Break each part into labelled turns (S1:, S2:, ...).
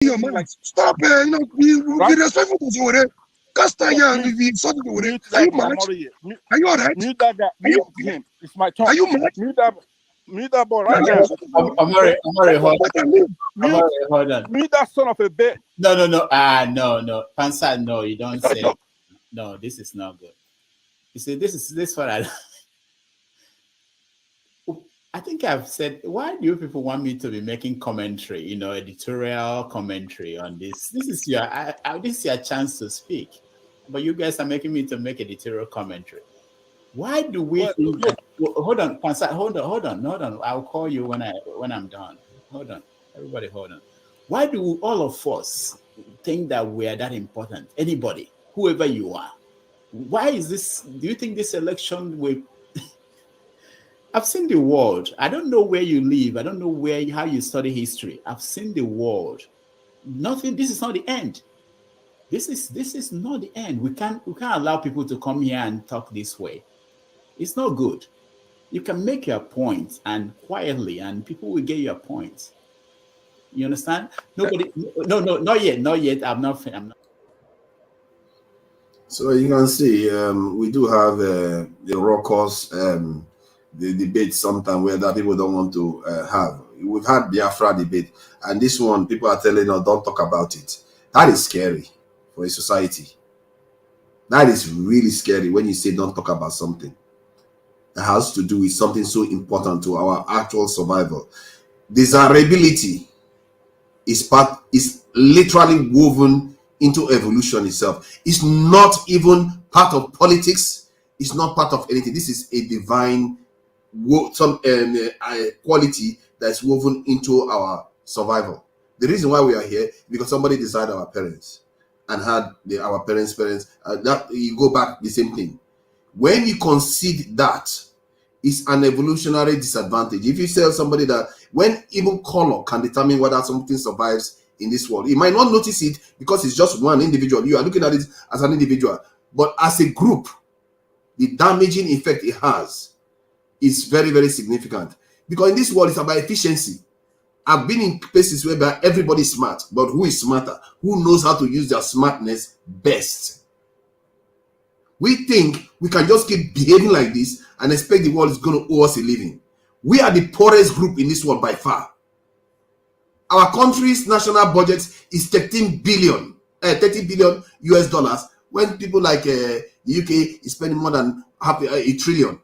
S1: your man. Stop, be respectful to Zore. Castaya and be something to it. Are you mad? Are you alright?
S2: Mute that guy. Mute him. It's my turn.
S1: Are you mad?
S2: Mute that boy right now.
S3: Amari, hold on.
S2: Mute that son of a bitch.
S3: No. No. Pansa, no, you don't say. No, this is not good. You see, this what I think I've said, why do you people want me to be making commentary, editorial commentary on this? This is your chance to speak. But you guys are making me to make editorial commentary. Why do we think hold on, Pansa, hold on. I'll call you when I'm done. Hold on. Everybody hold on. Why do all of us think that we are that important? Anybody, whoever you are. Why is this? Do you think this election will? I've seen the world. I don't know where you live. I don't know how you study history. I've seen the world. Nothing. This is not the end. This is not the end. We can't allow people to come here and talk this way. It's not good. You can make your point and quietly, and people will get your point. You understand? Nobody. No, not yet. I'm not.
S4: So you can see, we do have the raucous, the debate sometimes where that people don't want to have. We've had Biafra debate, and this one, people are telling us, don't talk about it. That is scary for a society. That is really scary when you say don't talk about something that has to do with something so important to our actual survival. Desirability is literally woven into evolution itself. It's not even part of politics. It's not part of anything. This is a divine quality that's woven into our survival. The reason why we are here is because somebody desired our parents and had our parents. That you go back the same thing. When you concede that, it's an evolutionary disadvantage. If you tell somebody that when even color can determine whether something survives in this world, you might not notice it because it's just one individual. You are looking at it as an individual, but as a group, the damaging effect it has is very, very significant. Because in this world, it's about efficiency. I've been in places where everybody's smart, but who is smarter? Who knows how to use their smartness best? We think we can just keep behaving like this and expect the world is going to owe us a living. We are the poorest group in this world by far. Our country's national budget is 30 billion US dollars, when people like the UK is spending more than a trillion.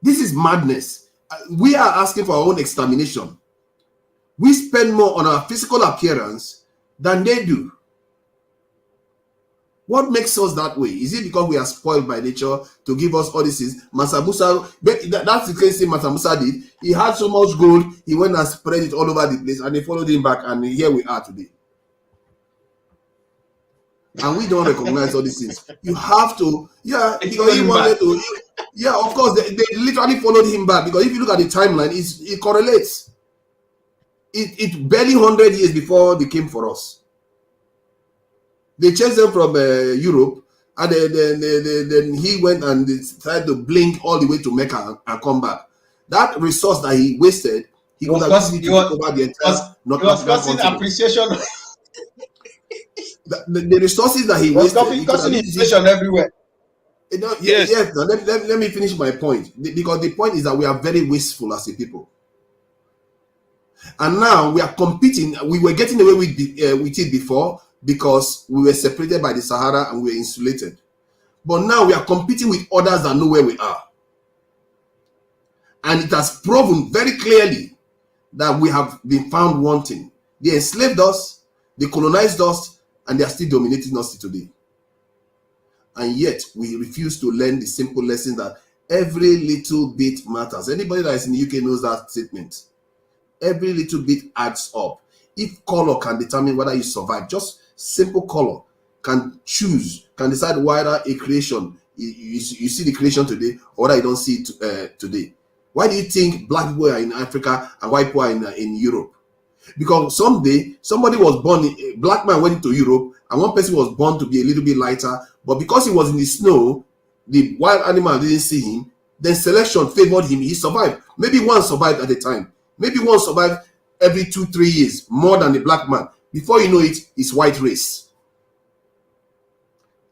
S4: This is madness. We are asking for our own extermination. We spend more on our physical appearance than they do. What makes us that way? Is it because we are spoiled by nature to give us all these things? Mansa Musa, that's the case Mansa Musa did. He had so much gold, he went and spread it all over the place, and they followed him back, and here we are today. And we don't recognize all these things. You have to, because he wanted to, of course, they literally followed him back, because if you look at the timeline, it correlates. It barely 100 years before they came for us. They chased them from Europe, and then he went and tried to blink all the way to Mecca and come back. That resource that he wasted, he could have used it to take over the entire North African continent.
S5: Appreciation.
S4: The resources that he wasted,
S5: causing inflation everywhere.
S4: Yes. Now, let me finish my point, because the point is that we are very wasteful as a people. And now we are competing. We were getting away with it before, because we were separated by the Sahara and we were insulated. But now we are competing with others that know where we are. And it has proven very clearly that we have been found wanting. They enslaved us, they colonized us, and they are still dominating us today. And yet we refuse to learn the simple lesson that every little bit matters. Anybody that is in the UK knows that statement. Every little bit adds up. If color can determine whether you survive, just simple color can decide whether a creation, you see the creation today, or whether you don't see it today. Why do you think black people are in Africa and white people are in Europe? Because someday somebody was born, a black man went to Europe, and one person was born to be a little bit lighter, but because he was in the snow, the wild animal didn't see him, then selection favored him, he survived. Maybe one survived at a time, maybe one survived every 2-3 years, more than the black man. Before you know it, it's white race.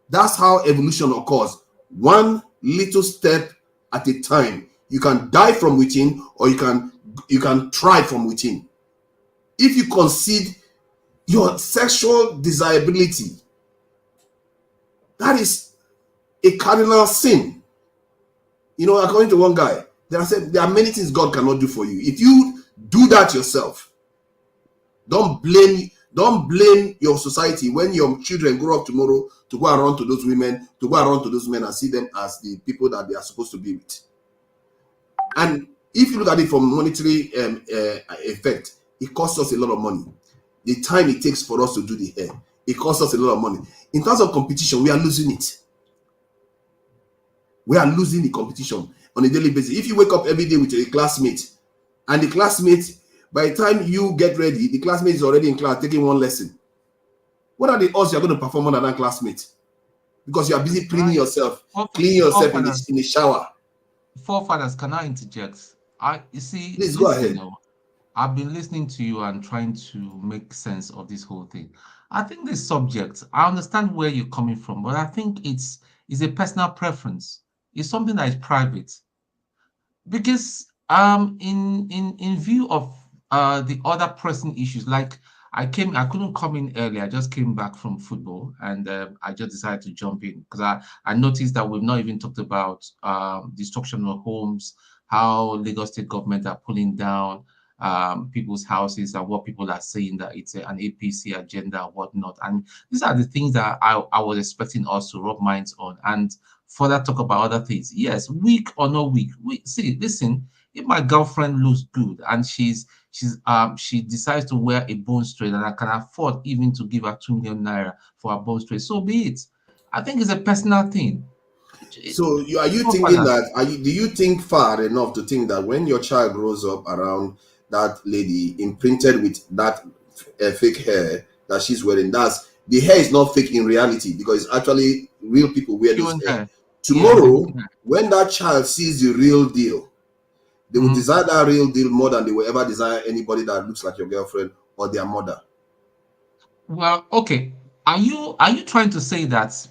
S4: That's how evolution occurs. One little step at a time. You can die from within, or you can thrive from within. If you concede your sexual desirability, that is a cardinal sin. You know, according to one guy, there are many things God cannot do for you. If you do that yourself, don't blame your society when your children grow up tomorrow to go around to those women, to go around to those men and see them as the people that they are supposed to be with. And if you look at it from monetary effect, it costs us a lot of money. The time it takes for us to do the hair, it costs us a lot of money. In terms of competition, we are losing it. We are losing the competition on a daily basis. If you wake up every day with a classmate, and the classmate, by the time you get ready, the classmate is already in class taking one lesson. What are the odds you're going to perform more than that classmate? Because you are busy cleaning yourself, in the shower.
S5: Forefathers, can I interject? You see,
S4: please go ahead.
S5: I've been listening to you and trying to make sense of this whole thing. I think this subject, I understand where you're coming from, but I think it's a personal preference. It's something that is private. Because in view of the other pressing issues, like I couldn't come in early. I just came back from football, and I just decided to jump in because I noticed that we've not even talked about destruction of homes, how Lagos State government are pulling down people's houses, and what people are saying that it's an APC agenda or whatnot. And these are the things that I was expecting us to rub minds on and further talk about other things. Yes, weak or no weak. See, listen, if my girlfriend looks good and she decides to wear a bone straight and I can afford even to give her 2 million naira for a bone straight, so be it. I think it's a personal thing.
S4: So do you think far enough to think that when your child grows up around that lady imprinted with that fake hair that she's wearing, the hair is not fake in reality, because it's actually real people wear this hair. Tomorrow, when that child sees the real deal, they will desire that real deal more than they will ever desire anybody that looks like your girlfriend or their mother.
S5: Well, okay. Are you trying to say that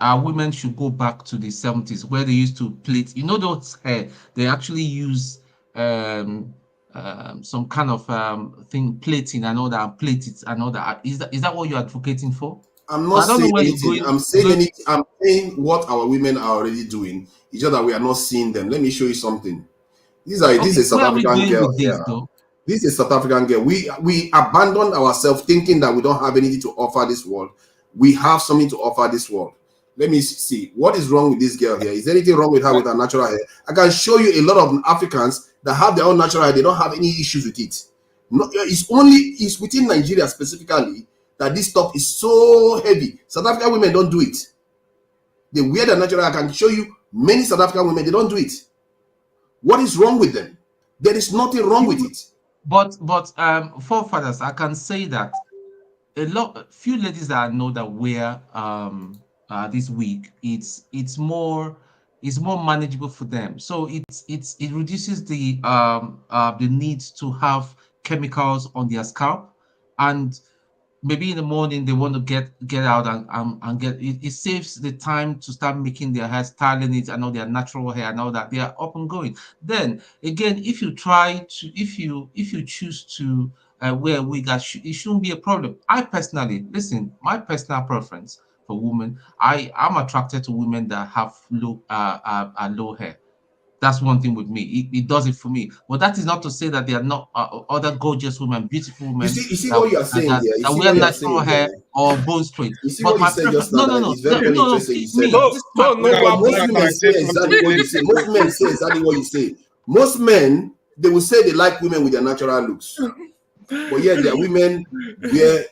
S5: our women should go back to the 70s where they used to plait? You know those hair, they actually use some kind of thing, plating and all that, plait it and all that. Is that what you're advocating for?
S4: I'm not saying anything. I'm saying what our women are already doing. It's just that we are not seeing them. Let me show you something. This is a South African girl here. This is a South African girl. We abandoned ourselves thinking that we don't have anything to offer this world. We have something to offer this world. Let me see. What is wrong with this girl here? Is there anything wrong with her with her natural hair? I can show you a lot of Africans that have their own natural hair. They don't have any issues with it. No, it's within Nigeria specifically that this stuff is so heavy. South African women don't do it. They wear their natural hair. I can show you many South African women, they don't do it. What is wrong with them? There is nothing wrong with it.
S5: But forefathers, I can say that few ladies that I know that wear this wig, it's more manageable for them. So it reduces the need to have chemicals on their scalp, and maybe in the morning they want to get out and get it. It saves the time to start making their hair, styling it, and all their natural hair and all that. They are up and going. Then again, if you choose to wear a wig, it shouldn't be a problem. I personally, listen, my personal preference for women, I'm attracted to women that have low hair. That's one thing with me. It does it for me. But that is not to say that there are not other gorgeous women, beautiful women.
S4: You see what you are saying here.
S5: That wear natural hair or bone straight.
S4: You see what you said just now. It's very interesting. You said
S1: most men say exactly what you say. Most men say exactly what you say.
S4: Most men, they will say they like women with their natural looks, but yet there are women where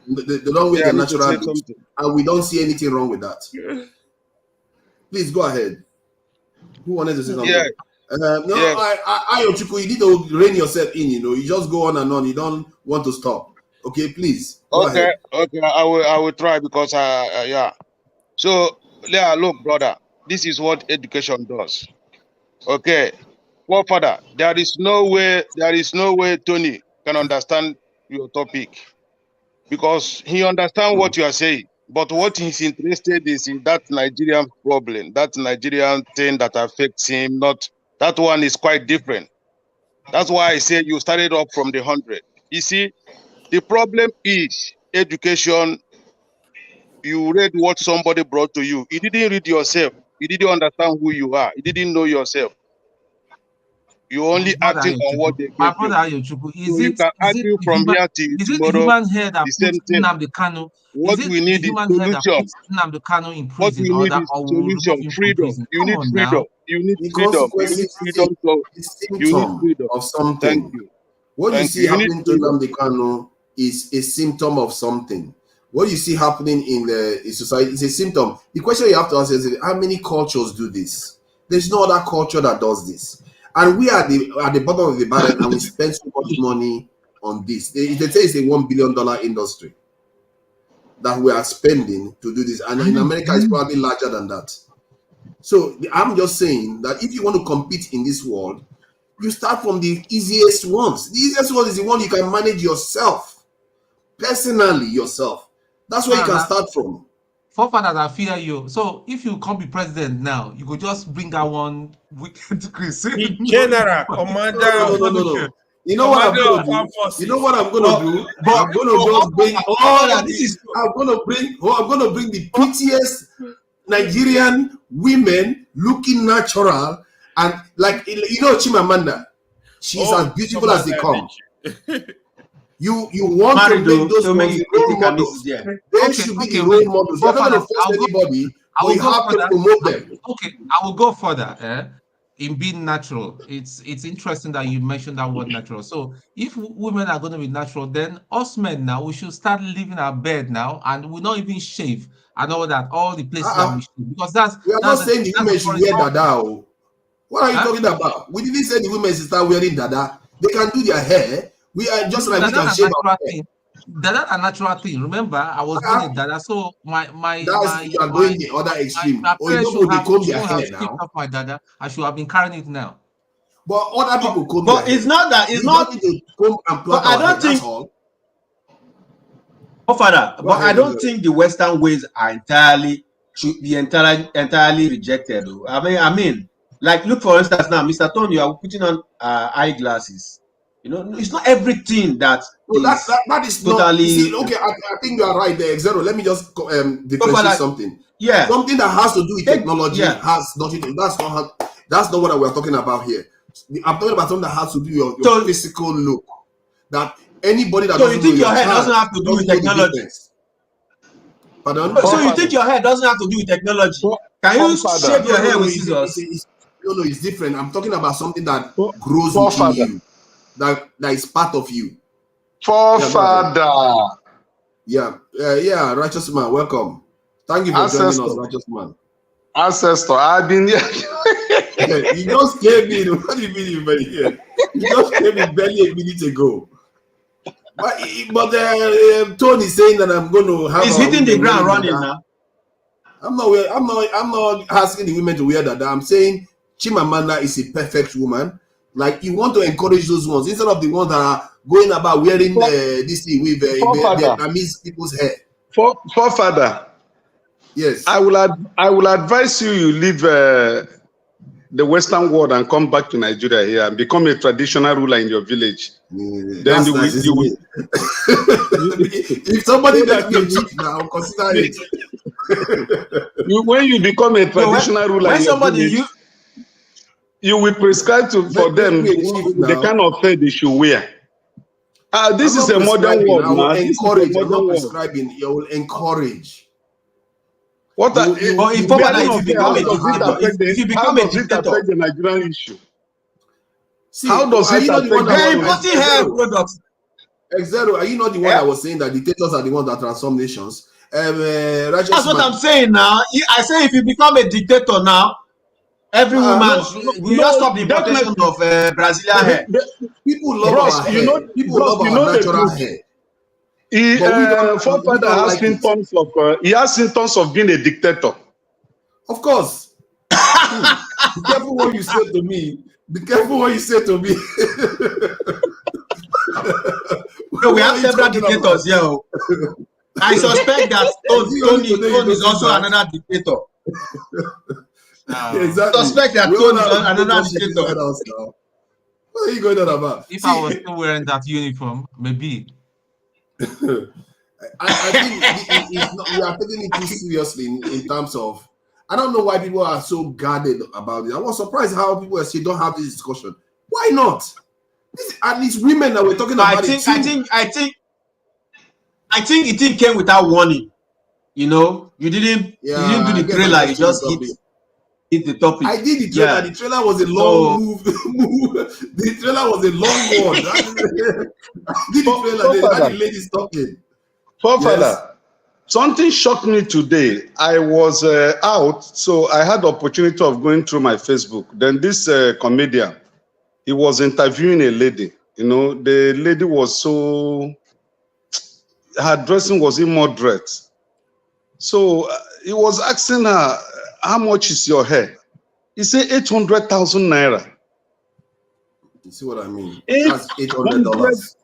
S4: they don't wear their natural looks, and we don't see anything wrong with that. Please go ahead. Who wanted to say something?
S1: Yeah.
S4: You need to rein yourself in. You just go on and on. You don't want to stop. Okay, please.
S1: Okay. I will try because yeah. So yeah, look, brother. This is what education does. Okay, well, father, there is no way Tony
S6: can understand your topic because he understands what you are saying. But what he's interested is in that Nigerian problem, that Nigerian thing that affects him. Not that one is quite different. That's why I say you started up from the 100. You see, the problem is education. You read what somebody brought to you. You didn't read yourself. You didn't understand who you are. You didn't know yourself. You only acting on what they
S5: My
S6: gave you.
S5: brother Ayochukwu,
S6: So you can argue from here till
S5: the
S6: tomorrow
S5: human hair that
S6: the
S5: puts
S6: same thing.
S5: Nnamdi Kanu?
S6: What
S5: Is it
S6: we
S5: the
S6: need is
S5: human hair that
S6: solution.
S5: puts Nnamdi Kanu in
S6: What
S5: prison
S6: we
S5: or
S6: need
S5: that
S6: is
S5: or will remove
S6: solution,
S5: him from
S6: freedom.
S5: prison?
S6: You
S5: Come
S6: need
S5: on
S6: freedom.
S5: now.
S6: You need
S4: The
S6: freedom. You need
S4: consequences
S6: freedom. So
S4: is
S6: you need
S4: symptom
S6: freedom.
S4: of something.
S6: Thank you.
S4: What you
S6: Thank
S4: see
S6: you. You need
S4: happening to
S6: freedom.
S4: Nnamdi Kanu is a symptom of something. What you see happening in the society is a symptom. The question you have to answer is how many cultures do this? There's no other culture that does this. And we are at the bottom of the barrel and we spend so much money on this. They say it's a $1 billion industry that we are spending to do this. And in America, it's probably larger than that. So I'm just saying that if you want to compete in this world, you start from the easiest ones. The easiest one is the one you can manage yourself, personally yourself. That's where you can start from.
S5: Forefathers, I fear you. So if you can't be president now, you could just bring out one wicked decree.
S7: The general, commander.
S4: No. You know what I'm going to do? You know what I'm going to do? I'm going to just bring I'm going to bring the prettiest Nigerian women looking natural and like Chimamanda. She's as beautiful as they come. You want to make those ones role models. They should be the role models. You're not going to force anybody, but you have to promote them.
S5: Okay, I will go further. In being natural, it's interesting that you mentioned that word natural. So if women are going to be natural, then us men now we should start leaving our bed now, and we'll not even shave and all that, all the places that we should, because
S4: we are not saying the women should wear dada. What are you talking about? We didn't say the women should start wearing dada. They can do their hair. We are just like we can shave our hair.
S5: That's a natural thing. Remember, I was born in Dada, so you are
S4: going the other extreme. Or you know, they comb their hair now.
S5: Off my Dada, I should have been carrying it now.
S4: But other people comb
S7: But
S4: their
S7: it's
S4: hair.
S7: not that. It's not.
S4: To comb and pluck
S7: I don't think. Oh, Father, but I don't think the Western ways are should be entirely rejected. I mean, like look for instance now, Mr. Tony, you are putting on eyeglasses. You know, it's not everything that is totally.
S4: Not, okay, I think you are right there. Zero. Let me just differentiate something.
S7: Yeah,
S4: something that has to do with technology has nothing. That's not what we're talking about here. I'm talking about something that has to do with your physical look. That anybody that.
S7: So you think your hair doesn't have to do with technology?
S4: Pardon?
S7: So you think your hair doesn't have to do with technology? Can you shave your hair with scissors?
S4: No, it's different. I'm talking about something that grows within you. That is part of you.
S8: Forefather.
S4: Yeah, righteous man, welcome. Thank you for joining us, righteous man.
S8: Ancestor, I've been here.
S4: You just came in. What do you mean you've been here? You just came in barely a minute ago. But Tony is saying that I'm going to have.
S7: He's hitting the ground running now.
S4: I'm not asking the women to wear that. I'm saying Chimamanda is a perfect woman. Like you want to encourage those ones instead of the ones that are going about wearing this thing with people's hair.
S8: Forefather.
S4: Yes.
S8: I will advise you leave the Western world and come back to Nigeria here and become a traditional ruler in your village. Then you will.
S4: If somebody makes me a chief now, I'll consider it.
S8: When you become a traditional ruler in your village, you will prescribe for them the kind of hair they should wear. This is a modern world.
S4: I will encourage. I'm not prescribing. You will encourage.
S8: What
S7: but if you become a dictator,
S8: affect the Nigerian issue?
S4: See,
S8: how does it affect
S7: the hair products?
S4: Zero, are you not the one that was saying that dictators are the ones that transform nations?
S7: That's what I'm saying now. I say if you become a dictator now, every woman will not stop the importation of Brazilian hair.
S4: People love our hair. People love our natural hair.
S8: Forefather has symptoms of he has symptoms of being a dictator.
S4: Of course. Be careful what you say to me. Be careful what you say to me.
S7: No, we have several dictators here. I suspect that Tony is also another dictator.
S4: Exactly.
S7: Suspect that Tony is another dictator.
S4: What are you going on about?
S5: If I was still wearing that uniform, maybe.
S4: I think we are taking it too seriously in terms of. I don't know why people are so guarded about it. I was surprised how people say don't have this discussion. Why not? At least women that we're talking about.
S7: I think it came without warning. You know, you didn't do the trailer. You just hit the topic.
S4: I did the trailer. Yeah. The trailer was a long move. The trailer was a long one. I did the trailer. The ladies talking.
S8: Forefather, something shocked me today. I was out, so I had the opportunity of going through my Facebook. Then this comedian, he was interviewing a lady. You know, the lady was her dressing was immoderate. So he was asking her, how much is your hair? He said 800,000 naira.
S4: You see what I mean? That's $800.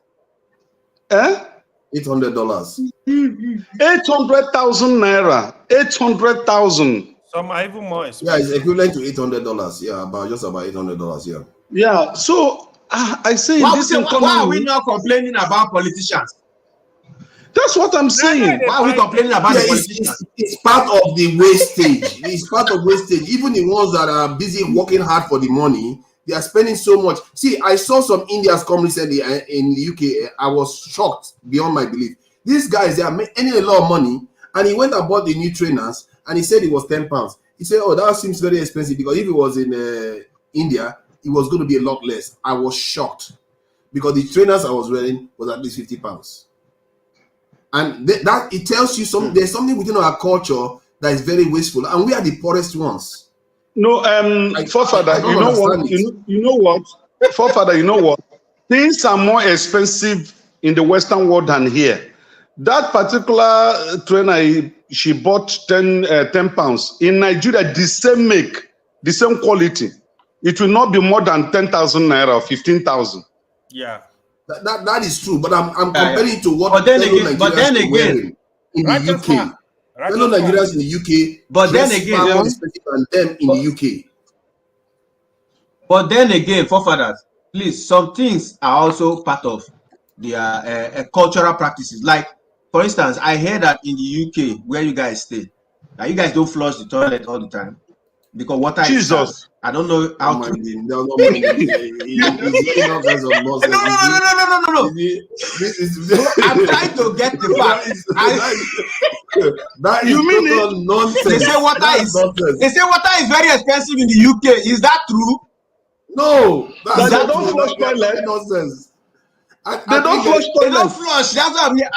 S4: $800.
S8: 800,000 naira. 800,000.
S9: Some are even more expensive.
S4: Yeah, it's equivalent to $800. Yeah, about $800. Yeah.
S8: Yeah. So I say,
S7: why are we not complaining about politicians?
S8: That's what I'm saying.
S7: Why are we complaining about the politicians?
S4: It's part of the wastage. It's part of wastage. Even the ones that are busy working hard for the money, they are spending so much. See, I saw some Indians come recently in the UK. I was shocked beyond my belief. These guys, they are earning a lot of money, and he went and bought the new trainers, and he said it was £10. He said, "Oh, that seems very expensive because if it was in India, it was going to be a lot less." I was shocked because the trainers I was wearing was at least £50. And that it tells you something. There's something within our culture that is very wasteful, and we are the poorest ones.
S8: No, Forefather, you know what? Forefather, you know what? Things are more expensive in the Western world than here. That particular trainer, she bought 10 pounds. In Nigeria, the same make, the same quality, it will not be more than 10,000 naira or 15,000.
S9: Yeah.
S4: That is true, but I'm comparing it to what
S7: Nigerians
S4: in the UK. Fellow Nigerians in the UK,
S7: but then again,
S4: more expensive than them in the UK.
S7: But then again, forefathers, please, some things are also part of their cultural practices. Like, for instance, I heard that in the UK, where you guys stay, that you guys don't flush the toilet all the time because water is scarce. I don't know how to.
S4: No.
S7: No. I'm trying to get the fact.
S4: You mean nonsense.
S7: They say water is very expensive in the UK. Is that true?
S4: No.
S8: They don't flush toilet.
S4: Nonsense.
S8: They don't flush toilet.
S7: They don't flush. That's what I mean.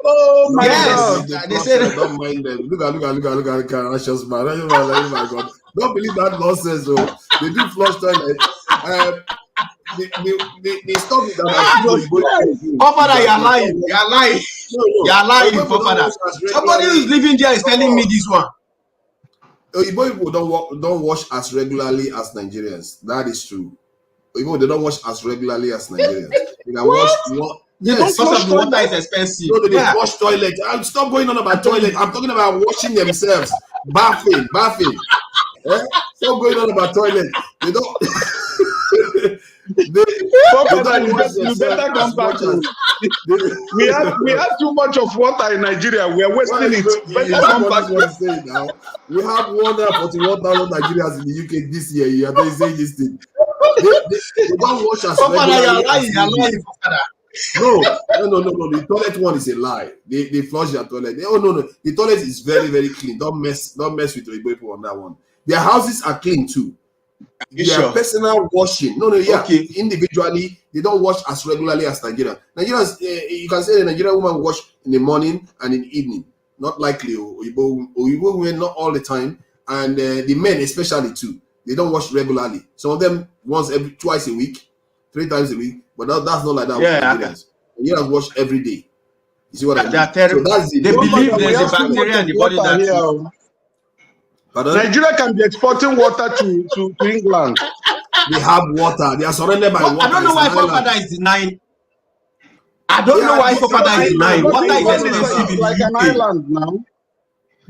S8: Oh my God.
S4: They say don't mind them. Look at Caraccious man. Oh my God. Don't believe that nonsense, though. They do flush toilet. The stuff is that.
S7: Father, you're lying. You're lying. You're lying, Father. Somebody who's living there is telling me this one.
S4: Igbo people don't wash as regularly as Nigerians. That is true. Igbo, they don't wash as regularly as Nigerians. They can wash one.
S7: Yes, because the water is expensive.
S4: No, they wash toilet. Stop going on about toilet. I'm talking about washing themselves, bathing. Stop going on about toilet. They don't. You
S8: better come back. We have too much of water in Nigeria. We are wasting it.
S4: Come back. What I'm saying now. We have 141,000 Nigerians in the UK this year. You are saying this thing. They don't wash as regularly. No. The toilet one is a lie. They flush their toilet. No. The toilet is very, very clean. Don't mess with the people on that one. Their houses are clean too. Their personal washing. Okay. Individually, they don't wash as regularly as Nigerians. Nigerians, you can say the Nigerian woman wash in the morning and in the evening. Not likely. Oyibo women not all the time, and the men especially too. They don't wash regularly. Some of them twice a week, 3 times a week. But that's not like that. Nigerians. Nigerians wash every day. You see what I mean?
S7: So they believe there's a bacteria in the body that.
S8: Nigeria can be exporting water to England.
S4: They have water. They are surrounded by water.
S7: I don't know why Father is denying. I don't know why Fofana is denying. Water is
S8: England is
S7: expensive in
S8: like
S7: the
S8: an
S7: UK.
S8: island now.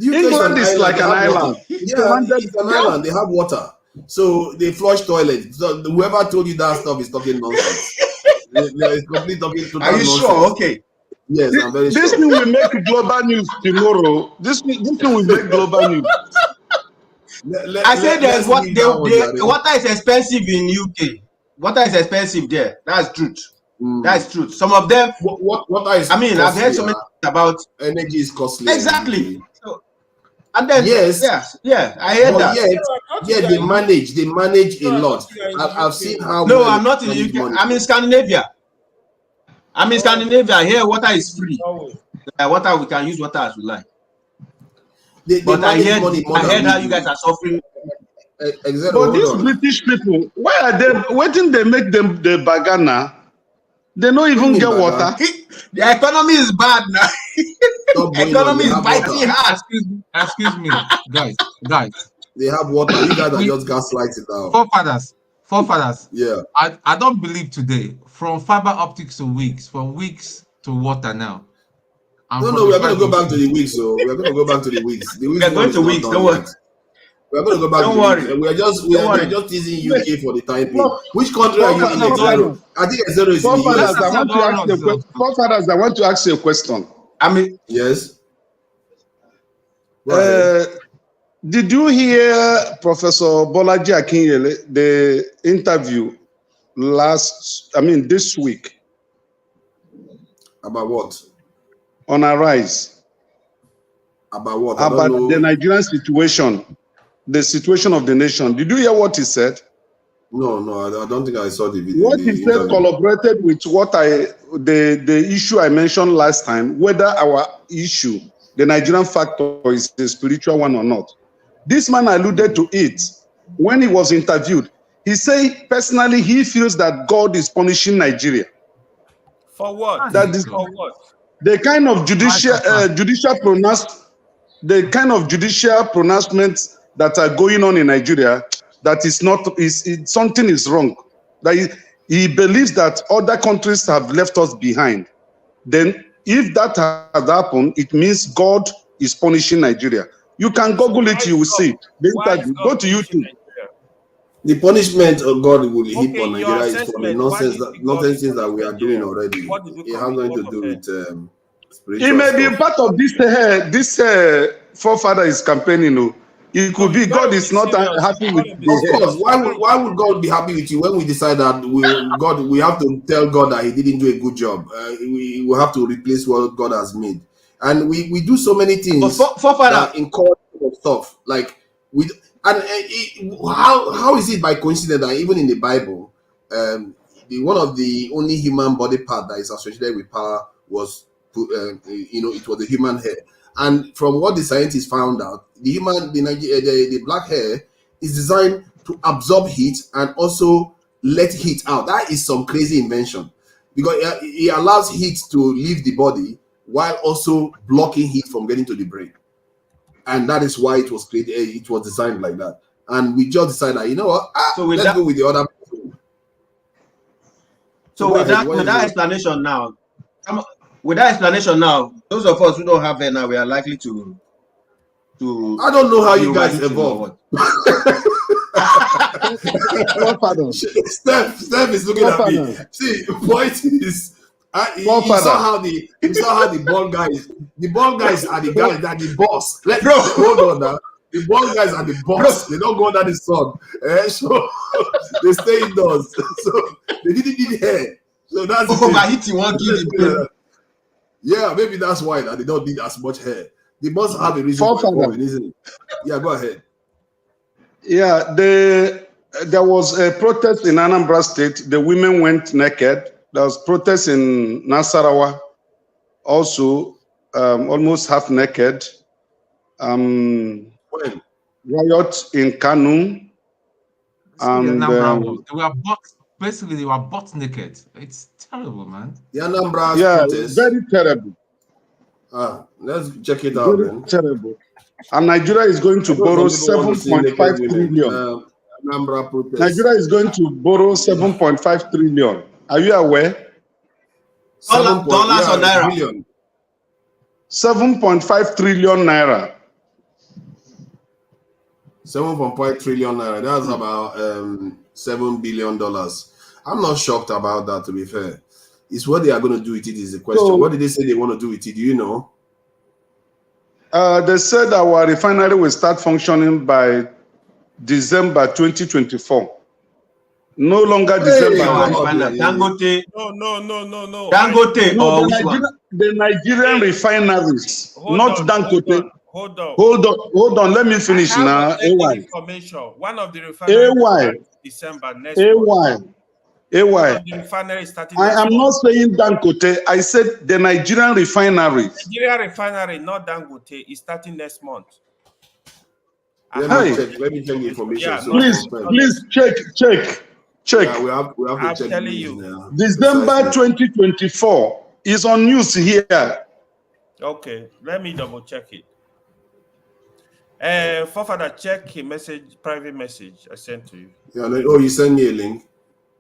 S4: England
S8: is like an island.
S4: Yeah, it's an island. They have water. So they flush toilets. So whoever told you that stuff is talking nonsense. There is complete talking total
S7: Are you
S4: nonsense.
S7: sure? Okay.
S4: Yes, I'm very
S8: This
S4: sure.
S8: thing will make global news tomorrow. This thing will make global news.
S7: I said there's what water is expensive in UK. Water is expensive there. That's truth. That's truth. Some of them.
S4: Water is.
S7: I mean, I've heard so many about
S4: energy is costly.
S7: Exactly. So, and then
S4: yes,
S7: I heard that.
S4: They manage a lot. I've seen how.
S7: No, I'm not in the UK. I'm in Scandinavia. Here, water is free. Water, we can use water as we like. But I heard how you guys are suffering.
S4: Exactly.
S8: But these British people, why are they waiting? They make them the bagana. They don't even get water.
S7: The economy is bad now. The economy is biting hard.
S5: Excuse me, guys.
S4: They have water. You guys are just gaslighting now.
S5: Forefathers.
S4: Yeah.
S5: I don't believe today. From fiber optics to Wix, from Wix to water now.
S4: No, we're going to go back to the Wix. So we're going to go back to the Wix.
S7: We're going to Wix. Don't worry.
S4: We're going to go back.
S7: Don't worry.
S4: We're just teasing UK for the time being. Which country are you in? Zero. I think Zero is in the US.
S8: Forefathers, I want to ask you a question.
S7: I mean,
S4: yes.
S8: Did you hear Professor Bolaji Akinyele, the interview this week?
S4: About what?
S8: On Arise.
S4: About what?
S8: About the Nigerian situation. The situation of the nation. Did you hear what he said?
S4: No, I don't think I saw the video.
S8: What he said collaborated with what the issue I mentioned last time, whether our issue, the Nigerian factor, is a spiritual one or not. This man alluded to it when he was interviewed. He said personally he feels that God is punishing Nigeria.
S9: For what?
S8: That is
S9: for what?
S8: The kind of judicial pronouncements that are going on in Nigeria, that is not something is wrong. That he believes that other countries have left us behind. Then, if that has happened, it means God is punishing Nigeria. You can Google it, you will see. Go to YouTube.
S4: The punishment of God will heap on Nigeria is for the nonsense that we are doing already. It has nothing to do with spiritual.
S8: It may be part of this forefather is campaigning. It could be God is not happy with
S4: Of course, why would God be happy with you when we decide that we have to tell God that He didn't do a good job? We will have to replace what God has made, and we do so many things that encourage stuff like how is it by coincidence that even in the Bible, one of the only human body part that is associated with power was it was the human hair. And from what the scientists found out, the black hair is designed to absorb heat and also let heat out. That is some crazy invention because it allows heat to leave the body while also blocking heat from getting to the brain. And that is why it was created. It was designed like that. And we just decided that, you know what? Let's go with the other.
S7: So with that explanation now. With that explanation now, those of us who don't have it now, we are likely to.
S4: I don't know how you guys evolved. Steph is looking at me. See, point is, you saw how the ball guys. The ball guys are the guys that the boss. Hold on now. The ball guys are the boss. They don't go under the sun. So they stay indoors. So they didn't need hair. So that's yeah, maybe that's why that they don't need as much hair. They must have a reason for going, isn't it? Yeah, go ahead.
S8: Yeah, there was a protest in Anambra State. The women went naked. There was protest in Nasarawa, also almost half naked. Riot in Kano. And
S5: they were butt naked. It's terrible, man.
S4: The Anambra protest.
S8: Very terrible.
S4: Let's check it out.
S8: Very terrible. And Nigeria is going to borrow 7.5 trillion.
S4: Anambra protest.
S8: Nigeria is going to borrow 7.5 trillion. Are you aware?
S7: Dollars or naira?
S4: Billion.
S8: 7.5 trillion naira.
S4: 7.5 trillion naira. That's about $7 billion. I'm not shocked about that, to be fair. It's what they are going to do with it is the question.
S8: So,
S4: what did they say they want to do with it? Do you know?
S8: They said our refinery will start functioning by December 2024. No longer December.
S7: Dangote.
S9: No.
S7: Dangote.
S8: No, the Nigerian refineries, not Dangote. Hold on. Let me finish now.
S9: Information. One of the refineries December next month.
S8: I am not saying Dangote. I said the Nigerian refineries.
S9: Nigerian refinery, not Dangote, is starting next month.
S4: Let me check the information.
S9: Yeah,
S4: so
S8: please check.
S4: Yeah, we have to check.
S9: Telling you.
S8: December 2024 is on news here.
S9: Okay, let me double check it. Forefather, check a message, private message I sent to you.
S4: Yeah. You send me a link.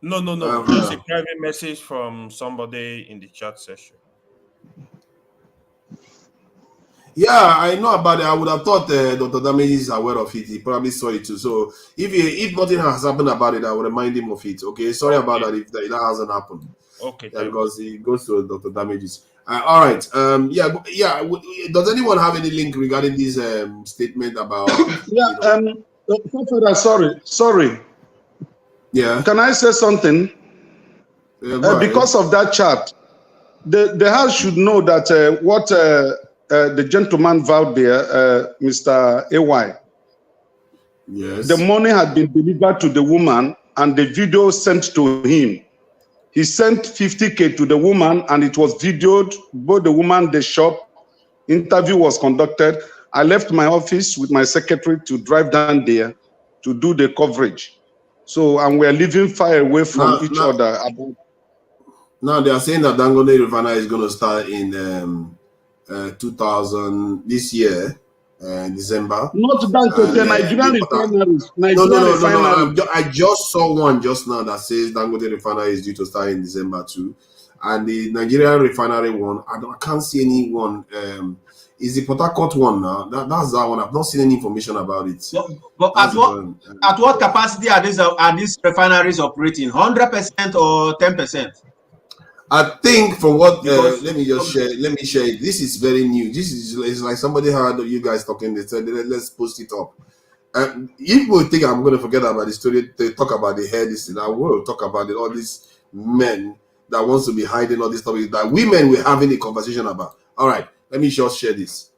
S9: No. It's a private message from somebody in the chat session.
S4: Yeah, I know about it. I would have thought Dr. Damage is aware of it. He probably saw it too. So if nothing has happened about it, I will remind him of it. Okay, sorry about that if that hasn't happened.
S9: Okay,
S4: because it goes to Dr. Damages. All right. Does anyone have any link regarding this statement about?
S8: Sorry.
S4: Yeah.
S8: Can I say something? Because of that chart, the House should know that what the gentleman vowed there, Mr. AY.
S4: Yes.
S8: The money had been delivered to the woman and the video sent to him. He sent 50K to the woman and it was videoed, both the woman, the shop. Interview was conducted. I left my office with my secretary to drive down there to do the coverage. So, and we're living far away from each other.
S4: Now they are saying that Dangote Refinery is going to start in 2000 this year, December.
S8: Not Dangote, Nigerian refineries.
S4: No. I just saw one just now that says Dangote Refinery is due to start in December too, and the Nigerian refinery one, I can't see any one. Is the Port Harcourt one now? That's that one. I've not seen any information about it.
S7: But at what capacity are these refineries operating? 100% or 10%?
S4: I think from what let me share it. This is very new. It's like somebody heard you guys talking. They said let's post it up. If we think I'm going to forget about the story, they talk about the hair. This thing, I will talk about it. All these men that wants to be hiding all these topics that women we're having a conversation about. All right, let me just share this.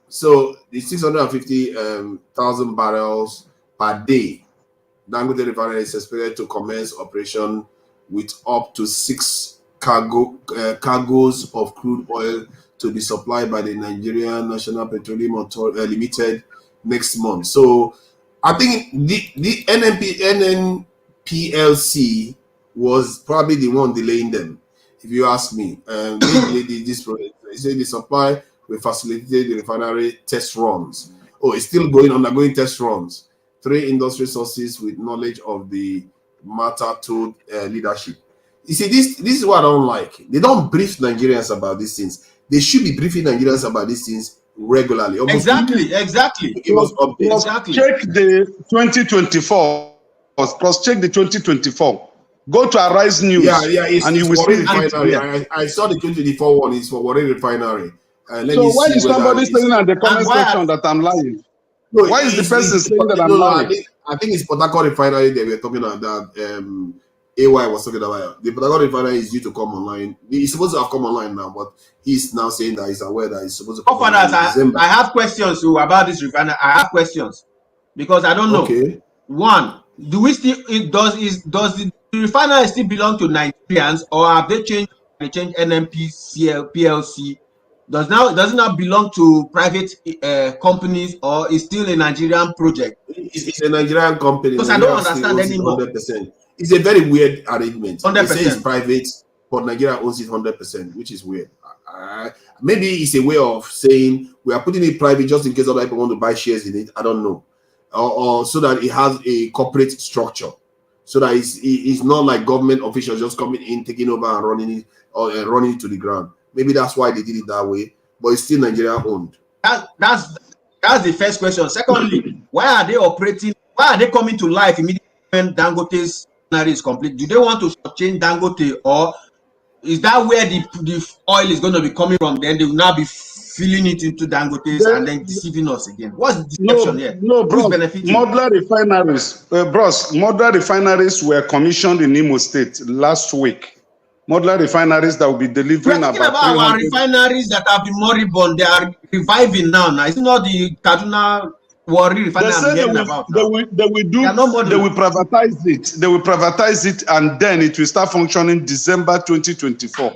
S4: So the 650,000 barrels per day, Dangote Refinery is expected to commence operation with up to 6 cargoes of crude oil to be supplied by the Nigerian National Petroleum Authority Limited next month. So I think the NNPLC was probably the one delaying them, if you ask me. They delayed this project. They say the supply will facilitate the refinery test runs. Oh, it's still undergoing test runs. 3 industry sources with knowledge of the matter told leadership. You see, this is what I don't like. They don't brief Nigerians about these things. They should be briefing Nigerians about these things regularly.
S7: Exactly.
S8: Check the 2024. Cross-check the 2024. Go to Arise News.
S4: And you will see refinery. I saw the 2024 one. It's for Warri Refinery.
S8: So why is somebody saying in the comment section that I'm lying? No, why is the person saying that I'm lying?
S4: I think it's Port Harcourt Refinery that we're talking about. That AY was talking about. The Port Harcourt Refinery is due to come online. He's supposed to have come online now, but he's now saying that he's aware that he's supposed to come online in December.
S7: I have questions about this refinery. I have questions because I don't know. Okay. One, do we still does the refinery still belong to Nigerians, or have they changed NNPLC? Does it not belong to private companies, or is still a Nigerian project?
S4: It's a Nigerian company.
S7: Because I don't understand anymore.
S4: 100%. It's a very weird arrangement.
S7: 100%.
S4: They say it's private, but Nigeria owns it 100%, which is weird. Maybe it's a way of saying we are putting it private just in case other people want to buy shares in it. I don't know, or so that it has a corporate structure. so that it's not like government officials just coming in, taking over and running it or running it to the ground. Maybe that's why they did it that way, but it's still Nigeria owned.
S7: That's the first question. Secondly, why are they operating? Why are they coming to life immediately when Dangote's refinery is complete? Do they want to change Dangote, or is that where the oil is going to be coming from? Then they will now be filling it into Dangote's and then deceiving us again. What's the deception here?
S8: No, bro. Modular refineries were commissioned in Imo State last week. Modular refineries that will be delivering
S7: about our refineries that have been moribund. They are reviving now. It's not the Kaduna Warri refinery I'm hearing about.
S8: They will privatize it. They will privatize it, and then it will start functioning December 2024.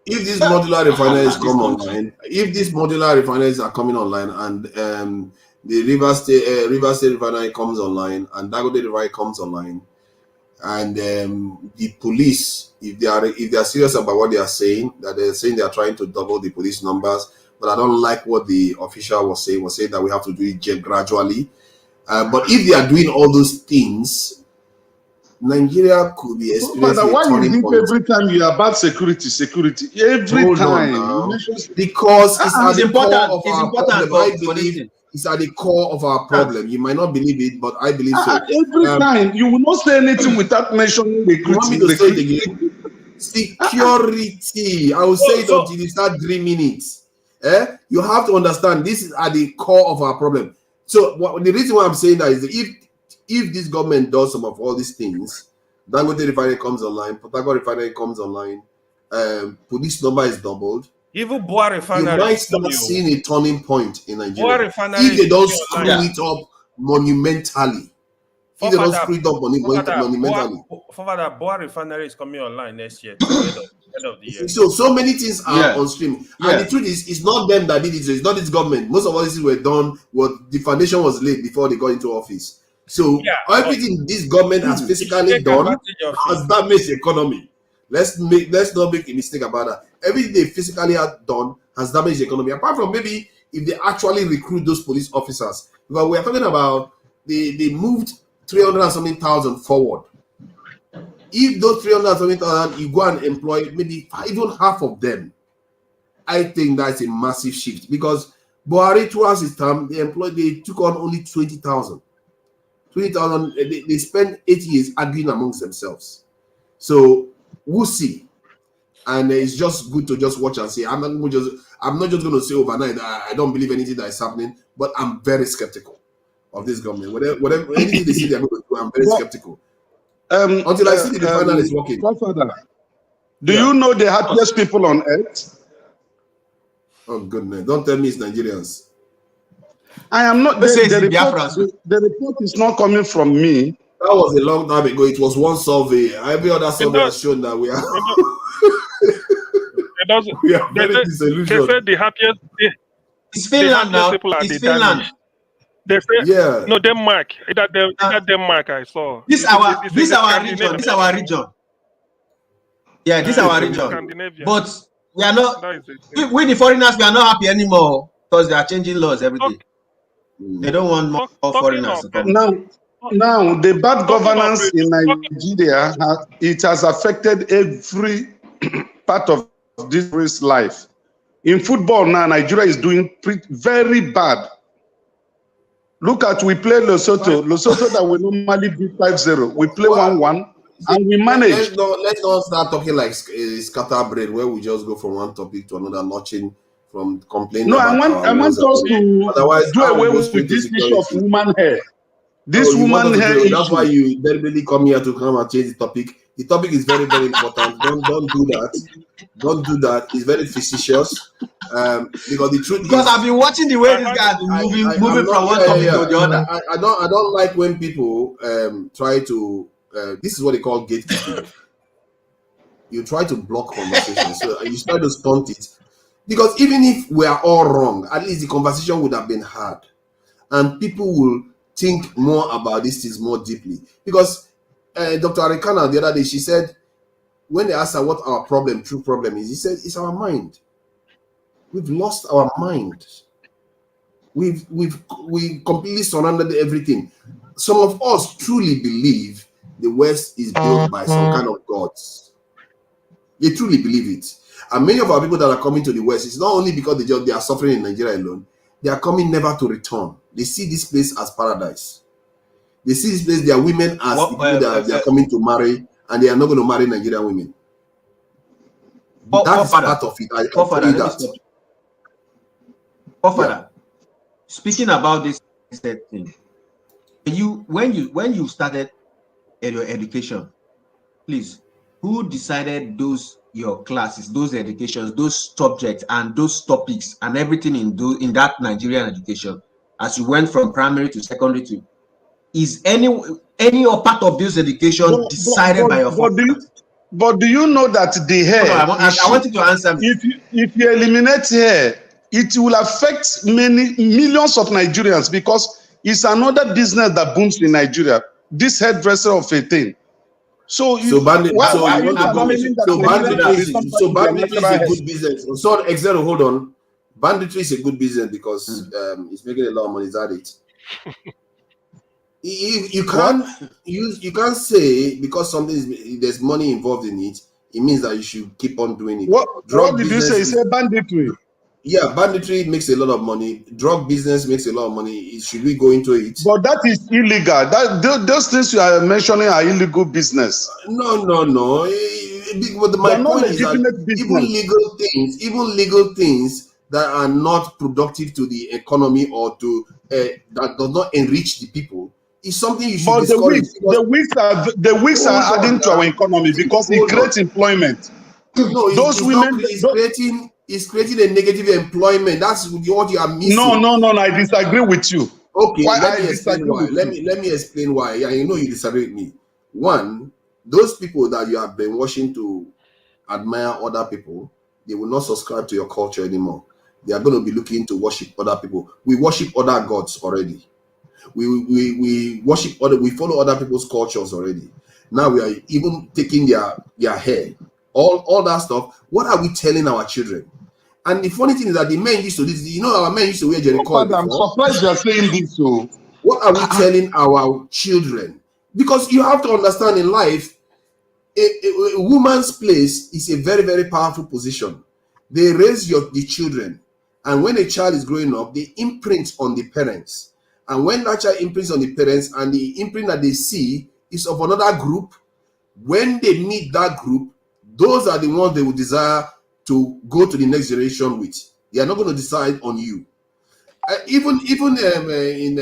S4: If these modular refineries come online, if these modular refineries are coming online, and the River State refinery comes online, and Dangote refinery comes online, and the police, if they are serious about what they are saying, that they're saying they are trying to double the police numbers, but I don't like what the official was saying that we have to do it gradually. But if they are doing all those things, Nigeria could be experiencing
S8: why you think every time you are about security? Every time.
S4: Because it's at the core of our problem. I believe it's at the core of our problem. You might not believe it, but I believe so.
S8: Every time. You will not say anything without mentioning the
S4: you want me to say it again? Security. I will say it until you start dreaming it. You have to understand this is at the core of our problem. So the reason why I'm saying that is that if this government does some of all these things, Dangote refinery comes online, Port Harcourt refinery comes online, police number is doubled.
S9: Even Boa refinery,
S4: you might start seeing a turning point in Nigeria if they don't screw it up monumentally. If they don't screw it up monumentally.
S9: Boa refinery is coming online next year. End of the year.
S4: So many things are on stream. And the truth is, it's not them that did it. It's not this government. Most of all these were done. What the foundation was laid before they got into office. So everything this government has physically done has damaged the economy. Let's not make a mistake about that. Everything they physically have done has damaged the economy. Apart from maybe if they actually recruit those police officers, because we are talking about they moved 300,000 forward. If those 300,000 you go and employ maybe even half of them, I think that's a massive shift, because Buhari towards his term they took on only 20,000. 20,000. They spent 8 years arguing amongst themselves. So we'll see, and it's just good to just watch and see. I'm not just going to say overnight that I don't believe anything that is happening, but I'm very skeptical of this government. Whatever anything they say they're going to do, I'm very skeptical. Until I see the final is working.
S8: Do you know the happiest people on earth?
S4: Oh goodness! Don't tell me it's Nigerians.
S8: I am not. The report is not coming from me.
S4: That was a long time ago. It was one survey. Every other survey has shown that we are. We are very disillusioned.
S10: They said the happiest.
S7: It's Finland now. It's Finland.
S10: They say no, Denmark. That Denmark I saw.
S7: This our region. This our region. Yeah, this our region. But we are not. We the foreigners, we are not happy anymore because they are changing laws every day. They don't want more foreigners to come.
S8: Now the bad governance in Nigeria it has affected every part of this life. In football now, Nigeria is doing very bad. Look at, we play Lesotho that we normally beat 5-0. We play 1-1 and we manage.
S4: Let's not start talking like scatterbrain where we just go from one topic to another, notching from complaining.
S8: No, I want us to do away with this issue of woman hair. This woman hair issue.
S4: That's why you deliberately come here to come and change the topic. The topic is very, very important. Don't do that. Don't do that. It's very facetious. Because the truth
S7: is, I've been watching the way this guy is moving from one topic to the other.
S4: I don't like when people try to this is what they call gatekeeping. You try to block conversations, so you try to stunt it. Because even if we are all wrong, at least the conversation would have been had, and people will think more about these things more deeply. Because Dr. Arikana the other day, she said, when they asked her what our true problem is, he said, it's our mind. We've lost our mind. We completely surrendered everything. some of us truly believe the West is built by some kind of gods. They truly believe it. And many of our people that are coming to the West, it's not only because they are suffering in Nigeria alone, they are coming never to return. They see this place as paradise. They see this place, their women as the people that they are coming to marry, and they are not going to marry Nigerian women. That is part of it. I tell
S7: that. Speaking about this thing, when you started your education, please, who decided your classes, those educations, those subjects, and those topics, and everything in that Nigerian education, as you went from primary to secondary to, is any part of this education decided by your father?
S8: But do you know that the hair?
S7: No, I want you to answer me.
S8: If you eliminate hair, it will affect millions of Nigerians, because it's another business that booms in Nigeria. This hairdresser of a thing. So banditry
S4: is a good business. So example, hold on. Banditry is a good business because it's making a lot of money. Is that it? You can't say because there's money involved in it, it means that you should keep on doing it.
S8: What did you say? You said banditry.
S4: Yeah, banditry makes a lot of money. Drug business makes a lot of money. Should we go into it?
S8: But that is illegal. Those things you are mentioning are illegal business.
S4: No. But my point is that even legal things that are not productive to the economy or to that does not enrich the people is something you should discourage.
S8: The wigs are adding to our economy because it creates employment.
S4: No, it's creating a negative employment. That's what you are missing.
S8: No, I disagree with you.
S4: Okay, let me explain why. Yeah, you know you disagree with me. One, those people that you have been watching to admire other people, they will not subscribe to your culture anymore. They are going to be looking to worship other people. We worship other gods already. We follow other people's cultures already. Now we are even taking their hair, all that stuff. What are we telling our children? And the funny thing is that the men used to this. You know, our men used to wear Jericho.
S8: I'm surprised you are saying this. So
S4: what are we telling our children? Because you have to understand, in life, a woman's place is a very, very powerful position. They raise the children, and when a child is growing up, they imprint on the parents. And when that child imprints on the parents, and the imprint that they see is of another group, when they meet that group, those are the ones they will desire to go to the next generation with. They are not going to decide on you. Even in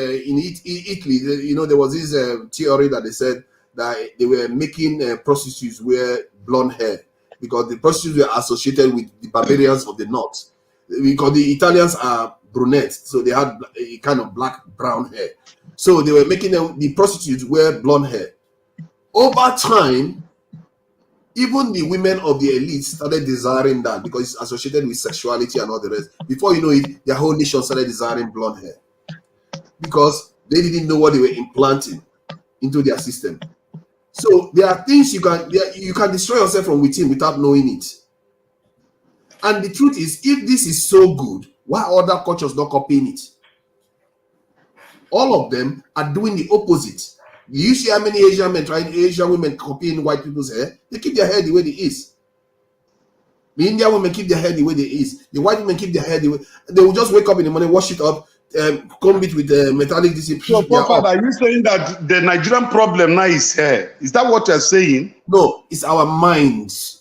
S4: Italy, you know, there was this theory that they said that they were making prostitutes wear blonde hair because the prostitutes were associated with the barbarians of the north. Because the Italians are brunette, so they had a kind of black-brown hair. So they were making the prostitutes wear blonde hair. Over time, even the women of the elite started desiring that because it's associated with sexuality and all the rest. Before you know it, their whole nation started desiring blonde hair because they didn't know what they were implanting into their system. So there are things you can destroy yourself from within without knowing it. And the truth is, if this is so good, why are other cultures not copying it? All of them are doing the opposite. You see how many Asian women copying white people's hair? They keep their hair the way it is. The Indian women keep their hair the way it is. The white women keep their hair the way. They will just wake up in the morning, wash it up, comb it with metallic discipline.
S8: So, Papa, are you saying that the Nigerian problem now is hair? Is that what you're saying?
S4: No, it's our minds.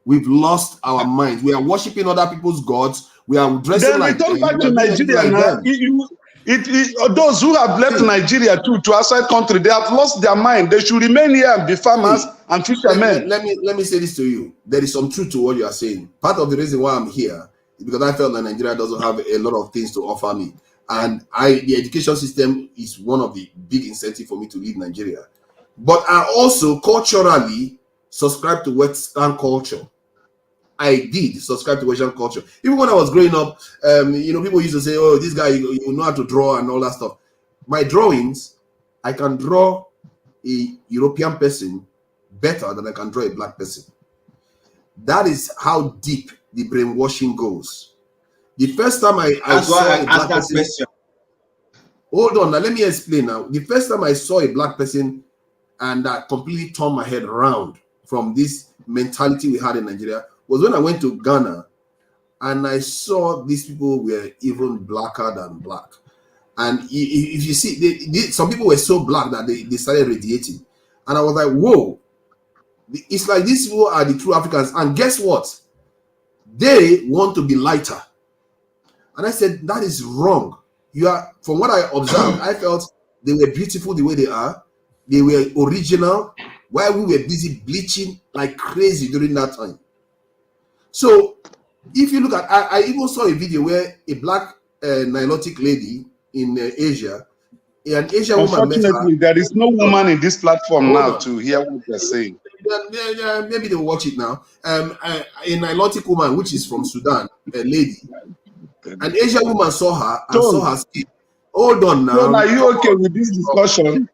S4: We've lost our minds. We are worshiping other people's gods. We are dressing
S8: then
S4: like them.
S8: Then return back to Nigeria now. Those who have left Nigeria to outside country, they have lost their mind. They should remain here and be farmers and fishermen.
S4: Let me say this to you. There is some truth to what you are saying. Part of the reason why I'm here is because I felt that Nigeria doesn't have a lot of things to offer me. And the education system is one of the big incentives for me to leave Nigeria. But I also culturally subscribe to Western culture. I did subscribe to Western culture. Even when I was growing up, people used to say, oh, this guy, you know how to draw and all that stuff. My drawings, I can draw a European person better than I can draw a black person. That is how deep the brainwashing goes. The first time I saw a black person... Hold on, now let me explain now. The first time I saw a black person and that completely turned my head around from this mentality we had in Nigeria was when I went to Ghana and I saw these people were even blacker than black. And if you see, some people were so black that they started radiating. And I was like, whoa, it's like these people are the true Africans. And guess what? They want to be lighter. And I said, that is wrong. You are, from what I observed, I felt they were beautiful the way they are. They were original, while we were busy bleaching like crazy during that time. So if you look at, I even saw a video where a black Nilotic lady in Asia, an Asian woman met her.
S8: Unfortunately, there is no woman in this platform now to hear what they're saying.
S4: Maybe they will watch it now. A Nilotic woman, which is from Sudan, a lady. An Asian woman saw her and saw her skin. Hold on now.
S8: So are you okay with this discussion?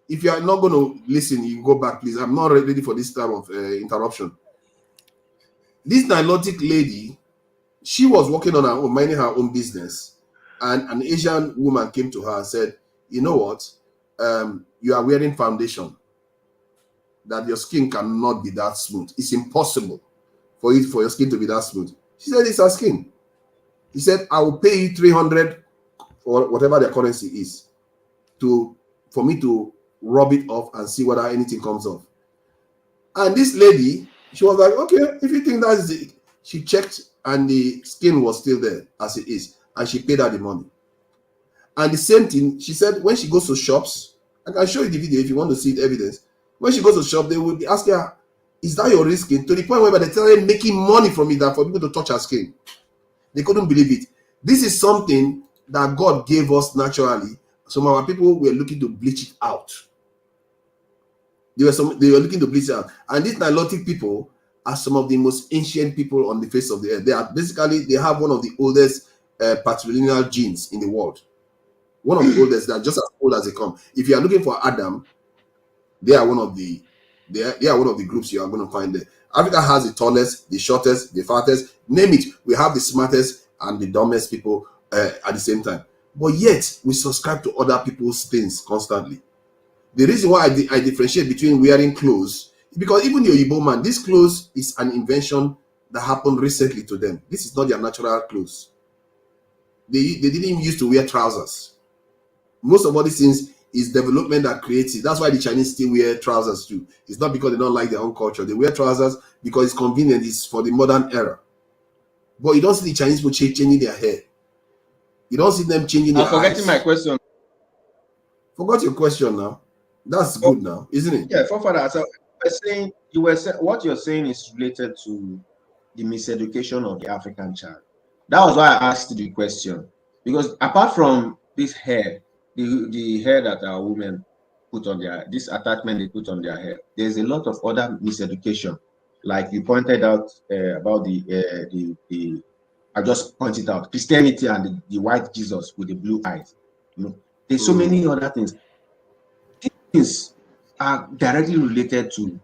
S4: If you are not going to listen, you go back, please. I'm not ready for this type of interruption. This Nilotic lady, she was working on her own, minding her own business. And an Asian woman came to her and said, you know what? You are wearing foundation. That your skin cannot be that smooth. It's impossible for your skin to be that smooth. She said, it's her skin. He said, I will pay you 300 or whatever their currency is for me to rub it off and see whether anything comes off. And this lady, she was like, okay, if you think that is it. She checked and the skin was still there as it is. And she paid her the money. And the same thing, she said, when she goes to shops, I can show you the video if you want to see the evidence. When she goes to shop, they will be asking her, is that your real skin? To the point where they started making money from it, that for people to touch her skin. They couldn't believe it. This is something that God gave us naturally. Some of our people were looking to bleach it out. They were looking to bleach it out. And these Nilotic people are some of the most ancient people on the face of the earth. They have one of the oldest patrilineal genes in the world. One of the oldest, that just as old as they come. If you are looking for Adam, they are one of the groups you are going to find there. Africa has the tallest, the shortest, the fattest, name it. We have the smartest and the dumbest people at the same time. But yet, we subscribe to other people's spins constantly. The reason why I differentiate between wearing clothes is because even the Oyibo man, this clothes is an invention that happened recently to them. This is not their natural clothes. They didn't even used to wear trousers. Most of all these things is development that creates it. That's why the Chinese still wear trousers too. It's not because they don't like their own culture. They wear trousers because it's convenient. It's for the modern era. But you don't see the Chinese people changing their hair. You don't see them changing their eyes.
S7: I'm forgetting my question.
S4: Forgot your question now. That's good now, isn't it?
S7: Yeah, Forefather, so what you're saying is related to the miseducation of the African child. That was why I asked the question. Because apart from this hair, the hair that our women put on this attachment they put on their hair, there's a lot of other miseducation. Like you pointed out about the I just pointed out Christianity and the white Jesus with the blue eyes. You know, there's so many other things. Things are directly related to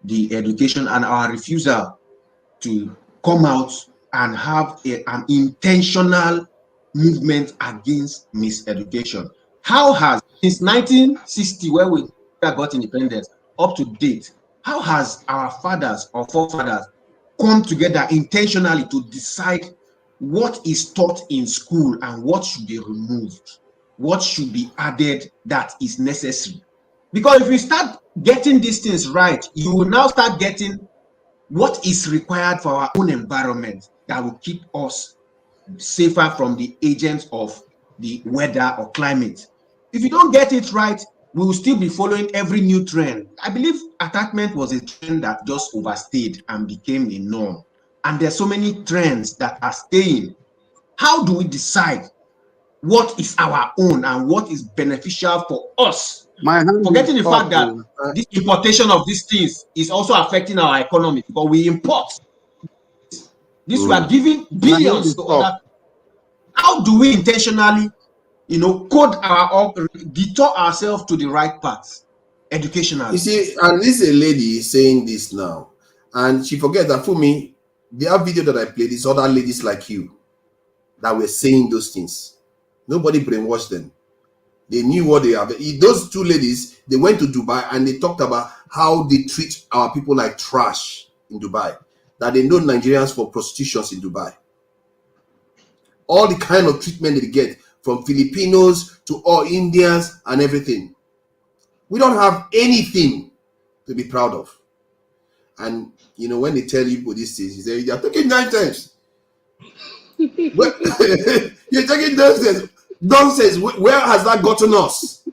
S7: the education and our refusal to come out and have an intentional movement against miseducation. How has, since 1960, where we got independence, up to date, how has our fathers or forefathers come together intentionally to decide what is taught in school and what should be removed, what should be added that is necessary? Because if we start getting these things right, you will now start getting what is required for our own environment that will keep us safer from the agents of the weather or climate. If you don't get it right, we will still be following every new trend. I believe attachment was a trend that just overstayed and became a norm. And there's so many trends that are staying. How do we decide what is our own and what is beneficial for us? Forgetting the fact that this importation of these things is also affecting our economy because we import. This we are giving billions to other. How do we intentionally, code detour ourselves to the right path educationally?
S4: You see, and this is a lady saying this now, and she forgets that for me, the video that I played is other ladies like you that were saying those things. Nobody brainwashed them. They knew what they have. Those two ladies, they went to Dubai and they talked about how they treat our people like trash in Dubai. That they know Nigerians for prostitutions in Dubai. All the kind of treatment they get from Filipinos to all Indians and everything. We don't have anything to be proud of. And you know, when they tell you these things, you say you're talking nonsense. You're talking nonsense. Nonsense. Where has that gotten us?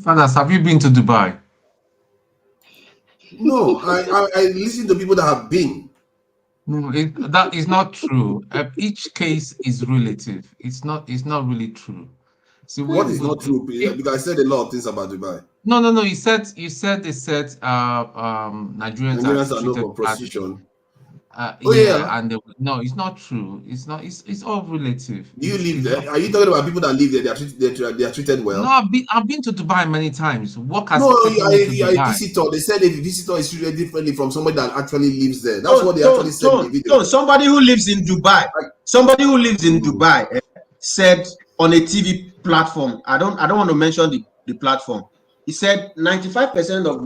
S5: Fathers, have you been to Dubai?
S4: No, I listen to people that have been.
S5: No, that is not true. Each case is relative. It's not really true. See,
S4: what is not true? Because I said a lot of things about Dubai.
S5: No. You said they said Nigerians
S4: are known for prostitution.
S5: And no, it's not true. It's not. It's all relative.
S4: Do you live there? Are you talking about people that live there? They are treated well.
S5: No, I've been to Dubai many times.
S4: You are a visitor. They said a visitor is treated differently from somebody that actually lives there. That's what they actually said in the video.
S7: So somebody who lives in Dubai, said on a TV platform. I don't want to mention the platform. He said 95% of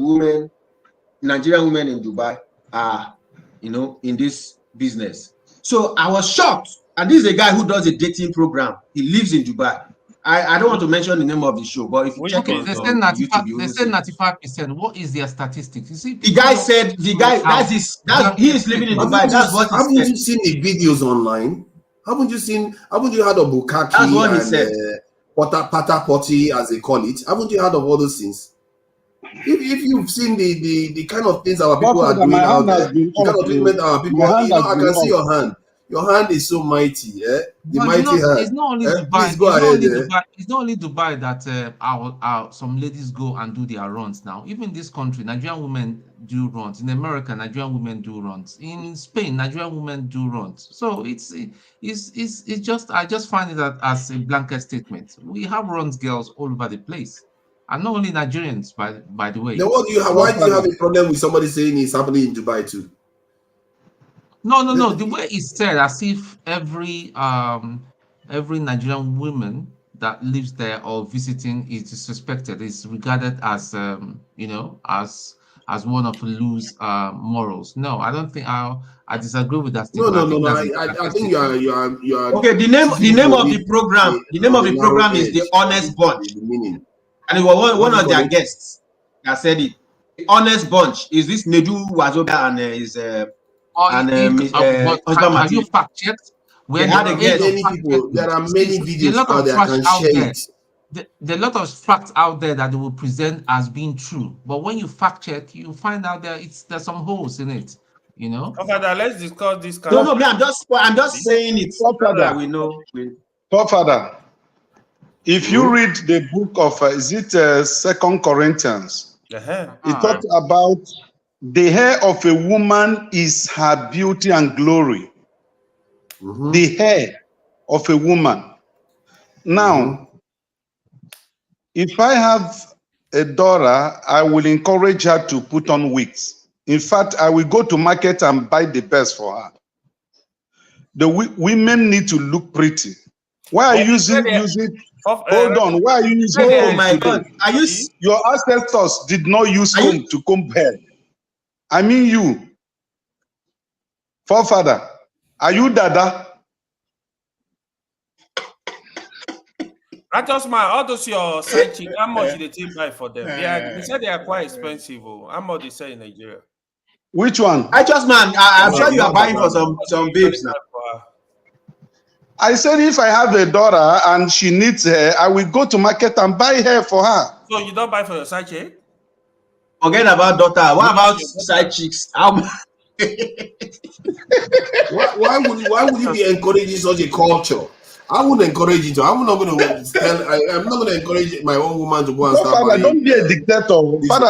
S7: Nigerian women in Dubai are, in this business. So I was shocked. And this is a guy who does a dating program. He lives in Dubai. I don't want to mention the name of the show, but if you check it,
S5: they said 95%. What is their statistics? You see,
S7: the guy said he is living in Dubai. That's what he said.
S4: Haven't you seen the videos online? Haven't you heard of Bukaki?
S7: That's what he said.
S4: Pata Potty, as they call it. Haven't you heard of all those things? If you've seen the kind of things our people are doing out there, the kind of treatment our people are, I can see your hand. Your hand is so mighty, eh? The mighty hand.
S5: It's not only Dubai. It's not only Dubai that some ladies go and do their runs now. Even this country, Nigerian women do runs. In America, Nigerian women do runs. In Spain, Nigerian women do runs. So it's just, I just find it as a blanket statement. We have runs girls all over the place. And not only Nigerians, by the way.
S4: Then why do you have a problem with somebody saying it's happening in Dubai too?
S5: No. The way it's said, as if every Nigerian woman that lives there or visiting is suspected, is regarded as as one of loose morals. No, I don't think I disagree with that statement.
S4: No. I think you are.
S7: Okay, the name of the program. The name of the program is the Honest Bunch. And it was one of their guests that said it. The Honest Bunch is this Nedu Wazobia and his
S5: have you fact checked?
S4: There are many videos out there that can share it.
S5: There are a lot of facts out there that they will present as being true, but when you fact check, you find out there's some holes in it.
S9: Father, let's discuss this.
S7: I'm just saying it. Father, we know.
S8: Father, if you read the book of is it 2 Corinthians, it talks about the hair of a woman is her beauty and glory. The hair of a woman. Now, if I have a daughter, I will encourage her to put on wigs. In fact, I will go to market and buy the best for her. The women need to look pretty. Why are you using? Hold on. Why are you using?
S7: Oh my God!
S8: Your ancestors did not use comb to comb hair. I mean you, forefather. Are you Dada?
S9: I just all those your side chick. How much did they buy for them? They said they are quite expensive. How much they sell in Nigeria?
S8: Which one?
S7: I'm sure you are buying for some babes now.
S8: I said if I have a daughter and she needs hair, I will go to market and buy hair for her.
S9: So you don't buy for your side chick?
S7: Forget about daughter. What about side chicks?
S4: Why would you be encouraging such a culture? I wouldn't encourage it. I'm not going to encourage my own woman to go and start buying.
S8: Don't be a dictator.
S4: It's not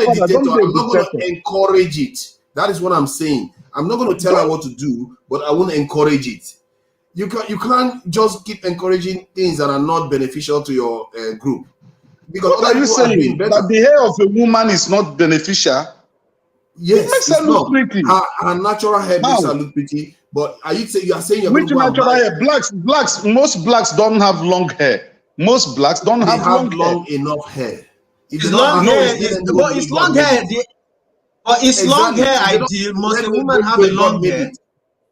S4: a dictator. I'm not going to encourage it. That is what I'm saying. I'm not going to tell her what to do, but I won't encourage it. You can't just keep encouraging things that are not beneficial to your group. Because
S8: what are you saying? That the hair of a woman is not beneficial?
S4: Yes,
S8: makes her look pretty.
S4: Her natural hair makes her look pretty. But you are saying you're
S8: which
S4: going to
S8: natural hair? Most blacks don't have long hair. Most blacks don't have long
S4: enough hair.
S7: It's long hair. But it's long hair. But it's long hair ideal. Must a woman have a long hair?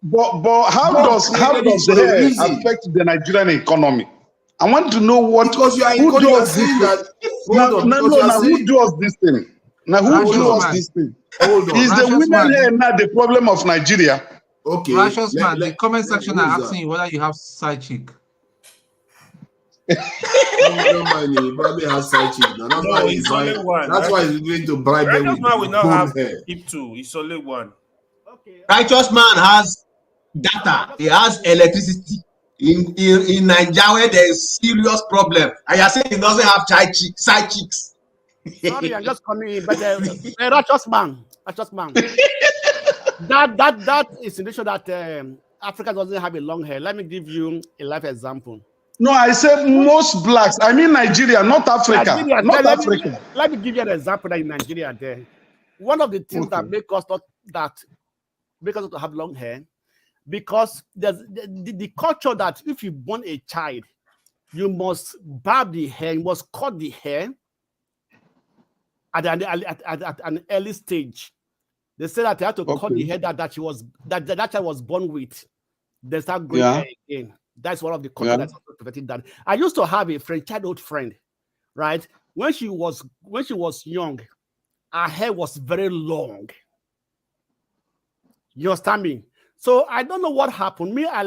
S8: But how does the hair affect the Nigerian economy? I want to know what
S4: who does this thing.
S8: Who does this thing? Now who does this thing? Is the women hair not the problem of Nigeria?
S5: Okay. Righteous man, the comment section are asking you whether you have side chick.
S4: Don't mind me. Probably has side chick. Now, that's why he's going to bribe them.
S9: Righteous man will not have hip too. It's only one.
S7: Okay. Righteous man has data. He has electricity. In Nigeria, there is serious problem. And you're saying he doesn't have side chicks.
S11: Sorry, I'm just coming in, but righteous man. that is in the show that Africa doesn't have a long hair. Let me give you a live example.
S8: No, I said most blacks. I mean Nigeria, not Africa. Africa.
S11: Let me give you an example that in Nigeria there. One of the things that make us not have long hair, because there's the culture that if you born a child, you must barb the hair, you must cut the hair at an early stage. They say that they have to cut the hair that child was born with. They start growing hair again. That's one of the culture that's preventing that. I used to have a childhood friend, right? When she was young, her hair was very long. You understand me? So I don't know what happened. Me, I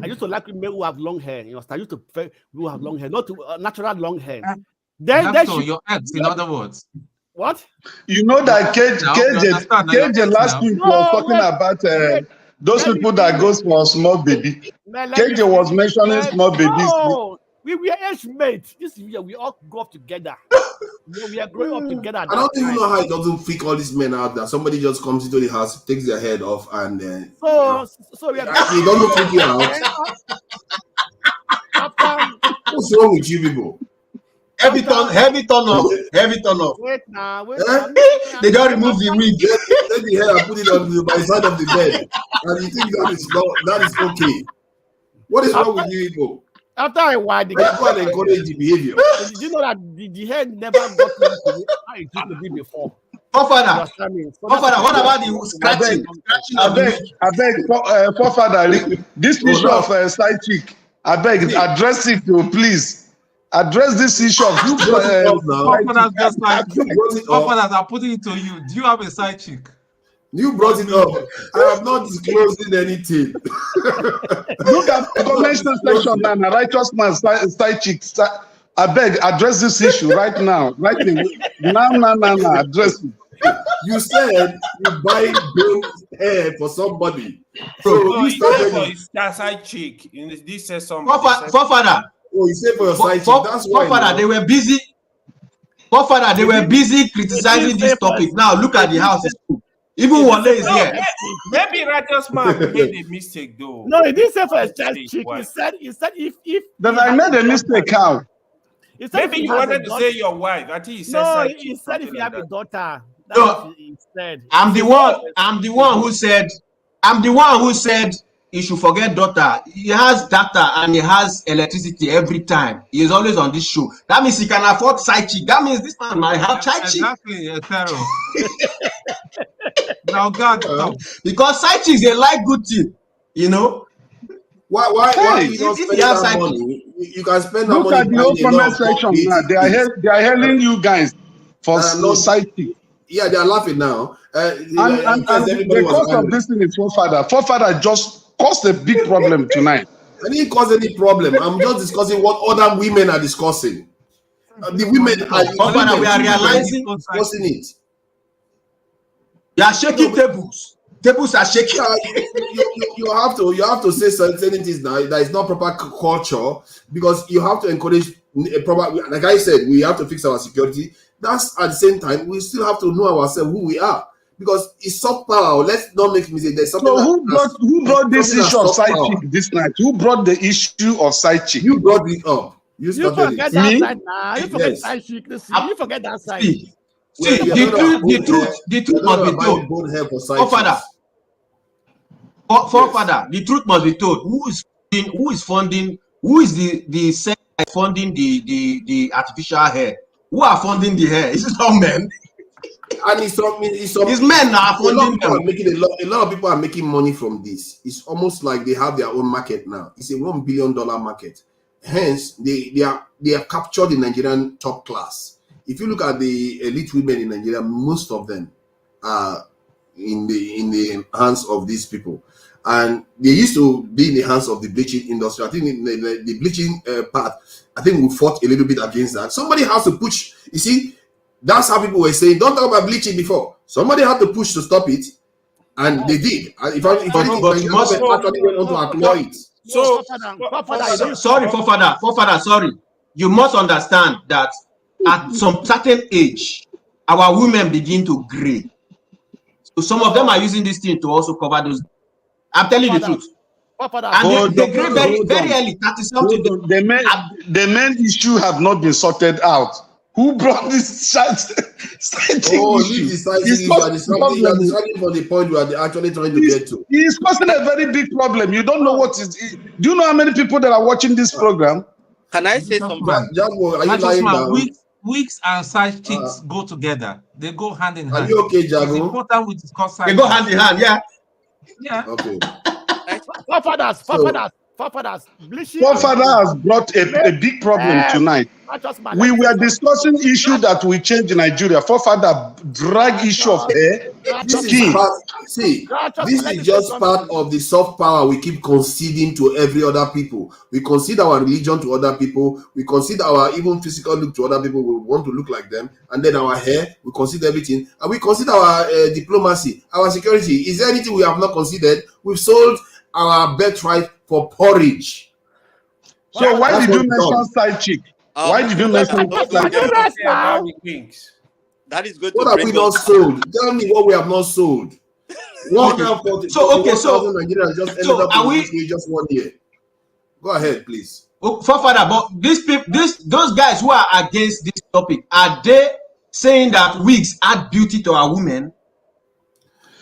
S11: used to like women who have long hair. You know, I used to prefer who have long hair, not natural long hair. Then
S5: your ex, in other words.
S11: What?
S8: You know that KJ last week was talking about those people that goes for a small baby. KJ was mentioning small babies.
S11: No, we were age mates. This year we all grew up together. We are growing up together.
S4: I don't even know how it doesn't freak all these men out there. Somebody just comes into the house, takes their head off, and then
S11: so we are.
S4: You don't look freaky out. What's wrong with you people?
S7: Heavy turn off.
S11: Wait now.
S7: They don't remove the wig.
S4: Let the hair and put it on by the side of the bed. And you think that is okay. What is wrong with you people?
S11: After a while,
S4: they encourage the behavior.
S11: Did you know that the hair never got to how it used to be before?
S7: Forefather, what about the scratching?
S8: I beg, forefather, this issue of side chick, I beg, address it, please. Address this issue of
S5: forefathers are putting it to you. Do you have a side chick?
S4: You brought it up. I have not disclosed anything.
S8: Look at the comment section now. Righteous man, side chick. I beg, address this issue right now. Right now. Address it.
S4: You said you buy big hair for somebody.
S9: So you started for his side chick. This says something.
S7: Forefather.
S4: Oh, you say for your side chick. That's why.
S7: Forefather, they were busy. Forefather, they were busy criticizing this topic. Now look at the house. Even Wale is here.
S9: Maybe righteous man made a mistake though.
S11: No, he didn't say for a child chick. He said if.
S8: Then I made a mistake. How?
S9: Maybe you wanted to say your wife. I think he said.
S11: No, he said if you have a daughter.
S7: No, he said. I'm the one who said he should forget daughter. He has data and he has electricity every time. He is always on this show. That means he can afford side chick. That means this man might have side chick.
S5: Exactly, Pharaoh. Now God,
S7: because side chicks they like good thing, you know.
S4: Why you don't spend that money? You can spend that money.
S8: Look at the whole comment section now. They are hailing you guys for side chick.
S4: Yeah, they are laughing now.
S8: And the cause of this thing is forefather just caused a big problem tonight.
S4: I didn't cause any problem. I'm just discussing what other women are discussing. The women
S7: we are realizing
S4: discussing it.
S7: They are shaking tables. Tables are shaking.
S4: You have to say certain things now that is not proper culture, because you have to encourage a proper. Like I said, we have to fix our security. That's at the same time we still have to know ourselves who we are, because it's soft power. Let's not make mistake. There's something.
S8: So who brought this issue of side chick this night? Who brought the issue of side chick?
S4: You brought it up. You
S11: forget that side now. You forget side chick. You forget that side.
S7: See, the truth must be told. Forefather, the truth must be told. Who is funding the artificial hair? Who are funding the hair? Is it not men?
S4: And it's
S7: men now funding them.
S4: A lot of people are making money from this. It's almost like they have their own market now. It's a $1 billion market. Hence, they have captured the Nigerian top class. If you look at the elite women in Nigeria, most of them are in the hands of these people. And they used to be in the hands of the bleaching industry. I think the bleaching part, I think we fought a little bit against that. Somebody has to push. You see, that's how people were saying, don't talk about bleaching before. Somebody had to push to stop it, and they did.
S7: Sorry. You must understand that at some certain age, our women begin to gray. So some of them are using this thing to also cover those. I'm telling you the truth. And they gray very early, 30-something.
S8: The main issue have not been sorted out. Who brought this issue?
S4: It's for the point we are actually trying to get to.
S8: It's causing a very big problem. You don't know what is. Do you know how many people that are watching this program?
S12: Can I say something?
S4: Jago, are you lying down?
S5: Wigs and side chicks go together. They go hand in hand.
S4: Are you okay, Jago?
S5: It's important we discuss side.
S7: They go hand in hand, yeah.
S5: Yeah.
S4: Okay.
S11: Forefathers, bleaching.
S8: Forefather has brought a big problem tonight. We were discussing issue that we change in Nigeria. Forefather drag issue of hair, skin.
S4: This is just part of the soft power we keep conceding to every other people. We concede our religion to other people. We concede our even physical look to other people. We want to look like them. And then our hair, we concede everything. And we concede our diplomacy, our security. Is there anything we have not considered? We've sold our birthright for porridge.
S8: So why did you mention side chick? Why did you mention side chick?
S12: That is good.
S4: What have we not sold? Tell me what we have not sold.
S7: So
S4: Nigeria just ended up in just 1 year. Go ahead, please.
S7: Forefather, but those guys who are against this topic, are they saying that wigs add beauty to our women?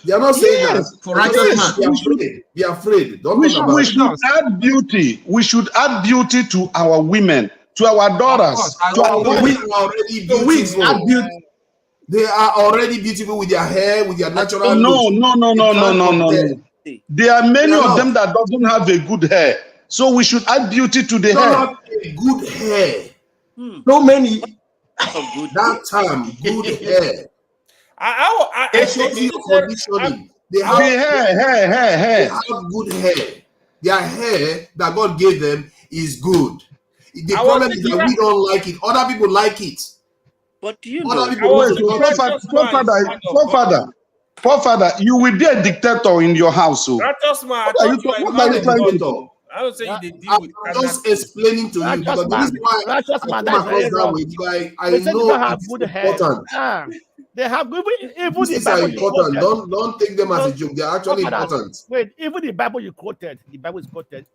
S4: They are not saying that.
S7: For righteous
S4: man. Be afraid.
S8: We should add beauty. We should add beauty to our women, to our daughters, to our women.
S4: They are already beautiful with their hair, with their natural.
S8: No. There are many of them that doesn't have a good hair. So we should add beauty to the hair.
S4: Not a good hair.
S7: So many.
S4: That time, good hair. They have good hair. Their hair that God gave them is good. The problem is that we don't like it. Other people like it.
S12: But do you
S8: Forefather, you will be a dictator in your house. So.
S9: What are you trying to do? I don't say they deal with.
S4: I'm just explaining to you because this is why I come across that way. Because I know it's important.
S11: They have even
S4: these
S11: the
S4: are
S11: Bible
S4: important. Don't take them as a joke. They are actually important.
S11: Wait, even the Bible you quoted, the Bible is quoted.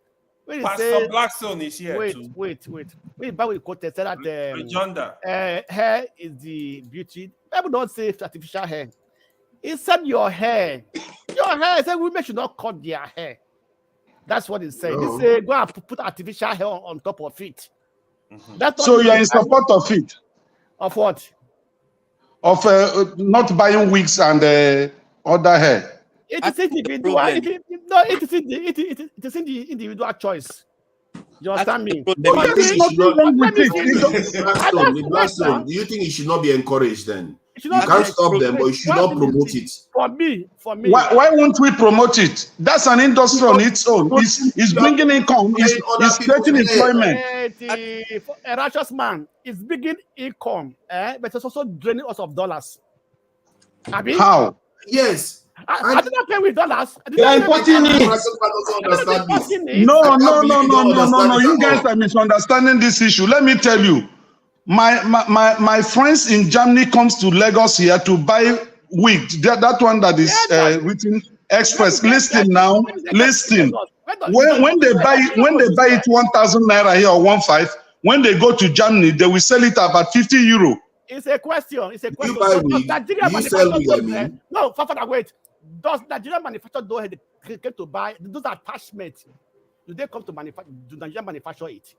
S9: Pastor Blackstone is here.
S11: Wait.
S9: Too.
S11: When the Bible is quoted, said that hair is the beauty. The Bible don't say artificial hair. It said your hair. It said women should not cut their hair. That's what it said. It said go and put artificial hair on top of it. That's
S8: so you're in support of it?
S11: Of what?
S8: Of not buying wigs and other hair.
S11: It is individual. It is in the individual choice. You understand me?
S4: Do you think it should not be encouraged then? You can't stop them, but you should not promote it.
S11: For me.
S8: Why won't we promote it? That's an industry on its own. It's bringing income. It's creating employment.
S11: A righteous man is bringing income, but it's also draining us of dollars.
S8: How?
S4: Yes.
S11: I did not pay with dollars.
S7: They are importing it.
S8: No. You guys are misunderstanding this issue. Let me tell you. My friends in Germany comes to Lagos here to buy wig. That one that is written express listing now. Listing. When they buy it 1,000 naira here or 1,500, when they go to Germany, they will sell it about €50.
S11: It's a question. It's a question.
S4: You buy wig, you sell wig, I mean.
S11: No, Father, wait. Does Nigerian manufacturer know they came to buy those attachments? Do they come to manufacture? Do Nigerian manufacture it?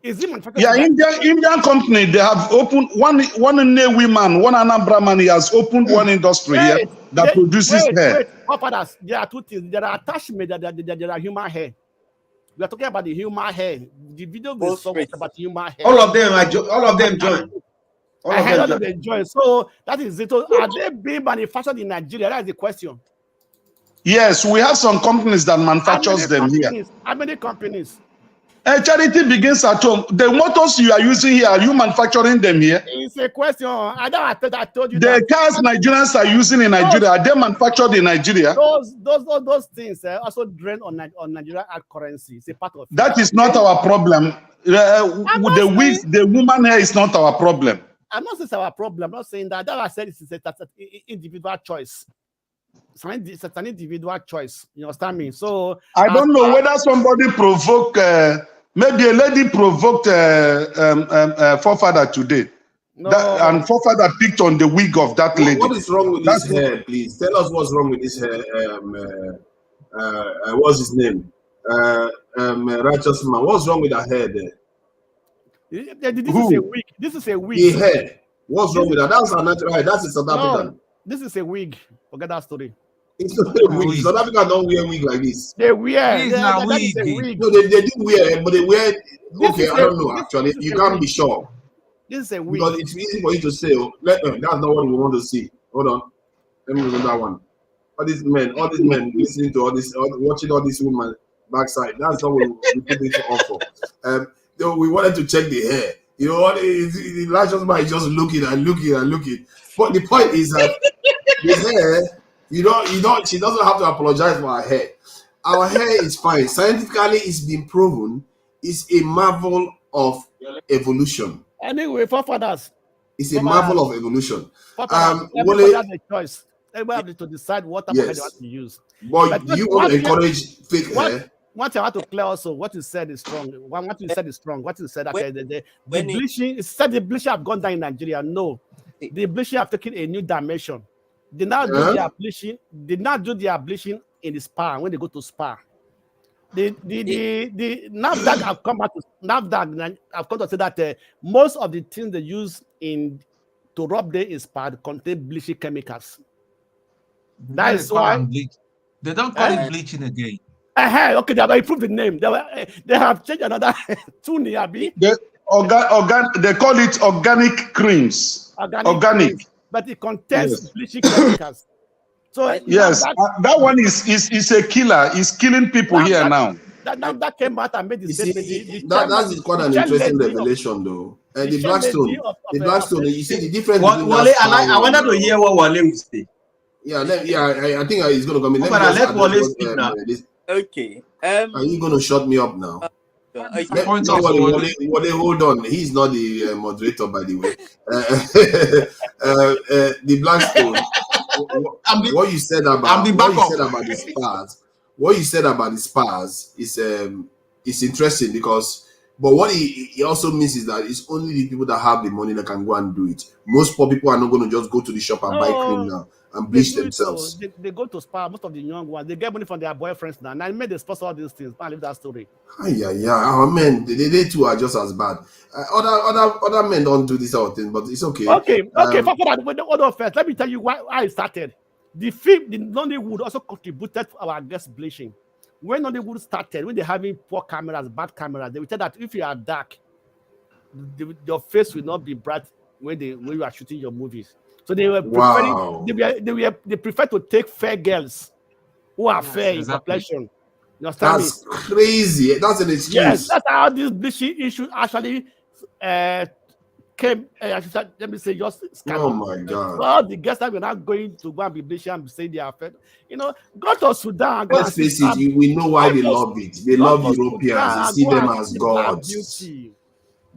S11: Is it manufactured?
S8: Yeah, Indian company, they have opened one Nnewi man, one Anambra man, he has opened one industry here that produces hair.
S11: Fathers, there are two things. There are attachments, there are human hair. We are talking about the human hair. The video will talk about human hair.
S7: All of them join.
S11: All of them join. So that is it. Are they being manufactured in Nigeria? That is the question.
S8: Yes, we have some companies that manufactures them here.
S11: How many companies?
S8: Charity begins at home. The motors you are using here, are you manufacturing them here?
S11: It's a question. I told you
S8: the cars Nigerians are using in Nigeria, are they manufactured in Nigeria?
S11: Those things also drain on Nigerian currency. It's a part of it.
S8: That is not our problem. The woman hair is not our problem.
S11: I'm not saying it's our problem. I'm not saying that. That I said it's an individual choice. It's an individual choice. You understand me? So
S8: I don't know whether somebody provoked. Maybe a lady provoked forefather today.
S11: No.
S8: And forefather picked on the wig of that lady.
S4: What is wrong with this hair, please? Tell us what's wrong with this hair. What's his name? Righteous man. What's wrong with that hair there?
S11: This is a wig. This is a wig.
S4: The hair. What's wrong with that? That's a natural hair. That's a South African.
S11: This is a wig. Forget that story.
S4: It's not a wig. South Africa don't wear wig like this.
S11: They wear.
S4: That is a wig. No, they do wear, but they wear. Okay, I don't know. Actually, you can't be sure.
S11: This is a wig.
S4: Because it's easy for you to say, oh, that's not what we want to see. Hold on. Let me remember that one. All these men listening to all this, watching all these women backside. That's not what we put it on for. We wanted to check the hair. You know what? The righteous man is just looking and looking and looking. But the point is that the hair, she doesn't have to apologize for her hair. Our hair is fine. Scientifically, it's been proven. It's a marvel of evolution.
S11: Anyway, forefathers.
S4: It's a marvel of evolution.
S11: Everybody has a choice. Everybody has to decide what type of hair they want to use.
S4: But you want to encourage fake hair?
S11: One thing I want to clear also, what you said is strong. What you said is strong. What you said, the bleaching have gone down in Nigeria. No. The bleaching have taken a new dimension. They now do their bleaching. They now do their bleaching in the spa when they go to spa. The NAFDAC have come out. NAFDAC have come to say that most of the things they use to rub there in spa contain bleaching chemicals. That is why
S5: they don't call it bleaching again.
S11: Okay, they have improved the name. They have changed another two Niabi.
S8: They call it organic creams. Organic.
S11: Creams, but it contains bleaching chemicals. So
S8: yes, that one is a killer. It's killing people here now.
S11: That came out and made the statement.
S4: That is quite an interesting revelation, though. The Blackstone. You see the difference.
S7: Wale, I wanted to hear what Wale would say.
S4: Yeah, I think he's going to come in.
S7: Let Wale speak now.
S12: Okay.
S4: Are you going to shut me up now? Wale, hold on. He's not the moderator, by the way. The Blackstone. What you said about the spas is interesting because, but what he also means is that it's only the people that have the money that can go and do it. Most poor people are not going to just go to the shop and buy cream now and bleach themselves.
S11: They go to spa. Most of the young ones, they get money from their boyfriends now. And I made they sponsor all these things. I leave that story.
S4: Yeah. Our men, they too are just as bad. Other men don't do this sort of thing, but it's okay.
S11: Okay. For the other first, let me tell you why it started. The Nollywood also contributed to our guest bleaching. When Nollywood started, when they're having poor cameras, bad cameras, they would tell that if you are dark, your face will not be bright when you are shooting your movies. So they were preferring, they prefer to take fair girls who are fair in complexion.
S4: That's crazy. That's an excuse.
S11: Yes, that's how this bleaching issue actually came. Let me say, just
S4: oh my God!
S11: Well, the guests that we're not going to go and be bleaching and say they are fed. Go to Sudan.
S4: Let's face it. We know why they love it. They love Europeans. They see them as gods.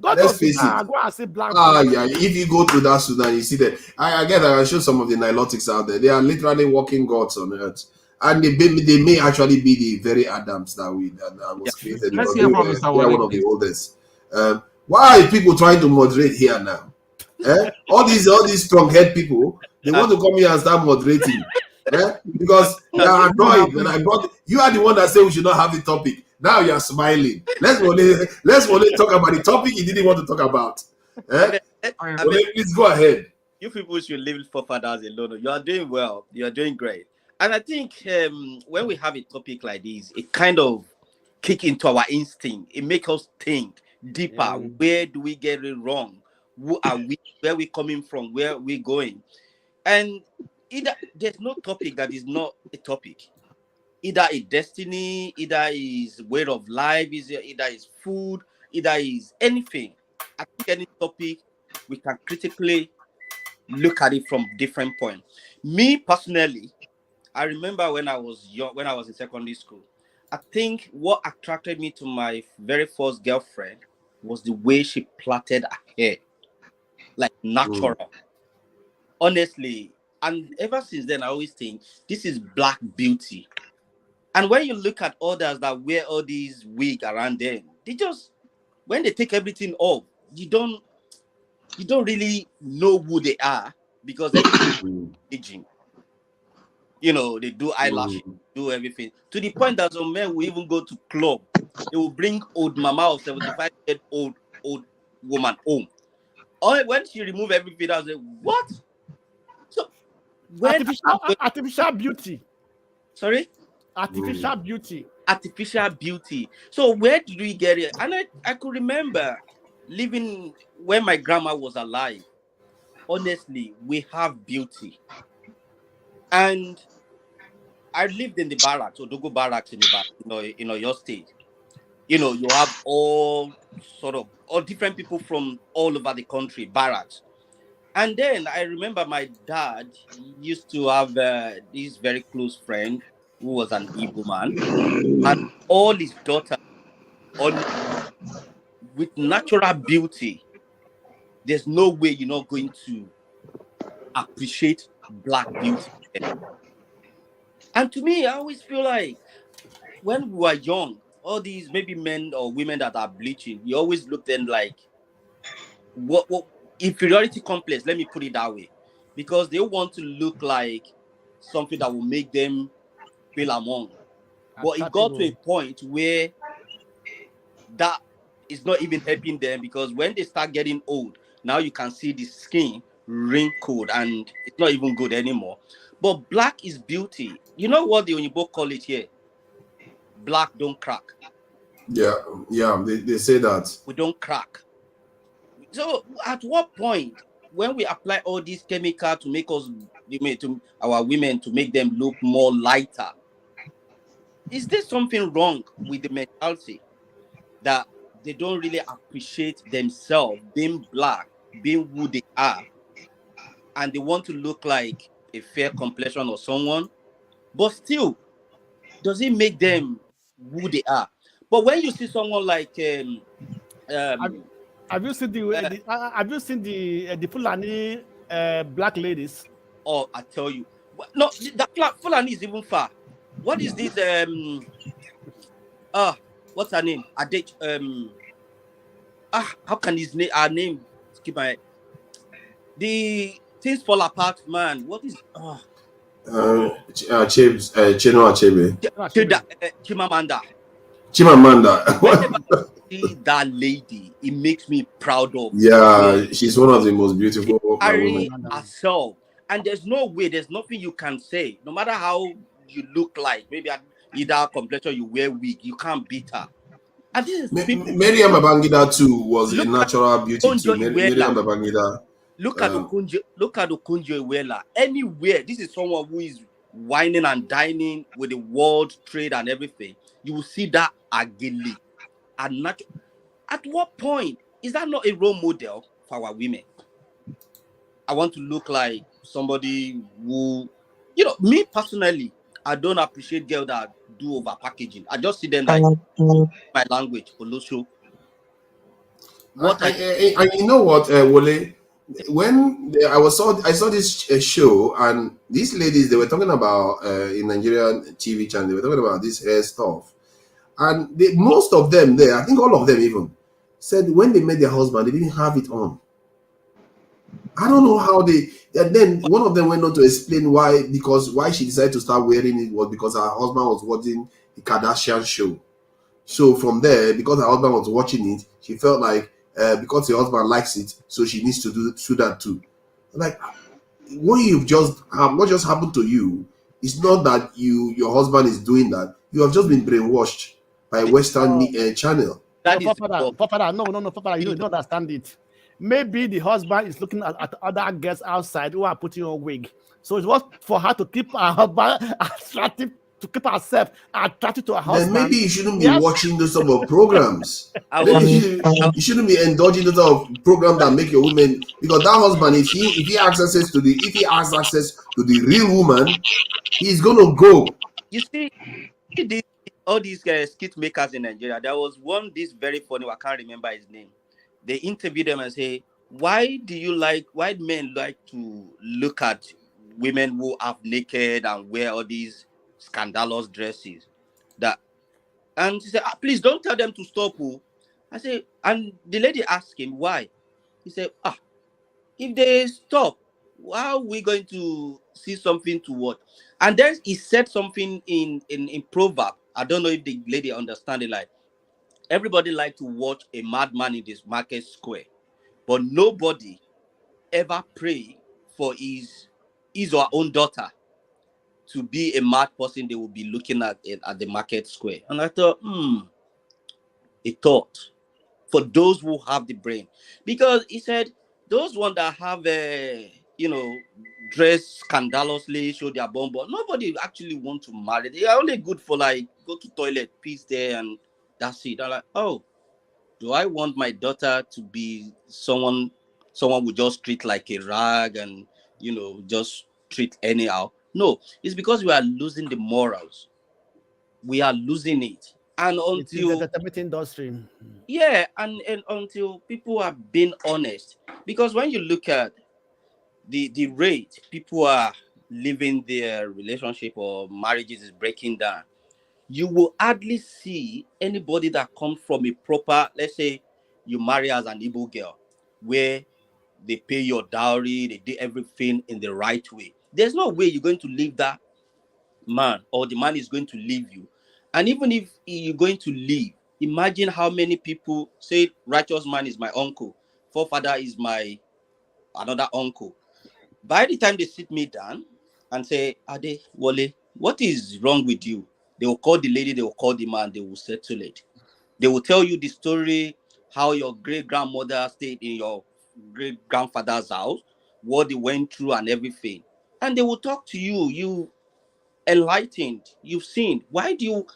S11: Let's face it. Go and see black.
S4: Yeah. If you go to that Sudan, you see that. I show some of the Nilotics out there. They are literally walking gods on earth, and they may actually be the very Adams that was created.
S5: Let's hear from Mr.
S4: They are one of the oldest. Why are people trying to moderate here now? All these strong-head people, they want to come here and start moderating. Because they are annoyed when I brought you are the one that said we should not have the topic. Now you are smiling. Let's only talk about the topic you didn't want to talk about. Please go ahead.
S12: You people should leave forefathers alone. You are doing well. You are doing great. And I think when we have a topic like this, it kind of kick into our instinct. It makes us think deeper. Where do we get it wrong? Who are we? Where are we coming from? Where are we going? And there's no topic that is not a topic. Either a destiny, either is way of life, either is food, either is anything. I think any topic we can critically look at it from different points. Me personally, I remember when I was young, when I was in secondary school, I think what attracted me to my very first girlfriend was the way she plaited her hair, like natural. Honestly, and ever since then, I always think this is black beauty. And when you look at others that wear all these wigs around them, they just, when they take everything off, you don't really know who they are because everything is aging. You know, they do eyelashes, do everything. To the point that some men will even go to club. They will bring old mama of 75-year-old old woman home. When she remove everything, I was like, what? So when
S11: artificial beauty.
S12: Sorry?
S11: Artificial beauty.
S12: Artificial beauty. So where did we get it? And I could remember living when my grandma was alive. Honestly, we have beauty. And I lived in the barracks, Odogo barracks in your state. You know, you have all different people from all over the country, barracks. And then I remember my dad used to have this very close friend who was an Igbo man, and all his daughters, with natural beauty. There's no way you're not going to appreciate black beauty. And to me, I always feel like when we were young, all these maybe men or women that are bleaching, you always look then like what inferiority complex, let me put it that way. Because they want to look like something that will make them feel among. But it got to a point where that is not even helping them, because when they start getting old, now you can see the skin wrinkled and it's not even good anymore. But black is beauty. You know what the Oyinbo call it here? Black don't crack.
S4: Yeah, they say that.
S12: We don't crack. So at what point, when we apply all these chemicals to make us, to our women, to make them look more lighter, is there something wrong with the mentality that they don't really appreciate themselves being black, being who they are, and they want to look like a fair complexion or someone, but still, does it make them who they are? But when you see someone like
S11: have you seen the Fulani black ladies?
S12: Oh, I tell you, no, that Fulani is even far. What is this? What's her name? How can our name skip my head? The things fall apart, man. What is
S4: Chinua Achebe.
S12: Chimamanda. See that lady, it makes me proud of.
S4: Yeah, she's one of the most beautiful
S12: women. Herself, and there's no way, there's nothing you can say. No matter how you look like, maybe either complexion, you wear wig, you can't beat her. And this is
S4: Miriam Babangida too was a natural beauty too. Miriam Babangida.
S12: Look at Okonjo-Iweala. Anywhere, this is someone who is whining and dining with the world trade and everything. You will see that agili. And at what point is that not a role model for our women? I want to look like somebody who, me personally, I don't appreciate girls that do over packaging. I just see them like my language, Olosho.
S4: And you know what, Wole? When I saw this show, and these ladies, they were talking about in Nigerian TV channel, they were talking about this hair stuff, and most of them there, I think all of them even, said when they met their husband, they didn't have it on. I don't know how they. And then one of them went on to explain why she decided to start wearing it was because her husband was watching the Kardashian show. So from there, because her husband was watching it, she felt like because her husband likes it, so she needs to do that too. Like what just happened to you is not that your husband is doing that. You have just been brainwashed by Western channel.
S12: That is
S11: no, you don't understand it. Maybe the husband is looking at other girls outside who are putting on wig. So it was for her to keep her husband attractive, to keep herself attracted to her husband.
S4: Then maybe you shouldn't be watching those sort of programs. Maybe you shouldn't be indulging those sort of programs that make your women, because that husband, if he has access to the real woman, he's gonna go.
S12: You see all these skit makers in Nigeria. There was one this very funny. I can't remember his name. They interview them and say, why men like to look at women who are naked and wear all these scandalous dresses? And she said, please don't tell them to stop. I say, and the lady asked him why. He said, if they stop, how are we going to see something to watch? And then he said something in proverb. I don't know if the lady understand it. Like, everybody like to watch a madman in this market square, but nobody ever pray for his or her own daughter to be a mad person they will be looking at the market square. And I thought, a thought for those who have the brain, because he said those ones that have dress scandalously, show their bum, but nobody actually want to marry. They are only good for like go to toilet, piss there, and that's it. I'm like, oh, do I want my daughter to be someone who just treat like a rag and just treat anyhow? No, it's because we are losing the morals. We are losing it. And until
S11: the entertainment industry.
S12: Yeah, and until people are being honest. Because when you look at the rate people are leaving their relationship or marriages is breaking down, you will hardly see anybody that comes from a proper, let's say you marry as an Igbo girl, where they pay your dowry, they do everything in the right way. There's no way you're going to leave that man, or the man is going to leave you. And even if you're going to leave, imagine how many people say righteous man is my uncle, forefather is my another uncle. By the time they sit me down and say, Ade, Wale, what is wrong with you? They will call the lady, they will call the man, they will settle it. They will tell you the story, how your great-grandmother stayed in your great-grandfather's house, what they went through and everything. And they will talk to you, you enlightened, you've seen. Why do you?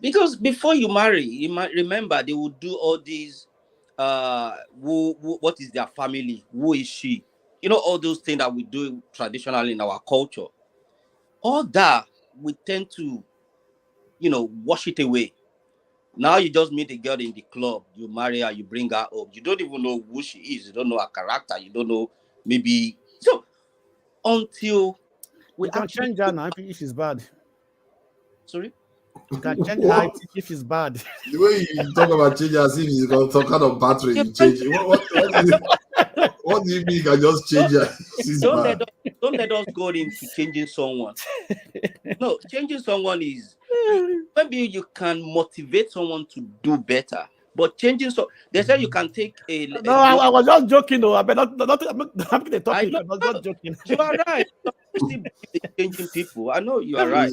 S12: Because before you marry, you might remember they will do all these, what is their family? Who is she? All those things that we do traditionally in our culture. All that, we tend to, wash it away. Now you just meet a girl in the club, you marry her, you bring her up. You don't even know who she is. You don't know her character. You don't know, maybe. So, until
S11: we can change her now if she's bad.
S12: Sorry?
S11: You can change her if she's bad.
S4: The way you talk about change as if it's got some kind of battery, you change it. What do you mean you can just change her?
S12: Don't let us go into changing someone. No, changing someone is maybe you can motivate someone to do better. But changing they say you can take a.
S11: No, I was just joking though. I'm not the topic. I was just joking.
S12: You are right. Changing people. I know you are right.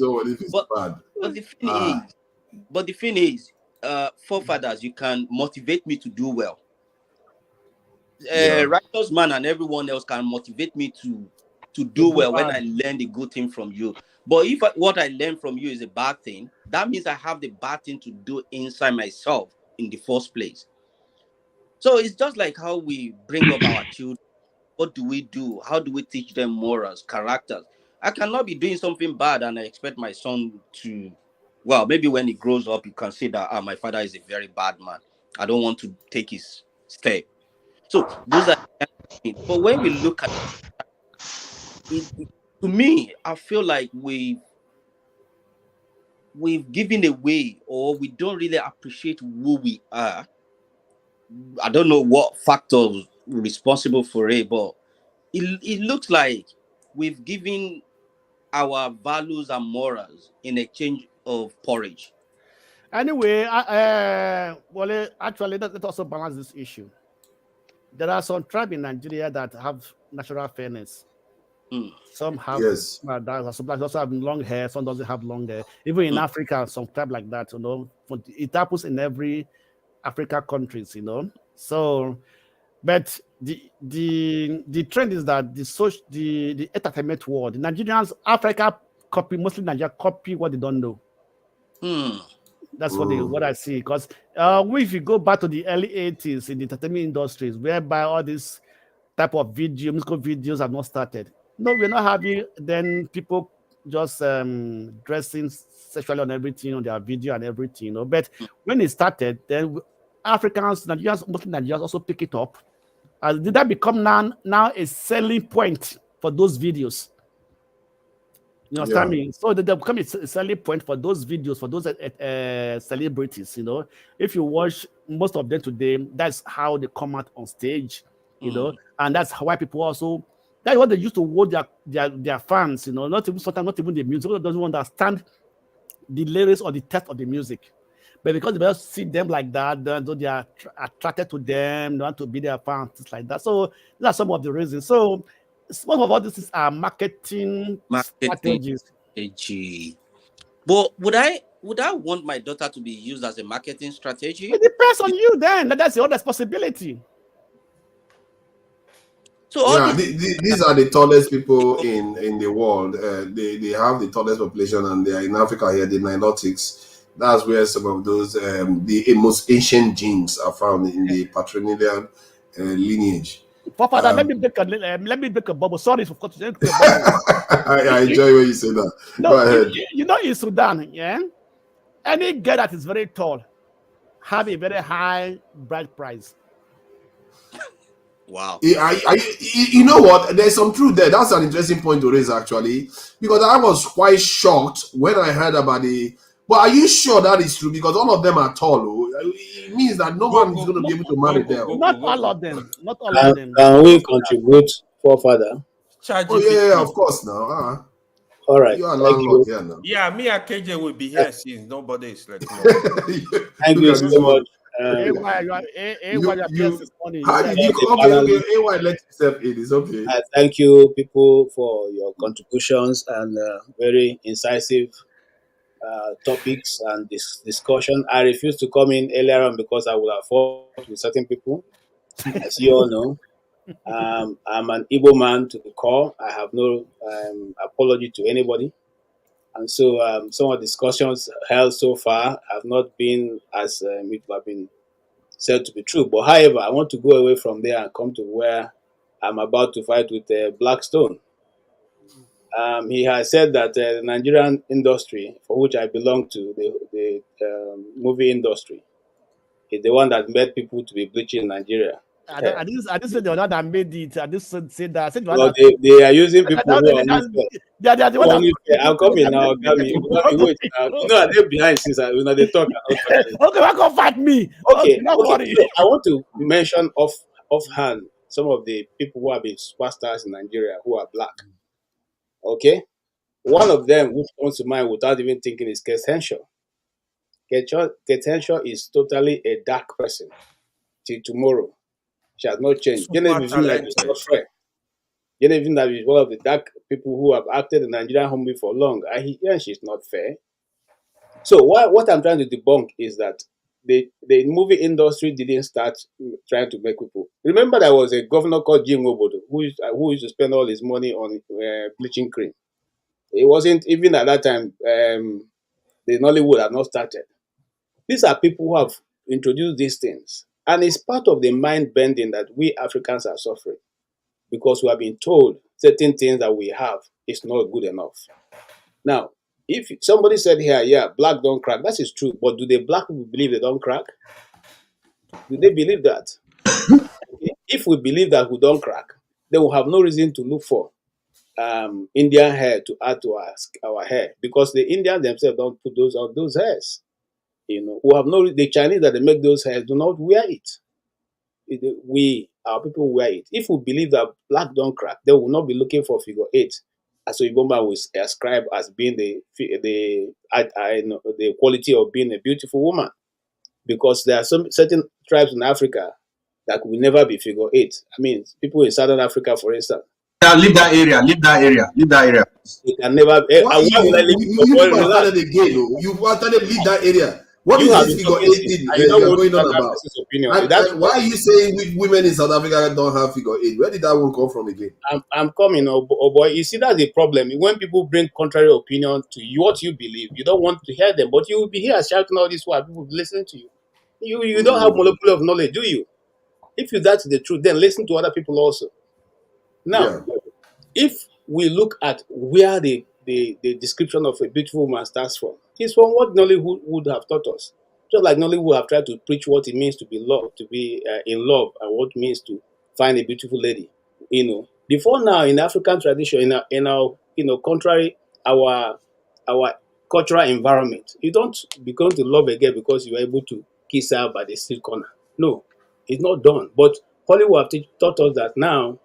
S12: But the thing is, forefathers, you can motivate me to do well. Righteous man and everyone else can motivate me to do well when I learn the good thing from you. But if what I learn from you is a bad thing, that means I have the bad thing to do inside myself in the first place. So it's just like how we bring up our children. What do we do? How do we teach them morals, characters? I cannot be doing something bad and I expect my son to, well, maybe when he grows up, you can say that my father is a very bad man. I don't want to take his step. So those are things. But when we look at it, to me, I feel like we've given away, or we don't really appreciate who we are. I don't know what factors responsible for it, but it looks like we've given our values and morals in exchange of porridge.
S11: Anyway, actually, let's also balance this issue. There are some tribes in Nigeria that have natural fairness. Some have some also have long hair, some doesn't have long hair. Even in Africa, some tribe like that, it happens in every Africa countries, So, but the trend is that the entertainment world, the Nigerians, Africa copy, mostly Nigeria copy what they don't know. That's what I see. Because if you go back to the early 80s in the entertainment industries, whereby all these type of musical videos have not started. No, we're not having then people just dressing sexually on everything on their video and everything, But when it started, then Africans, Nigerians, mostly Nigerians also pick it up. Did that become now a selling point for those videos? You understand me? So they become a selling point for those videos, for those celebrities, If you watch most of them today, that's how they come out on stage, and that's why people also, that's what they used to hold their fans, not even sometimes not even the music, they doesn't understand the lyrics or the text of the music. But because they just see them like that, they are attracted to them, they want to be their fans, things like that. So these are some of the reasons. So some of all this are marketing strategies.
S12: But would I want my daughter to be used as a marketing strategy?
S11: It depends on you then. That's the other possibility.
S4: So these are the tallest people in the world. They have the tallest population, and they are in Africa here, the Nilotics. That's where some of those the most ancient genes are found in the patrilineal lineage.
S11: Father, let me break a bubble. Sorry for cutting.
S4: I enjoy when you say that. Go ahead.
S11: In Sudan, any girl that is very tall have a very high bride price.
S12: Wow.
S4: You know what? There's some truth there. That's an interesting point to raise, actually, because I was quite shocked when I heard about the. But are you sure that is true? Because all of them are tall. It means that no one is going to be able to marry them.
S11: Not all of them. Not all of them.
S13: Can we contribute, forefather?
S4: Of course. Now,
S13: all right.
S4: You are landlord here now.
S9: Yeah, me and KJ will be here since nobody is like.
S13: Thank you so much.
S4: How did you come? Okay, let yourself in. It's okay.
S13: Thank you, people, for your contributions and very incisive topics and this discussion. I refused to come in earlier on because I would have fought with certain people, as you all know. I'm an Igbo man to the core. I have no apology to anybody. And so some of the discussions held so far have not been as it have been said to be true. But however, I want to go away from there and come to where I'm about to fight with Blackstone. He has said that the Nigerian industry, for which I belong to, the movie industry, is the one that made people to be bleaching in Nigeria.
S11: I didn't say the one that made it. I just said that. I said
S13: they are using people who are they are the one. I'm coming now. Wait. They're behind since they talk.
S11: Okay, why can't fight me?
S13: Okay,
S11: not worry.
S13: So I want to mention offhand some of the people who have been superstars in Nigeria who are black. Okay, one of them which comes to mind without even thinking is Kate Henshaw. Kate Henshaw is totally a dark person till tomorrow. She has not changed. Genevieve is not fair. Genevieve is one of the dark people who have acted in Nigerian movie for long. She's not fair. So what I'm trying to debunk is that the movie industry didn't start trying to make people. Remember, there was a governor called Jim Obodo who used to spend all his money on bleaching cream. It wasn't even at that time. The Nollywood had not started. These are people who have introduced these things. And it's part of the mind bending that we Africans are suffering because we have been told certain things that we have is not good enough. Now, if somebody said here, black don't crack, that is true. But do the black people believe they don't crack? Do they believe that? If we believe that we don't crack, then we have no reason to look for Indian hair to add to our hair because the Indians themselves don't put those hairs. Who have the Chinese that they make those hairs do not wear it. We our people will wear it. If we believe that black don't crack, they will not be looking for figure 8, as Iboma will ascribe as being the quality of being a beautiful woman, because there are some certain tribes in Africa that will never be figure 8. I mean, people in Southern Africa, for instance.
S7: Leave that area. Leave that area. Leave that area.
S13: You can never.
S4: Why you started again? You started to leave that area. What is this figure 18 you are going on about? And why are you saying women in South Africa don't have figure 8? Where did that one come from again?
S13: I'm coming, oh boy. You see, that's the problem. When people bring contrary opinion to you, what you believe, you don't want to hear them, but you will be here shouting all this while people listen to you. You don't have monopoly of knowledge, do you? If that's the truth, then listen to other people also. Now, if we look at where the description of a beautiful woman starts from, it's from what Nollywood would have taught us. Just like Nollywood would have tried to preach what it means to be loved, to be in love, and what it means to find a beautiful lady. Before now, in African tradition, in our contrary, our cultural environment, you don't become to love a girl because you are able to kiss her by the street corner. No, it's not done. But Hollywood have taught us that now,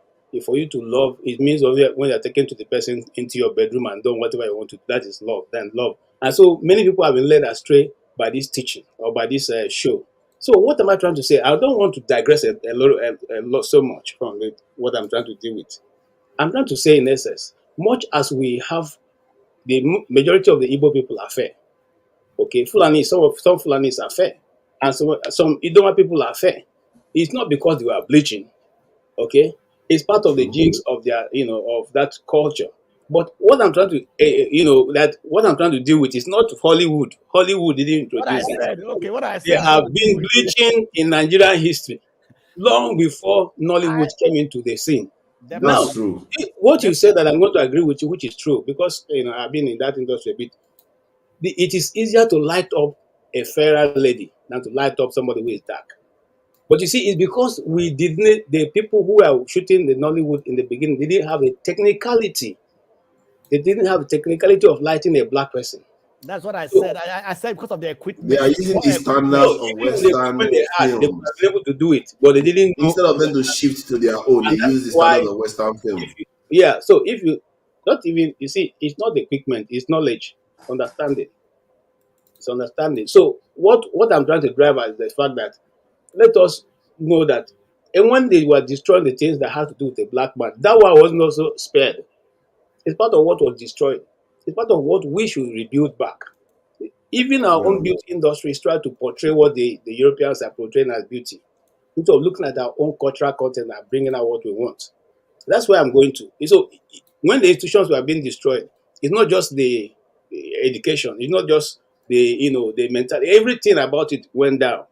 S13: for you to love, it means when you're taken to the person into your bedroom and done whatever you want to, that is love, then love. And so many people have been led astray by this teaching or by this show. So what am I trying to say? I don't want to digress a lot so much from what I'm trying to deal with. I'm trying to say, in essence, much as we have the majority of the Igbo people are fair. Okay, Fulani, some Fulanis are fair, and some Idoma people are fair. It's not because they were bleaching. Okay, it's part of the genes of their, of that culture. But what I'm trying to, what I'm trying to deal with is not Hollywood. Hollywood didn't introduce it.
S11: What I said.
S13: They have been bleaching in Nigerian history long before Nollywood came into the scene.
S4: That's true.
S13: What you said that I'm going to agree with you, which is true, because I've been in that industry a bit. It is easier to light up a fairer lady than to light up somebody who is dark. But you see, it's because the people who are shooting the Nollywood in the beginning, they didn't have a technicality. They didn't have a technicality of lighting a black person.
S11: That's what I said. I said because of the equipment.
S4: They are using the standards of Western
S13: they were able to do it, but they didn't.
S4: Instead of them to shift to their own, they use the standards of Western film.
S13: So if you not even, you see, it's not the equipment, it's knowledge, understanding. It's understanding. So what I'm trying to drive at is the fact that let us know that, and when they were destroying the things that had to do with the black man, that one wasn't also spared. It's part of what was destroyed. It's part of what we should rebuild back. Even our own beauty industries try to portray what the Europeans are portraying as beauty, instead of looking at our own cultural content and bringing out what we want. That's where I'm going to. So when the institutions were being destroyed, it's not just the education, it's not just the mentality. Everything about it went down.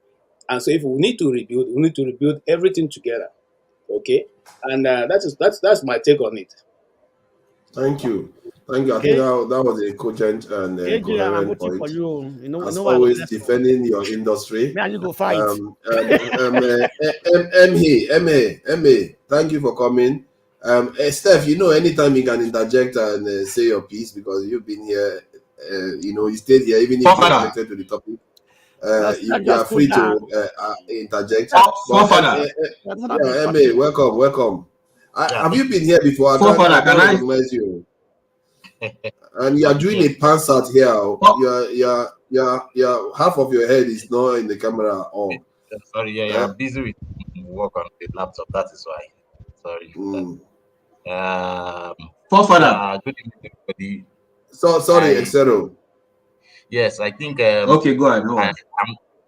S13: And so if we need to rebuild everything together. Okay? And that's my take on it.
S4: Thank you. I think that was a cogent and coherent point.
S11: For you.
S4: As always, defending your industry.
S11: Man, you go fight.
S4: MA, thank you for coming. Steph, anytime you can interject and say your piece, because you've been here, you stayed here, even if you're connected to the topic. You are free to interject. MA, welcome. Have you been here before? I don't recognize you. And you are doing a pants out here. You're half of your head is not in the camera at all.
S14: Sorry, I'm busy with work on the laptop. That is why. Sorry. Good evening, everybody.
S4: Sorry, Exero.
S14: Yes, I think.
S7: Okay, go ahead.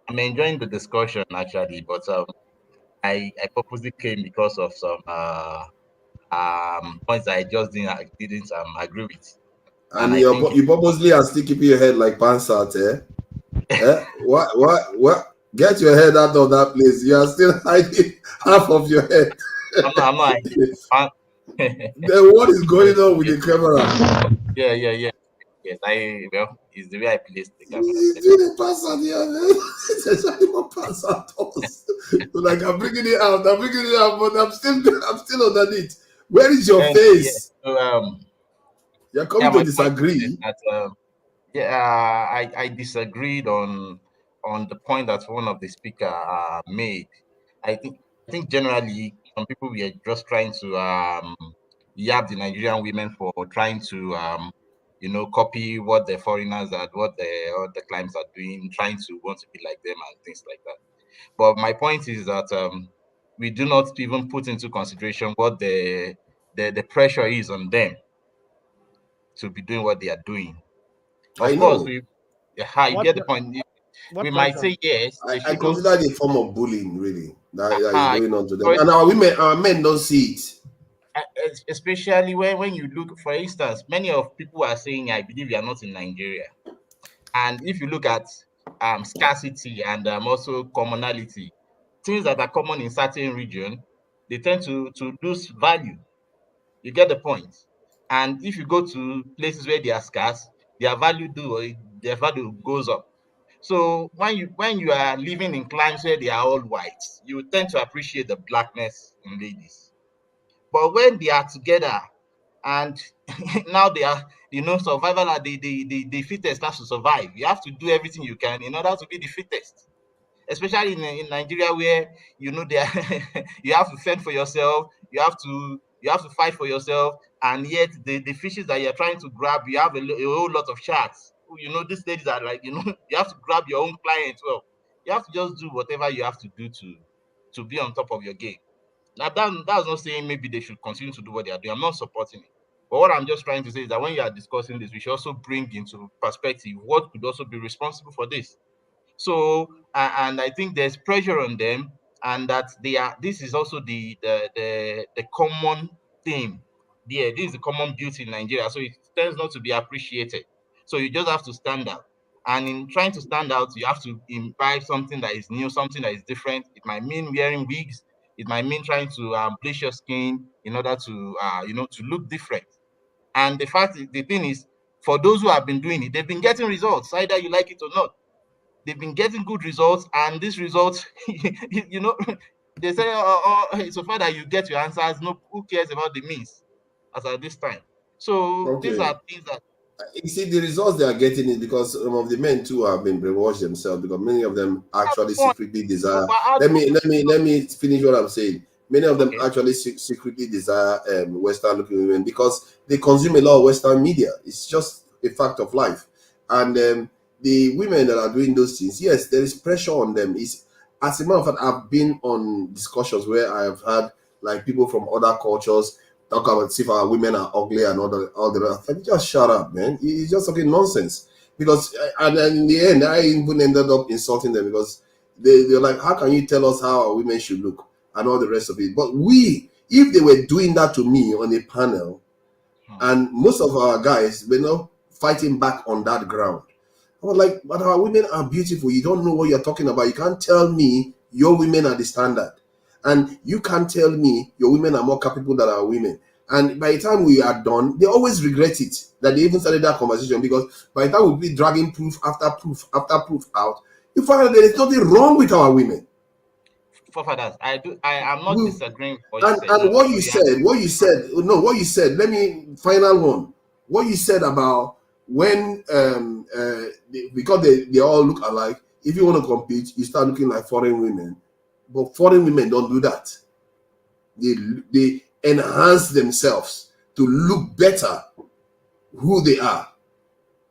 S14: I'm enjoying the discussion actually, but I purposely came because of some points I just didn't agree with.
S4: And you purposely are still keeping your head like pants out, What? Get your head out of that place. You are still hiding half of your head.
S14: I'm not hiding.
S4: Then what is going on with the camera?
S14: Yeah. Yes, it's the way I place the camera.
S4: He's doing a pass out here, man. There's nothing more pass out. Like I'm bringing it out, but I'm still underneath. Where is your face? You're coming to disagree.
S14: I disagreed on the point that one of the speaker made. I think generally some people were just trying to yab the Nigerian women for trying to copy what the foreigners are, what the other clients are doing, trying to want to be like them and things like that. But my point is that we do not even put into consideration what the pressure is on them to be doing what they are doing. Of course, you get the point. We might say yes.
S4: I consider it a form of bullying, really, that is going on to them,
S14: but,
S4: and our men don't see it.
S14: Especially when you look, for instance, many of people are saying, "I believe you are not in Nigeria," and if you look at scarcity and also commonality, things that are common in certain region, they tend to lose value. You get the point. And if you go to places where they are scarce, their value goes up. So when you are living in climes where they are all white, you tend to appreciate the blackness in ladies. But when they are together and now they are, survival are the fittest has to survive. You have to do everything you can in order to be the fittest. Especially in Nigeria, where they are you have to fend for yourself, you have to fight for yourself, and yet the fishes that you're trying to grab, you have a whole lot of sharks. These ladies are like, you have to grab your own clients. Well, you have to just do whatever you have to do to be on top of your game. Now that's not saying maybe they should continue to do what they are doing. I'm not supporting it. But what I'm just trying to say is that when you are discussing this, we should also bring into perspective what could also be responsible for this. So, and I think there's pressure on them, and that this is also the common theme. Yeah, this is the common beauty in Nigeria. So it tends not to be appreciated. So you just have to stand out. And in trying to stand out, you have to imbibe something that is new, something that is different. It might mean wearing wigs. It might mean trying to bleach your skin in order to to look different. And the thing is, for those who have been doing it, they've been getting results, either you like it or not. They've been getting good results, and these results, they say, so far that you get your answers, no, who cares about the means as at this time? So these are things that
S4: you see, the results they are getting is because some of the men too have been brainwashed themselves, because many of them actually secretly desire. Let me finish what I'm saying. Many of them actually secretly desire Western looking women because they consume a lot of Western media. It's just a fact of life. And the women that are doing those things, yes, there is pressure on them. As a matter of fact, I've been on discussions where I have had like people from other cultures talk about if our women are ugly and all the rest. Like, just shut up, man. It's just talking nonsense. Because and then in the end, I even ended up insulting them because they're like, how can you tell us how our women should look and all the rest of it? But if they were doing that to me on a panel, and most of our guys were not fighting back on that ground, I was like, but our women are beautiful. You don't know what you're talking about. You can't tell me your women are the standard. And you can't tell me your women are more capable than our women. And by the time we are done, they always regret it that they even started that conversation, because by the time we'll be dragging proof after proof after proof out, you find that there is nothing wrong with our women.
S14: Forefathers, I am not disagreeing with
S4: what you said. What you said, let me, final one. What you said about when because they all look alike, if you want to compete, you start looking like foreign women. But foreign women don't do that. They enhance themselves to look better who they are.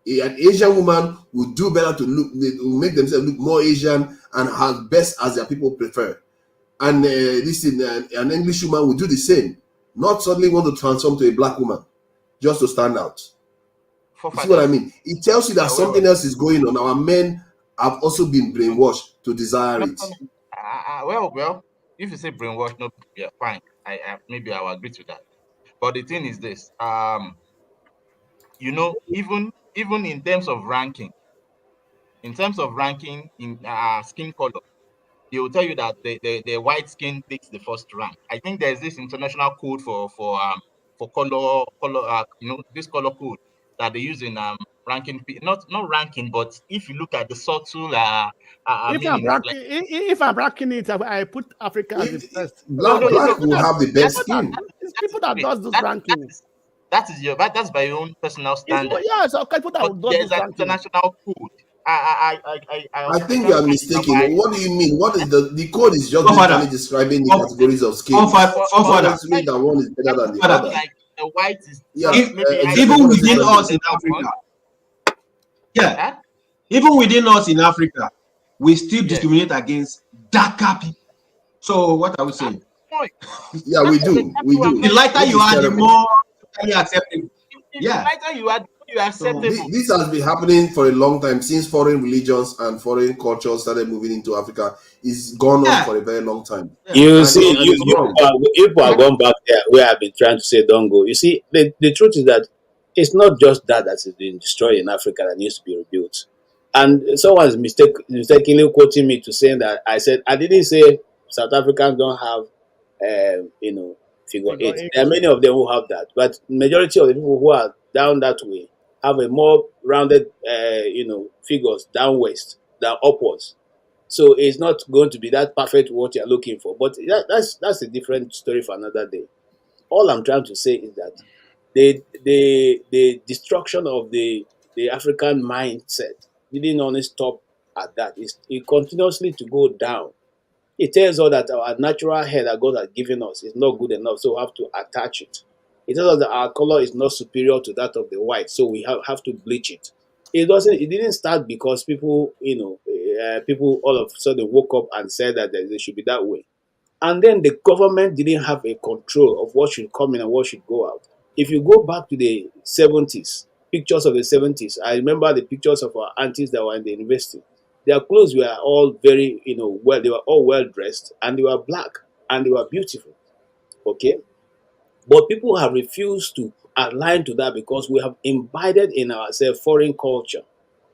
S4: An Asian woman will do better to look, they will make themselves look more Asian and as best as their people prefer. And an English woman will do the same. Not suddenly want to transform to a black woman just to stand out. You see what I mean? It tells you that something else is going on. Our men have also been brainwashed to desire it.
S14: Well, if you say brainwashed, no, yeah, fine. Maybe I will agree to that. But the thing is this, even in terms of ranking, in skin color, they will tell you that the white skin takes the first rank. I think there's this international code for color, this color code that they use in ranking, not ranking, but if you look at the subtle
S11: if I'm ranking it, I put Africa as the best.
S4: Black will have the best skin.
S11: It's people that does this ranking.
S14: That's by your own personal standard.
S11: Yes, okay, people that does
S14: there's
S11: this
S14: an
S11: ranking.
S14: international code,
S4: I think you are mistaken. What do you mean? What is the code is just basically describing the categories of skin. What does mean that one is better than the other?
S14: Like the white is
S5: even within us in Africa. Yeah. Even within us in Africa, we still discriminate against darker people. So what are we saying?
S4: Yeah, we do. We do.
S5: The lighter you are, the more acceptable.
S14: Yeah. The lighter you are, you are acceptable.
S4: This has been happening for a long time since foreign religions and foreign cultures started moving into Africa. It's gone on for a very long time.
S13: You see, people are going back there where I've been trying to say don't go. You see, the truth is that it's not just that has been destroyed in Africa that needs to be rebuilt. And someone is mistakenly quoting me to saying that I didn't say South Africans don't have, figure eight. There are many of them who have that, but majority of the people who are down that way have a more rounded, figures down west than upwards. So it's not going to be that perfect what you're looking for. But that's a different story for another day. All I'm trying to say is that the destruction of the African mindset didn't only stop at that. It continuously to go down. It tells us that our natural hair that God has given us is not good enough, so we have to attach it. It tells us that our color is not superior to that of the white, so we have to bleach it. It didn't start because people, people all of a sudden woke up and said that they should be that way. And then the government didn't have a control of what should come in and what should go out. If you go back to the 70s, pictures of the 70s, I remember the pictures of our aunties that were in the university. Their clothes were all very, well, they were all well dressed and they were black and they were beautiful. Okay? But people have refused to align to that because we have imbibed in ourselves foreign culture.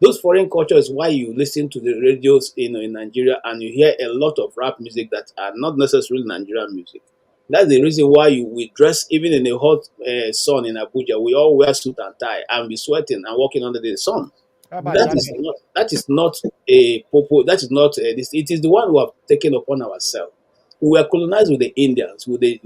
S13: Those foreign cultures is why you listen to the radios in Nigeria and you hear a lot of rap music that are not necessarily Nigerian music. That's the reason why we dress, even in a hot sun in Abuja, we all wear suit and tie and be sweating and walking under the sun. That is not a popo. That is not this. It is the one we have taken upon ourselves. We were colonized with the Indians, with the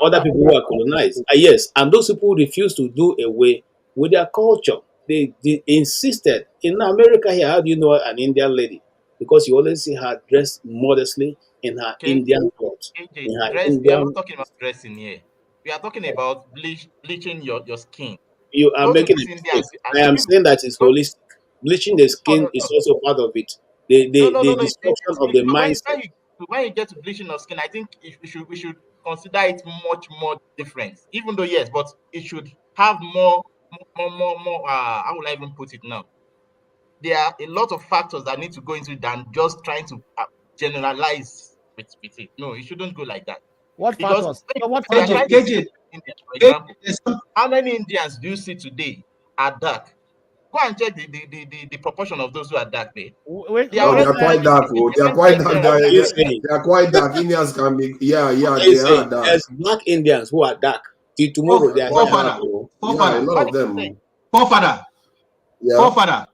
S13: other people who are colonized. Yes, and those people refused to do away with their culture. They insisted. In America here, how do you know an Indian lady? Because you always see her dressed modestly in her Indian clothes.
S14: We are not talking about dressing here. We are talking about bleaching your skin.
S13: You are making a mistake. I am saying that it's holistic. Bleaching the skin is also part of it. The destruction of the mindset.
S14: When you get to bleaching your skin, I think we should consider it much more different. Even though yes, but it should have more. How will I even put it now? There are a lot of factors that need to go into it than just trying to generalize with it. No, it shouldn't go like that.
S11: What factors?
S14: For example, how many Indians do you see today are dark? Go and check the proportion of those who are dark there.
S4: They are quite dark. They are quite dark. They are quite dark. Indians can be, they are dark.
S13: There's black Indians who are dark. Till tomorrow, they are dark.
S4: A lot of them.
S5: Forefather.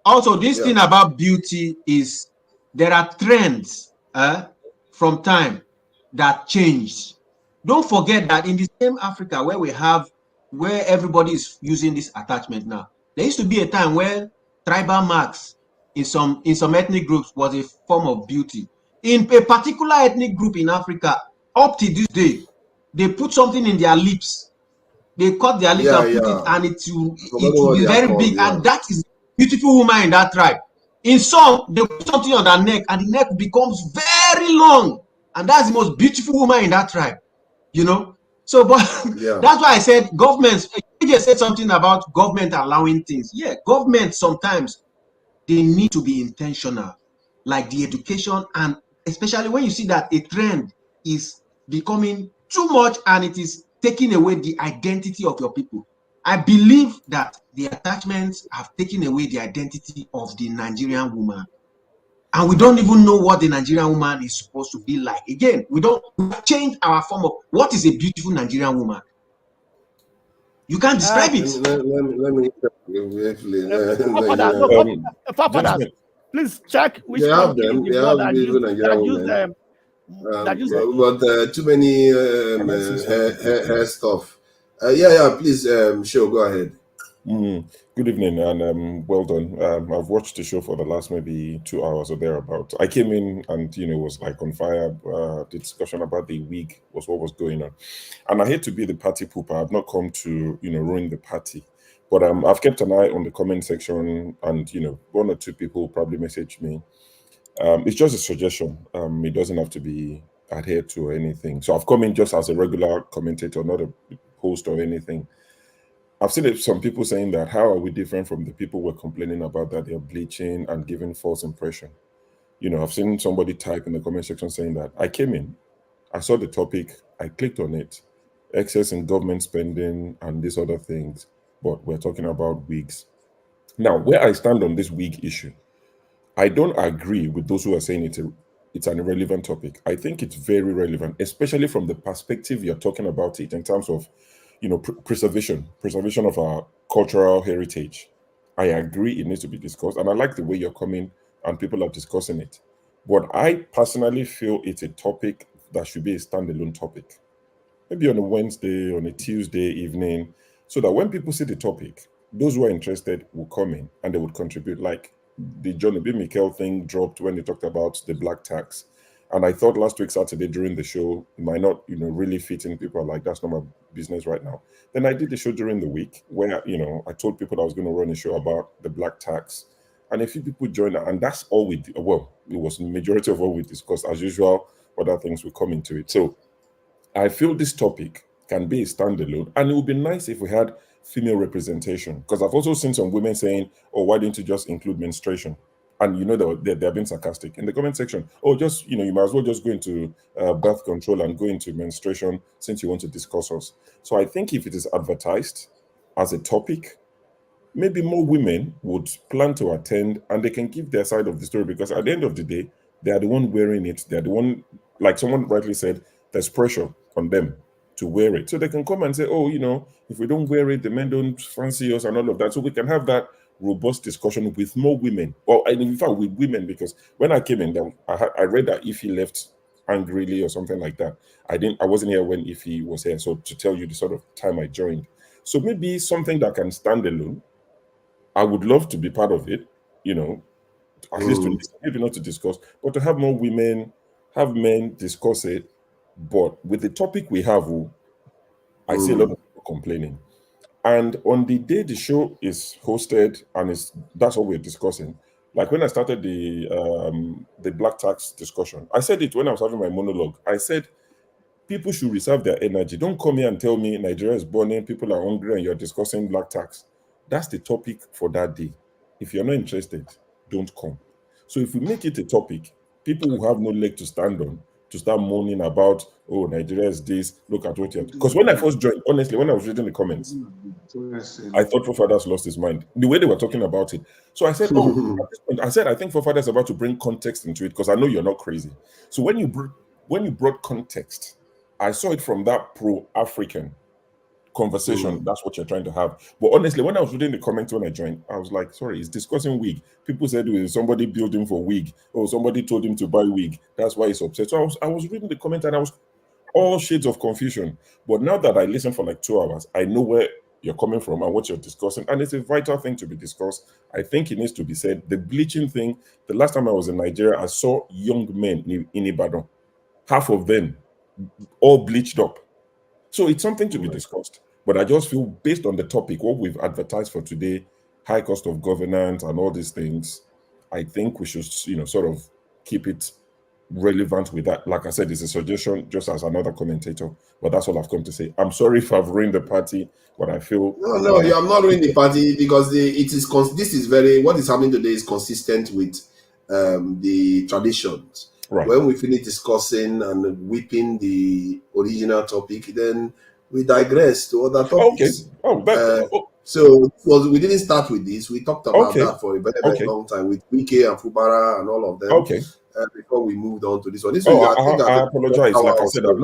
S5: Also, this thing about beauty is there are trends from time that changed. Don't forget that in the same Africa where everybody is using this attachment now, there used to be a time where tribal marks in some ethnic groups was a form of beauty. In a particular ethnic group in Africa, up to this day, they put something in their lips. They cut their lips and put it, and it will be very big, and that is beautiful woman in that tribe. In some, they put something on their neck, and the neck becomes very long, and that's the most beautiful woman in that tribe. So, but that's why I said governments. You just said something about government allowing things. Yeah, government sometimes they need to be intentional, like the education, and especially when you see that a trend is becoming too much and it is taking away the identity of your people. I believe that the attachments have taken away the identity of the Nigerian woman. And we don't even know what the Nigerian woman is supposed to be like. Again, we change our form of what is a beautiful Nigerian woman. You can't describe it.
S4: Let me
S11: please check which
S4: they have them. They have beautiful Nigerian women. But too many hair stuff. Yeah, please, sure, go ahead.
S15: Good evening and well done. I've watched the show for the last maybe 2 hours or thereabout. I came in and was like on fire. The discussion about the wig was what was going on, and I hate to be the party pooper. I've not come to ruin the party, but I've kept an eye on the comment section, and one or two people probably messaged me. It's just a suggestion. It doesn't have to be adhered to or anything. So I've come in just as a regular commentator, not a host or anything. I've seen some people saying that how are we different from the people we're complaining about that they're bleaching and giving false impression. I've seen somebody type in the comment section saying that I came in, I saw the topic, I clicked on it, excess in government spending and these other things, but we're talking about wigs. Now, where I stand on this wig issue, I don't agree with those who are saying it's an irrelevant topic. I think it's very relevant, especially from the perspective you're talking about it in terms of preservation of our cultural heritage. I agree it needs to be discussed, and I like the way you're coming and people are discussing it. But I personally feel it's a topic that should be a standalone topic, maybe on a Wednesday, on a Tuesday evening, so that when people see the topic, those who are interested will come in and they would contribute. Like the John B. Mikel thing dropped when they talked about the black tax. And I thought last week, Saturday, during the show, it might not, really fit in. People are like, that's not my business right now. Then I did the show during the week where, I told people I was going to run a show about the black tax. And a few people joined, and that's all we did. Well, it was the majority of what we discussed. As usual, other things will come into it. So I feel this topic can be a standalone, and it would be nice if we had female representation, because I've also seen some women saying, oh, why didn't you just include menstruation? And they're being sarcastic in the comment section. Oh, just you might as well just go into birth control and go into menstruation since you want to discuss us. So I think if it is advertised as a topic, maybe more women would plan to attend and they can give their side of the story, because at the end of the day, they are the one wearing it. They're the one, like someone rightly said, there's pressure on them to wear it. So they can come and say, oh, if we don't wear it, the men don't fancy us and all of that. So we can have that robust discussion with more women, or in fact with women, because when I came in, I read that Ify left angrily or something like that. I wasn't here when Ify was here, so to tell you the sort of time I joined. So maybe something that can stand alone. I would love to be part of it, at least to listen, maybe not to discuss, but to have more women, have men discuss it. But with the topic we have, I see a lot of people complaining. And on the day the show is hosted and that's what we're discussing. Like when I started the black tax discussion, I said it when I was having my monologue. I said, people should reserve their energy. Don't come here and tell me Nigeria is burning, people are hungry, and you're discussing black tax. That's the topic for that day. If you're not interested, don't come. So if we make it a topic, people who have no leg to stand on, to start moaning about, oh, Nigeria is this, look at what you're... Because when I first joined, honestly, when I was reading the comments, I thought Fofadas lost his mind, the way they were talking about it. So I said, I think Fofadas is about to bring context into it, because I know you're not crazy. So when you brought context, I saw it from that pro-African conversation. That's what you're trying to have. But honestly, when I was reading the comments when I joined, I was like, sorry, he's discussing wig. People said somebody billed him for wig, or somebody told him to buy wig, that's why he's upset. So I was reading the comment and I was all shades of confusion. But now that I listened for like 2 hours, I know where you're coming from and what you're discussing, and it's a vital thing to be discussed. I think it needs to be said. The bleaching thing, the last time I was in Nigeria, I saw young men in Ibadan, half of them all bleached up. So it's something to be discussed. But I just feel, based on the topic, what we've advertised for today, high cost of governance and all these things, I think we should, sort of keep it relevant with that. Like I said, it's a suggestion just as another commentator, but that's all I've come to say. I'm sorry if I've ruined the party, but I feel...
S4: No, I'm not ruining the party, because what is happening today is consistent with the traditions. Right. When we finish discussing and whipping the original topic, then we digress to other topics. So we didn't start with this. We talked about that for a very long time with Wike and Fubara and all of them. Before we moved on to this one.
S15: I apologize. Like I said, I've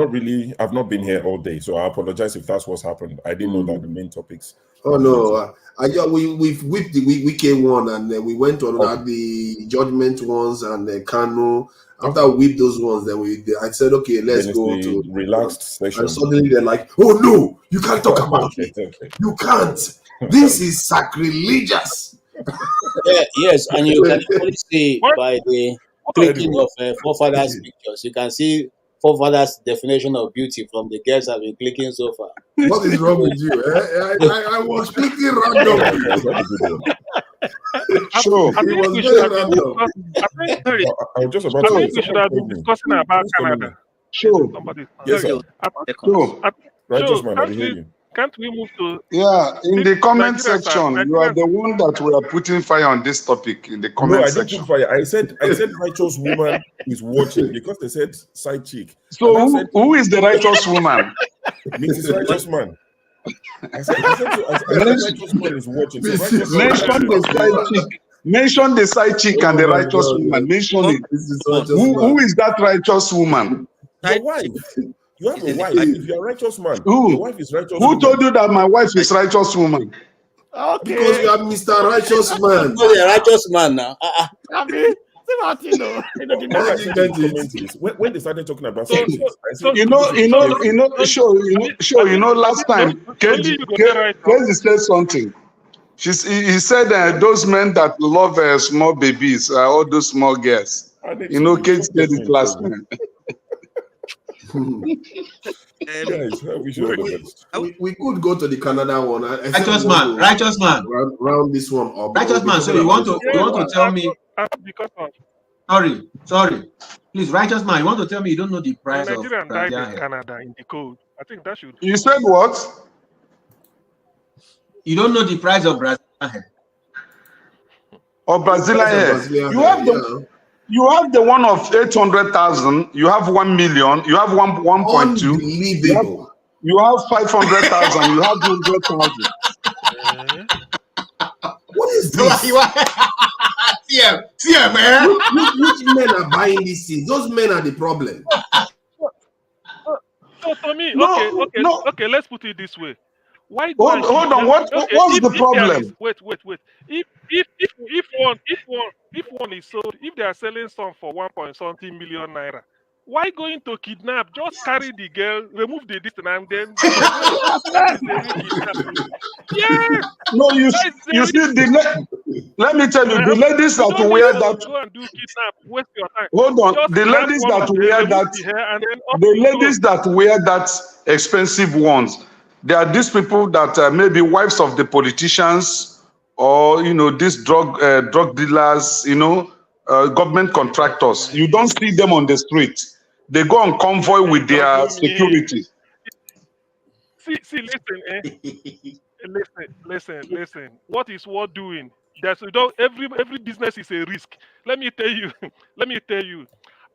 S15: not been here all day, so I apologize if that's what's happened. I didn't know that the main topics.
S4: Oh no, we've whipped the Wike one, and we went on the judgment ones and the Kano After we whip those ones, then I said, okay, let's go to
S15: relaxed session.
S4: And suddenly they're like, oh no, you can't talk about it. You can't. This is sacrilegious.
S13: Yes, and you can only see by the clicking of forefathers' pictures. You can see forefathers' definition of beauty from the girls I've been clicking so far.
S4: What is wrong with you? I was clicking randomly.
S10: Sure. I think we should have been discussing about Canada.
S8: Sure.
S15: Yes, sir.
S10: Can't we move to?
S8: Yeah, in the comment section, you are the one that we are putting fire on this topic in the comment section.
S15: No, I didn't put fire. I said righteous woman is watching because they said side chick.
S8: So who is the righteous woman?
S15: Mrs. Righteous Man. I said righteous man is watching.
S8: Mention the side chick and the righteous woman. Mention it. Who is that righteous woman?
S15: Your wife. You have a wife. If you're a righteous man,
S8: your
S15: wife is righteous.
S8: Who told you that my wife is righteous woman?
S4: Okay. Because you are Mr. Righteous Man.
S13: You're a righteous man now.
S15: When they started talking about
S8: last time Kezi said something. He said those men that love small babies, all those small girls. Kezi said it last time.
S4: We could go to the Canada one.
S5: Righteous man.
S4: Round this one up.
S5: Righteous man. So you want to tell me? Sorry. Please, righteous man. You want to tell me you don't know the price of
S10: Nigerian died in Canada in the code? I think that should.
S8: You said what?
S5: You don't know the price of Brazilian hair.
S8: Or Brazilian hair. You have the one of 800,000. You have 1 million. You have 1.2. You have 500,000. You have 100,000.
S4: What is this?
S5: See, man.
S4: Which men are buying these things? Those men are the problem.
S10: So to me, okay. Let's put it this way. Why?
S8: Hold on. What's the problem?
S10: Wait. If one is sold, if they are selling some for 1.something million naira, why going to kidnap? Just carry the girl, remove the distance, and then. Yes.
S8: No, you see, let me tell you, the ladies that wear that.
S10: Go and do kidnap. Waste your time.
S8: Hold on, the ladies that wear that. The ladies that wear that expensive ones. There are these people that may be wives of the politicians, or these drug dealers, government contractors. You don't see them on the street. They go on convoy with their security.
S10: See, listen. What is what doing? Every business is a risk. Let me tell you.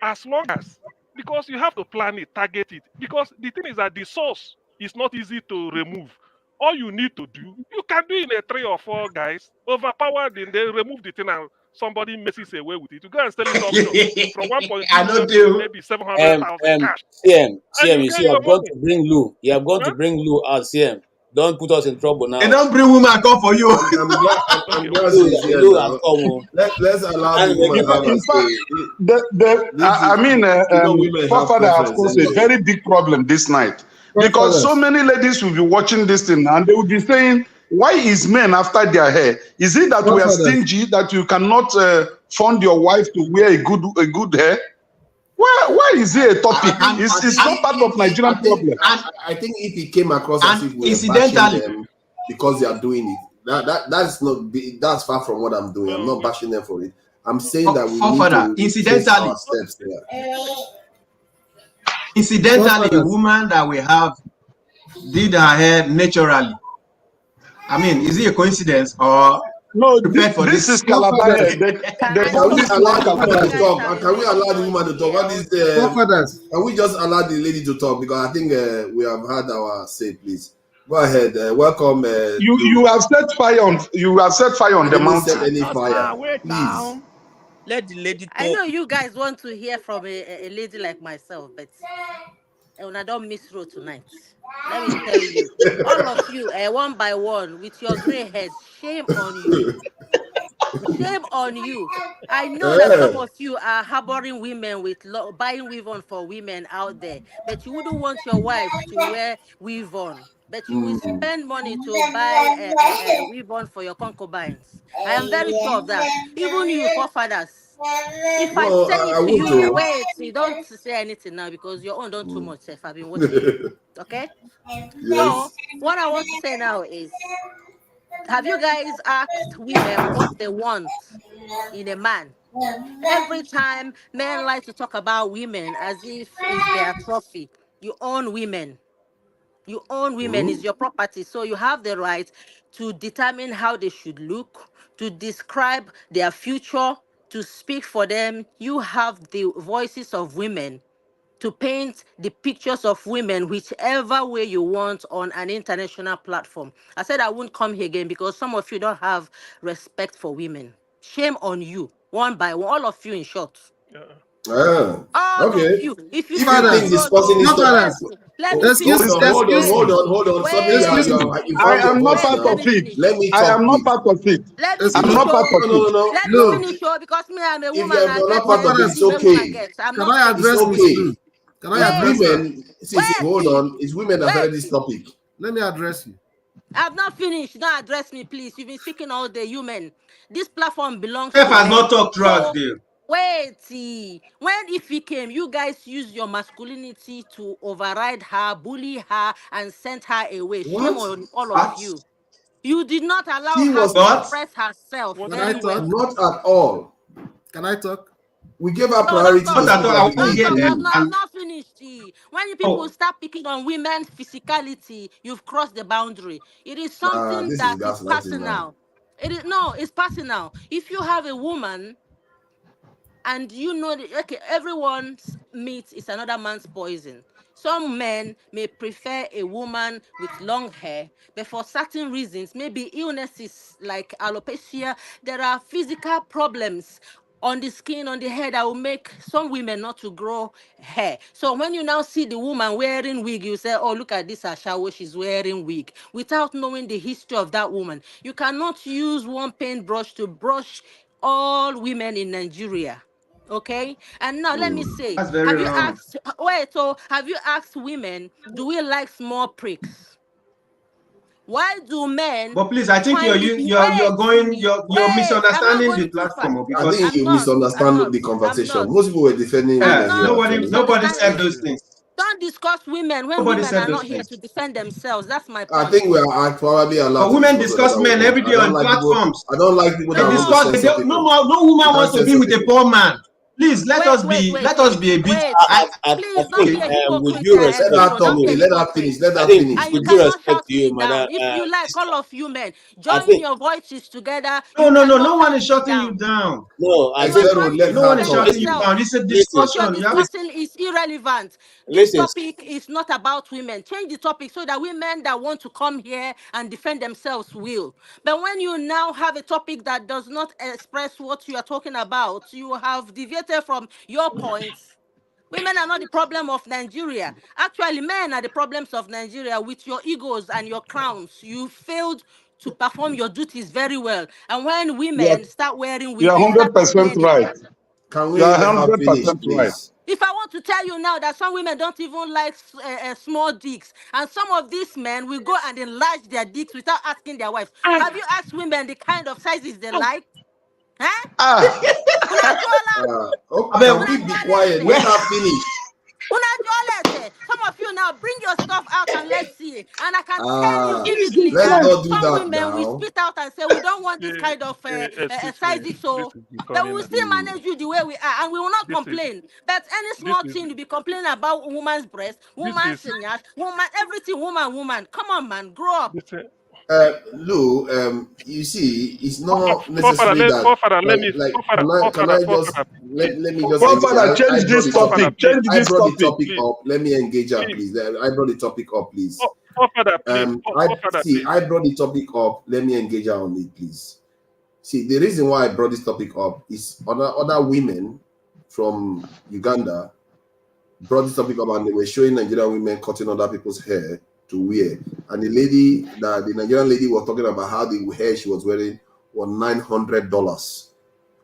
S10: As long as, because you have to plan it, target it. Because the thing is that the source is not easy to remove. All you need to do, you can do in a 3 or 4 guys, overpower them, then remove the thing and somebody messes away with it. You go and sell it from 1.2 to maybe 700,000 cash.
S13: CM, you see, you have gone to bring Lou. You have gone to bring Lou out, CM. Don't put us in trouble now.
S5: And don't bring woman come for you.
S4: I'm glad let's allow the
S8: women. Forefather has caused a very big problem this night. Because so many ladies will be watching this thing and they will be saying, why is men after their hair? Is it that we are stingy, that you cannot fund your wife to wear a good hair? Why is it a topic? It's not part of Nigerian problem.
S4: I think if it came across as if we are bashing them because they are doing it, that's far from what I'm doing. I'm not bashing them for it. I'm saying that we need to take our steps there.
S5: Incidentally, the woman that we have did her hair naturally. I mean, is it a coincidence or
S8: no? This is Calabar.
S4: Can we allow the woman to talk? Can we allow the woman to talk? What is can we just allow the lady to talk? Because I think we have had our say. Please go ahead. Welcome.
S8: You have set fire on. You have set fire on the mountain.
S4: Set any fire, please.
S12: Let the lady talk.
S16: I know you guys want to hear from a lady like myself, but I don't miss road tonight. Let me tell you, all of you, one by one, with your gray heads, shame on you. shame on you. I know that some of you are harboring women with buying weave on for women out there, but you wouldn't want your wife to wear weave on. But you will spend money to buy a weave on for your concubines. I am very sure of that. Even you, forefathers. If I
S4: No,
S16: say
S4: I
S16: it to
S4: would
S16: you,
S4: too.
S16: wait, you don't say anything now because your own don't too much. If I've been watching you, okay? So
S4: Yes.
S16: what I want to say now is, have you guys asked women what they want in a man? Every time men like to talk about women as if it's their trophy. You own women. You own women, is your property. So you have the right to determine how they should look, to describe their future, to speak for them. You have the voices of women to paint the pictures of women whichever way you want on an international platform. I said I wouldn't come here again because some of you don't have respect for women. Shame on you, one by one, all of you in short. All
S4: Okay.
S16: of you. If you
S4: If
S16: see
S4: you
S16: my
S4: think discussing this
S16: let me finish.
S4: hold on. Something
S8: Excuse me.
S4: you
S8: I
S4: found your
S8: am not
S4: voice
S8: part
S4: now.
S8: of it.
S4: Let me
S8: I
S4: talk,
S8: am not
S4: please.
S8: part of it.
S16: Let me
S8: I'm
S16: finish.
S8: not part of it.
S16: Let me finish, because me, I'm a
S4: If
S16: woman.
S4: you're
S16: I
S4: not
S16: get
S4: part of it, it's okay.
S16: I'm not saying
S4: It's okay. It's
S16: Wait.
S4: women. See,
S16: Wait.
S4: hold on. It's women that started
S16: Wait.
S4: this topic.
S5: Let me address you.
S16: I've not finished. Don't address me, please. You've been speaking all day, you men. This platform belongs
S7: Steph
S16: to
S7: has
S16: men.
S7: not talked throughout
S16: So
S7: the
S16: wait. When if he came, you guys used your masculinity to override her, bully her, and send her away. Shame
S4: What?
S16: on all of
S4: What?
S16: you. You did not allow
S4: She
S16: her
S4: was
S16: to
S4: not.
S16: express herself
S5: Can
S16: very
S5: I talk?
S16: well.
S4: Not at all.
S5: Can I talk?
S4: We gave her
S16: No, don't
S4: priority
S16: talk.
S4: to speak
S7: I
S4: like the
S7: won't
S4: way
S7: hear
S4: she
S7: them.
S4: do.
S16: I've not finished. When you people
S7: Oh,
S16: start picking on women's physicality, you've crossed the boundary. It is something
S4: This is
S16: that is
S4: gaslighting now.
S16: personal. It's personal. If you have a woman and you know that, okay, everyone's meat is another man's poison. Some men may prefer a woman with long hair, but for certain reasons, maybe illnesses like alopecia, there are physical problems on the skin, on the hair that will make some women not to grow hair. So when you now see the woman wearing wig, you say, oh, look at this Ashawo, she's wearing wig, without knowing the history of that woman. You cannot use one paintbrush to brush all women in Nigeria. Okay, and now let me say,
S7: that's very wrong.
S16: have you asked women, do we like small pricks? Why do men
S7: But please, I think
S16: find it?
S7: you're
S16: I'm not
S7: misunderstanding the
S16: going too far.
S7: platform
S4: I
S7: because
S4: think you misunderstand the conversation. Most people were defending women here. Actually.
S7: nobody said those things.
S16: Don't discuss women when
S7: Nobody
S16: women
S7: said
S16: are
S7: those
S16: not here
S7: things.
S16: to defend themselves. That's my
S4: I
S16: point.
S4: think we are probably allowed
S7: But
S4: to
S7: women
S4: discuss
S7: discuss
S4: other
S7: men
S4: women.
S7: every day on platforms.
S4: I don't like people
S7: They
S4: that want to
S7: discuss.
S4: censor people.
S7: No woman wants to be with a poor man. Please let us be a bit.
S13: I
S16: Please don't be
S13: think,
S16: a
S13: with
S16: hypocrite,
S13: due respect,
S4: Let her
S16: Don't
S4: talk,
S16: be a
S4: please. Let her
S16: hypocrite.
S4: finish. Let
S13: I
S4: her
S13: think
S4: finish.
S16: And you
S13: with due
S16: cannot
S13: respect
S16: shout
S13: to you,
S16: me
S13: madam,
S16: down. If you like, all of you men,
S13: I
S16: join
S13: think
S16: your voices together.
S7: No,
S16: You cannot
S7: no one
S16: shout
S7: is
S16: me
S7: shutting you
S16: down.
S7: down.
S13: no, I
S16: You are
S13: think
S16: trying
S4: let
S16: to
S7: No one
S4: her
S7: is
S16: defend
S4: talk.
S7: shutting you
S16: yourself.
S7: down. It's a
S16: What you're
S7: discussion. You have
S16: discussing is irrelevant. This
S13: listen.
S16: topic is not about women. Change the topic so that women that want to come here and defend themselves will. But when you now have a topic that does not express what you are talking about, you have deviated from your points. Women are not the problem of Nigeria. Actually, men are the problems of Nigeria with your egos and your crowns. You failed to perform your duties very well. And when women start wearing
S8: You
S16: wigs,
S8: are
S16: you start
S8: 100%
S16: complaining.
S8: right.
S4: Can
S8: You
S4: we
S8: are
S4: let her finish,
S8: 100% right.
S4: please?
S16: If I want to tell you now that some women don't even like small dicks, and some of these men will go and enlarge their dicks without asking their wives. Have you asked women the kind of sizes they like? Huh?
S8: Ah,
S4: Can we be quiet? Let her finish.
S16: Some of you now bring your stuff out and let's see. And I can tell you vividly
S4: Let's
S16: that
S4: not do
S16: some
S4: that
S16: women will
S4: now.
S16: spit out and say, we don't want this kind of
S10: Excuse me.
S16: sizes,
S10: This
S16: so
S10: is
S16: but we
S10: becoming.
S16: will still manage you the way we are, and we will not
S10: This is.
S16: complain. But any
S10: This
S16: small
S10: is.
S16: thing to be complaining about woman's breast,
S10: This
S16: woman's
S10: is.
S16: seniors, woman, everything, woman. Come on, man, grow up.
S10: This is.
S4: Lou, you see, it's not necessary that
S10: Forefather, let me.
S4: can I just
S10: Forefather, please.
S4: let me just engage.
S8: Forefather,
S4: I
S8: change
S4: brought
S8: this
S4: the
S10: Forefather,
S8: topic.
S4: topic.
S10: please.
S8: Change
S4: I
S8: this
S4: brought the
S8: topic.
S4: topic
S10: Please.
S4: up. Let me engage her,
S10: Please.
S4: please. I brought the topic up, please.
S10: Forefather, please. Forefather, please.
S4: I brought the topic up. Let me engage her on it, please. See, the reason why I brought this topic up is other women from Uganda brought this topic up, and they were showing Nigerian women cutting other people's hair to wear. And the Nigerian lady was talking about how the hair she was wearing was $900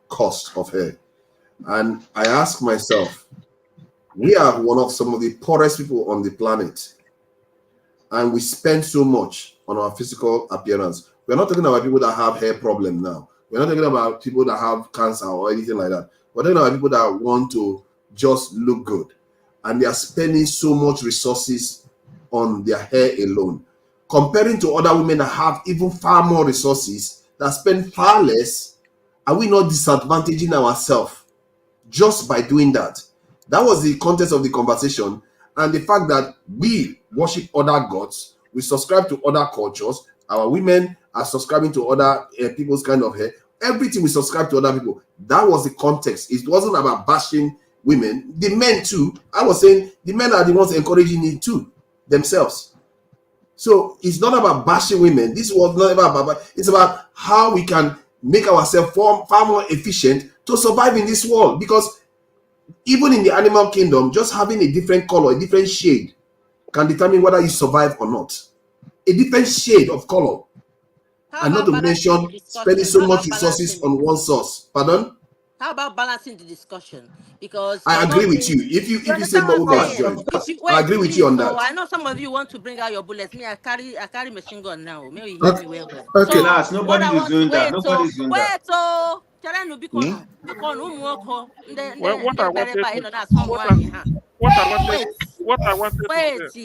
S4: cost of hair. And I ask myself, we are one of some of the poorest people on the planet, and we spend so much on our physical appearance. We're not talking about people that have hair problem now. We're not talking about people that have cancer or anything like that. We're talking about people that want to just look good, and they are spending so much resources on their hair alone, comparing to other women that have even far more resources, that spend far less. Are we not disadvantaging ourselves just by doing that? That was the context of the conversation, and the fact that we worship other gods, we subscribe to other cultures, our women are subscribing to other people's kind of hair, everything we subscribe to other people. That was the context. It wasn't about bashing women. The men too, I was saying the men are the ones encouraging it too, themselves. So it's not about bashing women. This was not about, it's about how we can make ourselves far more efficient to survive in this world. Because even in the animal kingdom, just having a different color, a different shade can determine whether you survive or not. A different shade of color. And not to mention spending so much resources on one source. Pardon?
S16: How about balancing the discussion? Because
S4: I agree with you. If you say more women are joined, I agree with you on that.
S16: I know some of you want to bring out your bullets. Me, I carry machine gun now. Maybe you hear
S7: Okay.
S16: me well.
S7: Okay,
S16: So
S7: Lars, nobody is doing that. Nobody's doing that.
S16: Wait, so
S10: What I wanted to say is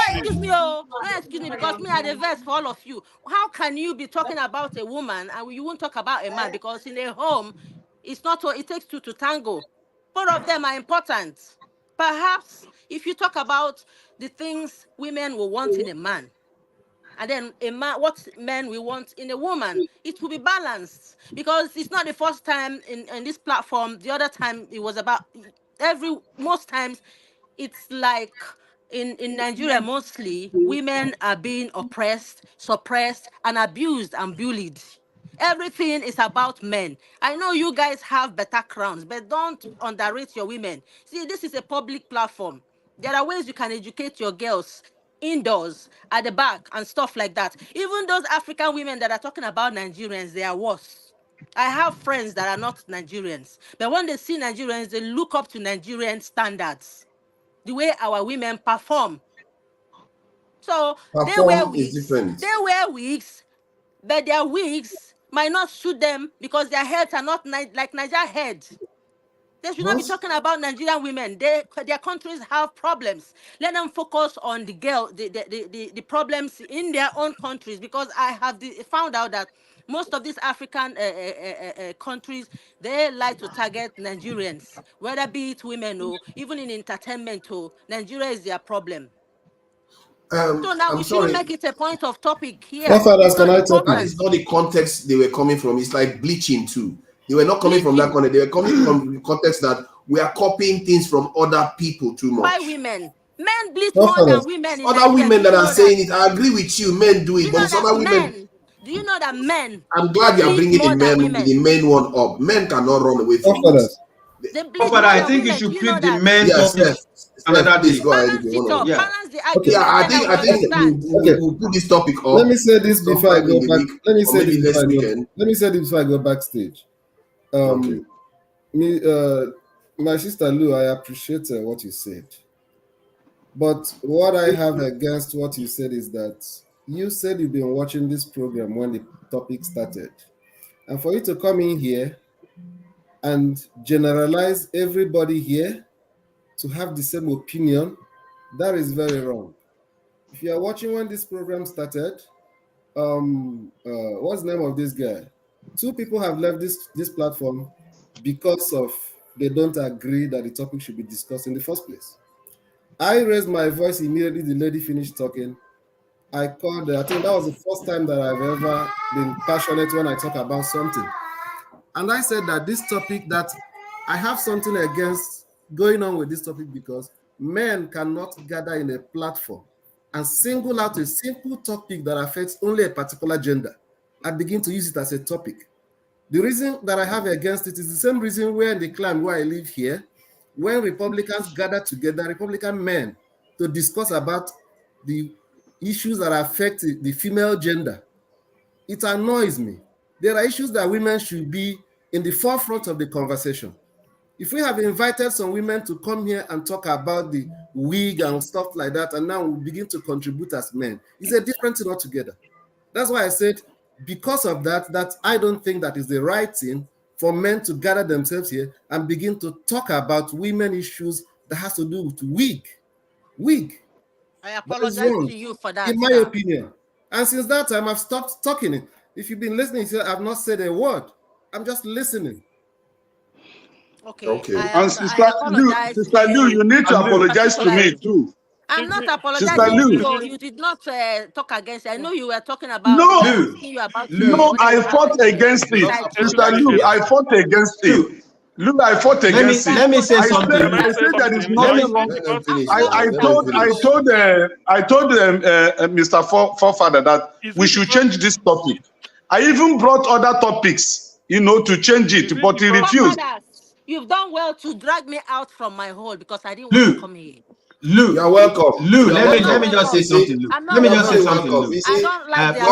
S16: excuse me, no, excuse me, because me are the verse for all of you. How can you be talking about a woman and you won't talk about a man? Because in a home, it's not. It takes two to tango. Both of them are important. Perhaps if you talk about the things women will want in a man, and then a man, what men we want in a woman, it will be balanced. Because it's not the first time in this platform. The other time it was about most times it's like in Nigeria, mostly women are being oppressed, suppressed, and abused and bullied. Everything is about men. I know you guys have better crowns, but don't underrate your women. See, this is a public platform. There are ways you can educate your girls indoors, at the back, and stuff like that. Even those African women that are talking about Nigerians, they are worse. I have friends that are not Nigerians, but when they see Nigerians, they look up to Nigerian standards, the way our women perform. So they wear wigs, but their wigs might not suit them because their heads are not like Nigerian heads. They should not be talking about Nigerian women. Their countries have problems. Let them focus on the problems in their own countries, because I have found out that most of these African countries, they like to target Nigerians, whether be it women or even in entertainment. Nigeria is their problem. So now we shouldn't make it a point of topic here.
S4: That is not the context they were coming from. It's like bleaching too. They were not coming from that context. They were coming from the context that we are copying things from other people too much.
S16: Why women? Men bleach more than women.
S4: Other women that are saying it, I agree with you. Men do it, but it's other women.
S16: Do you know that men?
S4: I'm glad you are bringing the men one up. Men cannot run away from it.
S7: I think you should put the men topic another day.
S4: Go ahead if you want to. I think we'll put this topic up.
S17: Let me say this before I go back. Let me say this before I go backstage. My sister Lou, I appreciate what you said. But what I have against what you said is that you said you've been watching this program when the topic started. And for you to come in here and generalize everybody here to have the same opinion, that is very wrong. If you are watching when this program started, what's the name of this guy? 2 people have left this platform because of they don't agree that the topic should be discussed in the first place. I raised my voice immediately the lady finished talking. I called her. I think that was the first time that I've ever been passionate when I talk about something. And I said that this topic, that I have something against going on with this topic, because men cannot gather in a platform and single out a simple topic that affects only a particular gender and begin to use it as a topic. The reason that I have against it is the same reason where in the clan where I live here, when Republicans gather together, Republican men, to discuss about the issues that affect the female gender, It annoys me. There are issues that women should be in the forefront of the conversation. If we have invited some women to come here and talk about the wig and stuff like that, and now we begin to contribute as men, it's a different thing altogether. That's why I said, because of that, that I don't think that is the right thing for men to gather themselves here and begin to talk about women issues that has to do with wig.
S16: I
S17: That is
S16: apologize
S17: wrong,
S16: to you for that,
S17: in my
S16: sir.
S17: opinion. And since that time, I've stopped talking. If you've been listening, I've not said a word. I'm just listening.
S16: Okay.
S8: And
S16: I apologize.
S8: Sister Liu, you need to apologize to me too.
S16: I'm not
S8: Sister
S16: apologizing to
S8: Liu.
S16: you. You did not talk against it. I know you were talking about
S8: No,
S16: it. I'm asking you about
S8: no, I fought against it. Sister Liu, I fought against it. Look, I fought against it.
S7: Let me say something.
S8: I said there is nothing wrong. I told Mr. Forefather that we should change this topic. I even brought other topics, to change it, but he refused.
S16: You've done well to drag me out from my hole because I didn't want to come here.
S7: Luke,
S4: you're welcome.
S7: Let me just say something, Luke. Let me just say something, Luke.
S16: I don't like the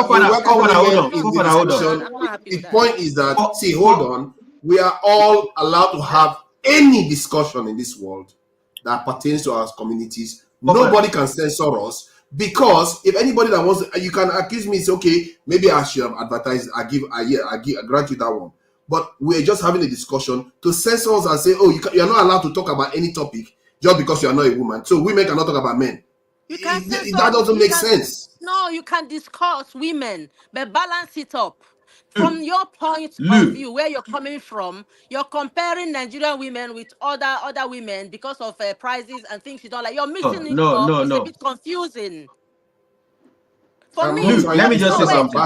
S4: The point is that, see, hold on. We are all allowed to have any discussion in this world that pertains to our communities. Nobody can censor us, because if anybody that wants to, you can accuse me, say, okay, maybe I should have advertised, I grant you that one. But we're just having a discussion to censor us and say, oh, you're not allowed to talk about any topic just because you're not a woman. So women cannot talk about men. That doesn't make sense.
S16: No, you can discuss women, but balance it up. From your point of view, where you're coming from, you're comparing Nigerian women with other women because of prices and things you don't like. You're mixing it up. It's a bit confusing. For me,
S7: let me just say something.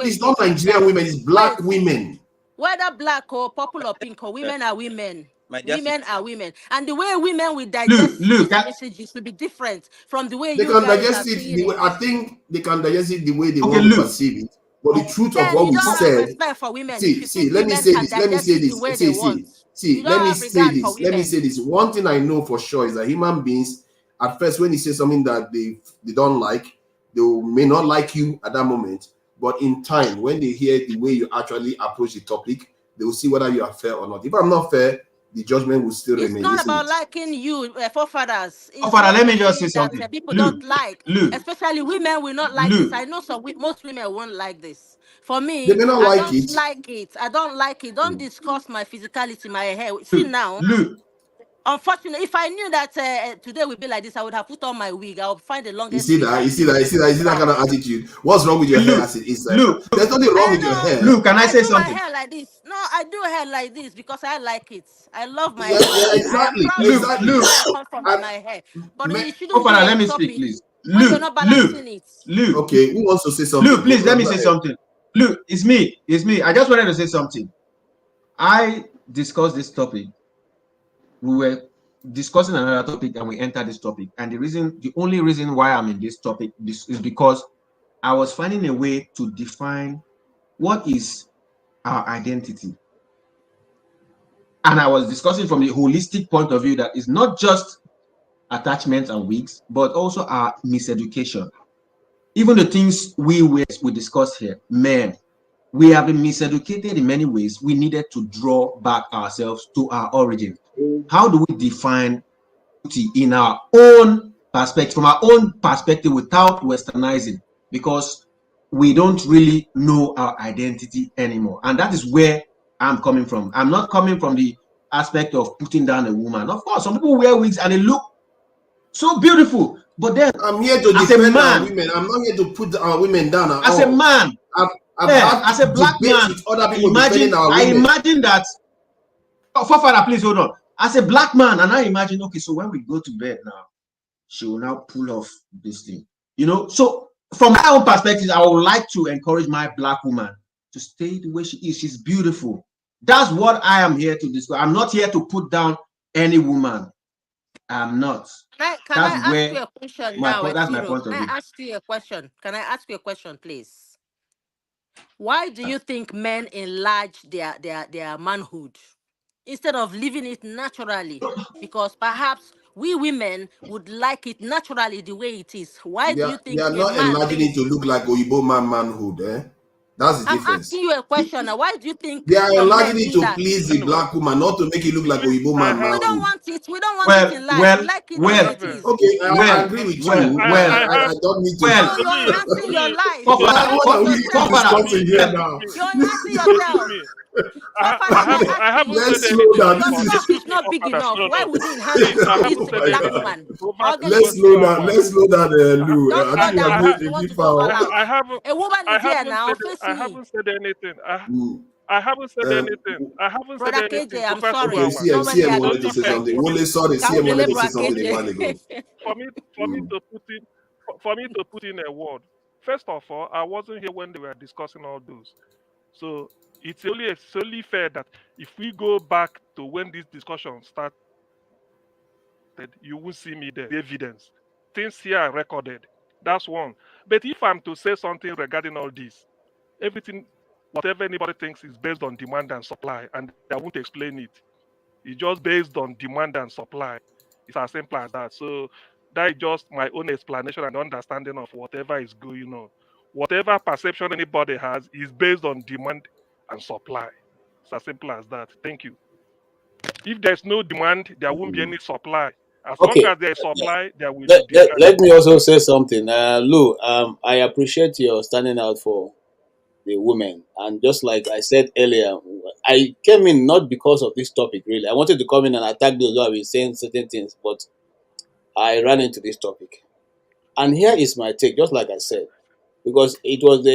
S4: It's not Nigerian women, it's black women.
S16: Whether black or purple or pink, or women are women. Women are women, and the way women will digest these messages will be different from the way
S4: they
S16: you
S4: can
S16: guys
S4: digest
S16: are
S4: it.
S16: seeing it.
S4: I think they can digest it the way they want to perceive it. But the truth of what we said.
S16: Respect for women.
S4: Let me say this. Let me say this. One thing I know for sure is that human beings, at first, when you say something that they don't like, they may not like you at that moment. But in time, when they hear the way you actually approach the topic, they will see whether you are fair or not. If I'm not fair, the judgment will still remain.
S16: It's not about liking you, forefathers.
S7: Let me just say something.
S16: People don't like, especially women will not like this. I know most women won't like this. For me,
S4: they may not
S16: I
S4: like
S16: don't like it. I don't like it. Don't discuss my physicality, my hair. See now. Unfortunately, if I knew that today would be like this, I would have put on my wig. I would find the longest.
S4: You see that kind of attitude. What's wrong with your hair as it is? There's nothing wrong with your hair.
S7: Luke, can I say something?
S16: My hair like this. No, I do hair like this because I like it. I love my
S4: hair.
S16: Yeah,
S4: exactly.
S16: I am proud of where I come from and my hair. But it shouldn't be
S7: let me speak, please.
S16: You're not balancing it.
S7: Luke.
S4: Okay, who wants to say something?
S7: Luke, please let me say something. Luke, it's me. I just wanted to say something. I discussed this topic. We were discussing another topic and we entered this topic, and the only reason why I'm in this topic is because I was finding a way to define what is our identity, and I was discussing from the holistic point of view that is not just attachments and wigs, but also our miseducation. Even the things we discussed here, men, we have been miseducated in many ways. We needed to draw back ourselves to our origin. How do we define beauty in our own perspective, from our own perspective, without westernizing? Because we don't really know our identity anymore. And that is where I'm coming from. I'm not coming from the aspect of putting down a woman. Of course, some people wear wigs and they look so beautiful. But then
S4: I'm here to defend our women. I'm not here to put our women down at
S7: all. As a man, as a black man, I imagine that. Forefather, please hold on. As a black man, and I imagine, okay, so when we go to bed now, she will now pull off this thing. So from my own perspective, I would like to encourage my black woman to stay the way she is. She's beautiful. That's what I am here to discuss. I'm not here to put down any woman. I'm not.
S16: Can I ask you a question now?
S7: That's my point of view.
S16: Can I ask you a question? Can I ask you a question, please? Why do you think men enlarge their manhood instead of living it naturally? Because perhaps we women would like it naturally the way it is. Why do you think
S4: they are not enlarging it to look like Oyibo manhood? That's the
S16: I'm
S4: difference.
S16: asking you a question now. Why do you think
S4: They are
S16: some
S4: enlarging
S16: men
S4: it
S16: do
S4: to
S16: that?
S4: please the black woman, not to make it look like a Igbo man
S16: We don't
S4: manhood.
S16: want it. We don't want it in life. We like it the way it is.
S4: Okay, I agree with you. I don't need to.
S16: No, you're enhancing your life.
S4: What
S16: You're
S4: are
S16: enhancing
S4: we
S16: yourself.
S4: discussing here now?
S16: You're enhancing yourself. Forefather, I ask
S10: I haven't
S16: you.
S4: Let's
S10: said
S4: slow
S10: anything.
S4: down.
S16: Your
S4: This
S16: cock
S4: is
S16: is not big
S10: Forefather,
S16: enough.
S10: shut
S16: Why
S10: up.
S16: would you enhance it
S10: Please,
S16: to
S10: I
S16: please
S10: haven't
S16: a
S10: said
S16: black
S10: anything.
S16: woman?
S10: Go back
S16: All
S10: to
S16: this.
S4: Let's
S10: what
S4: slow
S10: you
S4: down.
S10: are.
S4: Let's slow down, Lou.
S16: Don't
S4: I
S16: slow
S4: think you
S16: down
S4: are
S16: because
S4: going
S16: you
S4: a
S16: want
S4: bit
S16: to talk
S4: far.
S16: aloud.
S10: I haven't.
S16: A woman
S10: I
S16: is here
S10: haven't
S16: now.
S10: said.
S16: Face
S10: I
S16: me.
S10: haven't said anything.
S4: Mm.
S10: I haven't said anything. I haven't said
S16: Brother
S10: anything.
S16: KJ,
S10: Go
S16: I'm
S10: back 2
S4: Okay,
S16: sorry.
S10: hours.
S16: Nobody
S4: CM
S16: has
S10: It's
S4: wanted to
S10: only
S4: say
S10: fair
S16: disrespect.
S4: something.
S10: for me.
S4: Wole, sorry, CM
S16: Kamdele
S4: wanted to say
S16: Bra
S4: something a while
S16: KJ.
S4: ago.
S10: For me to put in a word. First of all, I wasn't here when they were discussing all those. So it's only fair that if we go back to when this discussion started, you will see me there. The evidence. Things here are recorded. That's one. But if I'm to say something regarding all this, everything, whatever anybody thinks is based on demand and supply, and I won't explain it. It's just based on demand and supply. It's as simple as that. So that is just my own explanation and understanding of whatever is going on. Whatever perception anybody has is based on demand and supply. It's as simple as that. Thank you. If there's no demand, there won't be any supply. As long
S13: Okay.
S10: as there's supply, there will be demand.
S13: Let me also say something. Lou, I appreciate your standing out for the women. And just like I said earlier, I came in not because of this topic, really. I wanted to come in and attack those who have been saying certain things, but I ran into this topic. And here is my take, just like I said, because it was and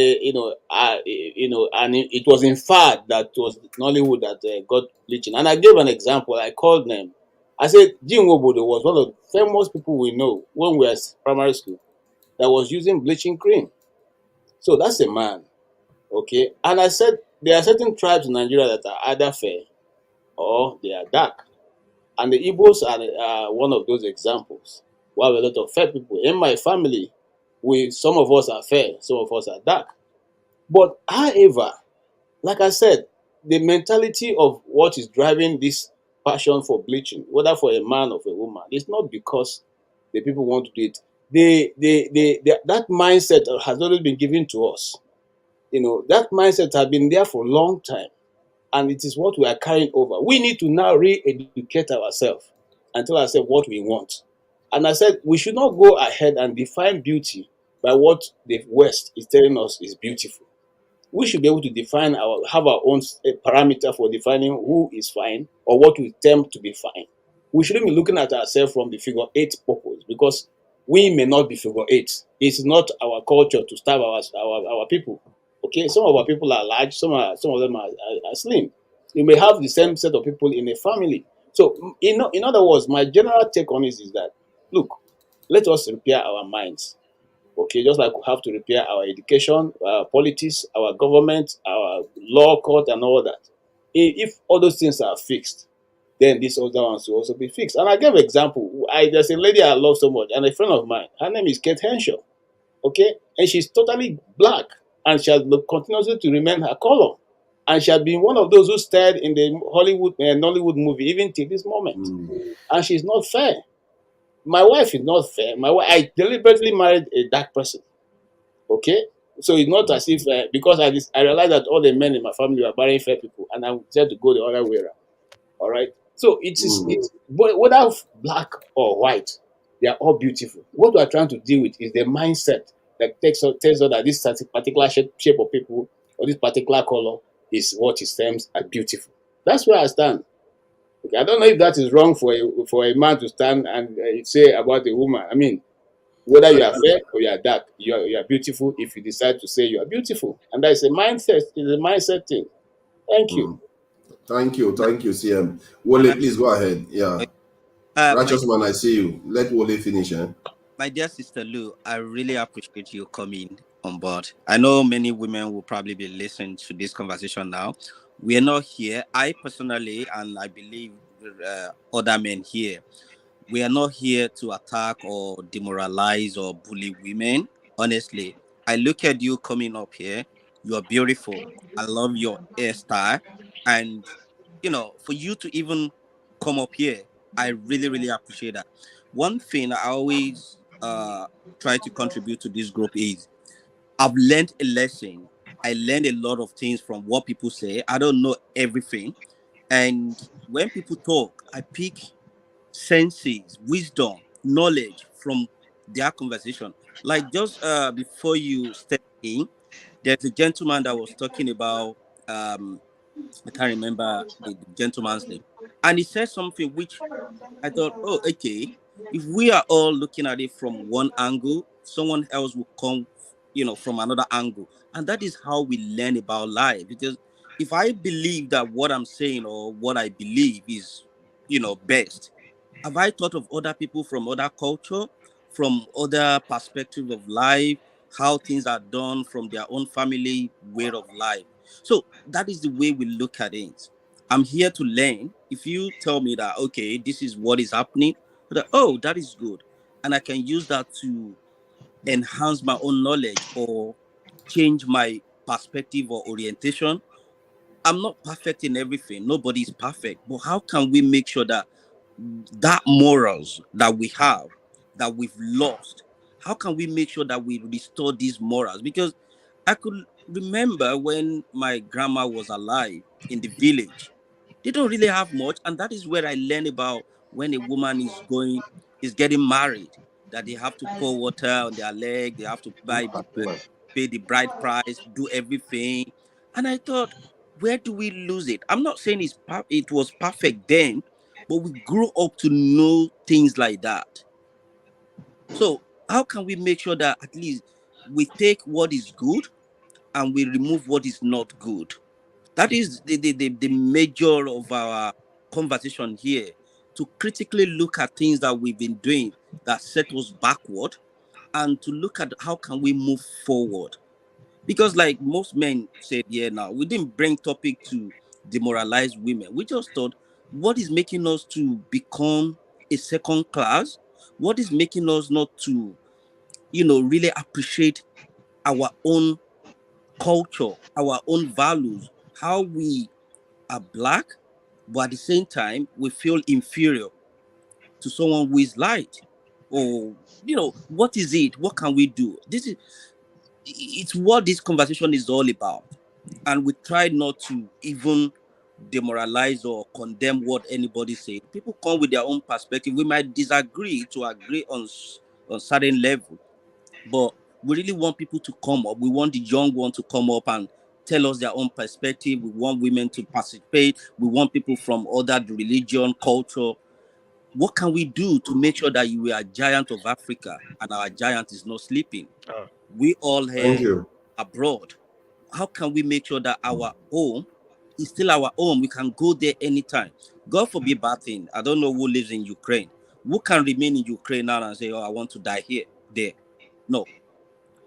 S13: it was in fact that was Nollywood that got bleaching. And I gave an example. I called them. I said Jim Wobodo was one of the famous people we know when we were primary school that was using bleaching cream. So that's a man, okay. And I said there are certain tribes in Nigeria that are either fair or they are dark, and the Igbos are one of those examples. We have a lot of fair people in my family. Some of us are fair, some of us are dark. But however, like I said, the mentality of what is driving this passion for bleaching, whether for a man or for a woman, is not because the people want to do it. That mindset has always been given to us. That mindset has been there for a long time, and it is what we are carrying over. We need to now re-educate ourselves and tell ourselves what we want. And I said we should not go ahead and define beauty by what the West is telling us is beautiful. We should be able to have our own parameter for defining who is fine or what we term to be fine. We shouldn't be looking at ourselves from the figure eight purpose, because we may not be figure eight. It's not our culture to starve our people. Okay, some of our people are large, some of them are slim. You may have the same set of people in a family. So, in other words, my general take on this is that, look, let us repair our minds. Okay, just like we have to repair our education, our politics, our government, our law court, and all that. If all those things are fixed, then these other ones will also be fixed. And I gave an example. There's a lady I love so much, and a friend of mine. Her name is Kate Henshaw. Okay, and she's totally black, and she has continuously to remain her color. And she has been one of those who starred in the Hollywood Nollywood movie even till this moment. And she's not fair. My wife is not fair. I deliberately married a dark person. Okay, so it's not as if because I realized that all the men in my family were marrying fair people, and I decided to go the other way around. All right, so it's whether black or white, they are all beautiful. What we are trying to deal with is the mindset that tells us that this particular shape of people or this particular color is what is termed as beautiful. That's where I stand. Okay, I don't know if that is wrong for a man to stand and say about a woman. I mean, whether you are fair or you are dark, you are beautiful if you decide to say you are beautiful. And that is a mindset. It's a mindset thing. Thank you.
S4: Thank you, CM. Wole, please go ahead. Yeah. Righteous man, I see you. Let Wole finish.
S12: My dear sister Lou, I really appreciate you coming on board. I know many women will probably be listening to this conversation now. We are not here. I personally, and I believe other men here, we are not here to attack or demoralize or bully women. Honestly, I look at you coming up here. You are beautiful. I love your hairstyle. And, for you to even come up here, I really, really appreciate that. One thing I always try to contribute to this group is I've learned a lesson I learned a lot of things from what people say. I don't know everything. And when people talk, I pick senses, wisdom, knowledge from their conversation. Like just before you step in, there's a gentleman that was talking about I can't remember the gentleman's name. And he said something which I thought, oh, okay, if we are all looking at it from one angle, someone else will come, from another angle. And that is how we learn about life. Because if I believe that what I'm saying or what I believe is, best, have I thought of other people from other culture, from other perspective of life, how things are done from their own family way of life? So that is the way we look at it. I'm here to learn. If you tell me that, okay, this is what is happening, that, oh, that is good. And I can use that to enhance my own knowledge or change my perspective or orientation. I'm not perfect in everything. Nobody is perfect. But how can we make sure that morals that we have, that we've lost, how can we make sure that we restore these morals? Because I could remember when my grandma was alive in the village, they don't really have much. And that is where I learned about when a woman is getting married, that they have to pour water on their leg, they have to pay the bride price, do everything. And I thought, where do we lose it? I'm not saying it was perfect then, but we grew up to know things like that. So how can we make sure that at least we take what is good and we remove what is not good? That is the major of our conversation here, to critically look at things that we've been doing that set us backward, and to look at how can we move forward. Because like most men said here now, we didn't bring topic to demoralize women. We just thought, what is making us to become a second class? What is making us not to, really appreciate our own culture, our own values, how we are black, but at the same time, we feel inferior to someone who is light? Or, what is it? What can we do? It's what this conversation is all about. And we try not to even demoralize or condemn what anybody said. People come with their own perspective. We might disagree to agree on certain level, but we really want people to come up. We want the young one to come up and tell us their own perspective. We want women to participate. We want people from other religion, culture. What can we do to make sure that you are a giant of Africa and our giant is not sleeping? We all here abroad. How can we make sure that our home is still our home? We can go there anytime. God forbid bad thing. I don't know who lives in Ukraine. Who can remain in Ukraine now and say, oh, I want to die here, there? No.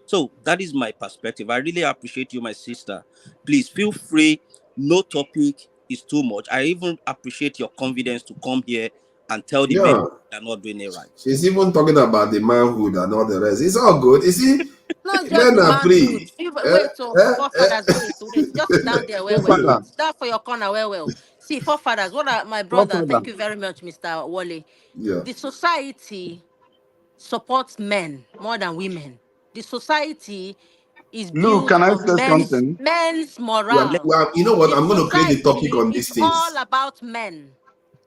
S12: So that is my perspective. I really appreciate you, my sister. Please feel free. No topic is too much. I even appreciate your confidence to come here and tell the men they're not doing it right.
S4: She's even talking about the manhood and all the rest. It's all good. You see,
S16: Not just
S4: men
S16: the
S4: are free.
S16: wait, so forefathers, wait. Just sit down there, well. Start for your corner, well. See, forefathers, what are my brother? Thank you very much, Mr. Wale.
S4: Yeah.
S16: The society supports men more than women. The society is built
S8: can I
S16: on
S8: say something?
S16: men's morale.
S4: Well, you know what? I'm going to create a topic on these
S16: It's
S4: things.
S16: all about men.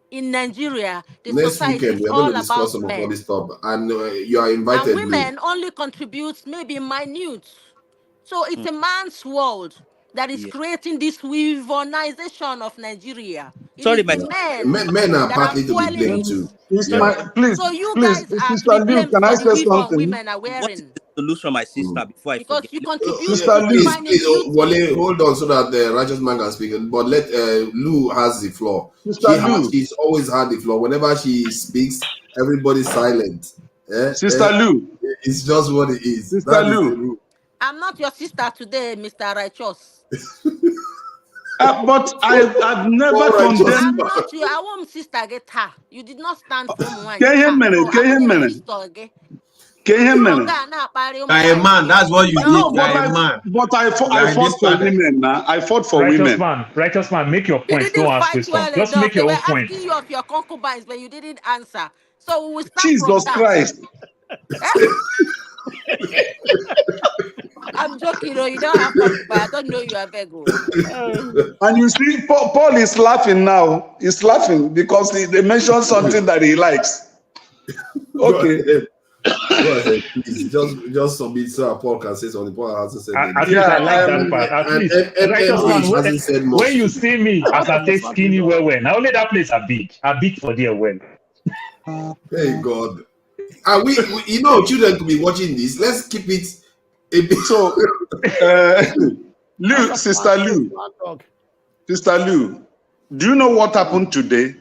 S16: In Nigeria, the
S4: Next
S16: society
S4: weekend,
S16: is
S4: we're
S16: all
S4: going to discuss
S16: about
S4: some of all
S16: men.
S4: this stuff. And you are invited.
S16: And women only contribute maybe minute. So it's a man's world that is creating this weaponization of Nigeria.
S12: Sorry,
S4: men are partly to be blamed too.
S8: Please,
S16: so you
S8: please,
S16: guys are
S8: Sister
S16: to be
S8: Liu,
S16: blamed
S8: can
S16: for
S8: I
S16: the
S8: say
S16: weave
S8: something?
S16: women are
S12: What is
S16: wearing.
S12: the solution, my sister, before I
S16: Because
S12: forget?
S16: you contribute
S4: Sister,
S16: to
S4: please, Wale, hold on so that the righteous man can speak. But let Lou has the floor. She's always had the floor. Whenever she speaks, everybody's silent.
S8: Sister Lou.
S4: It's just what it is.
S8: Sister
S4: That is
S8: Lou.
S4: the rule.
S16: I'm not your sister today, Mr. Righteous.
S8: But I've never condemned.
S16: I'm not you. I want sister get her. You did not stand for me.
S8: Can you
S7: a man. That's what you
S8: No,
S7: did. You are a man.
S8: but I fought for women now. I fought for women.
S18: Righteous man, make your
S16: You
S18: point.
S16: didn't
S18: Don't ask
S16: fight
S18: questions.
S16: well
S18: Just
S16: enough.
S18: make
S16: They
S18: your
S16: were
S18: own point.
S16: asking you of your concubines, but you didn't answer. So we will start from
S8: Jesus
S16: that.
S8: Christ.
S16: I'm joking. You don't have qualifier. I don't know you are Bego.
S8: And you see, Paul is laughing now. He's laughing because they mentioned something that he likes. Okay.
S4: Go ahead, please. Just submit so Paul can say something. Paul hasn't said anything.
S18: At least I like that part. At least
S4: hasn't said much.
S18: When you see me as I take skinny well, now only that place are big for there well.
S4: Hey God. And we children could be watching this. Let's keep it a bit.
S8: So, Sister Lou, do you know what happened today?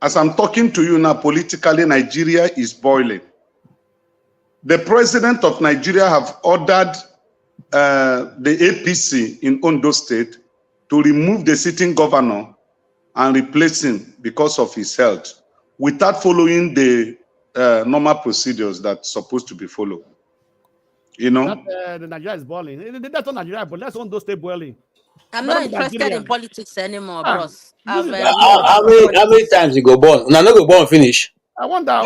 S8: As I'm talking to you now, politically, Nigeria is boiling. The president of Nigeria have ordered the APC in Ondo State to remove the sitting governor and replace him because of his health, without following the normal procedures that's supposed to be followed. You know?
S11: The Nigeria is boiling. That's not Nigeria, but that's Ondo State boiling.
S16: I'm not interested in politics anymore, bros.
S13: How many times you go born? Now no go born finish.
S11: I wonder.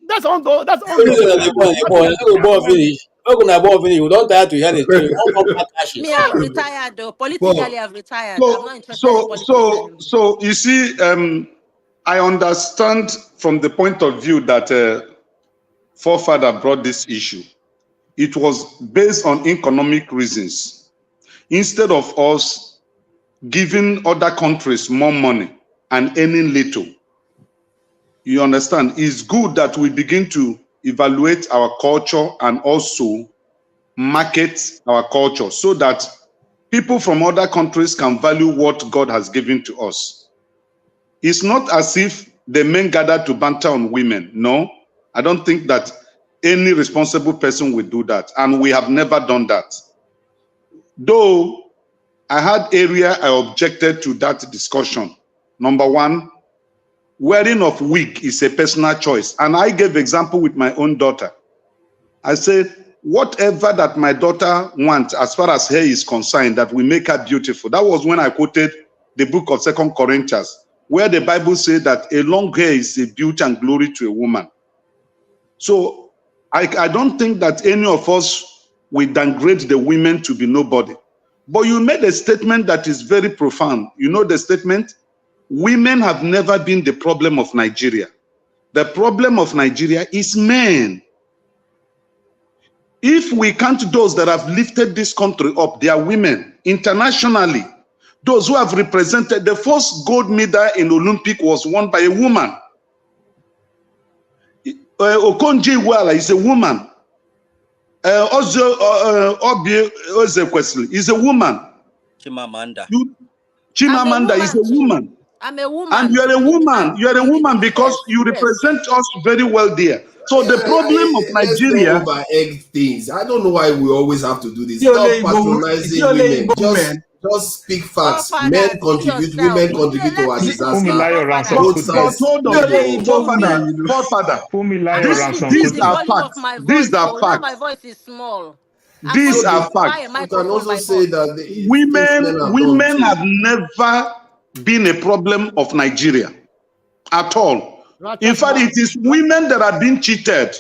S11: That's Ondo. That's Ondo.
S13: Go born finish. How can I born finish? You don't tire to hear the story.
S16: Me, I've retired though. Politically, I've retired. I'm not interested in politics anymore.
S8: So you see, I understand from the point of view that forefather brought this issue. It was based on economic reasons. Instead of us giving other countries more money and earning little, you understand, it's good that we begin to evaluate our culture and also market our culture so that people from other countries can value what God has given to us. It's not as if the men gather to banter on women. No, I don't think that any responsible person will do that. And we have never done that. Though I had area I objected to that discussion. Number one, wearing of wig is a personal choice. And I gave example with my own daughter. I said, whatever that my daughter wants as far as hair is concerned, that we make her beautiful. That was when I quoted the book of 2 Corinthians, where the Bible said that a long hair is a beauty and glory to a woman. So I don't think that any of us will downgrade the women to be nobody. But you made a statement that is very profound. You know the statement? Women have never been the problem of Nigeria. The problem of Nigeria is men. If we count those that have lifted this country up, they are women. Internationally, those who have represented, the first gold medal in Olympic was won by a woman. Okonjo-Iweala is a woman. Obie Ezekwesili is a woman.
S12: Chimamanda.
S8: Chimamanda is a woman.
S16: I'm a woman.
S8: And you are a woman. You are a woman because you represent us very well there. So the problem of Nigeria.
S4: Let's over egg things. I don't know why we always have to do this. Stop patronizing women. Just speak facts. Men contribute, women contribute to our disaster.
S8: These are facts. These are facts.
S16: My voice is small.
S8: These are facts.
S4: You can also say that
S8: women have never been a problem of Nigeria at all. In fact, it is women that are being cheated.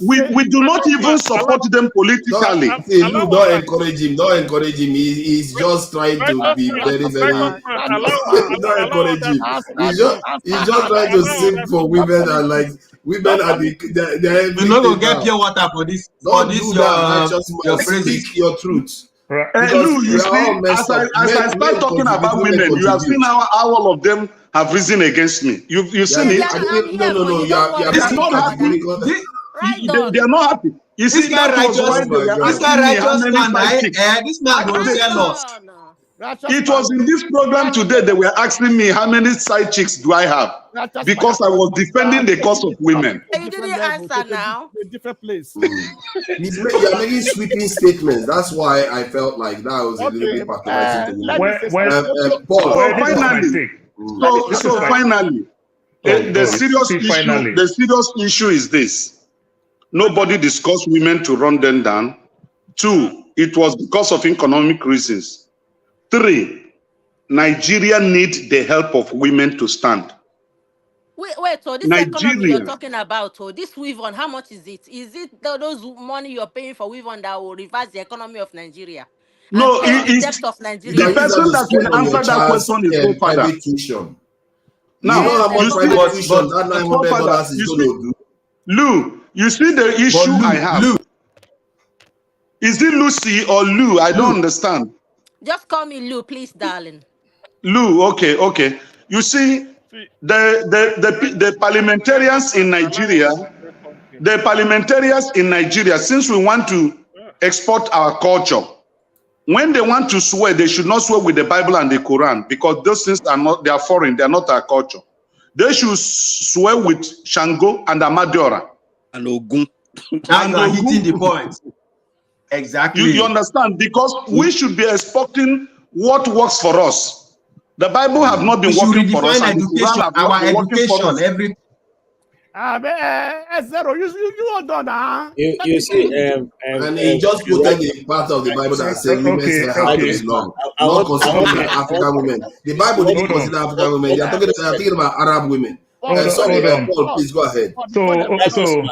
S8: We do not even support them politically.
S4: Don't encourage him. Don't encourage him. He's just trying to be very, very. Don't encourage him. He's just trying to sing for women and like women are the.
S7: We're not gonna get pure water for this.
S4: Don't do that. Speak your truth.
S8: You see, as I start talking about women, you have seen how all of them have risen against me. You've seen it.
S4: No.
S8: It's not happy. They are not happy. You see, that was why they were asking me how many sidekicks.
S7: This man will get lost.
S8: It was in this program today they were asking me how many side chicks do I have, because I was defending the cause of women.
S16: You didn't answer now.
S11: A different place.
S4: You're making sweeping statements. That's why I felt like that was a little bit patronizing to
S8: women. So finally, the serious issue is this: nobody discussed women to run them down. 2, it was because of economic reasons. 3, Nigeria needs the help of women to stand.
S16: Wait, so this economy you're talking about, this weave on, how much is it? Is it those money you're paying for weave on that will reverse the economy of Nigeria?
S8: No,
S16: And pay the
S8: it's
S16: debt of Nigeria?
S8: the person that will answer that question is co-father.
S4: Private tuition.
S8: Now,
S4: you know how much private tuition that $900 is going to do?
S8: Lou, you see the issue I have. Lou. Is it Lucy or Lou? I don't understand.
S16: Just call me Lou, please, darling.
S8: Lou, okay. You see, the parliamentarians in Nigeria, since we want to export our culture, when they want to swear, they should not swear with the Bible and the Quran, because those things they are foreign, they are not our culture. They should swear with Shango and Amadiora.
S12: And Ogun.
S7: Now you are hitting the point. Exactly.
S8: You understand? Because we should be exporting what works for us. The Bible have not been working for us.
S7: Education, our education, everything.
S11: Zero, you all done, huh?
S13: You see,
S4: and he just quoted the part of the Bible that said women's hair have to be long, not considering African women. The Bible didn't consider African women. You're talking about Arab women. Sorry, Paul, please go ahead.
S13: So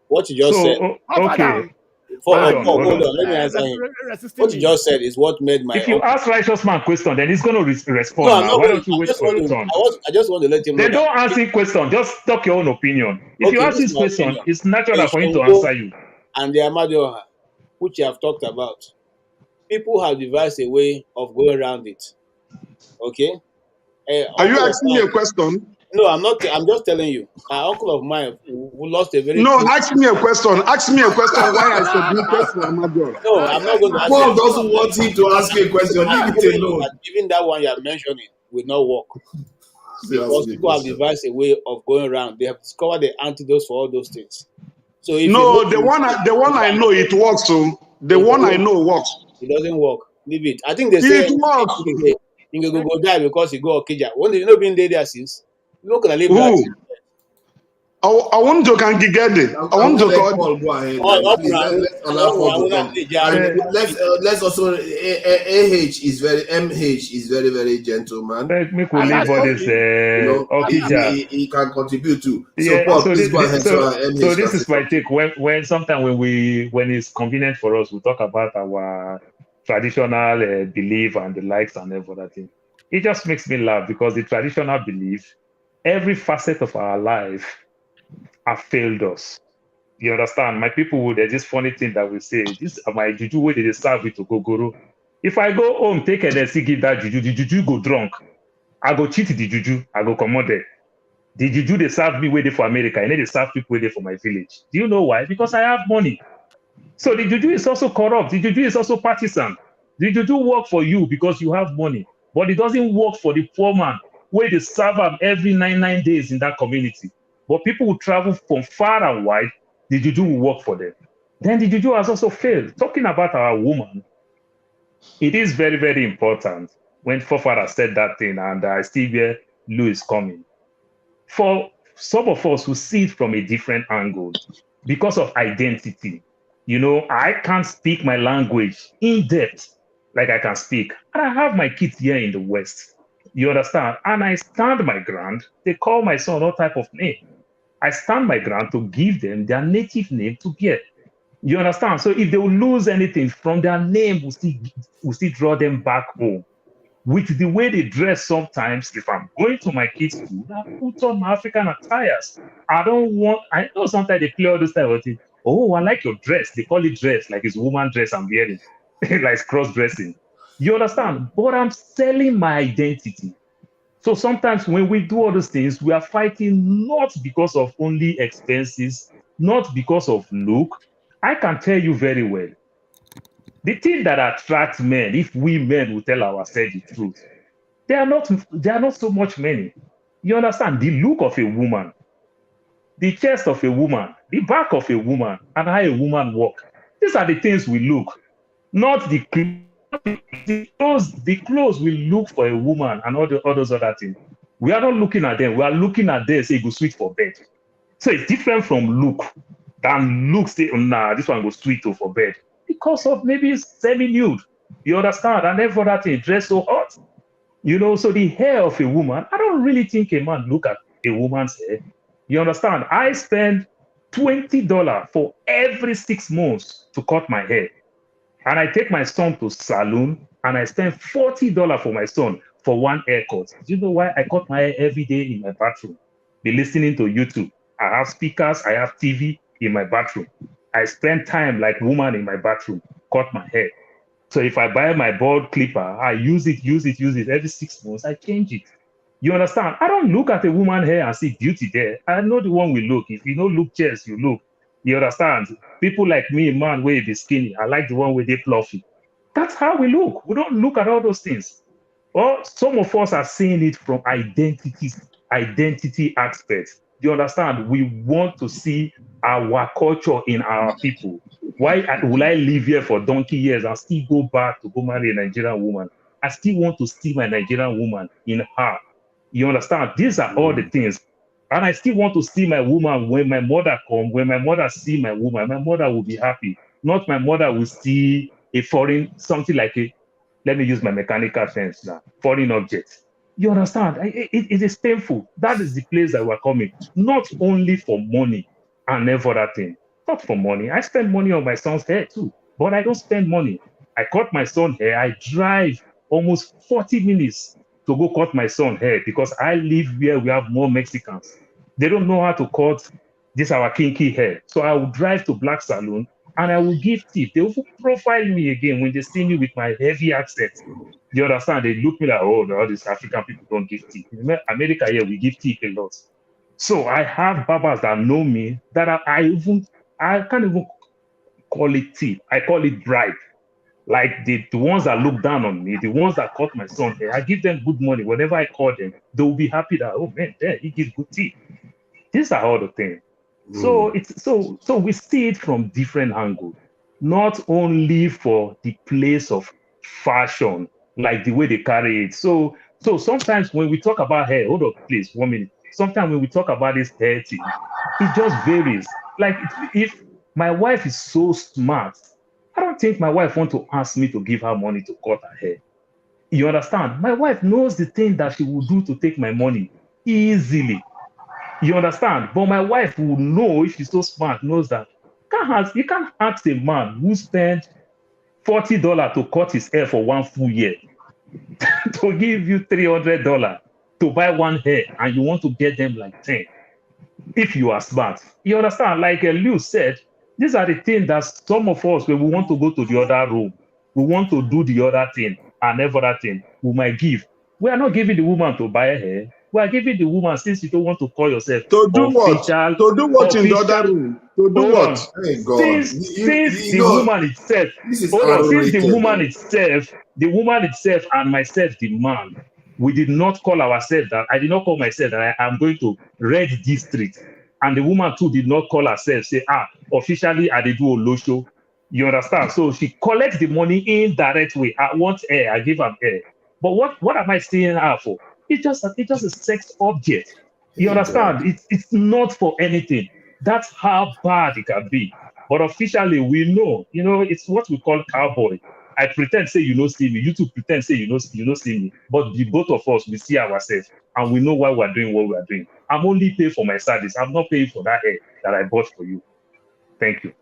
S13: what you just said.
S18: Okay.
S13: Hold on. Let me answer him. What you just said is what made my.
S18: If you ask righteous man question, then he's going to respond.
S13: No,
S18: Why don't you wait for your turn?
S13: I just want to let him know.
S18: Then don't answer his question. Just talk your own opinion. If you ask his question, it's natural for him to answer you.
S13: And the Amadioha, which you have talked about, people have devised a way of going around it. Okay.
S8: Are you asking me a question?
S13: No, I'm not. I'm just telling you. An uncle of mine who lost a very.
S8: No, ask me a question. Ask me a question. Why I submitted to Amadioha?
S13: No, I'm not going to ask.
S4: Paul doesn't want him to ask you a question. Leave it alone.
S13: Even that one you are mentioning will not work. Because people have devised a way of going around. They have discovered the antidotes for all those things. So if
S8: the one I know it works. So the one I know works.
S13: It doesn't work. Leave it. I think they say
S8: it works.
S13: You go die because you go Okija. When you not been there since. You not gonna live that.
S8: I want to can get it. I want to
S4: go ahead. Let's allow Paul to come. Let's also MH is very very gentleman.
S18: Let me leave all this.
S4: He can contribute too. So Paul, please go ahead.
S18: So this is my take. When sometimes when it's convenient for us, we talk about our traditional belief and the likes and everything. It just makes me laugh because the traditional belief, every facet of our life have failed us. You understand? My people, there's this funny thing that we say, this my juju way they serve it to go guru. If I go home, take a see give that juju, the juju go drunk. I go cheat the juju, I go come out there. The juju they serve me waiting for America, and then they serve people waiting for my village. Do you know why? Because I have money. So the juju is also corrupt. The juju is also partisan. The juju work for you because you have money, but it doesn't work for the poor man where they serve them every 9 days in that community. But people who travel from far and wide, the juju will work for them. Then the juju has also failed. Talking about our woman, it is very, very important when Fofara said that thing, and I see where Lou is coming. For some of us who see it from a different angle, because of identity, I can't speak my language in depth like I can speak. And I have my kids here in the West. You understand? And I stand my ground. They call my son all type of name. I stand my ground to give them their native name to bear. You understand? So if they will lose anything from their name, we'll still draw them back home. With the way they dress sometimes, if I'm going to my kids' school, I put on my African attires. I know sometimes they play all those type of things. Oh, I like your dress. They call it dress, like it's woman dress I'm wearing. Like cross-dressing. You understand? But I'm selling my identity. So sometimes when we do all those things, we are fighting not because of only expenses, not because of look. I can tell you very well, the thing that attracts men, if we men will tell ourselves the truth, they are not so much many. You understand? The look of a woman, the chest of a woman, the back of a woman, and how a woman walks. These are the things we look, not the clothes. The clothes we look for a woman and all those other things. We are not looking at them. We are looking at them, say, go sweet for bed. So it's different from look. Than look, say, nah, this one goes sweet for bed. Because of maybe semi-nude. You understand? And every other thing, dress so hot. So the hair of a woman, I don't really think a man look at a woman's hair. You understand? I spend $20 for every 6 months to cut my hair. And I take my son to salon and I spend $40 for my son for one haircut. Do you know why I cut my hair every day in my bathroom? Be listening to YouTube. I have speakers, I have TV in my bathroom. I spend time like woman in my bathroom, cut my hair. So if I buy my bald clipper, I use it every 6 months, I change it. You understand? I don't look at a woman hair and see beauty there. I know the one we look. If you don't look chest, you look. You understand? People like me, man, where be skinny. I like the one where they fluffy. That's how we look. We don't look at all those things. Well, some of us are seeing it from identity aspects. Do you understand? We want to see our culture in our people. Why will I live here for donkey years and still go back to go marry a Nigerian woman? I still want to see my Nigerian woman in her. You understand? These are all the things. And I still want to see my woman when my mother come. When my mother see my woman, my mother will be happy. Not my mother will see a foreign, something like a, let me use my mechanical sense now, foreign object. You understand? It is painful. That is the place that we're coming. Not only for money and every other thing. Not for money. I spend money on my son's hair too. But I don't spend money. I cut my son's hair. I drive almost 40 minutes to go cut my son's hair because I live where we have more Mexicans. They don't know how to cut this our kinky hair. So I will drive to black salon and I will give tip. They will profile me again when they see me with my heavy accent. You understand? They look me like, oh, no, all these African people don't give tip. In America, here, we give tip a lot. So I have barbers that know me that I can't even call it tip. I call it bribe. Like the ones that look down on me, the ones that cut my son hair, I give them good money. Whenever I call them, they will be happy that, oh man, there, he gives good tip. These are all the things. So it's so we see it from different angles, not only for the place of fashion, like the way they carry it. So sometimes when we talk about hair, hold up, please, 1 minute. Sometimes when we talk about this hair thing, it just varies. Like if my wife is so smart, I don't think my wife want to ask me to give her money to cut her hair. You understand? My wife knows the thing that she will do to take my money easily. You understand? But my wife will know, if she's so smart, knows that you can't ask a man who spent $40 to cut his hair for 1 full year to give you $300 to buy one hair, and you want to get them like 10 if you are smart. You understand? Like Liu said, these are the things that some of us, when we want to go to the other room, we want to do the other thing and every other thing, we might give. We are not giving the woman to buy hair. We are giving the woman, since you don't want to call yourself
S8: to do
S18: official,
S8: what? To do what in the other room? To do what?
S4: Hey God.
S18: Since the woman itself, since the woman itself and myself, the man, we did not call ourselves that. I did not call myself that I am going to Red District. And the woman too did not call herself, say, officially I did do Olosho. You understand? So she collects the money in direct way. I want hair, I give her hair. But what am I seeing her for? It's just a sex object. You understand? It's not for anything. That's how bad it can be. But officially, we know, it's what we call cowboy. I pretend say you don't see me. You two pretend say you don't see me. But the both of us, we see ourselves and we know why we're doing what we're doing. I'm only paying for my service. I'm not paying for that hair that I bought for you. Thank you.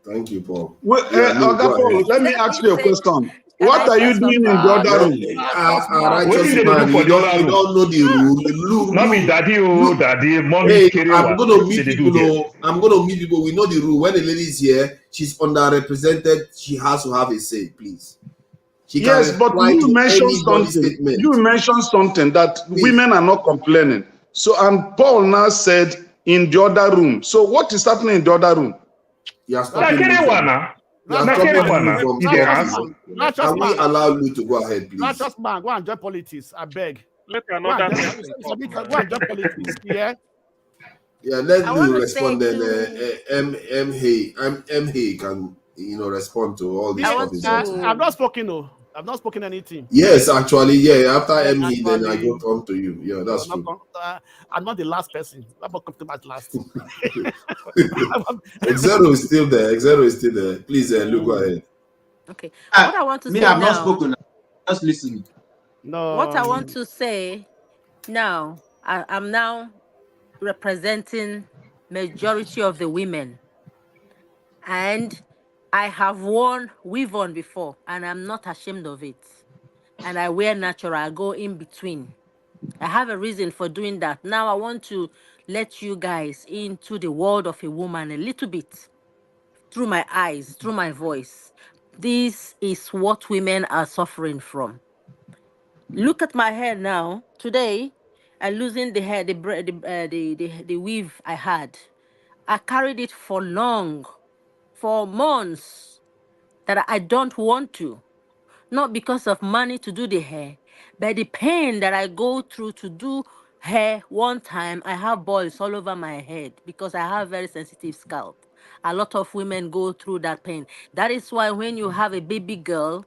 S4: Thank you, Paul.
S8: Well, Paul, let me ask you a question. What are you doing in the other room?
S18: What do you do for the other room?
S4: You don't know the rule.
S18: Not me, daddy, mommy.
S4: Hey, I'm going to meet people. I'm going to meet people. We know the rule. When the lady is here, she's underrepresented. She has to have a say, please.
S8: Yes, but you mentioned something. You mentioned something that women are not complaining. So, and Paul now said in the other room. So, what is happening in the other room?
S4: You are stopping me from. Can we allow you to go ahead, please?
S11: Not just man, go and join politics. I beg.
S10: Let another
S11: go and join politics. Yeah.
S4: Yeah, let me respond. Then M. Hay can respond to all these topics.
S11: I've not spoken. No, I've not spoken anything.
S4: Yes, actually, yeah. After M. Hay, then I go come to you. Yeah, that's true.
S11: I'm not the last person. I'm not coming to my last.
S4: Xero is still there. Please, Luke, go ahead.
S16: Okay. What I want to say
S7: I've
S16: now.
S7: not spoken. Just listening.
S11: No.
S16: What I want to say now, I'm now representing majority of the women. And I have worn weave on before, and I'm not ashamed of it. And I wear natural, I go in between. I have a reason for doing that. Now I want to let you guys into the world of a woman a little bit through my eyes, through my voice. This is what women are suffering from. Look at my hair now. Today, I'm losing the hair, the weave I had. I carried it for long, for months, that I don't want to. Not because of money to do the hair, but the pain that I go through to do hair. One time, I have boils all over my head because I have very sensitive scalp. A lot of women go through that pain. That is why when you have a baby girl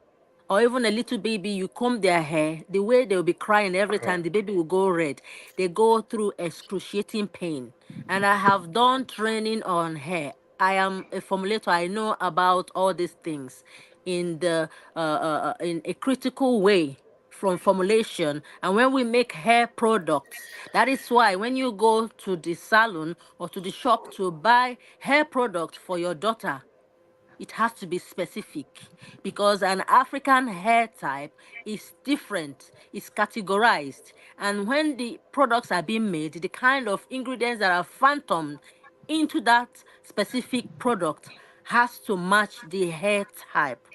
S16: or even a little baby, you comb their hair, the way they'll be crying every time, the baby will go red. They go through excruciating pain. And I have done training on hair. I am a formulator. I know about all these things in a critical way from formulation. And when we make hair products, that is why when you go to the salon or to the shop to buy hair product for your daughter, it has to be specific, because an African hair type is different, it's categorized. And when the products are being made, the kind of ingredients that are phantom into that specific product has to match the hair type.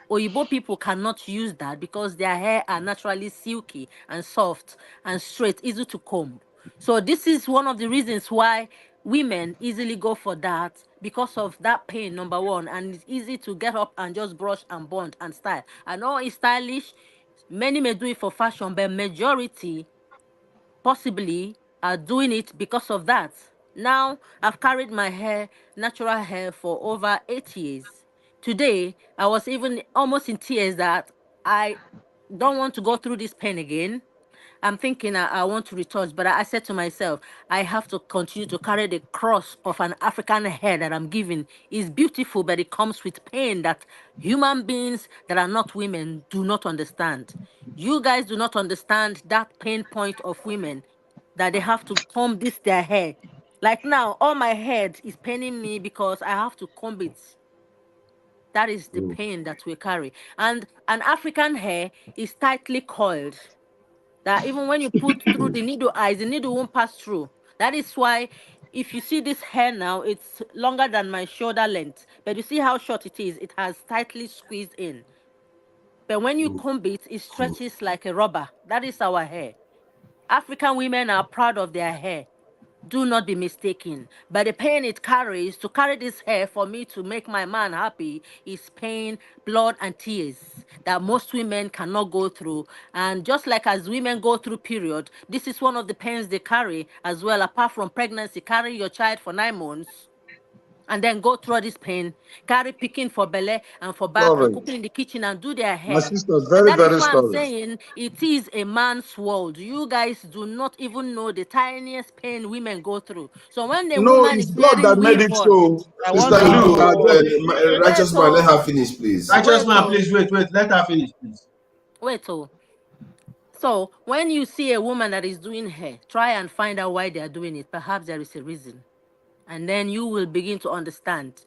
S16: Oyibo people cannot use that because their hair are naturally silky and soft and straight, easy to comb. So this is one of the reasons why women easily go for that, because of that pain, number one. And it's easy to get up and just brush and bond and style. I know it's stylish. Many may do it for fashion, but majority possibly are doing it because of that. Now, I've carried my hair, natural hair, for over 8 years. Today, I was even almost in tears that I don't want to go through this pain again. I'm thinking I want to retouch, but I said to myself, I have to continue to carry the cross of an African hair that I'm giving. It's beautiful, but it comes with pain that human beings that are not women do not understand. You guys do not understand that pain point of women, that they have to comb this their hair. Like now, all my head is paining me because I have to comb it. That is the pain that we carry. And an African hair is tightly coiled, that even when you put through the needle eyes, the needle won't pass through. That is why if you see this hair now, it's longer than my shoulder length. But you see how short it is? It has tightly squeezed in. But when you comb it, it stretches like a rubber. That is our hair. African women are proud of their hair. Do not be mistaken. But the pain it carries, to carry this hair for me to make my man happy, is pain, blood, and tears that most women cannot go through. And just like as women go through period, this is one of the pains they carry as well. Apart from pregnancy, carry your child for 9 months and then go through this pain, carry picking for belly and for back, and
S19: Sorry.
S16: cooking in the kitchen and do their
S19: My
S16: hair.
S19: sister,
S16: And
S19: very,
S16: that is
S19: very
S16: why I'm
S19: sorry.
S16: saying it is a man's world. You guys do not even know the tiniest pain women go through. So when the
S8: No,
S16: woman
S8: it's
S16: is
S8: blood that
S16: wearing
S8: made
S16: weave
S8: it
S16: on,
S8: so.
S16: I
S4: Sister,
S16: want
S8: Sister
S16: to
S4: you
S8: Lou.
S4: had
S16: wait,
S4: righteous man. Let
S16: oh,
S4: her finish, please.
S7: Righteous
S16: wait,
S7: man,
S16: oh,
S7: please wait. Let her finish, please.
S16: wait, oh. So when you see a woman that is doing hair, try and find out why they are doing it. Perhaps there is a reason. And then you will begin to understand.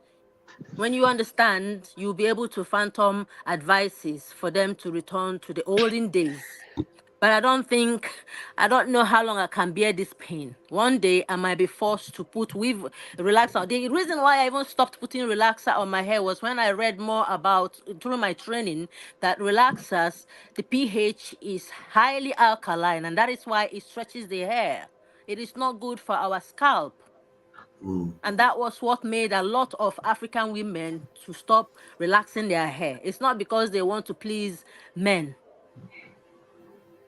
S16: When you understand, you'll be able to phantom advices for them to return to the olden days. But I don't know how long I can bear this pain. One day I might be forced to put weave relaxer. The reason why I even stopped putting relaxer on my hair was when I read more about, through my training, that relaxers, the pH is highly alkaline, and that is why it stretches the hair. It is not good for our scalp. And that was what made a lot of African women to stop relaxing their hair. It's not because they want to please men.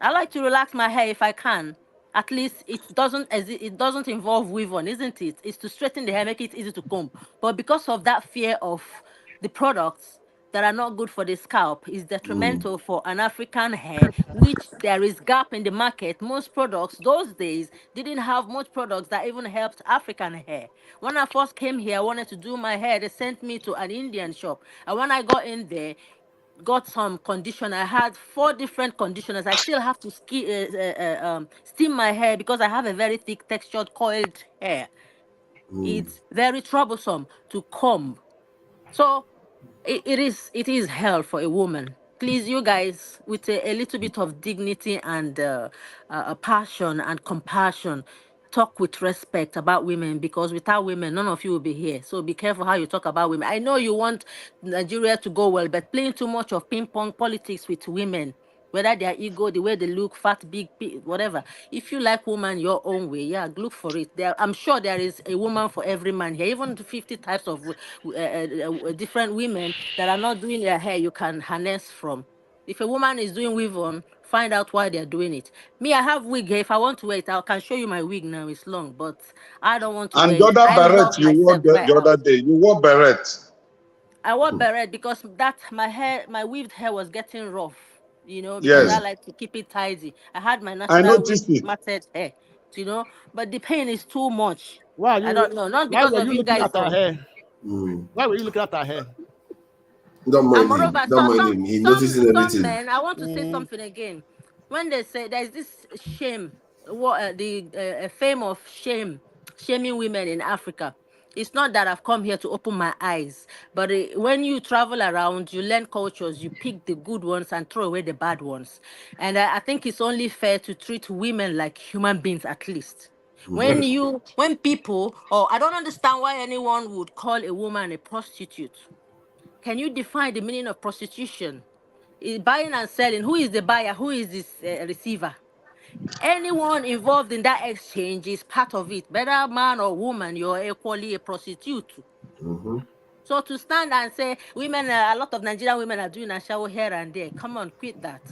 S16: I like to relax my hair if I can. At least it doesn't involve weave on, isn't it? It's to straighten the hair, make it easy to comb. But because of that fear of the products that are not good for the scalp, is detrimental for an African hair, which there is gap in the market. Most products those days didn't have much products that even helped African hair. When I first came here, I wanted to do my hair. They sent me to an Indian shop. And when I got in there, got some condition. I had 4 different conditioners. I still have to steam my hair because I have a very thick textured coiled hair. It's very troublesome to comb. So it is hell for a woman. Please, you guys, with a little bit of dignity and passion and compassion, talk with respect about women, because without women, none of you will be here. So be careful how you talk about women. I know you want Nigeria to go well, but playing too much of ping pong politics with women, whether their ego, the way they look, fat, big, whatever. If you like woman your own way, yeah, look for it. I'm sure there is a woman for every man here. Even 50 types of different women that are not doing their hair, you can harness from. If a woman is doing weave on, find out why they're doing it. Me, I have wig here. If I want to wear it, I can show you my wig now. It's long, but I don't want to
S8: And
S16: wear
S8: the
S16: it.
S8: other
S16: I
S8: beret
S16: love
S8: you wore
S16: myself the way I
S8: the
S16: am.
S8: other day, you wore beret.
S16: I wore beret because that my weaved hair was getting rough, because I
S8: Yes,
S16: like to keep it tidy. I had my
S8: I
S16: natural
S8: noticed
S16: weave
S8: it.
S16: matted hair, but the pain is too much.
S11: Why
S16: I
S11: you?
S16: don't know, not
S11: Why
S16: because
S11: were
S16: of
S11: you
S16: you
S11: looking
S16: guys
S11: at her
S16: though.
S11: hair? Why were you looking at her hair?
S4: Don't
S16: And
S4: mind him.
S16: moreover,
S4: Don't
S16: so
S4: mind
S16: some
S4: him. He's
S16: some
S4: noticing
S16: some
S4: everything.
S16: men, I want to say something again. When they say there's this shame, the fame of shaming women in Africa. It's not that I've come here to open my eyes, but when you travel around, you learn cultures, you pick the good ones and throw away the bad ones. And I think it's only fair to treat women like human beings at least. When people, or I don't understand why anyone would call a woman a prostitute. Can you define the meaning of prostitution? Buying and selling. Who is the buyer? Who is this receiver? Anyone involved in that exchange is part of it. Whether man or woman, you're equally a prostitute. So to stand and say women, a lot of Nigerian women are doing a shower here and there. Come on, quit that.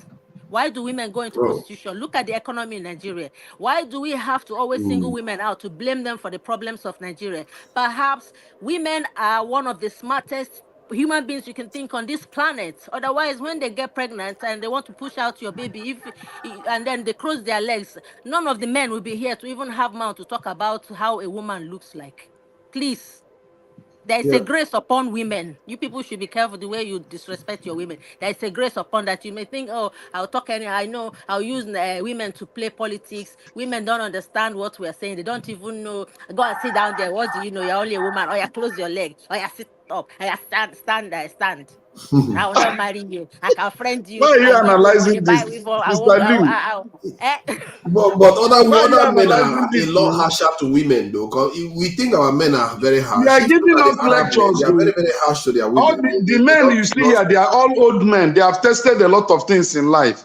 S16: Why do women go into prostitution? Look at the economy in Nigeria. Why do we have to always single women out to blame them for the problems of Nigeria? Perhaps women are one of the smartest human beings you can think on this planet. Otherwise, when they get pregnant and they want to push out your baby, and then they cross their legs, none of the men will be here to even have mouth to talk about how a woman looks like. Please. There is a grace upon women. You people should be careful the way you disrespect your women. There is a grace upon that. You may think, oh, I'll talk any. I know I'll use women to play politics. Women don't understand what we're saying. They don't even know. Go and sit down there. What do you know? You're only a woman. Or you close your leg. Or you sit up. Or you stand there. Stand. And I will not marry you. I can friend you.
S8: Why are you
S16: I'll give you money.
S8: analyzing
S16: Buy
S8: this,
S16: with all.
S8: Mr. Lee?
S4: But
S8: Why are you
S4: other men are
S8: analyzing
S4: a
S8: this,
S4: lot
S8: though?
S4: harsher to women, though. Because we think our men are very
S8: They
S4: harsh.
S8: are
S4: If you
S8: giving
S4: look at
S8: us
S4: the Arab men,
S8: lectures,
S4: they are
S8: though.
S4: very, very harsh to their
S8: All
S4: women.
S8: the
S4: They
S8: men
S4: don't,
S8: you see here, they are all old men. They have tested a lot of things in life.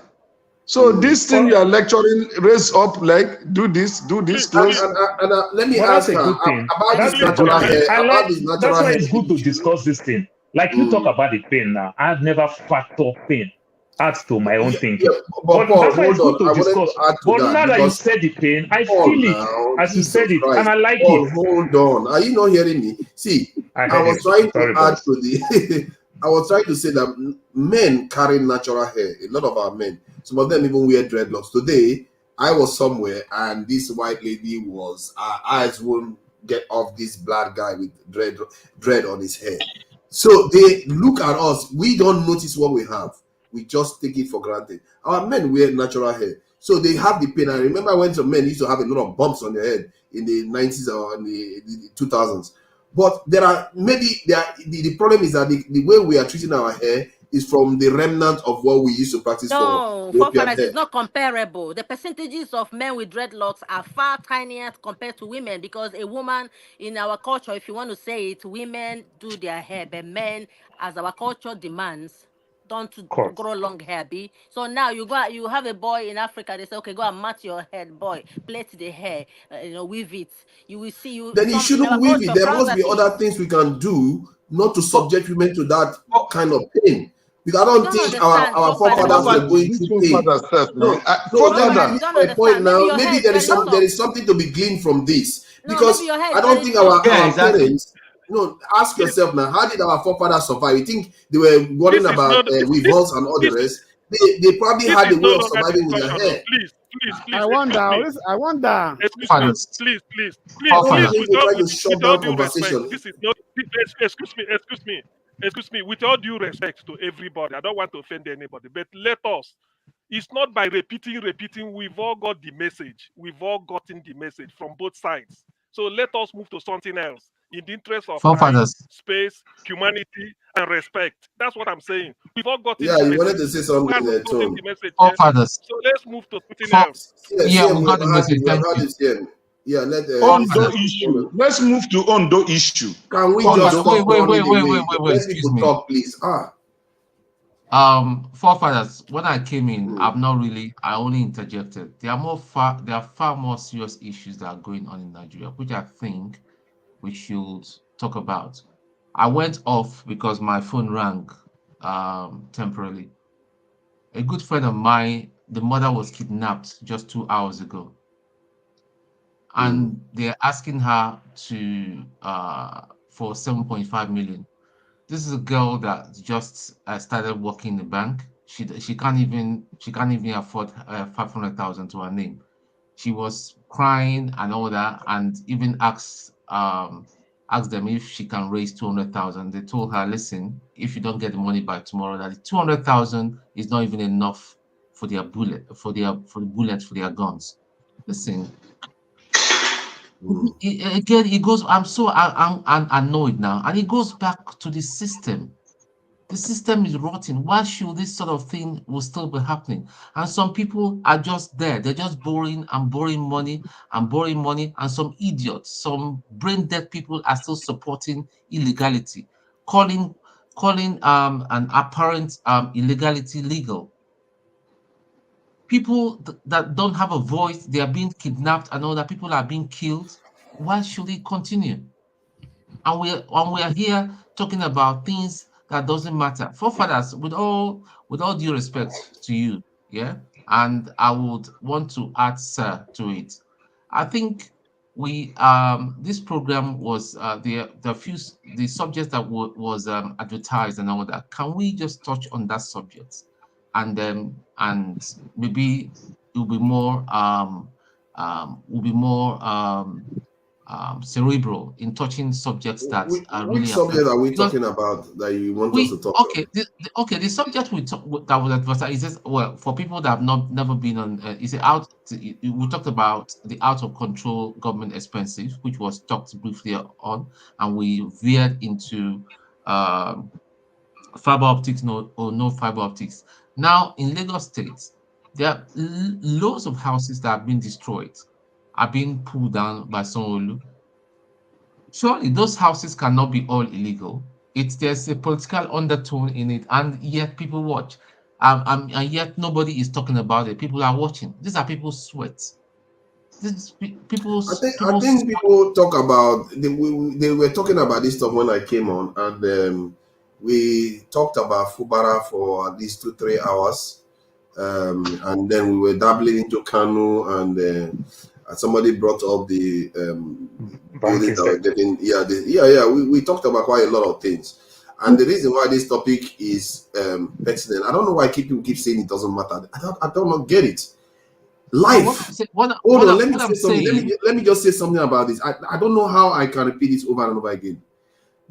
S8: So this thing you are lecturing, raise up leg, do this, close.
S4: Let me
S18: But that's
S4: ask
S18: a
S4: her
S18: good thing.
S4: about this
S18: That's a good
S4: natural
S18: thing.
S4: hair.
S18: I
S4: About
S18: like.
S4: this
S18: That's
S4: natural
S18: why
S4: hair
S18: it's good to
S4: issue.
S18: discuss this thing. Like you talk about the pain now. I've never factored pain adds to my own
S4: Yeah,
S18: thinking.
S4: but
S18: But
S4: Paul,
S18: that's why
S4: hold
S18: it's
S4: on.
S18: good to
S4: I wanted to
S18: discuss.
S4: add to
S18: But
S4: that
S18: now that you
S4: because
S18: said the pain, I
S4: Paul,
S18: feel it
S4: now,
S18: as you said
S4: Jesus
S18: it, and
S4: Christ,
S18: I like
S4: Paul,
S18: it.
S4: hold on. Are you not hearing me? See,
S18: I
S4: I
S18: heard
S4: was
S18: you.
S4: trying to
S18: Sorry,
S4: add
S18: boss.
S4: to the. I was trying to say that men carry natural hair. A lot of our men, some of them even wear dreadlocks. Today, I was somewhere and this white lady was. Her eyes won't get off this black guy with dread on his head. So they look at us. We don't notice what we have. We just take it for granted. Our men wear natural hair. So they have the pain. I remember when some men used to have a lot of bumps on their head in the 90s or in the 2000s. But the problem is that the way we are treating our hair is from the remnant of what we used to practice for
S16: No,
S4: European
S16: forefathers,
S4: hair.
S16: it's not comparable. The percentages of men with dreadlocks are far tinier compared to women, because a woman in our culture, if you want to say it, women do their hair, but men, as our culture demands, don't to
S18: Of course.
S16: grow long hair. Be so now you have a boy in Africa. They say, okay, go and mat your head, boy, plait the hair, weave it. You will see you
S4: Then you
S16: some in our
S4: shouldn't weave it.
S16: culture
S4: There
S16: frowns
S4: must be
S16: at
S4: other
S16: it.
S4: things we can do not to
S11: But,
S4: subject women to that
S11: but,
S4: kind of pain. Because I
S16: You
S4: don't
S16: don't
S4: think our,
S16: understand,
S4: our
S16: forefathers.
S4: forefathers were going
S8: This
S4: through
S8: was
S4: pain.
S8: father self now.
S4: No, let me
S16: Forefathers,
S8: Father,
S16: you
S4: finish
S16: don't
S4: my point
S16: understand. Maybe
S4: now.
S16: your
S4: Maybe
S16: hair is very
S4: there is
S16: soft.
S4: something to be gleaned from this.
S16: No, maybe
S4: Because
S16: your hair
S4: I
S16: is
S4: don't
S16: very
S4: think
S16: soft.
S7: Yeah,
S4: our
S7: exactly.
S4: parents, ask yourself now, how did our forefathers survive? You think they were worrying
S10: This is
S4: about
S10: not
S4: weavons and all the
S10: this
S4: rest? They probably
S10: this
S4: had
S10: is
S4: a
S10: no
S4: way of
S10: longer
S4: surviving with their
S10: discussion. No,
S4: hair.
S11: I
S10: please,
S11: wonder. I wonder.
S17: Fathers,
S10: please.
S4: Don't you
S17: forefathers.
S10: With
S4: think they
S10: all
S4: try to shut
S10: with all
S4: down
S10: due respect,
S4: conversation?
S10: this is not. Excuse me. excuse me, with all due respect to everybody, I don't want to offend anybody, but let us. It's not by repeating. We've all got the message. We've all gotten the message from both sides. So let us move to something else in the interest of time,
S5: Forefathers.
S10: space, humanity, and respect. That's what I'm saying. We've all gotten
S4: Yeah,
S10: the
S4: you
S10: message.
S4: wanted to say
S10: We
S4: something
S10: have
S4: there,
S10: gotten
S4: Tone.
S10: the message.
S5: Forefathers.
S10: So let's move to something
S5: For,
S10: else.
S5: yeah, we
S4: we
S5: got the message.
S4: have
S5: Thank
S4: had
S5: you.
S4: this here. Yeah, let
S8: Ondo issue. Let's move to Ondo issue.
S4: Can we
S8: Ondo.
S4: just stop running away? Let
S5: Excuse
S4: people
S5: me.
S4: talk, please.
S5: Forefathers, when I came in, I only interjected. There are far more serious issues that are going on in Nigeria, which I think we should talk about. I went off because my phone rang temporarily. A good friend of mine, the mother was kidnapped just 2 hours ago. And they're asking her to for 7.5 million. This is a girl that just started working in the bank. She can't even afford 500,000 to her name. She was crying and all that, and even asked them if she can raise 200,000. They told her, listen, if you don't get the money by tomorrow, that 200,000 is not even enough for their bullets for their guns. Listen. Again, it goes. I'm annoyed now, and it goes back to the system. The system is rotten. Why should this sort of thing will still be happening? And some people are just there. They're just borrowing money, and some idiots, some brain dead people are still supporting illegality, calling an apparent illegality legal. People that don't have a voice, they are being kidnapped, and other people are being killed. Why should it continue? And we are here talking about things that doesn't matter. Forefathers, with all due respect to you, yeah, and I would want to add sir to it. I think we this program was the subject that was advertised and all that. Can we just touch on that subject, and maybe it will be more cerebral in touching subjects that are really
S4: Which subject are we
S5: because
S4: talking about that you want us to talk
S5: okay the subject that was advertised is just, well, for people that have never been on we talked about the out of control government expenses, which was talked briefly on, and we veered into fiber optics or no fiber optics. Now in Lagos State, there are loads of houses that have been destroyed, are being pulled down by Sanwo-Olu. Surely those houses cannot be all illegal. There's a political undertone in it, and yet people watch, and yet nobody is talking about it. People are watching. These are people's sweats.
S4: I think people talk about they were talking about this stuff when I came on, and we talked about Fubara for at least 2-3 hours, and then we were dabbling into Kano, and somebody brought up the buildings that were getting we talked about quite a lot of things. And the reason why this topic is pertinent, I don't know why people keep saying it doesn't matter. I don't get it. Life. Hold on, let me say something. Let me just say something about this. I don't know how I can repeat this over and over again.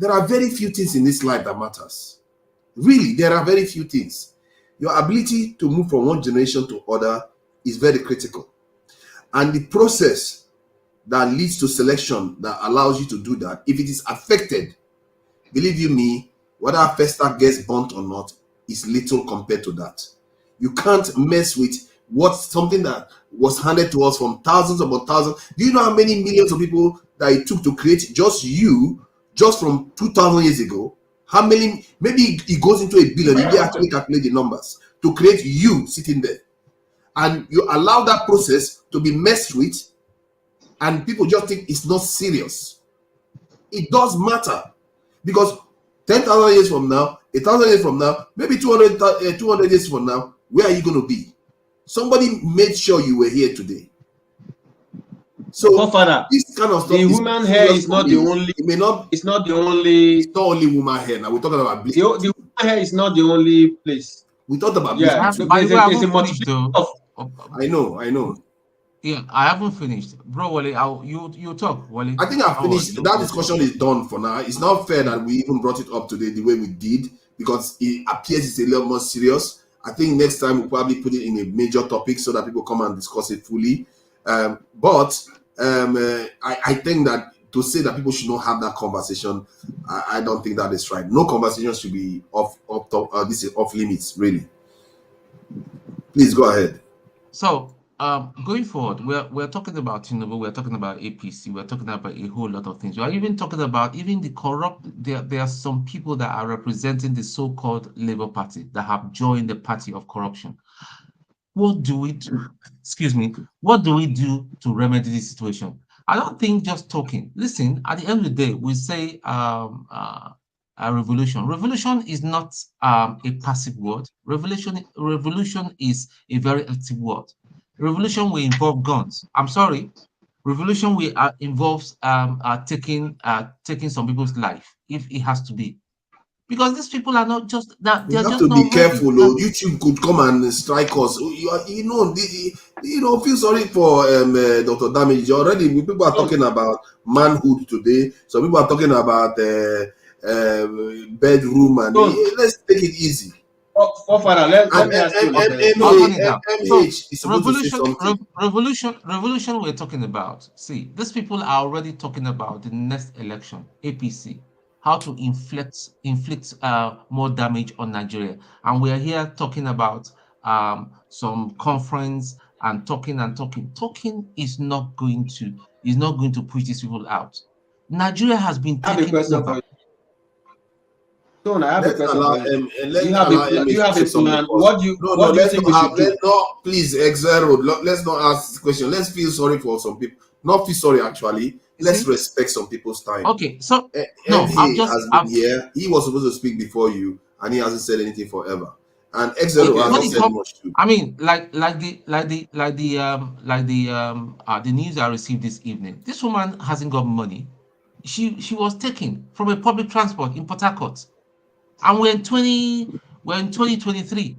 S4: There are very few things in this life that matters. Really, there are very few things. Your ability to move from one generation to other is very critical. And the process that leads to selection that allows you to do that, if it is affected, believe you me, whether Festa gets burnt or not is little compared to that. You can't mess with something that was handed to us from thousands upon thousands. Do you know how many millions of people that it took to create just from 2,000 years ago? How many? Maybe it goes into a billion if they actually calculate the numbers to create you sitting there. And you allow that process to be messed with, and people just think it's not serious. It does matter, because 10,000 years from now, 1,000 years from now, maybe 200 years from now, where are you going to be? Somebody made sure you were here today. So this kind of stuff,
S7: the human hair is not the only.
S4: It may not.
S7: It's not the only.
S4: It's not only woman hair. Now we're talking about
S7: the human hair is not the only place.
S4: We talked about
S7: there's a multitude of.
S4: I know.
S5: Yeah, I haven't finished, bro. Wale, you talk, Wale.
S4: I think I've
S5: Oh,
S4: finished. That discussion is done for now. It's not fair that we even brought it up today the way we did, because it appears it's a little more serious. I think next time we'll probably put it in a major topic so that people come and discuss it fully. I think that to say that people should not have that conversation, I don't think that is right. No conversation should be off this is off limits, really. Please go ahead.
S5: So, going forward, we're talking about Tinubu, we're talking about APC, we're talking about a whole lot of things. We're even talking about even the corrupt. There are some people that are representing the so-called Labour Party that have joined the party of corruption. What do we do? Excuse me. What do we do to remedy this situation? I don't think just talking. Listen, at the end of the day, we say a revolution. Revolution is not a passive word. Revolution is a very active word. Revolution will involve guns. I'm sorry. Revolution will involves taking some people's life if it has to be, because these people are not just that.
S4: You
S5: They're
S4: have
S5: just
S4: to
S5: not
S4: be
S5: ready.
S4: careful. YouTube could come and strike us. Feel sorry for Dr. Damage. People are talking about manhood today. Some people are talking about bedroom, and let's take it easy.
S7: Let me ask you.
S5: MH is supposed to say something. Revolution we're talking about. See, these people are already talking about the next election, APC, how to inflict more damage on Nigeria, and we are here talking about some conference and talking. Talking is not going to push these people out. Nigeria has been taken over.
S7: I have a question for you.
S4: You have a plan. What do you think we should do? Please, let's not ask this question. Let's feel sorry for some people. Not feel sorry, actually. Let's respect some people's time.
S5: Okay, so
S4: has been here. He was supposed to speak before you, and he hasn't said anything forever. And X0 has not said much too.
S5: I mean, like the news I received this evening. This woman hasn't got money. She was taken from a public transport in Port Harcourt, and we're in 2023,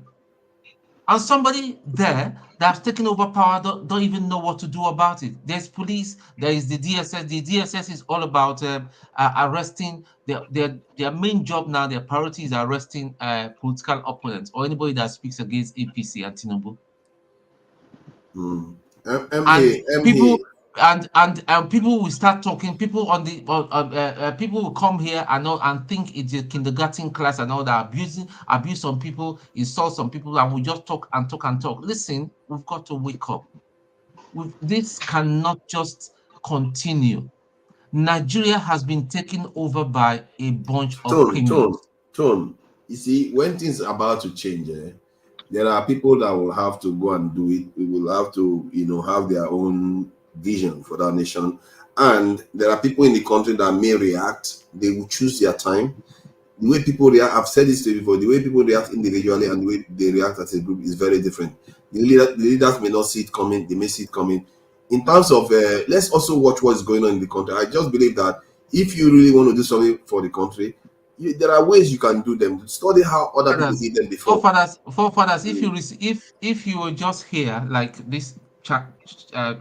S5: and somebody there that's taken over power don't even know what to do about it. There's police, there is the DSS. The DSS is all about arresting. Their main job now, their priority is arresting political opponents or anybody that speaks against APC and Tinubu. And people will start talking. People people will come here and think it's a kindergarten class and all that, abuse some people, insult some people, and we just talk. Listen, we've got to wake up. This cannot just continue. Nigeria has been taken over by a bunch of criminals.
S4: Tone. You see, when things are about to change, there are people that will have to go and do it. We will have to, have their own vision for that nation, and there are people in the country that may react. They will choose their time. The way people react, I've said this to you before, the way people react individually and the way they react as a group is very different. The leaders may not see it coming, they may see it coming. In terms of let's also watch what's going on in the country. I just believe that if you really want to do something for the country, there are ways you can do them. Study how other people did them before.
S5: Forefathers, if you were just here like this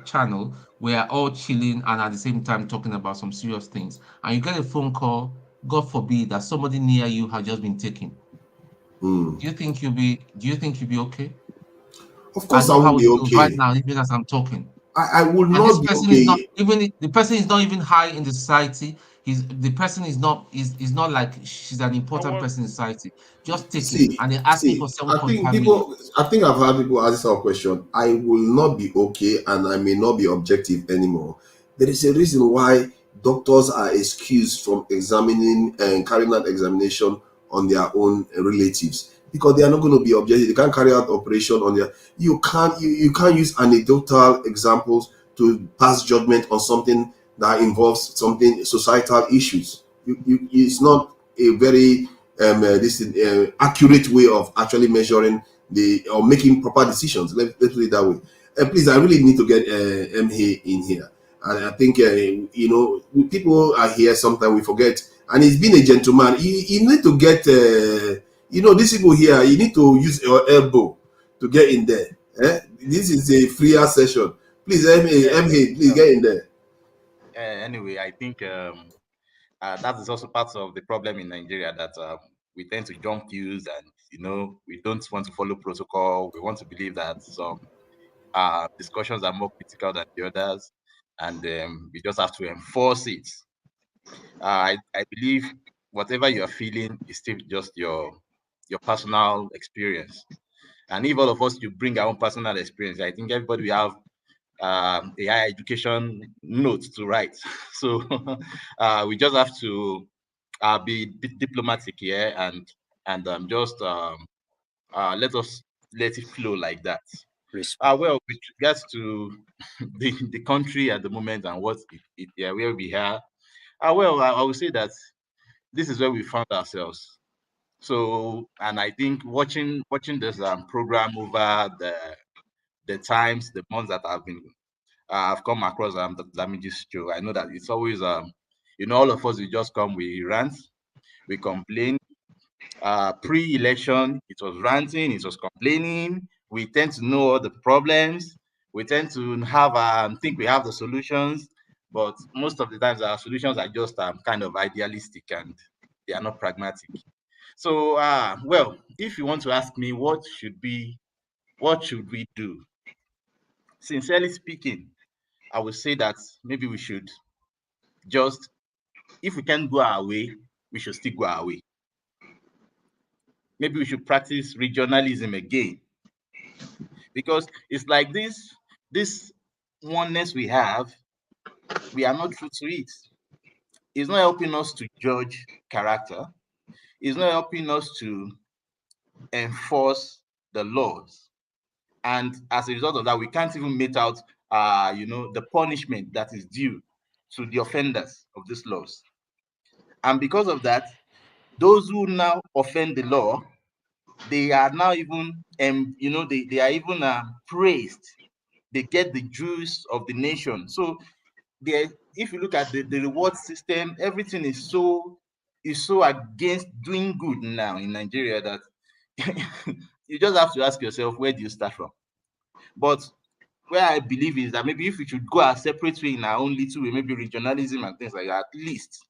S5: channel, we are all chilling and at the same time talking about some serious things, and you get a phone call, God forbid, that somebody near you has just been taken. Do you think you'll be okay?
S4: Of course I will be okay.
S5: Right now, even as I'm talking,
S4: I will not be okay.
S5: The person is not even high in the society. The person is not like she's an important person in society. Just take it, and they're asking for 7.5 million.
S4: I think I've had people ask this question. I will not be okay, and I may not be objective anymore. There is a reason why doctors are excused from examining and carrying out examination on their own relatives, because they are not going to be objective. They can't carry out operation on their. You can't use anecdotal examples to pass judgment on something that involves something societal issues. It's not a very accurate way of actually measuring or making proper decisions. Let's put it that way. Please, I really need to get MH in here. And I think people are here. Sometimes we forget, and he's been a gentleman. You need to get these people here. You need to use your elbow to get in there. This is a freer session. Please, MH, please get in there.
S14: Anyway, I think that is also part of the problem in Nigeria, that we tend to jump queues, and we don't want to follow protocol. We want to believe that some discussions are more critical than the others, and we just have to enforce it. I believe whatever you are feeling is still just your personal experience. And if all of us you bring our own personal experience, I think everybody will have a higher education note to write. So we just have to be diplomatic here, and just let it flow like that. Well, with regards to the country at the moment and what where we are, well, I would say that this is where we found ourselves. So, and I think watching this program over the times, the months that I've come across the damages show, I know that it's always all of us, we just come, we rant, we complain. Pre-election, it was ranting, it was complaining. We tend to know all the problems. We tend to have think we have the solutions, but most of the times our solutions are just kind of idealistic, and they are not pragmatic. So, well, if you want to ask me what should we do? Sincerely speaking, I would say that maybe we should just, if we can't go our way, we should still go our way. Maybe we should practice regionalism again, because it's like this oneness we have, we are not true to it. It's not helping us to judge character. It's not helping us to enforce the laws. And as a result of that, we can't even make out, the punishment that is due to the offenders of these laws. And because of that, those who now offend the law, they are now even, they are even praised. They get the juice of the nation. So, if you look at the reward system, everything is so against doing good now in Nigeria that you just have to ask yourself, where do you start from? But where I believe is that maybe if we should go our separate way in our own little way, maybe regionalism and things like that, at least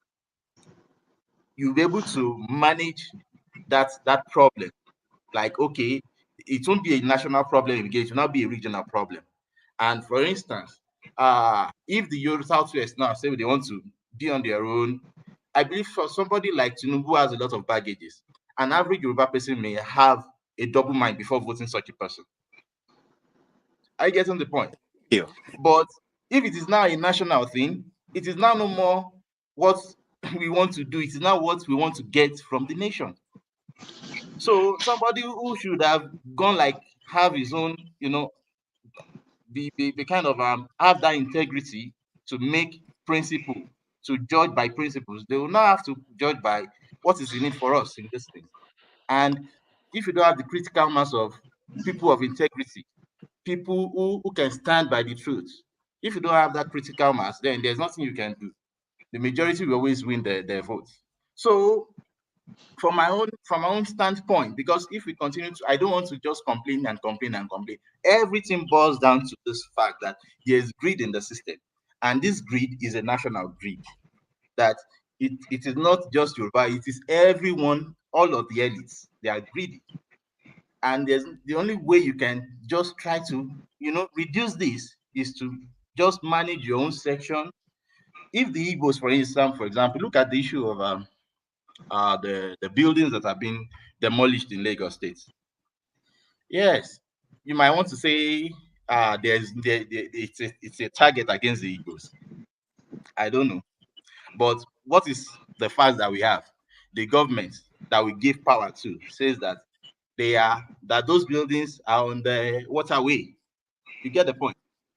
S14: you'll be able to manage that problem. Like, okay, it won't be a national problem again, it will not be a regional problem. And for instance, if the Southwest now say they want to be on their own, I believe for somebody like Tinubu who has a lot of baggages, an average Yoruba person may have a double mind before voting such a person. I get on the point.
S12: Yeah.
S14: But if it is now a national thing, it is now no more what we want to do. It is now what we want to get from the nation. So somebody who should have gone have his own, be kind of have that integrity to make principle, to judge by principles. They will now have to judge by what is in it for us in this thing. And if you don't have the critical mass of people of integrity, people who can stand by the truth, if you don't have that critical mass, then there's nothing you can do. The majority will always win their vote. So from my own standpoint, because if we continue to, I don't want to just complain and complain and complain. Everything boils down to this fact that there's greed in the system, and this greed is a national greed. That it is not just Yoruba, it is everyone, all of the elites. They are greedy, and there's the only way you can just try to reduce this is to just manage your own section. If the Igbos, for example, look at the issue of the buildings that have been demolished in Lagos State. Yes, you might want to say it's a target against the Igbos. I don't know, but what is the fact that we have? The government that we give power to says that those buildings are on the waterway. You get the point.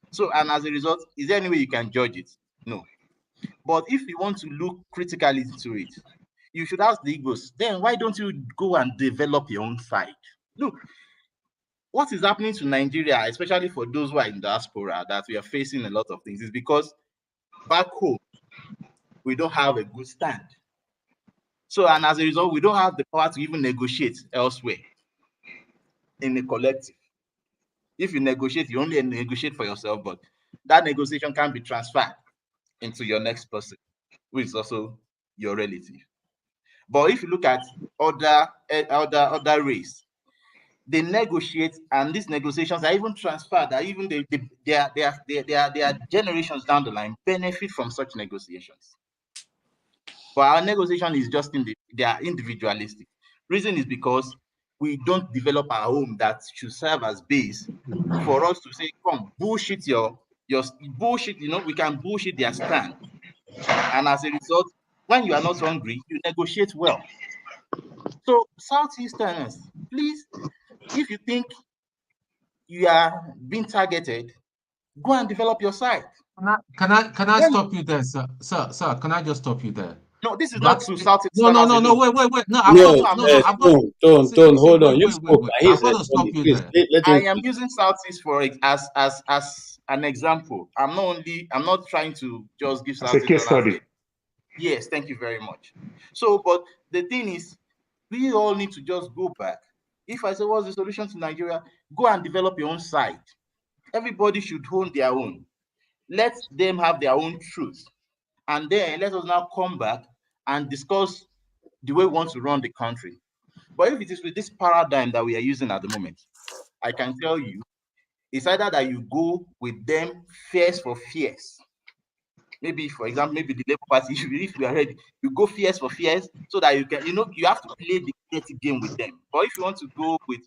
S14: So, and as a result, is there any way you can judge it? No. But if you want to look critically into it, you should ask the Igbos, then why don't you go and develop your own side? Look, what is happening to Nigeria, especially for those who are in diaspora, that we are facing a lot of things, is because back home, we don't have a good stand. So, and as a result, we don't have the power to even negotiate elsewhere in a collective. If you negotiate, you only negotiate for yourself, but that negotiation can be transferred into your next person, who is also your relative. But if you look at other race, they negotiate, and these negotiations are even transferred. That even their generations down the line benefit from such negotiations. But our negotiation is just they are individualistic. Reason is because we don't develop our home that should serve as base for us to say, come, bullshit your bullshit, we can bullshit their stand. And as a result, when you are not hungry, you negotiate well. So Southeasterners, please, if you think you are being targeted, go and develop your side.
S5: Can I stop you there, sir? Sir, can I just stop you there?
S14: No, this is not to Southeasterners.
S5: No, wait. No,
S13: Don't hold on. You spoke.
S5: I'm going to stop you there.
S14: I am using Southeast for as an example. I'm not trying to just give
S18: Southeast. It's a case study.
S14: Yes, thank you very much. So, but the thing is, we all need to just go back. If I say, what's the solution to Nigeria? Go and develop your own side. Everybody should own their own. Let them have their own truth. And then let us now come back and discuss the way we want to run the country. But if it is with this paradigm that we are using at the moment, I can tell you, it's either that you go with them fierce for fierce. Maybe, for example, maybe the Labour Party, if you are ready, you go fierce for fierce so that you can, you have to play the dirty game with them. But if you want to go with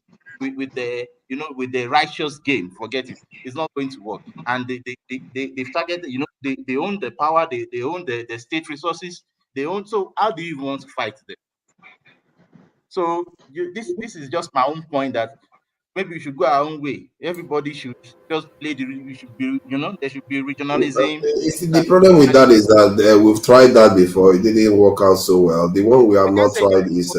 S14: the righteous game, forget it. It's not going to work. And they've targeted, they own the power, they own the state resources, so how do you even want to fight them? So this is just my own point, that maybe we should go our own way. Everybody should just play there should be regionalism.
S4: The problem with that is that we've tried that before. It didn't work out so well. The one we have not tried is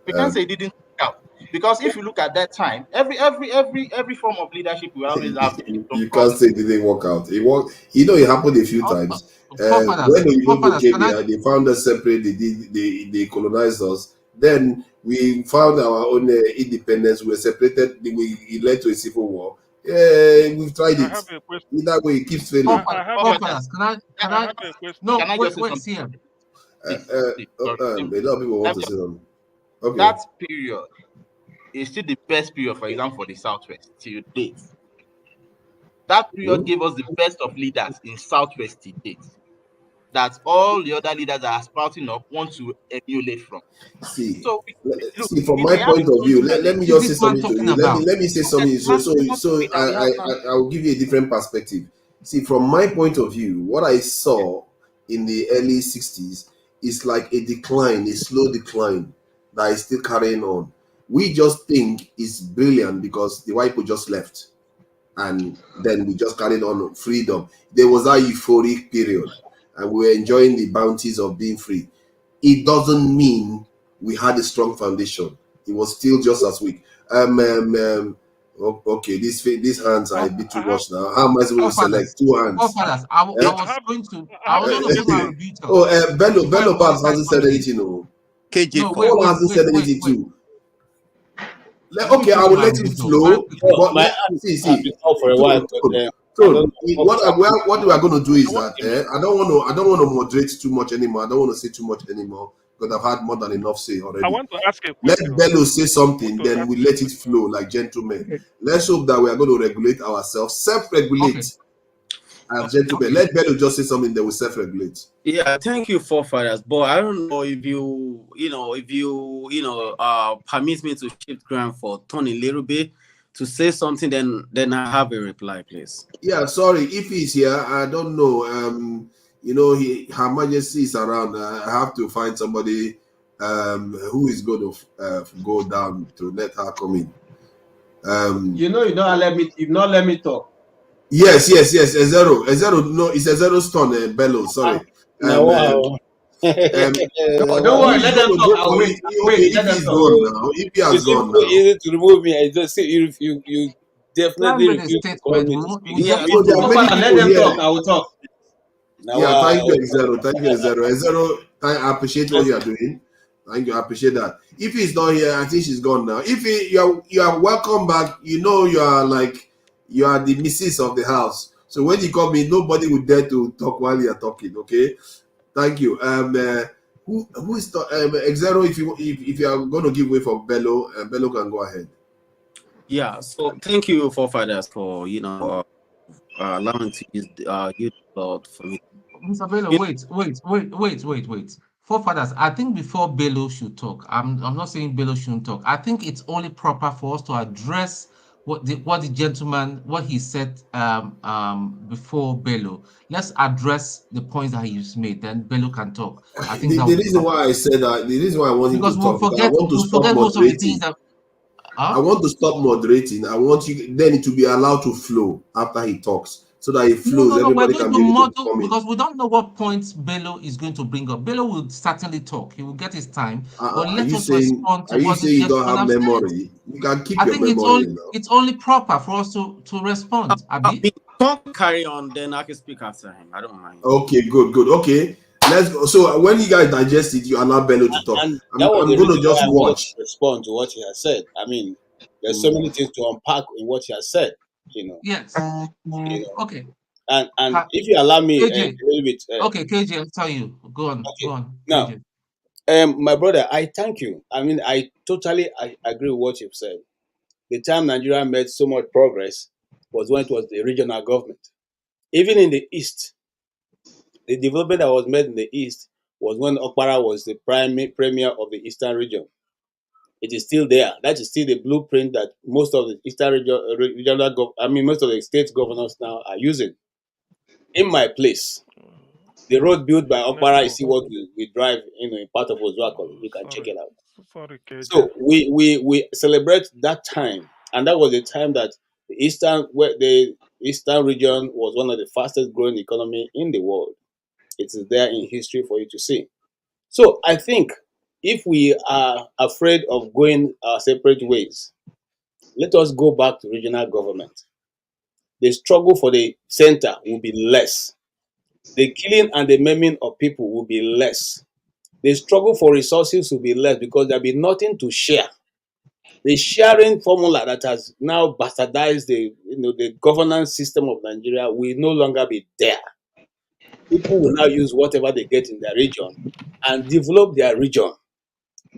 S14: we can't say it didn't work out, because if you look at that time, every form of leadership we always have.
S4: You can't say it didn't work out. It happened a few times. When we go to Kenya, they found us separate. They colonized us. Then we found our own independence. We were separated. We led to a civil war. Yeah, we've tried it. In that way, it keeps failing.
S5: Can I wait, see him.
S4: A lot of people want to say on. Okay.
S14: That period is still the best period, for example, for the Southwest till date. That period gave us the best of leaders in Southwest till date, that all the other leaders that are sprouting up want to emulate from.
S4: See, from my point of view, let me just say something to you. Let me say something. So I will give you a different perspective. See, from my point of view, what I saw in the early 60s is like a decline, a slow decline that is still carrying on. We just think it's brilliant because the white people just left, and then we just carried on freedom. There was that euphoric period, and we were enjoying the bounties of being free. It doesn't mean we had a strong foundation. It was still just as weak. Okay, these hands are a bit too much now. How am I supposed to select two hands?
S5: I was going to.
S4: Bello Babs hasn't said anything. No.
S12: KJ
S4: Paul hasn't said anything too. Okay, I will let it flow. But see.
S13: For a while.
S4: So what we are going to do is that I don't want to moderate too much anymore. I don't want to say too much anymore because I've had more than enough say already.
S10: I want to ask a
S4: question. Let Bello say something,
S10: Okay.
S4: then we let it flow like gentlemen. Let's hope that we are going to regulate ourselves, self-regulate as gentlemen. Let Bello just say something that will self-regulate.
S12: Yeah, thank you, forefathers. But I don't know if you permit me to shift ground for turn a little bit to say something, then I have a reply, please.
S4: Yeah, sorry. If he's here, I don't know. Her Majesty is around. I have to find somebody who is going to go down to let her come in.
S7: You don't let me talk.
S4: Yes. A zero. No, it's a zero stone. Bello. Sorry.
S13: Wow.
S7: Don't worry, let them talk. I'll wait.
S4: If he's gone now, if he has gone now,
S13: easy to remove me. I just say you definitely refuse to call me.
S7: Let them talk. I will talk.
S4: Thank you, Zero. Zero, I appreciate what you are doing. Thank you. I appreciate that. If he's not here, I think she's gone now. If you are welcome back, you are the missus of the house. So when you come in, nobody will dare to talk while you are talking. Okay, thank you. Who is Xero? If you are going to give way for Bello, Bello can go ahead.
S12: Yeah. So thank you, forefathers, for allowing to use word for me.
S5: Mr. Bello, wait. Forefathers, I think before Bello should talk, I'm not saying Bello shouldn't talk. I think it's only proper for us to address what the gentleman what he said before Bello. Let's address the points that he's made. Then Bello can talk. I think that
S4: The
S5: would be
S4: reason
S5: proper.
S4: why I said that, the reason why I want him
S5: Because
S4: to talk, because I want to
S5: we'll
S4: stop
S5: forget most of the things
S4: moderating.
S5: that.
S4: I want to stop moderating. I want you then to be allowed to flow after he talks, so that it flows.
S5: No. We're
S4: Everybody
S5: going
S4: can
S5: to
S4: be able to
S5: model
S4: come in.
S5: because we don't know what points Bello is going to bring up. Bello will certainly talk. He will get his time. But
S4: Are
S5: let
S4: you
S5: us
S4: saying?
S5: respond to
S4: Are you
S5: what this
S4: saying you don't
S5: gentleman
S4: have
S5: has said.
S4: memory? You can keep
S5: I
S4: your
S5: think
S4: memory, you know.
S5: it's only proper for us to respond. Abi?
S12: Don't carry on, then I can speak after him. I don't mind.
S4: Okay, good. Okay, let's go. So when you guys digest it, you allow Bello to talk.
S13: And
S4: I'm
S13: that was the
S4: going to
S13: reason why
S4: just
S13: I wanted to
S4: watch.
S13: respond to what he has said. I mean, there's so many things to unpack in what he has said, you know.
S5: Yes. Okay.
S13: And if you allow me a
S5: KJ.
S13: little bit.
S5: Okay, KJ, I'll tell you. Go on.
S13: Now,
S5: KJ.
S13: my brother, I thank you. I mean, I totally agree with what you've said. The time Nigeria made so much progress was when it was the regional government. Even in the East, the development that was made in the East was when Okpara was the premier of the Eastern region. It is still there. That is still the blueprint that most of the Eastern most of the state governors now are using. In my place, the road built by Okpara is see what we drive in part of Ozuakolo. You can check it out.
S10: Sorry, KJ.
S13: So we celebrate that time, and that was the time that the Eastern region was one of the fastest growing economy in the world. It is there in history for you to see. So I think if we are afraid of going our separate ways, let us go back to regional government. The struggle for the center will be less. The killing and the maiming of people will be less. The struggle for resources will be less because there'll be nothing to share. The sharing formula that has now bastardized the governance system of Nigeria will no longer be there. People will now use whatever they get in their region and develop their region.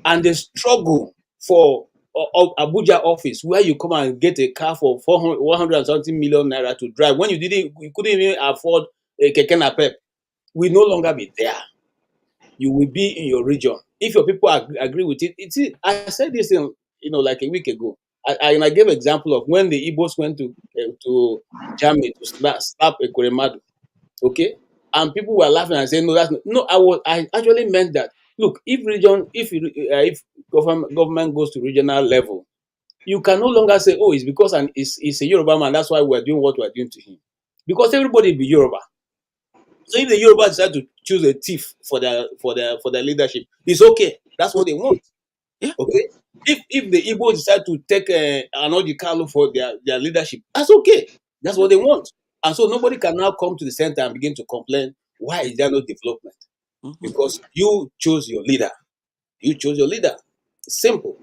S13: And the struggle for Abuja office, where you come and get a car for 100 and something million naira to drive, when you couldn't even afford a keke napep, will no longer be there. You will be in your region. If your people agree with it, I said this in like a week ago. I gave example of when the Igbos went to Germany to slap a Kuremadu, okay, and people were laughing and saying, no. I actually meant that. Look, if government goes to regional level, you can no longer say, oh, it's because it's a Yoruba man, that's why we're doing what we're doing to him, because everybody be Yoruba. So if the Yoruba decide to choose a thief for their leadership, it's okay. That's what they want. Okay. If the Igbo decide to take an Kalu for their leadership, that's okay. That's what they want. And so nobody can now come to the center and begin to complain, why is there no development? Because you chose your leader. You chose your leader. Simple.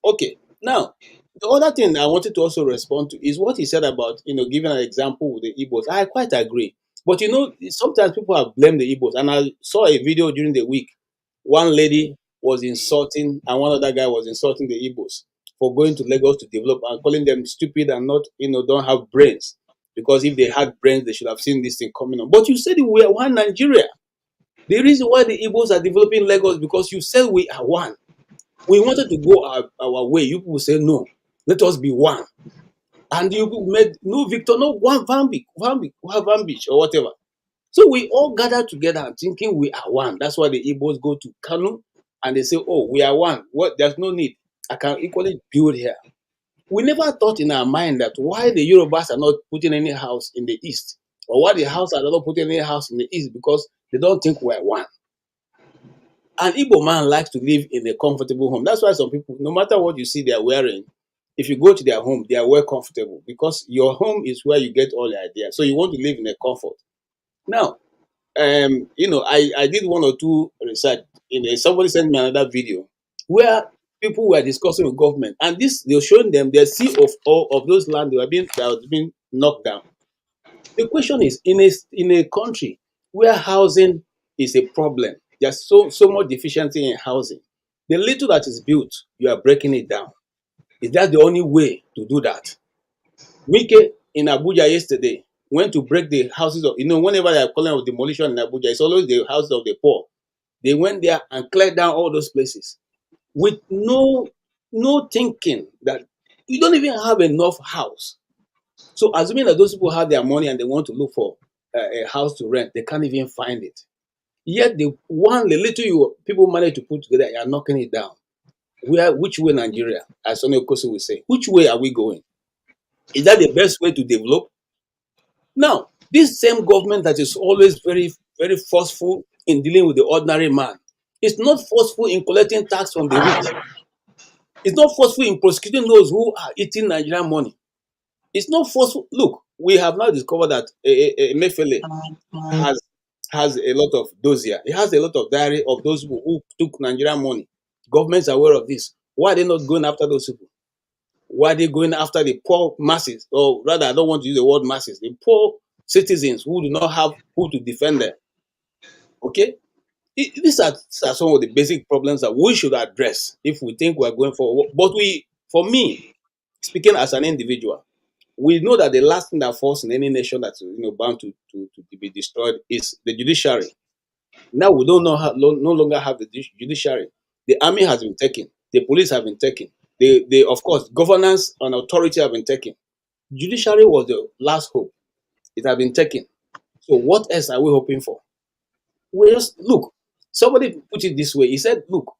S13: Okay. Now, the other thing I wanted to also respond to is what he said about, giving an example with the Igbos. I quite agree. But sometimes people have blamed the Igbos. And I saw a video during the week. One lady was insulting, and one other guy was insulting the Igbos for going to Lagos to develop and calling them stupid and not, don't have brains. Because if they had brains, they should have seen this thing coming on. But you said we are one Nigeria. The reason why the Igbos are developing Lagos because you said we are one. We wanted to go our way. You people say no. Let us be one. And you people made no Victor, no one Van Beach or whatever. So we all gather together thinking we are one. That's why the Igbos go to Kano and they say, oh, we are one. What? There's no need. I can equally build here. We never thought in our mind that why the Yorubas are not putting any house in the east, or why the house are not putting any house in the east, because they don't think we're one. An Igbo man likes to live in a comfortable home. That's why some people, no matter what you see they're wearing, if you go to their home, they are well comfortable because your home is where you get all the ideas. So you want to live in a comfort. Now, I did one or two research. Somebody sent me another video where people were discussing with government, and they're showing them the sea of all of those land that was being knocked down. The question is, in a country where housing is a problem, there's so much deficiency in housing. The little that is built, you are breaking it down. Is that the only way to do that? Wike in Abuja yesterday went to break the houses of, whenever they are calling of demolition in Abuja, it's always the houses of the poor. They went there and cleared down all those places with no thinking that you don't even have enough house. So assuming that those people have their money and they want to look for a house to rent, they can't even find it. Yet the little people manage to put together, you are knocking it down. Which way Nigeria, as Sonny Okosi will say, which way are we going? Is that the best way to develop? Now, this same government that is always very, very forceful in dealing with the ordinary man, is not forceful in collecting tax from the rich. It's not forceful in prosecuting those who are eating Nigerian money. It's not forceful. Look, we have now discovered that Mefele has a lot of dossier. He has a lot of diary of those who took Nigerian money. Governments are aware of this. Why are they not going after those people? Why are they going after the poor masses? Or rather, I don't want to use the word masses. The poor citizens who do not have who to defend them. Okay? These are some of the basic problems that we should address if we think we are going forward. But for me, speaking as an individual, we know that the last thing that falls in any nation that's bound to be destroyed is the judiciary. Now we don't know no longer have the judiciary. The army has been taken. The police have been taken. The of course governance and authority have been taken. Judiciary was the last hope. It has been taken. So what else are we hoping for? We just look. Somebody put it this way. He said, "Look,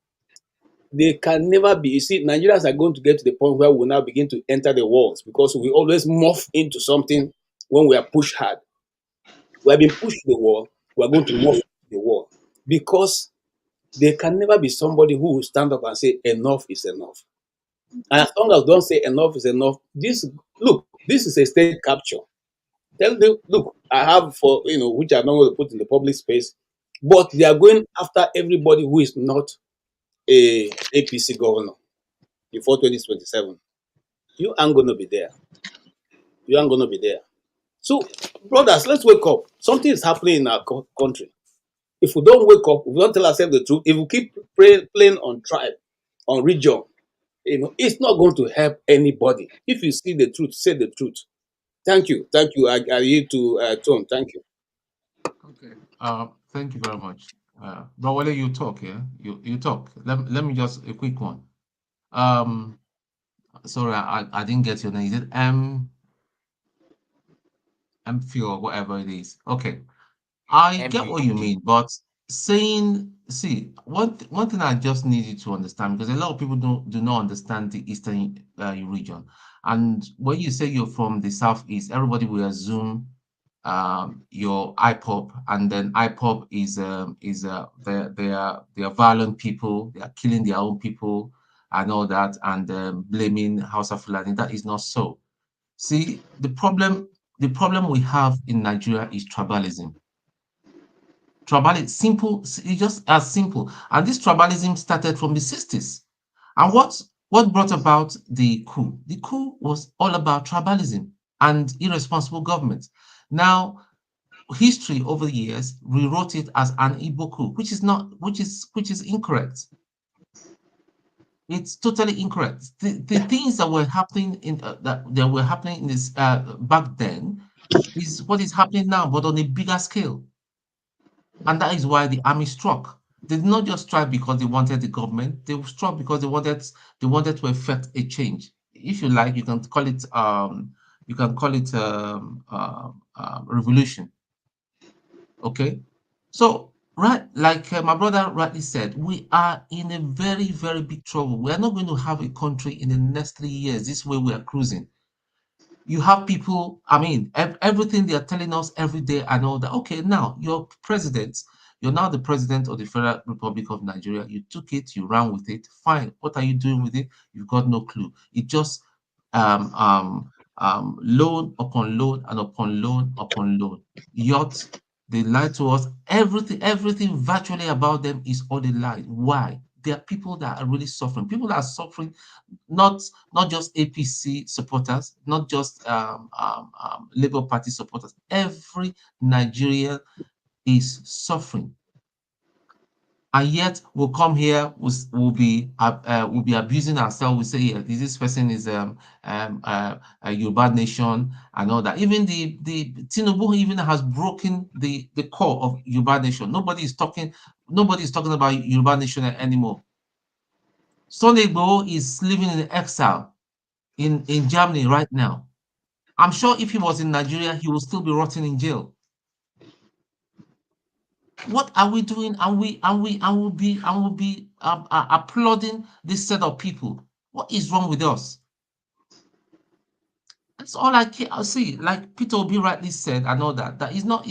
S13: they can never be. You see, Nigerians are going to get to the point where we now begin to enter the walls because we always morph into something when we are pushed hard. We have been pushed to the wall. We are going to morph to the wall because there can never be somebody who will stand up and say enough is enough. And as long as don't say enough is enough, this is a state capture. Tell them, look, I have which I'm not going to put in the public space, but they are going after everybody who is not a APC governor before 2027. You aren't going to be there. You aren't going to be there. So, brothers, let's wake up. Something is happening in our country. If we don't wake up, if we don't tell ourselves the truth, if we keep playing on tribe, on region, it's not going to help anybody. If you see the truth, say the truth. Thank you. Thank you. I yield to Tom. Thank you.
S5: Okay. Thank you very much. But while you talk, yeah, you talk. Let me just a quick one. Sorry, I didn't get your name. Is it MF or whatever it is? Okay. I get what you mean, but see, one thing I just need you to understand, because a lot of people do not understand the Eastern region. And when you say you're from the Southeast, everybody will assume your IPOP, and then IPOP is they are violent people, they are killing their own people and all that, and blaming House of Fulani. That is not so. See, the problem we have in Nigeria is tribalism. Tribalism, simple, it's just as simple. And this tribalism started from the 60s. And what brought about the coup? The coup was all about tribalism and irresponsible government. Now, history over the years rewrote it as an Igbo coup, which is incorrect. It's totally incorrect. The things that were happening that were happening in this back then is what is happening now, but on a bigger scale. And that is why the army struck. They did not just strike because they wanted the government. They struck because they wanted to effect a change. If you like, you can call it revolution. Okay, so right, like my brother rightly said, we are in a very, very big trouble. We are not going to have a country in the next 3 years. This way we are cruising. You have people, I mean, everything they are telling us every day and all that. Okay, now you're now the president of the Federal Republic of Nigeria. You took it, you ran with it. Fine. What are you doing with it? You've got no clue. It just loan upon loan and upon loan upon loan. Yachts, they lie to us. Everything virtually about them is all a lie. Why? there are people that are really suffering. People that are suffering, not just APC supporters, not just Labour Party supporters. Every Nigerian is suffering. And yet we'll come here, we'll be abusing ourselves. We say, yeah, this person is a Yoruba nation and all that. Even the Tinubu even has broken the core of Yoruba nation. Nobody is talking about Yoruba nation anymore. Sunday Igboho is living in exile in Germany right now. I'm sure if he was in Nigeria, he would still be rotting in jail. What are we doing? And we'll be applauding this set of people. What is wrong with us? That's all I see. Like Peter Obi rightly said, and all that. That is not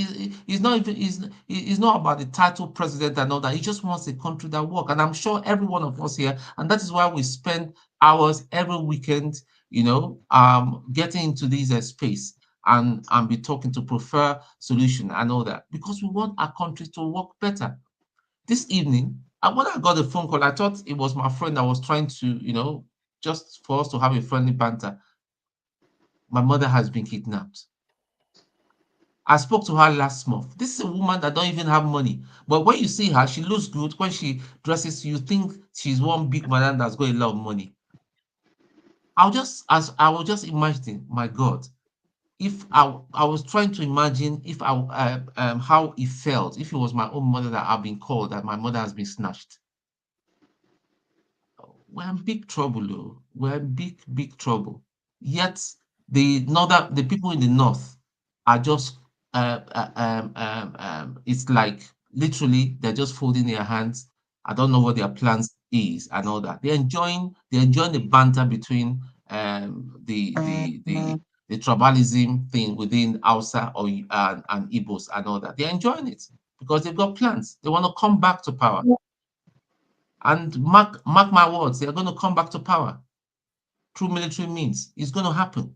S5: about the title president and all that. He just wants a country that works. And I'm sure every one of us here, and that is why we spend hours every weekend, getting into this space and be talking to prefer solution and all that, because we want our country to work better. This evening, when I got a phone call, I thought it was my friend that was trying to, just for us to have a friendly banter. My mother has been kidnapped. I spoke to her last month. This is a woman that don't even have money. But when you see her, she looks good. When she dresses, you think she's one big madam that's got a lot of money. I will just imagine, my God, if I was trying to imagine if how it felt if it was my own mother that I've been called, that my mother has been snatched. We're in big trouble, though. We're in big trouble. Yet the people in the north are just it's like literally they're just folding their hands. I don't know what their plans is and all that. They're enjoying the banter between the tribalism thing within Hausa and Igbos and all that. They're enjoying it because they've got plans. They want to come back to power. And mark my words, they're going to come back to power through military means. It's going to happen.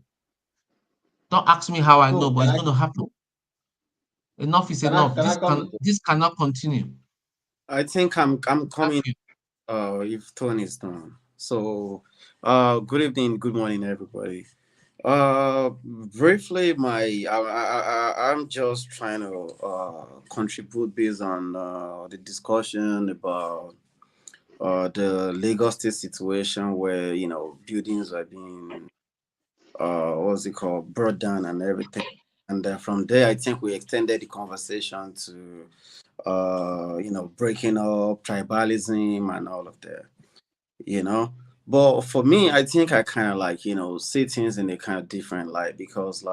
S5: Don't ask me how I know, but it's going to happen. Enough is enough. This cannot continue.
S19: I think I'm coming. If Tony is done. So, good evening, good morning, everybody. Briefly, I'm just trying to contribute based on the discussion about the Lagos State situation, where buildings are being what's it called, brought down and everything. And from there, I think we extended the conversation to breaking up tribalism and all of that. But for me, I think I kind of see things in a kind of different light, because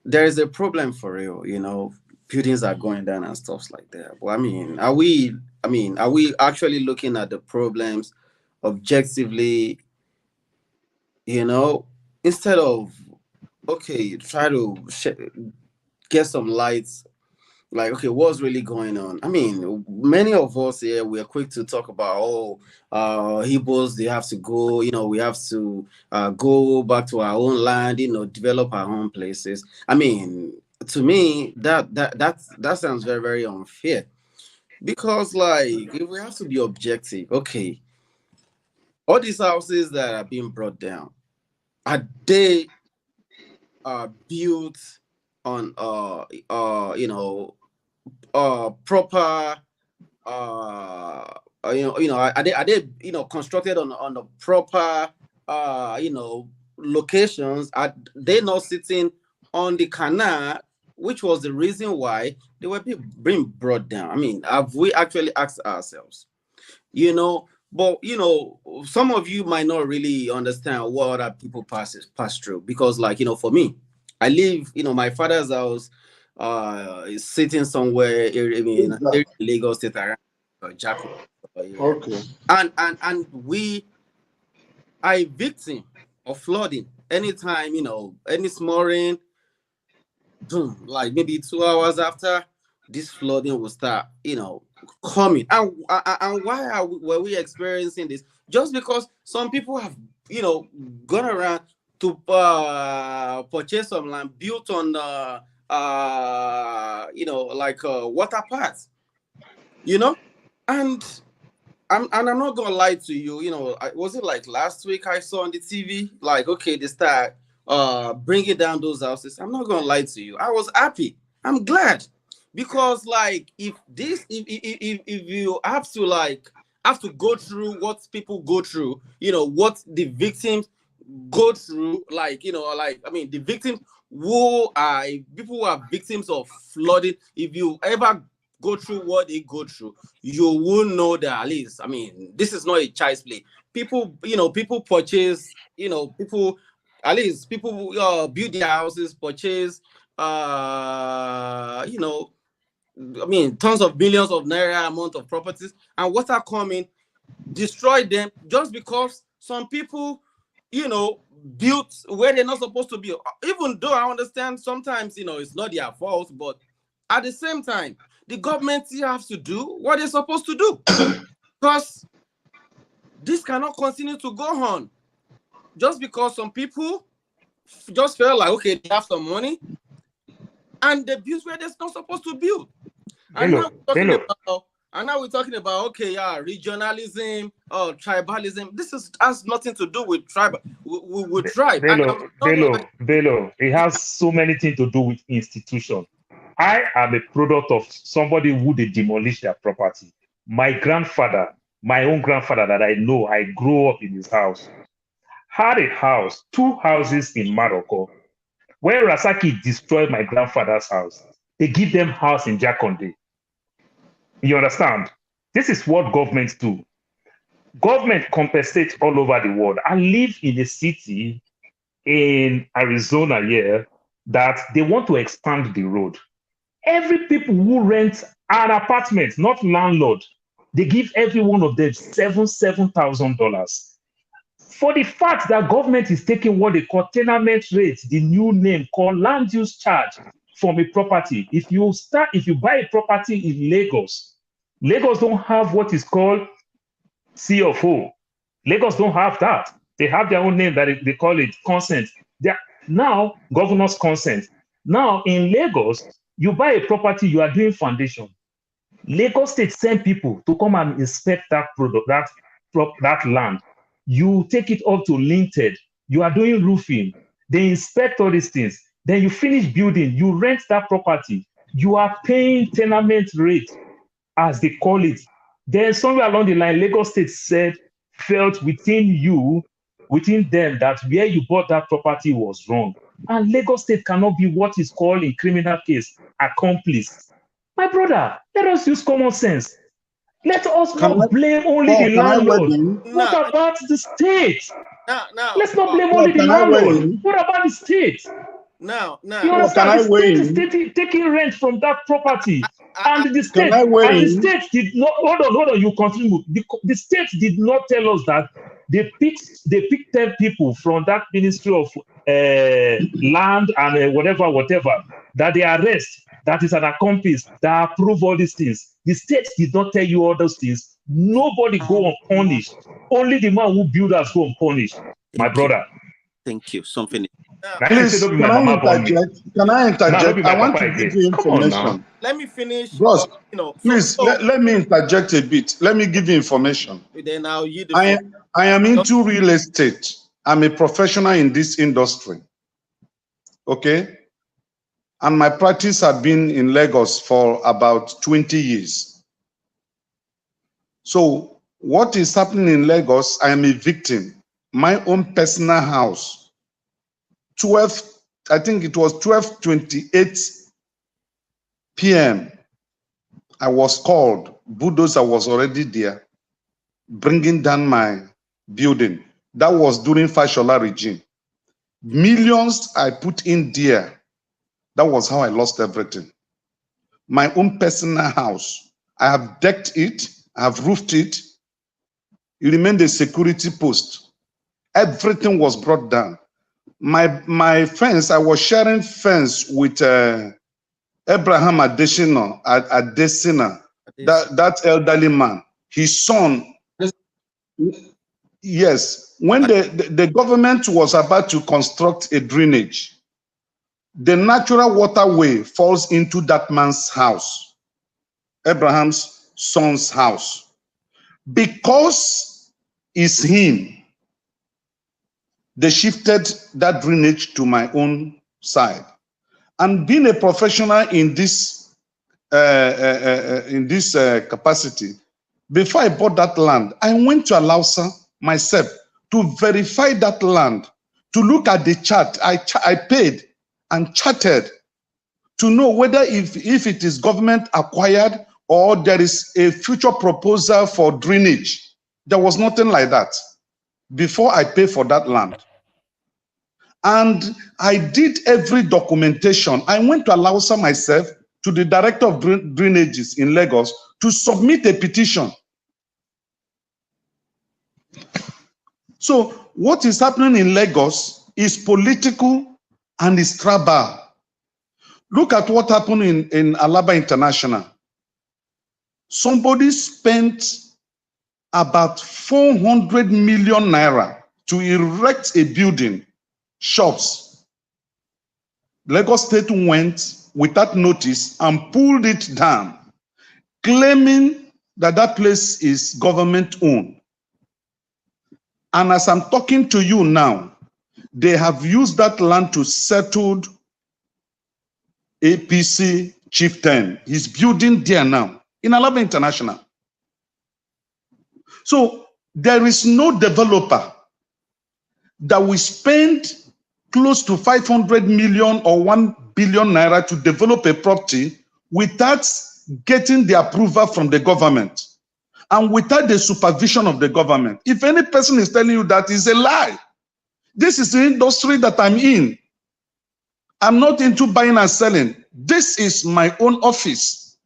S19: there is a problem for real. Buildings are going down and stuff like that. But are we actually looking at the problems objectively? Instead of try to get some lights, like, okay, what's really going on? Many of us here, we are quick to talk about, Igbos, they have to go, we have to go back to our own land, develop our own places. To me, that sounds very, very unfair, because if we have to be objective, okay, all these houses that are being brought down, are they built on proper are they constructed on the proper locations? Are they not sitting on the canal, which was the reason why they were being brought down? Have we actually asked ourselves? But some of you might not really understand what other people pass through, because for me, I live, my father's house is sitting somewhere in Lagos State around Jaco.
S8: Okay.
S19: And we are a victim of flooding. Anytime, any small rain, boom, like maybe 2 hours after, this flooding will start, coming. And why were we experiencing this? Just because some people have, gone around to purchase some land built on water parks, and I'm not gonna lie to you. You know, was it like last week I saw on the TV? Like, okay, they start bringing down those houses. I'm not gonna lie to you. I was happy. I'm glad because like if you have to go through what people go through, you know, what the victims go through, like, you know, like, I mean, the victims who are people who are victims of flooding, if you ever go through what they go through, you will know that at least, I mean, this is not a child's play. People, you know, people purchase, you know, people, at least people build their houses, purchase, you know, I mean, tons of billions of naira amount of properties, and water coming, destroy them just because some people, you know, built where they're not supposed to be. Even though I understand sometimes, you know, it's not their fault, but at the same time, the government still has to do what they're supposed to do because this cannot continue to go on just because some people just feel like, okay, they have some money and they build where they're not supposed to build. And now we're talking about, okay, yeah, regionalism or tribalism. This has nothing to do with tribal. With tribe.
S18: Bello, it has so many things to do with institution. I am a product of somebody who they demolished their property. My grandfather, my own grandfather that I know, I grew up in his house, had a house, 2 houses in Morocco. When Rasaki destroyed my grandfather's house, they give them house in Jakonde. You understand? This is what governments do. Government compensates all over the world. I live in a city in Arizona here that they want to expand the road. Every people who rent an apartment, not landlord, they give every one of them $7,000 for the fact that government is taking what they call tenement rates, the new name called land use charge from a property. If you buy a property in Lagos don't have what is called CFO. Lagos don't have that. They have their own name that they call it consent. Now, governor's consent. Now, in Lagos, you buy a property, you are doing foundation. Lagos State send people to come and inspect that product, that land. You take it up to linted. You are doing roofing. They inspect all these things. Then you finish building. You rent that property. You are paying tenement rate, as they call it. Then somewhere along the line, Lagos State felt within them that where you bought that property was wrong. And Lagos State cannot be what is called in criminal case accomplice. My brother, let us use common sense. Let us not blame only the landlord. What about the state? Let's not blame only the landlord. What about the state? You understand? The state is taking rent from that property. And the state did not, hold on, you continue. The state did not tell us that they picked 10 people from that Ministry of Land and whatever, that they arrest, that is an accomplice, that approve all these things. The state did not tell you all those things. Nobody go unpunished. Only the man who build us go unpunished. My brother.
S19: Thank you. Something.
S8: Please, can I interject? I want to give you information.
S19: Let me finish.
S8: Bros, please, let me interject a bit. Let me give you information.
S19: Then
S8: I am into real estate. I'm a professional in this industry. Okay? And my practice has been in Lagos for about 20 years. So what is happening in Lagos, I am a victim. My own personal house. I think it was 12:28 p.m. I was called. Bulldozer was already there, bringing down my building. That was during Fashola regime. Millions I put in there. That was how I lost everything. My own personal house. I have decked it. I have roofed it. It remained a security post. Everything was brought down. My fence, I was sharing fence with Abraham Adesina, that elderly man. His son, yes, when the government was about to construct a drainage, the natural waterway falls into that man's house, Abraham's son's house. Because it's him, they shifted that drainage to my own side. And being a professional in this capacity, before I bought that land, I went to Alausa myself to verify that land, to look at the chart. I paid and charted to know whether if it is government acquired or there is a future proposal for drainage. There was nothing like that before I paid for that land. And I did every documentation. I went to Alausa myself, to the director of drainages in Lagos, to submit a petition. So what is happening in Lagos is political and is tribal. Look at what happened in Alaba International. Somebody spent about 400 million naira to erect a building, shops. Lagos State went without notice and pulled it down, claiming that that place is government owned. And as I'm talking to you now, they have used that land to settle APC chieftain. He's building there now in Alaba International. So there is no developer that will spend close to 500 million or 1 billion naira to develop a property without getting the approval from the government and without the supervision of the government. If any person is telling you that, is a lie. This is the industry that I'm in. I'm not into buying and selling. This is my own office.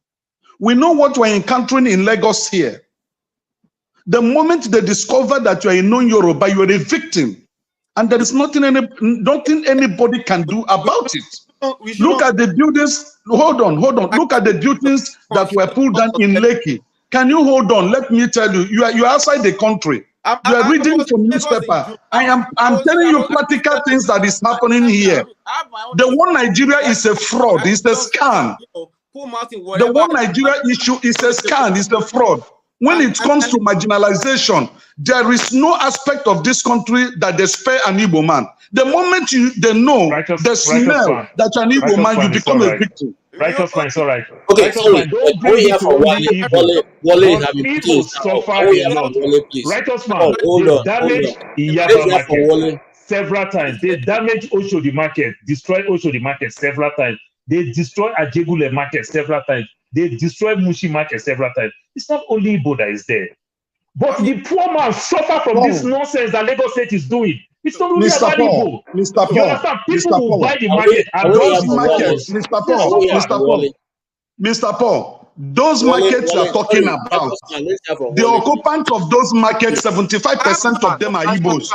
S8: We know what we're encountering in Lagos here. The moment they discover that you are a non-Yoruba, you are a victim. And there is nothing anybody can do about it. Look at the buildings. Hold on. Look at the buildings that were pulled down in Lekki. Can you hold on? Let me tell you, you are outside the country. You are reading from newspaper. I'm telling you practical things that is happening here. The one Nigeria is a fraud. It's a scam. The one Nigeria issue is a scam. It's a fraud. When it comes to marginalization, there is no aspect of this country that they spare an Igbo man. The moment they know the smell that an Igbo man, you become a victim.
S18: Righteous man, it's all right.
S13: Okay,
S18: Righteous
S13: sorry.
S18: man, don't bring it to only Igbo. But Igbo suffer a lot. Righteous man, they damage Iyaba market several times. They damage Oshodi market, destroy Oshodi market several times. They destroy Ajegule market several times. They destroy Mushi market several times. It's not only Igbo that is there. But the poor man suffer from this nonsense that Lagos State is doing. It's not only about Igbo. You understand? People will buy the market and
S8: those markets, Mr. Paul, those markets you are talking about, the occupant of those markets, 75% of them are Igbos.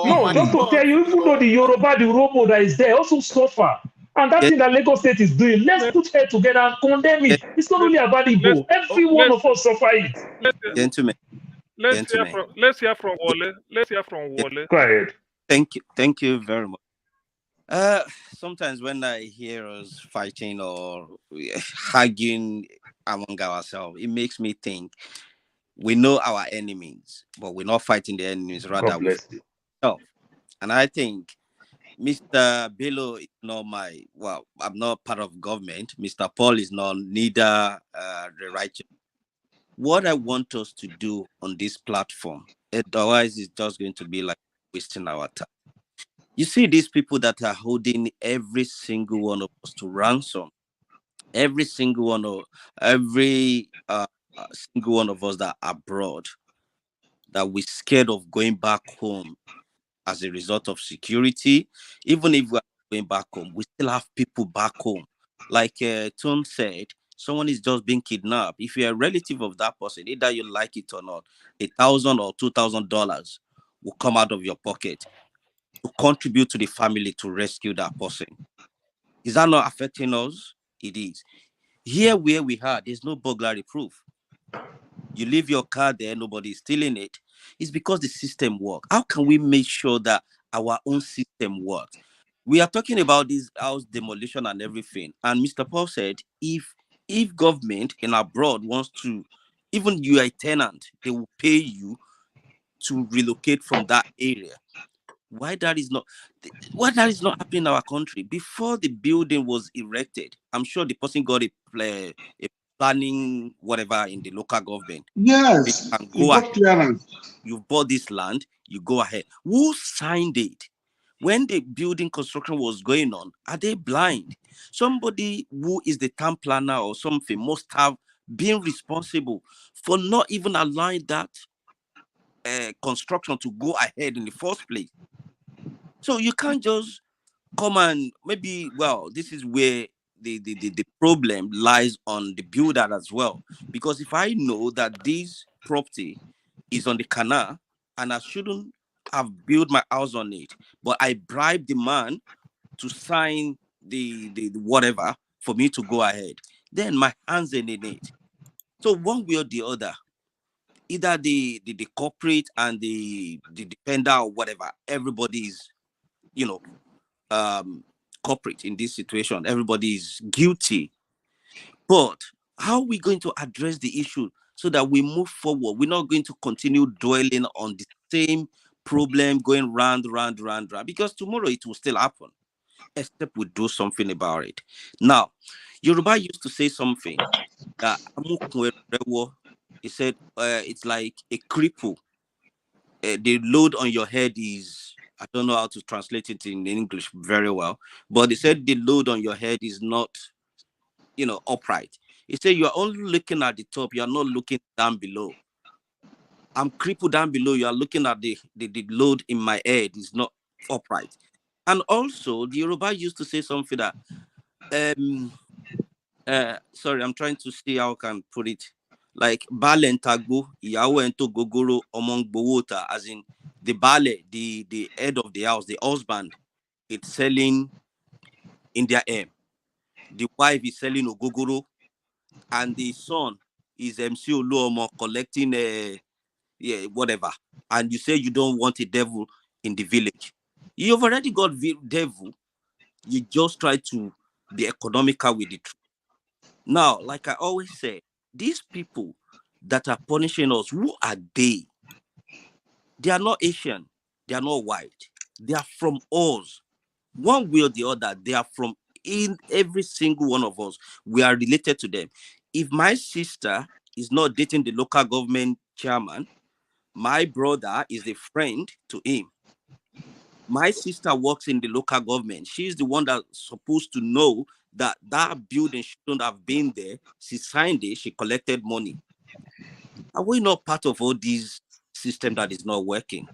S18: No, just to tell you, even though the Yoruba, the Robo that is there also suffer. And that thing that Lagos State is doing, let's put head together and condemn it. It's not only about Igbo. Every one of us suffer it.
S12: Gentlemen.
S10: Let's hear from Wole. Let's hear from Wole.
S18: Go ahead.
S12: Thank you very much. Sometimes when I hear us fighting or arguing among ourselves, it makes me think we know our enemies, but we're not fighting the enemies, rather we fight ourselves. And I think Mr. Bello is not I'm not part of government. Mr. Paul is not neither the righteous. What I want us to do on this platform, otherwise it's just going to be like wasting our time. You see these people that are holding every single one of us to ransom, every single one of us that are abroad, that we're scared of going back home as a result of security. Even if we're going back home, we still have people back home. Like Tom said, someone is just being kidnapped. If you're a relative of that person, either you like it or not, $1,000 or $2,000 will come out of your pocket to contribute to the family to rescue that person. Is that not affecting us? It is. Here where we are, there's no burglary proof. You leave your car there, nobody's stealing it. It's because the system works. How can we make sure that our own system works? We are talking about this house demolition and everything. And Mr. Paul said, if government in abroad wants to Even you are a tenant, they will pay you to relocate from that area. Why that is not happening in our country? Before the building was erected, I'm sure the person got a planning whatever in the local government.
S8: Yes,
S12: you can
S8: you
S12: go
S8: got
S12: ahead.
S8: clearance.
S12: You bought this land, you go ahead. Who signed it? When the building construction was going on, are they blind? Somebody who is the town planner or something must have been responsible for not even allowing that construction to go ahead in the first place. So you can't just come and maybe, well, this is where the problem lies on the builder as well. Because if I know that this property is on the canal and I shouldn't have built my house on it, but I bribed the man to sign the whatever for me to go ahead, then my hands in it. So one way or the other, either the corporate and the defender or whatever, everybody is, corporate in this situation. Everybody is guilty. But how are we going to address the issue so that we move forward? We're not going to continue dwelling on the same problem going round, because tomorrow it will still happen, except we do something about it. Now, Yoruba used to say something that he said it's like a cripple. The load on your head is, I don't know how to translate it in English very well, but they said the load on your head is not, upright. He said you're only looking at the top, you're not looking down below. I'm crippled down below, you are looking at the load in my head is not upright. And also, the Yoruba used to say something that, sorry, I'm trying to see how I can put it. Like, Bale Ntagbo, Iyawo Ento Gogoro among Bowota, as in the Bale, the head of the house, the husband, it's selling in their aim. The wife is selling Ogogoro, and the son is MC Oluomo collecting whatever. And you say you don't want a devil in the village. You've already got devil. You just try to be economical with it. Now, like I always say, these people that are punishing us, who are they? They are not Asian. They are not white. They are from us. One way or the other, they are from in every single one of us. We are related to them. If my sister is not dating the local government chairman, my brother is a friend to him. My sister works in the local government. She's the one that's supposed to know that that building shouldn't have been there. She signed it. She collected money. Are we not part of all these system that is not working?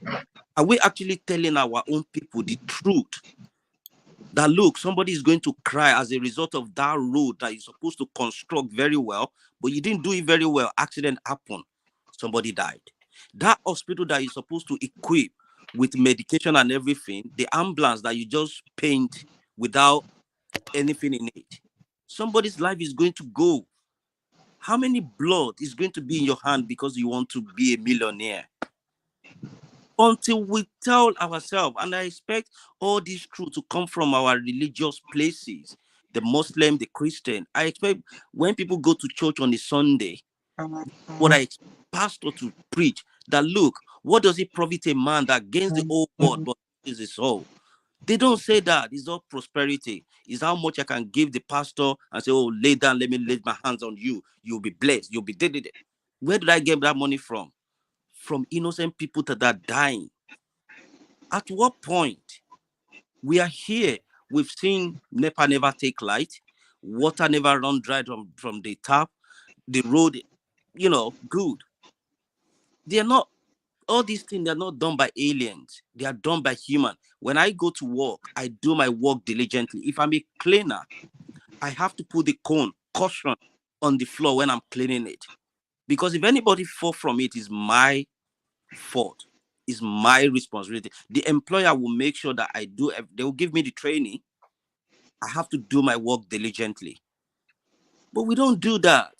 S12: Are we actually telling our own people the truth? That look, somebody is going to cry as a result of that road that you're supposed to construct very well, but you didn't do it very well. Accident happened. Somebody died. That hospital that you're supposed to equip with medication and everything, the ambulance that you just paint without anything in it, somebody's life is going to go. How many blood is going to be in your hand because you want to be a millionaire? Until we tell ourselves, and I expect all this truth to come from our religious places, the Muslim, the Christian. I expect when people go to church on a Sunday, what I expect pastor to preach, that look, what does it profit a man that gains the whole world but loses his soul? They don't say that. It's not prosperity. It's how much I can give the pastor and say, oh, lay down, let me lay my hands on you. You'll be blessed. You'll be dead. Where did I get that money from? From innocent people that are dying. At what point? We are here. We've seen NEPA never take light. Water never run dry from the tap. The road, good. They are not, all these things are not done by aliens. They are done by humans. When I go to work, I do my work diligently. If I'm a cleaner, I have to put the caution on the floor when I'm cleaning it. Because if anybody fall from it, is my fault. Is my responsibility. The employer will make sure that I do. They will give me the training. I have to do my work diligently. But we don't do that.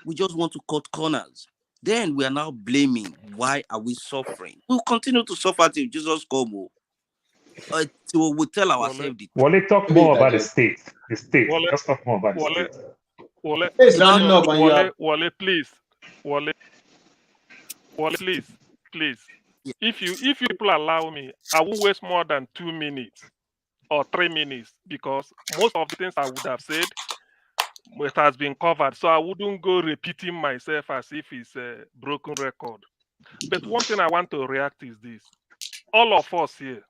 S12: We just want to cut corners. Then we are now blaming. Why are we suffering? We'll continue to suffer till Jesus come. Till we tell ourselves the truth.
S18: Wale, talk more about the state. The state.
S10: Wale,
S18: Let's talk more about the
S10: Wale,
S18: state.
S10: Wale,
S7: It's rounding up, and you are...
S10: Wale, please. Wale, please. If you people allow me, I won't waste more than 2 minutes or 3 minutes because most of the things I would have said it has been covered. So I wouldn't go repeating myself as if it's a broken record. But one thing I want to react is this. All of us here,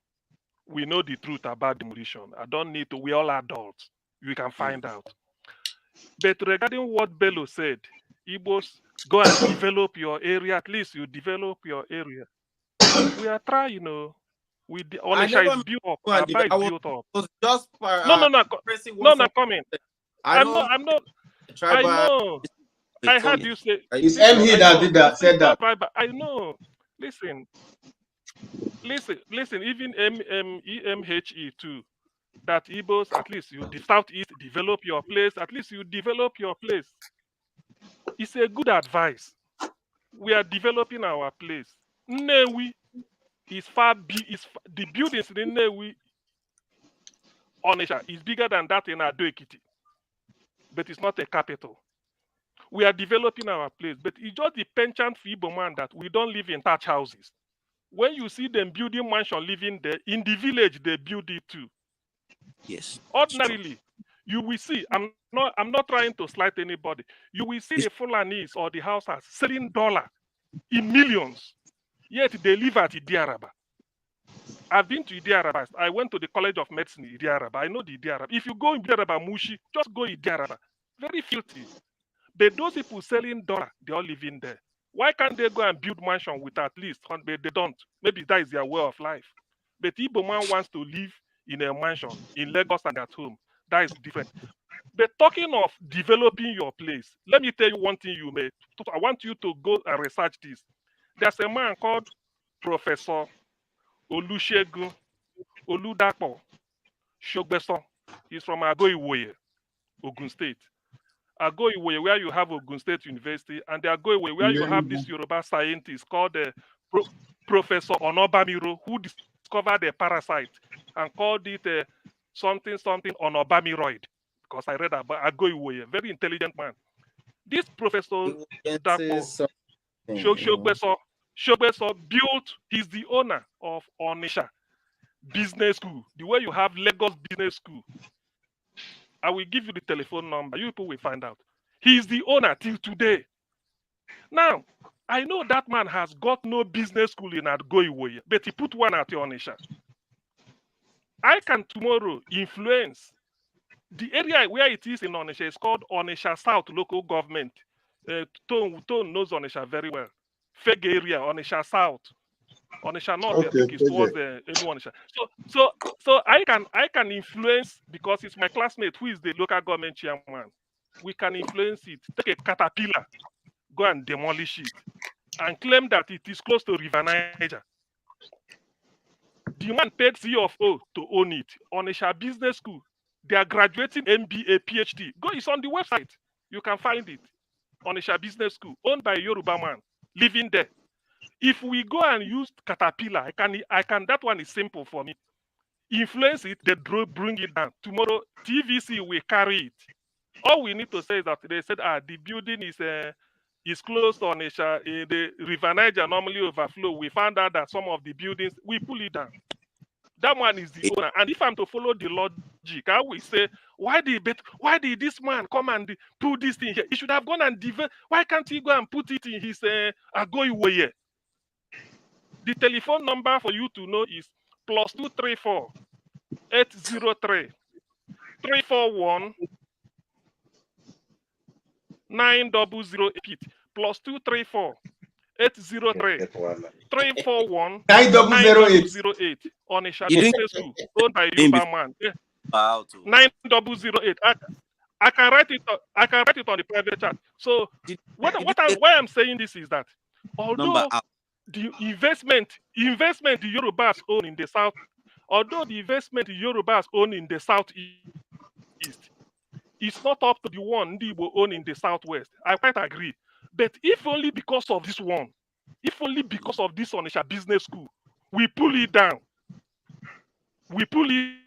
S10: we know the truth about demolition. I don't need to, we're all adults. We can find out. But regarding what Bello said, Igbos, go and develop your area. At least you develop your area. We are trying, Onisha is built up. Aba is built up.
S19: Was just
S10: no, comment. I know. I heard you say.
S7: It's MH that did that. Said that.
S10: I know. Listen. Even EMHE too. That Igbos, at least you the Southeast develop your place. At least you develop your place. It's a good advice. We are developing our place. Nnewi is the buildings in Nnewi, Onitsha, is bigger than that in Ado Ekiti, but it's not a capital. We are developing our place, but it's just the penchant for Igbo man that we don't live in thatch houses. When you see them building mansion living there, in the village they build it too.
S19: Yes.
S10: Ordinarily, you will see, I'm not trying to slight anybody. You will see the Fulanis or the houses selling dollar in millions, yet they live at Idiaraba. I've been to Idiaraba. I went to the College of Medicine in Idiaraba. I know the Idiaraba. If you go in Idiaraba, Mushi, just go Idiaraba. Very filthy. But those people selling dollar, they all live in there. Why can't they go and build mansion with at least 100? They don't. Maybe that is their way of life. But Igbo man wants to live in a mansion in Lagos and at home. That is different. But talking of developing your place, let me tell you one thing you may. I want you to go and research this. There's a man called Professor Olusegun Oludapo Shogbeso. He's from Agoiwoye, Ogun State. Agoiwoye, where you have Ogun State University, and the Agoiwoye, where you have this Yoruba scientist called Professor Onobamiro, who discovered a parasite and called it something onobamiroid, because I read about Agoiwoye, very intelligent man. This Professor Shogbeso built, he's the owner of Onitsha Business School, the way you have Lagos Business School. I will give you the telephone number. You people will find out. He's the owner till today. Now, I know that man has got no business school in Agoiwoye, but he put one at Onitsha. I can tomorrow influence the area where it is in Onitsha. Is called Onitsha South Local Government. Tone knows Onitsha very well. Feg area, Onitsha South. Onitsha North, okay, I think it's towards the Onitsha. So I can influence, because it's my classmate who is the local government chairman. We can influence it. Take a caterpillar, go and demolish it, and claim that it is close to River Niger. The man paid CFO to own it. Onitsha Business School. They are graduating MBA, PhD. Go, it's on the website. You can find it. Onitsha Business School, owned by a Yoruba man, living there. If we go and use caterpillar, I can. That one is simple for me. Influence it, they bring it down. Tomorrow, TVC will carry it. All we need to say is that they said, the building is close to Onitsha. The River Niger normally overflow. We found out that some of the buildings, we pull it down. That one is the owner. And if I'm to follow the logic, I will say, why did this man come and put this thing here? He should have gone and develop. Why can't he go and put it in his Agoiwoye? The telephone number for you to know is +234 803 341 9008. +234 803 341 9008. Onitsha Business School, owned by Yoruba man. 9008. I can write it. I can write it on the private chat. So why I'm saying this is that although the investment the Yorubas own in the south, although the investment the Yorubas own in the southeast, it's not up to the one Igbo own in the southwest. I quite agree. But if only because of this one, if only because of this Onitsha Business School, we pull it down. We pull it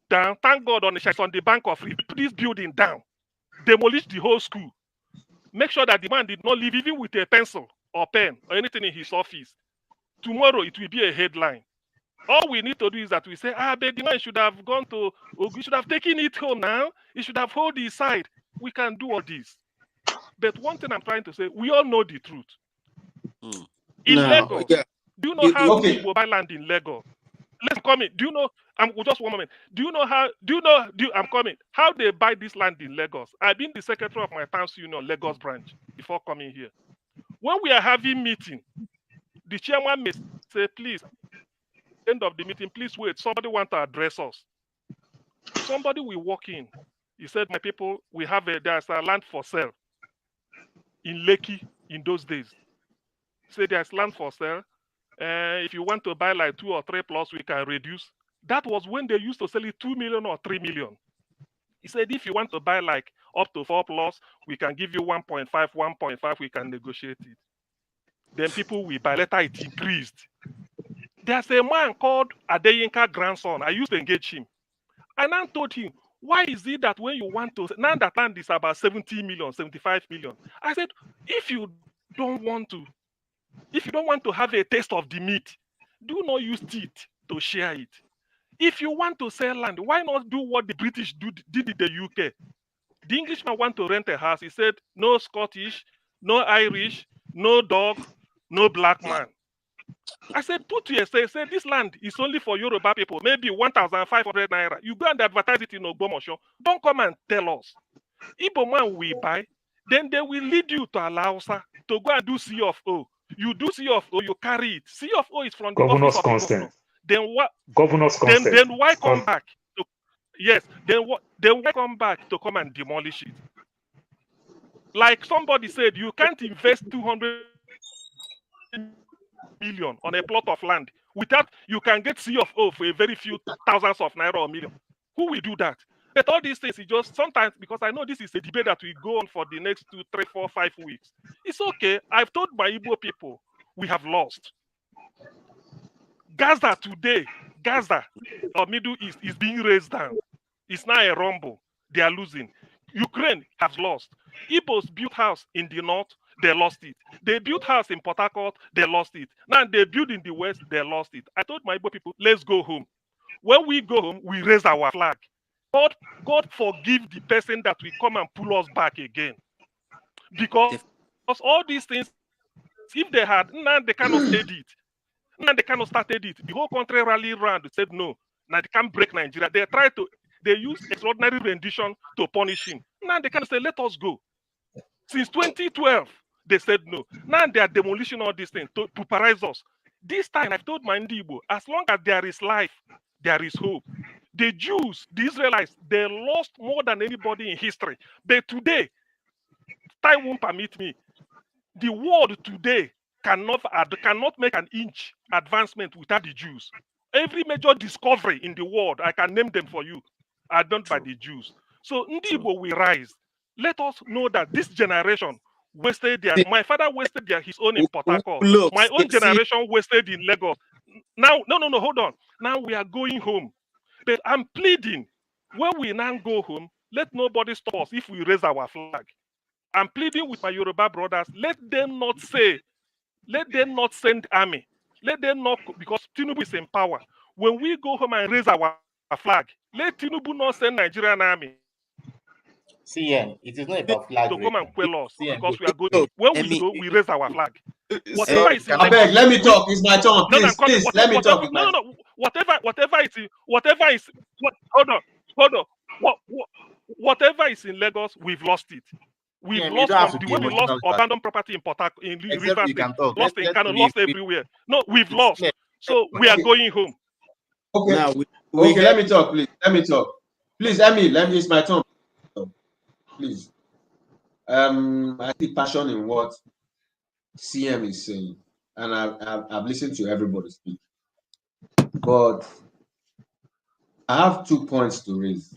S10: down. Thank God Onitsha is on the bank of river. Put this building down. Demolish the whole school. make sure that the man did not leave even with a pencil or pen or anything in his office. Tomorrow it will be a headline. All we need to do is that we say, but the man should have gone to, we should have taken it home now. He should have held his side. We can do all this. But one thing I'm trying to say, we all know the truth. In Lagos, do you know how people buy land in Lagos? Let's come in. Do you know? Just one moment. Do you know how? I'm coming. How they buy this land in Lagos? I've been the secretary of my town's union Lagos branch before coming here. When we are having meeting, the chairman may say, "Please, end of the meeting, please wait. Somebody want to address us." Somebody will walk in. He said, "My people, there's a land for sale in Lekki in those days. Say there's land for sale. If you want to buy like 2 or 3 plots, we can reduce." That was when they used to sell it 2 million or 3 million. He said, if you want to buy like up to 4 plots, we can give you 1.5, 1.5, we can negotiate it. Then people will buy. Later it increased. There's a man called Adeyinka grandson. I used to engage him. And I told him, why is it that when you want to, now that land is about 70 million, 75 million. I said, if you don't want to have a taste of the meat, do not use teeth to share it. If you want to sell land, why not do what the British did in the UK? The Englishman want to rent a house. He said, no Scottish, no Irish, no dog, no black man. I said, put to yourself, say this land is only for Yoruba people, maybe 1,500 naira. You go and advertise it in Ogbomosho. Don't come and tell us. Igbo man will buy, then they will lead you to Alausa to go and do C of O. You do C of O, you carry it. C of O is from the
S18: Governor's
S10: office of the
S18: consent.
S10: governor. Then what?
S18: Governor's consent.
S10: Then why come back? Yes. Then what? Then why come back to come and demolish it? Like somebody said, you can't invest 200 million on a plot of land without you can get C of O for a very few thousands of naira or million. Who will do that? But all these things is just sometimes, because I know this is a debate that will go on for the next 2, 3, 4, 5 weeks. It's okay. I've told my Igbo people we have lost. Gaza today, Gaza or Middle East is being raised down. It's now a rumble. They are losing. Ukraine has lost. Igbos built house in the north, they lost it. They built house in Port Harcourt, they lost it. Now they build in the west, they lost it. I told my Igbo people, let's go home. When we go home, we raise our flag. God forgive the person that will come and pull us back again. Because all these things, if they had, now they cannot stay it. Now they cannot started it. The whole country rallied around and said no. Now they can't break Nigeria. They use extraordinary rendition to punish him. Now they can say, let us go. Since 2012, they said no. Now they are demolishing all these things to pauperize us. This time, I've told my Igbo, as long as there is life, there is hope. The Jews, the Israelites, they lost more than anybody in history. But today, time won't permit me. The world today cannot make an inch advancement without the Jews. Every major discovery in the world, I can name them for you, are done by the Jews. So Igbo will rise. Let us know that this generation wasted my father wasted his own in Port Harcourt. My own generation wasted in Lagos. Now, no, hold on. Now we are going home. But I'm pleading, when we now go home, let nobody stop us if we raise our flag. I'm pleading with my Yoruba brothers, let them not send army. Let them not, because Tinubu is in power. When we go home and raise our flag, let Tinubu not send Nigerian army.
S14: CM, it is not about flag
S10: to come and quell us,
S14: CM,
S10: because we are going. When we go, we raise our flag.
S7: Whatever is in Lagos, let me talk. It's my turn, please. Please, let me talk.
S10: No. Whatever is. Hold on. Whatever is in Lagos, we've lost it. We've lost the way we lost abandoned property in Port Harcourt, in Rivers State, lost in Kano, lost everywhere. No, we've lost. So we are going home.
S7: Okay. Now okay, let me talk, please. Let me talk. Please, Emmy, it's my turn. Please. I see passion in what CM is saying, and I've listened to everybody speak. But I have 2 points to raise.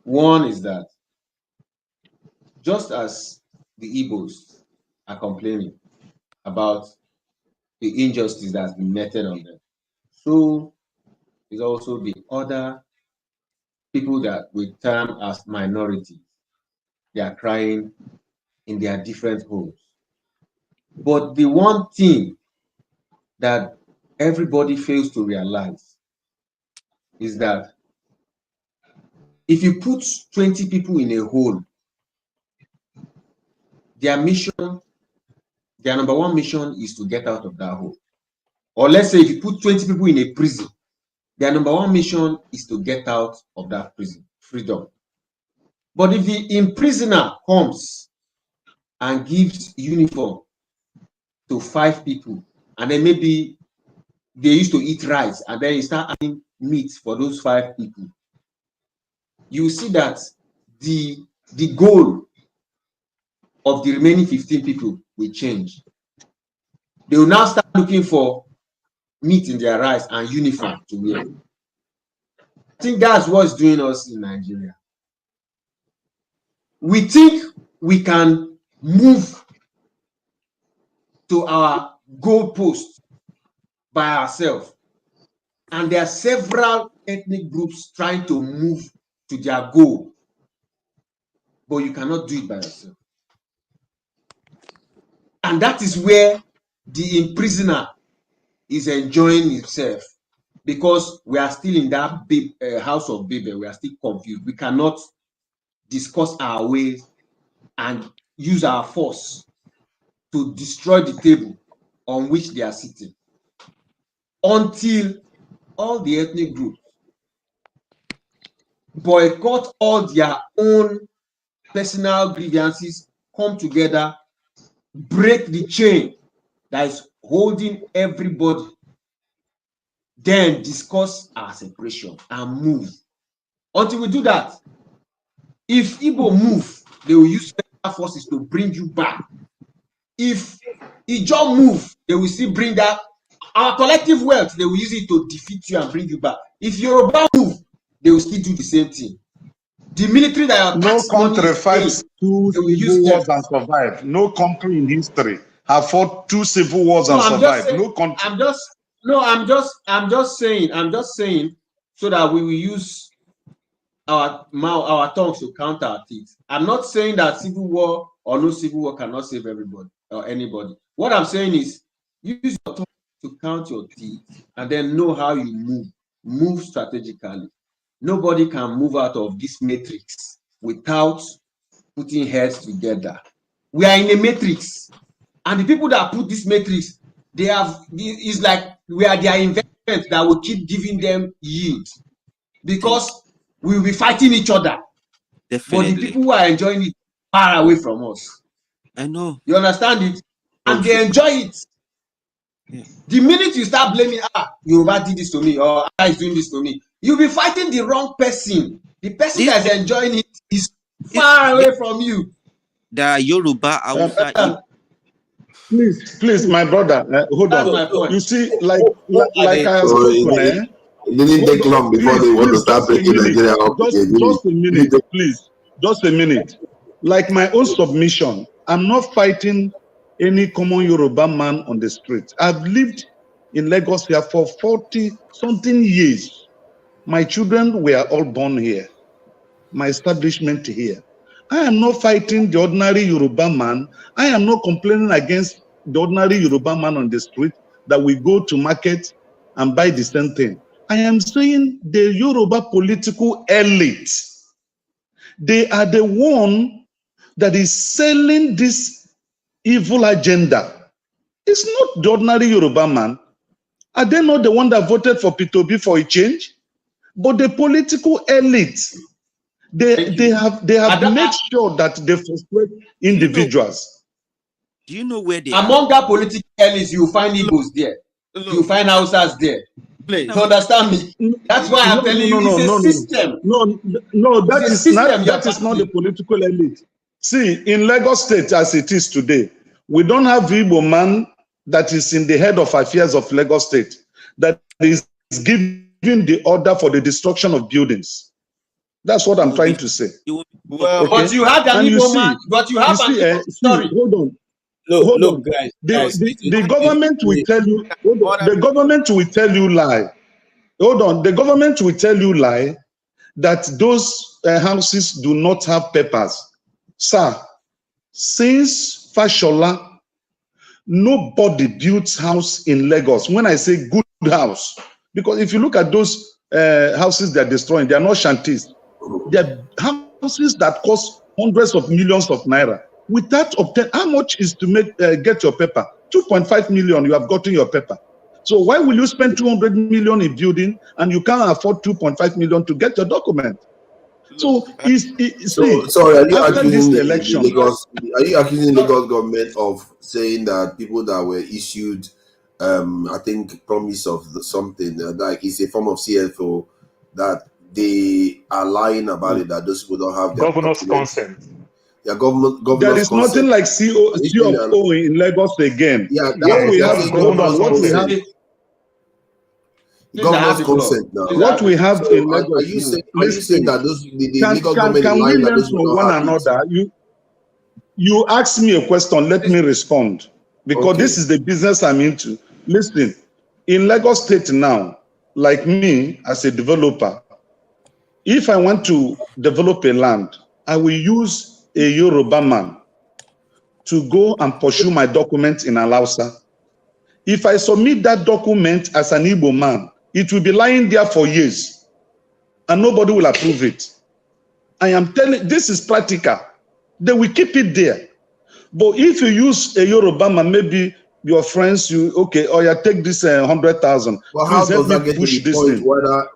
S7: One is that just as the Igbos are complaining about the injustice that's been meted on them, so is also the other people that we term as minorities they are crying in their different homes. But the one thing that everybody fails to realize is that if you put 20 people in a hole, their mission, their number one mission is to get out of that hole. Or let's say if you put 20 people in a prison, their number one mission is to get out of that prison, freedom. But if the imprisoner comes and gives uniform to 5 people, and then maybe they used to eat rice, and then you start adding meat for those 5 people, you see that the goal of the remaining 15 people will change. They will now start looking for meat in their rice and uniform to wear. I think that's what's doing us in Nigeria. We think we can move to our goalpost by ourselves, and there are several ethnic groups trying to move to their goal, but you cannot do it by yourself. And that is where the imprisoner is enjoying himself, because we are still in that house of Babel. We are still confused. We cannot discuss our ways and use our force to destroy the table on which they are sitting, until all the ethnic groups boycott all their own personal grievances, come together, break the chain that is holding everybody, then discuss our separation and move. Until we do that, if Igbo move, they will use special forces to bring you back. If Ijaw move, they will still bring that our collective wealth, they will use it to defeat you and bring you back. If Yoruba move, they will still do the same thing. The military that
S8: no country fights 2 civil wars and survive. No country in history have fought 2 civil wars and survived. No country.
S7: I'm just saying so that we will use our mouth, our tongues to counter our teeth. I'm not saying that civil war or no civil war cannot save everybody or anybody. What I'm saying is use your tongue to count your teeth and then know how you move. Move strategically. Nobody can move out of this matrix without putting heads together. We are in a matrix, and the people that put this matrix, they have, it's like we are their investment that will keep giving them yield, because we will be fighting each other. Definitely. But the people who are enjoying it far away from us.
S12: I know.
S7: You understand it? And they enjoy it. Yeah. The minute you start blaming, Yoruba did this to me, or I is doing this to me, you'll be fighting the wrong person. The person that's enjoying it is far away from you.
S12: The Yoruba,
S8: Please, my brother, hold on. You see, like I have spoken,
S4: it didn't take long before they want to start breaking Nigeria up.
S8: Just a minute, please. Just a minute. Like my own submission, I'm not fighting any common Yoruba man on the street. I've lived in Lagos here for 40-something years. My children were all born here. My establishment here. I am not fighting the ordinary Yoruba man. I am not complaining against the ordinary Yoruba man on the street that we go to market and buy the same thing. I am saying the Yoruba political elite, they are the one that is selling this evil agenda. It's not the ordinary Yoruba man. Are they not the one that voted for P2B for a change? But the political elite, they have made sure that they frustrate individuals.
S12: Do you know where they
S7: among that political elites, you find Igbos there. You find Hausas there.
S12: Please.
S7: You understand me? That's why I'm telling you, it's a system.
S8: No, that is not the political elite. See, in Lagos State as it is today, we don't have Igbo man that is in the head of affairs of Lagos State that is giving the order for the destruction of buildings. That's what I'm trying to say.
S7: Well, but you have an Igbo man. But you have sorry.
S8: Hold on.
S13: Look, guys.
S8: The government will tell you. The government will tell you lie. Hold on. The government will tell you lie that those houses do not have papers. Sir, since Fashola, nobody builds house in Lagos. When I say good house, because if you look at those houses they're destroying, they are not shanties. They're houses that cost hundreds of millions of naira. With that, how much is to make get your paper? 2.5 million, you have gotten your paper. So why will you spend 200 million in building and you can't afford 2.5 million to get your document? So,
S4: sorry, are you accusing
S8: this election,
S4: the Lagos government of saying that people that were issued, I think, promise of something like it's a form of CFO, that they are lying about it, that those people don't have their
S18: governor's
S4: documents?
S18: consent.
S8: there
S4: Yeah, governor's
S8: is
S4: consent.
S8: nothing like CFO in Lagos again.
S4: Yeah,
S8: what we have,
S4: governor's consent now.
S8: What we have
S4: So
S8: in Lagos.
S4: are you saying that the Lagos government
S8: can
S4: is
S8: we
S4: lying that
S8: learn
S4: those
S8: from
S4: people
S8: one
S4: don't have it?
S8: another? You ask me a question, let me respond, because this is the business I'm into. Listen, in Lagos State now, like me as a developer, if I want to develop a land, I will use a Yoruba man to go and pursue my document in Alausa. If I submit that document as an Igbo man, it will be lying there for years and nobody will approve it. I am telling, this is practical. They will keep it there. But if you use a Yoruba man, maybe your friends, take this 100,000.
S4: Well, how does that get to the point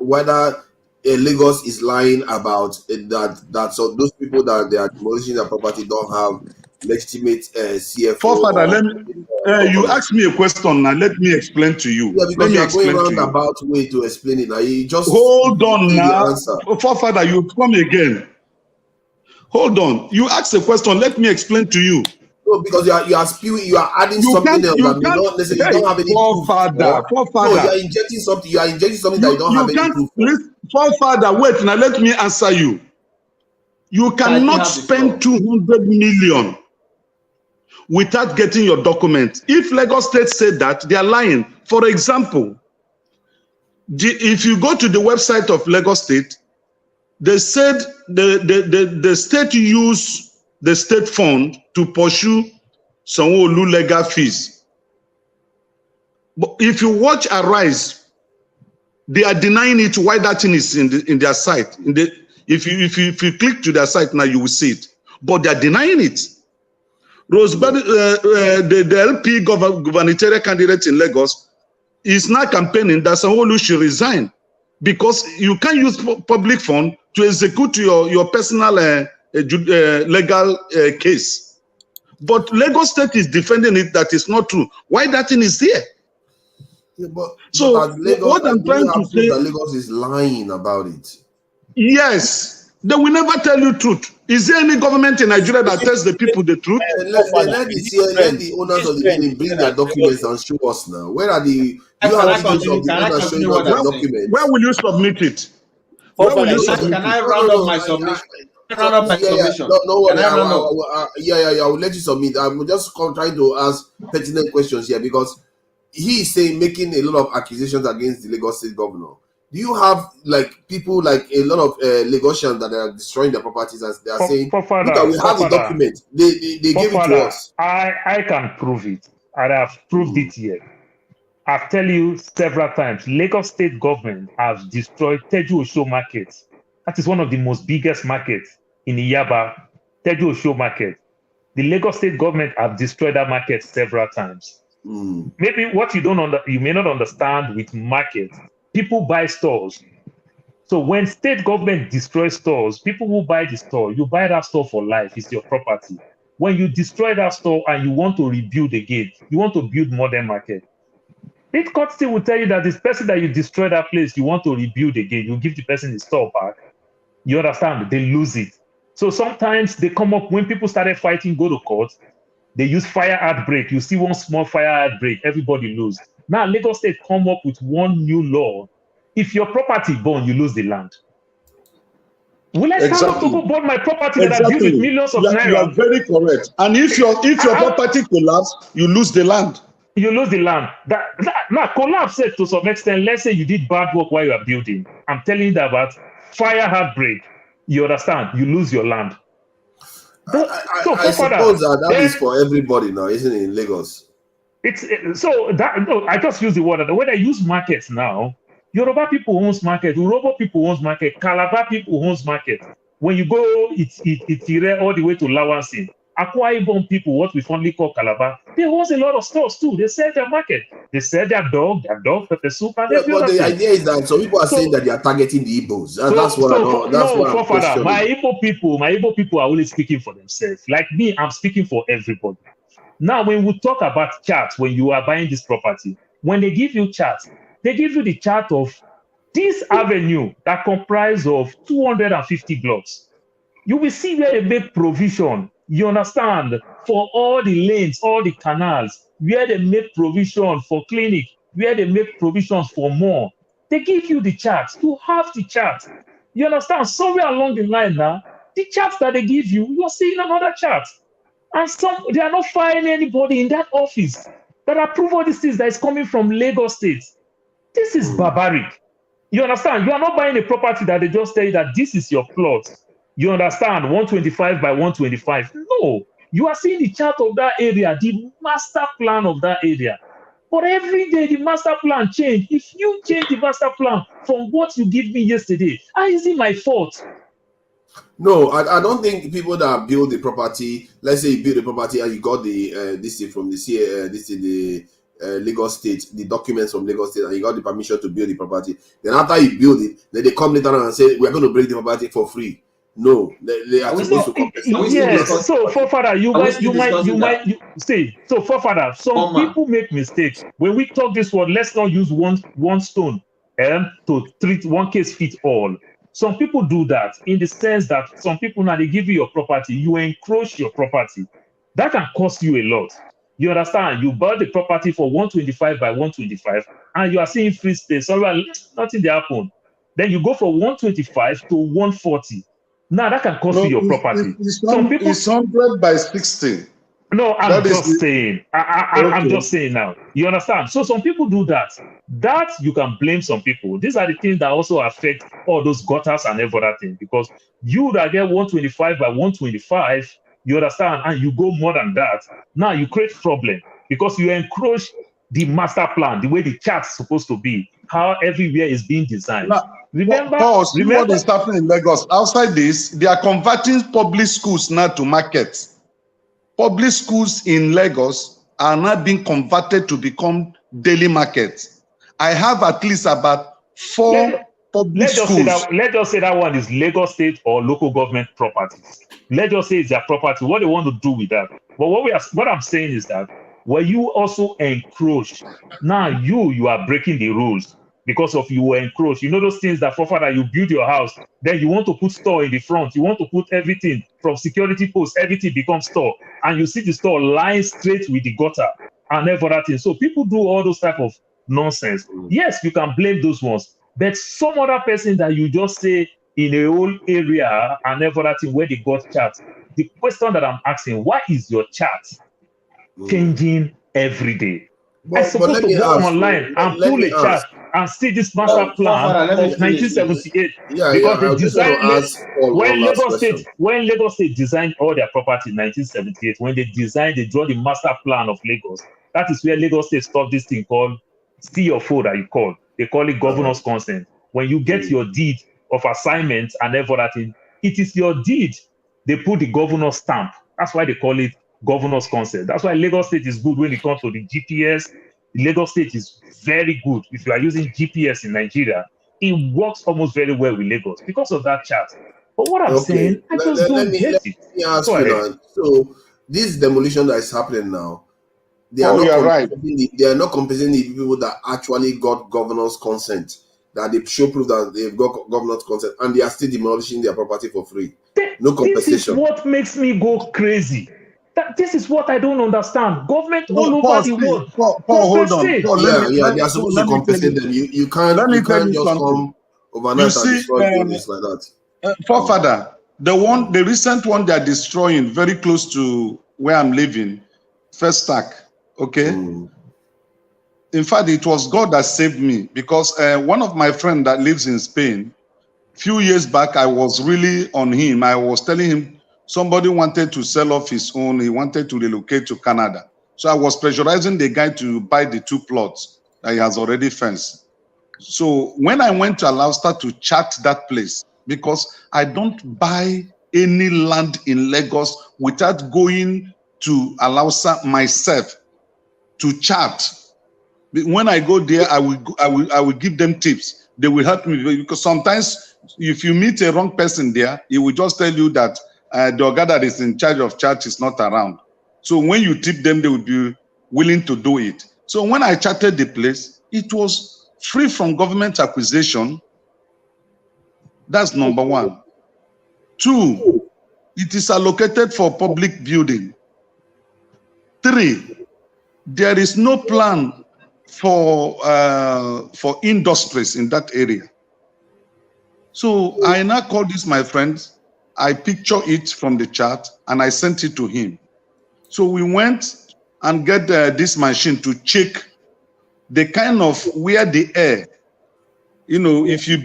S4: whether Lagos is lying about that so those people that they are demolishing their property don't have legitimate CFO?
S8: Forefather, you asked me a question now. Let me explain to you.
S4: Yeah, because you are going roundabout way to explain it. Now you just
S8: hold on now. Forefather, you come again. Hold on. You asked a question. Let me explain to you.
S4: No, because you are spewing, you are adding something else that may not necessarily don't have any proof. No, you are injecting something. You are injecting something that you don't have any proof.
S8: Forefather, wait. Now let me answer you. You cannot spend 200 million without getting your document. If Lagos State said that, they are lying. For example, if you go to the website of Lagos State, they said the state used the state fund to pursue Sanwo-Olu legal fees. But if you watch Arise, they are denying it why that thing is in their site. If you click to their site now, you will see it. But they are denying it. Roseberry, the LP gubernatorial candidate in Lagos is now campaigning that Sanwo-Olu should resign because you can't use public fund to execute your personal legal case. But Lagos State is defending it that is not true. Why that thing is there?
S4: Yeah, but
S8: Lagos, what I'm trying to say,
S4: that Lagos is lying about it.
S8: Yes, they will never tell you truth. Is there any government in Nigeria that tells the people the truth?
S4: Let the owners of the building bring their documents and show us now. Where are the owners showing us their documents?
S8: Where will you submit it?
S7: Can I round up my submission?
S4: No, I will let you submit. I'm just trying to ask pertinent questions here because he is saying making a lot of accusations against the Lagos State governor. Do you have people like a lot of Lagosians that are destroying their properties and they are saying, look, we have the document. They gave it to us.
S18: I can prove it. And I've proved it here. I've tell you several times, Lagos State government has destroyed Teju Osho market. That is one of the most biggest markets in Iyaba, Teju Osho market. The Lagos State government have destroyed that market several times. Maybe what you may not understand with market, people buy stores. So when state government destroys stores, people who buy the store, you buy that store for life, it's your property. When you destroy that store and you want to rebuild again, you want to build modern market, State court still will tell you that this person that you destroy that place, you want to rebuild again, you give the person the store back. You understand? They lose it. So sometimes they come up, when people started fighting, go to court, they use fire outbreak. You see one small fire outbreak, everybody lose. Now Lagos State come up with one new law. If your property burn, you lose the land. Will I stand up to go burn my property that I built with millions of naira?
S8: You are very correct. And if your property collapse, you lose the land.
S18: You lose the land. Now collapse to some extent. Let's say you did bad work while you are building. I'm telling you that about fire outbreak. You understand? You lose your land.
S4: I suppose that is for everybody now, isn't it, in Lagos?
S18: So that no, I just use the word. When I use markets now, Yoruba people owns market, Urobo people owns market, Calabar people owns market. When you go, it's all the way to Lawansin. Akwa Ibom people, what we fondly call Calabar, they own a lot of stores too. They sell their market. They sell their dog, pepper soup, and every
S4: But
S18: other
S4: the
S18: thing.
S4: idea is that some people are saying that they are targeting the Igbos. That's what I'm questioning.
S18: My Igbo people are only speaking for themselves. Like me, I'm speaking for everybody. Now, when we talk about charts, when you are buying this property, when they give you charts, they give you the chart of this avenue that comprise of 250 blocks. You will see where they make provision, you understand, for all the lanes, all the canals, where they make provision for clinic, where they make provisions for more. They give you the charts. You have the charts. You understand? Somewhere along the line now, the charts that they give you, you're seeing another chart. And they are not firing anybody in that office that approve all these things that is coming from Lagos State. This is barbaric. You understand? You are not buying a property that they just tell you that this is your plot. You understand? 125 by 125. No. You are seeing the chart of that area, the master plan of that area. But every day the master plan change. If you change the master plan from what you give me yesterday, how is it my fault?
S4: No, I don't think people that build the property, let's say you build the property and you got the this thing from the Lagos State, the documents from Lagos State, and you got the permission to build the property. Then after you build it, then they come later on and say we're going to break the property for free. No, they are supposed to compensate.
S18: Yes. So, forefather, you might say. So, forefather, some people make mistakes. When we talk this word, let's not use one stone to treat one case fit all. Some people do that in the sense that some people, now they give you your property, you encroach your property. That can cost you a lot. You understand? You bought the property for 125 by 125, and you are seeing free space. So nothing there happen. Then you go from 125 to 140. Now that can cost you your property.
S8: It's 100 by 60.
S18: No, I'm just saying. I'm just saying now. You understand? So some people do that. That you can blame some people. These are the things that also affect all those gutters and every other thing. Because you that get 125 by 125, you understand, and you go more than that. Now you create problem because you encroach the master plan, the way the chart's supposed to be, how everywhere is being designed.
S8: Now, remember what is happening in Lagos. Outside this, they are converting public schools now to markets. Public schools in Lagos are now being converted to become daily markets. I have at least about 4 public schools.
S18: Let's just say that one is Lagos State or local government properties. Let's just say it's their property. What they want to do with that. But what I'm saying is that when you also encroach, now you are breaking the rules because of you encroach. You know those things that forefather, you build your house, then you want to put store in the front. You want to put everything from security posts, everything becomes store. And you see the store lying straight with the gutter and everything. So people do all those type of nonsense. Yes, you can blame those ones. But some other person that you just say in a whole area and everything where they got charts. The question that I'm asking, why is your chart changing every day? I'm supposed to go online and pull a chart and see this master plan of 1978 because they designed when Lagos State designed all their property in 1978. When they draw the master plan of Lagos. That is where Lagos State stopped this thing called CFO that you call. They call it governor's consent. When you get your deed of assignment and everything, it is your deed. They put the governor's stamp. That's why they call it governor's consent. That's why Lagos State is good when it comes to the GPS. Lagos State is very good. If you are using GPS in Nigeria, it works almost very well with Lagos because of that chart. But what I'm saying, I just don't get it.
S4: Let me ask you now. So this demolition that is happening now, they are not compensating the people that actually got governor's consent, that they show proof that they've got governor's consent, and they are still demolishing their property for free. No compensation.
S18: This is what makes me go crazy. This is what I don't understand. Government all over the world.
S8: Hold on.
S4: They are supposed to compensate them. You can't just come overnight and destroy things like that.
S8: Forefather, the recent one they are destroying very close to where I'm living, First Stack. Okay. In fact, it was God that saved me because one of my friends that lives in Spain, few years back, I was really on him. I was telling him somebody wanted to sell off his own. He wanted to relocate to Canada. So I was pressurizing the guy to buy the 2 plots that he has already fenced. So when I went to Alausta to chart that place, because I don't buy any land in Lagos without going to Alausta myself to chart. When I go there, I will give them tips. They will help me, because sometimes if you meet a wrong person there, he will just tell you that the Oga that is in charge of chart is not around. So when you tip them, they will be willing to do it. So when I charted the place, it was free from government acquisition. That's number 1. 2, it is allocated for public building. 3, there is no plan for industries in that area. So I now call this my friends. I picture it from the chart and I sent it to him. So we went and get this machine to check the kind of where the air, if you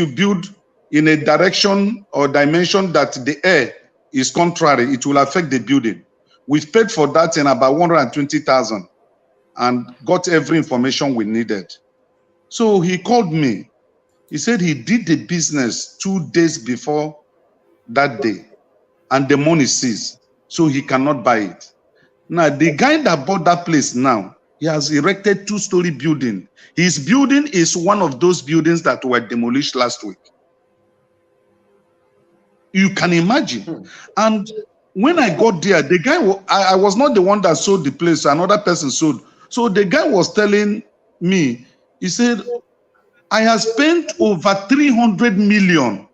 S8: build in a direction or dimension that the air is contrary, it will affect the building. We've paid for that in about 120,000 and got every information we needed. So he called me. He said he did the business 2 days before that day and the money ceased, so he cannot buy it. Now, the guy that bought that place now, he has erected 2-story building. His building is one of those buildings that were demolished last week. You can imagine. And when I got there, the guy, I was not the one that sold the place, another person sold. So the guy was telling me, he said, I have spent over 300 million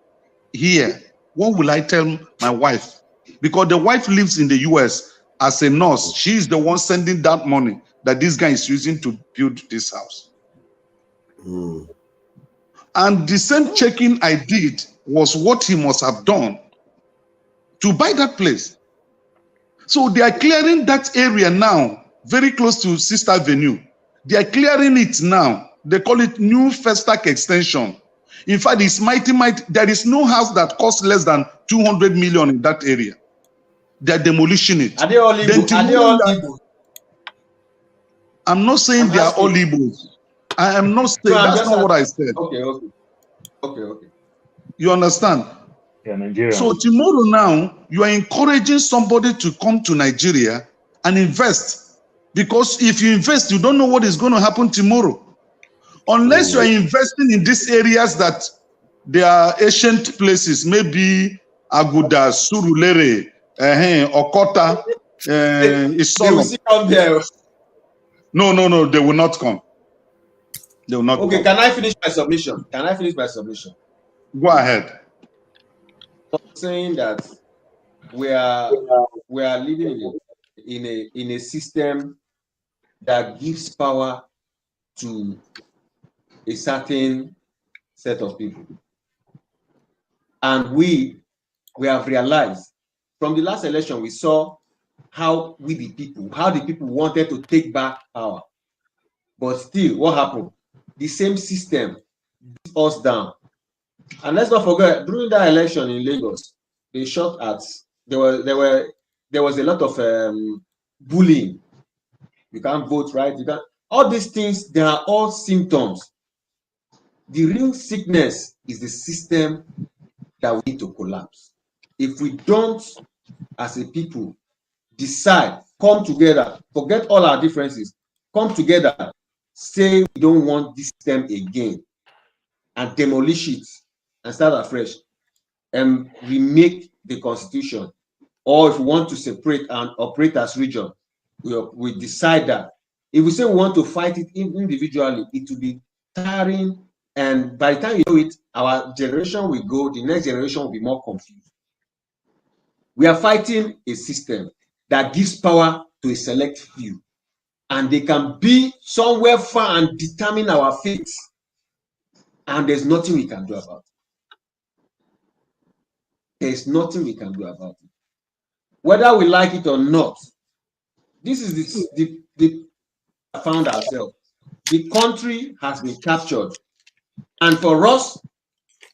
S8: here. What will I tell my wife? Because the wife lives in the US as a nurse. She is the one sending that money that this guy is using to build this house. And the same checking I did was what he must have done to buy that place. So they are clearing that area now, very close to Sister Avenue. They are clearing it now. They call it New Festac Extension. In fact, it's mighty. There is no house that costs less than 200 million in that area. They're demolishing it.
S7: Are they all Igbo?
S8: I'm not saying they are all Igbos. I am not saying, that's not what I said.
S7: Okay.
S8: You understand?
S18: Yeah, Nigeria.
S8: So tomorrow now, you are encouraging somebody to come to Nigeria and invest. Because if you invest, you don't know what is going to happen tomorrow. Unless you are investing in these areas that they are ancient places, maybe Aguda, Surulere, Okota, Isolom. No, they will not come. They will not come.
S7: Can I finish my submission?
S8: Go ahead.
S7: I'm saying that we are living in a system that gives power to a certain set of people. And we have realized from the last election, we saw how the people wanted to take back power. But still, what happened? The same system beat us down. And let's not forget, during that election in Lagos, they shot at, there was a lot of bullying. You can't vote, right? All these things, they are all symptoms. The real sickness is the system that we need to collapse. If we don't, as a people, decide, come together, forget all our differences, come together, say we don't want this system again, and demolish it and start afresh, and remake the constitution, or if we want to separate and operate as region, we decide that. If we say we want to fight it individually, it will be tiring, and by the time you know it, our generation will go, the next generation will be more confused. We are fighting a system that gives power to a select few, and they can be somewhere far and determine our fate, and there's nothing we can do about it. There's nothing we can do about it. Whether we like it or not, this is the found ourselves. The country has been captured, and for us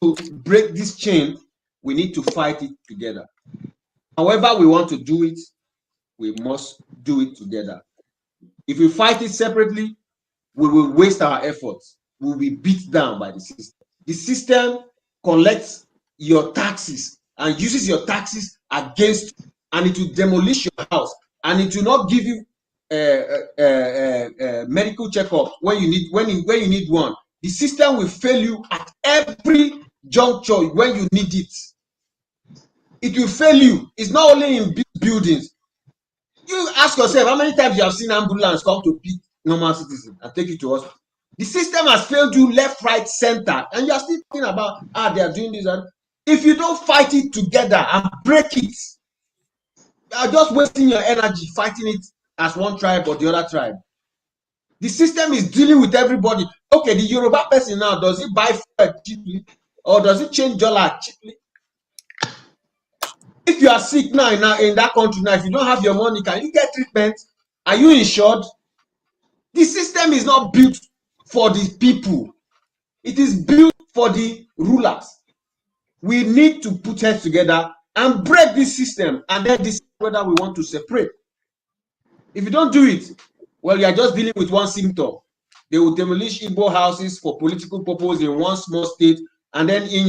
S7: to break this chain, we need to fight it together. However we want to do it, we must do it together. If we fight it separately, we will waste our efforts. We will be beat down by the system. The system collects your taxes and uses your taxes against you, and it will demolish your house, and it will not give you medical checkup when you need one. The system will fail you at every juncture when you need it. It will fail you. It's not only in big buildings. You ask yourself how many times you have seen ambulance come to pick normal citizens and take you to hospital. The system has failed you left, right, center, and you are still thinking about they are doing this. And if you don't fight it together and break it, you are just wasting your energy fighting it as one tribe or the other tribe. The system is dealing with everybody. Okay, the Yoruba person now, does he buy food cheaply or does he change dollar cheaply? If you are sick now in that country now, if you don't have your money, can you get treatment? Are you insured? The system is not built for the people. It is built for the rulers. We need to put heads together and break this system and then decide whether we want to separate. If you don't do it, well, you are just dealing with one symptom. They will demolish Igbo houses for political purpose in one small state, and then in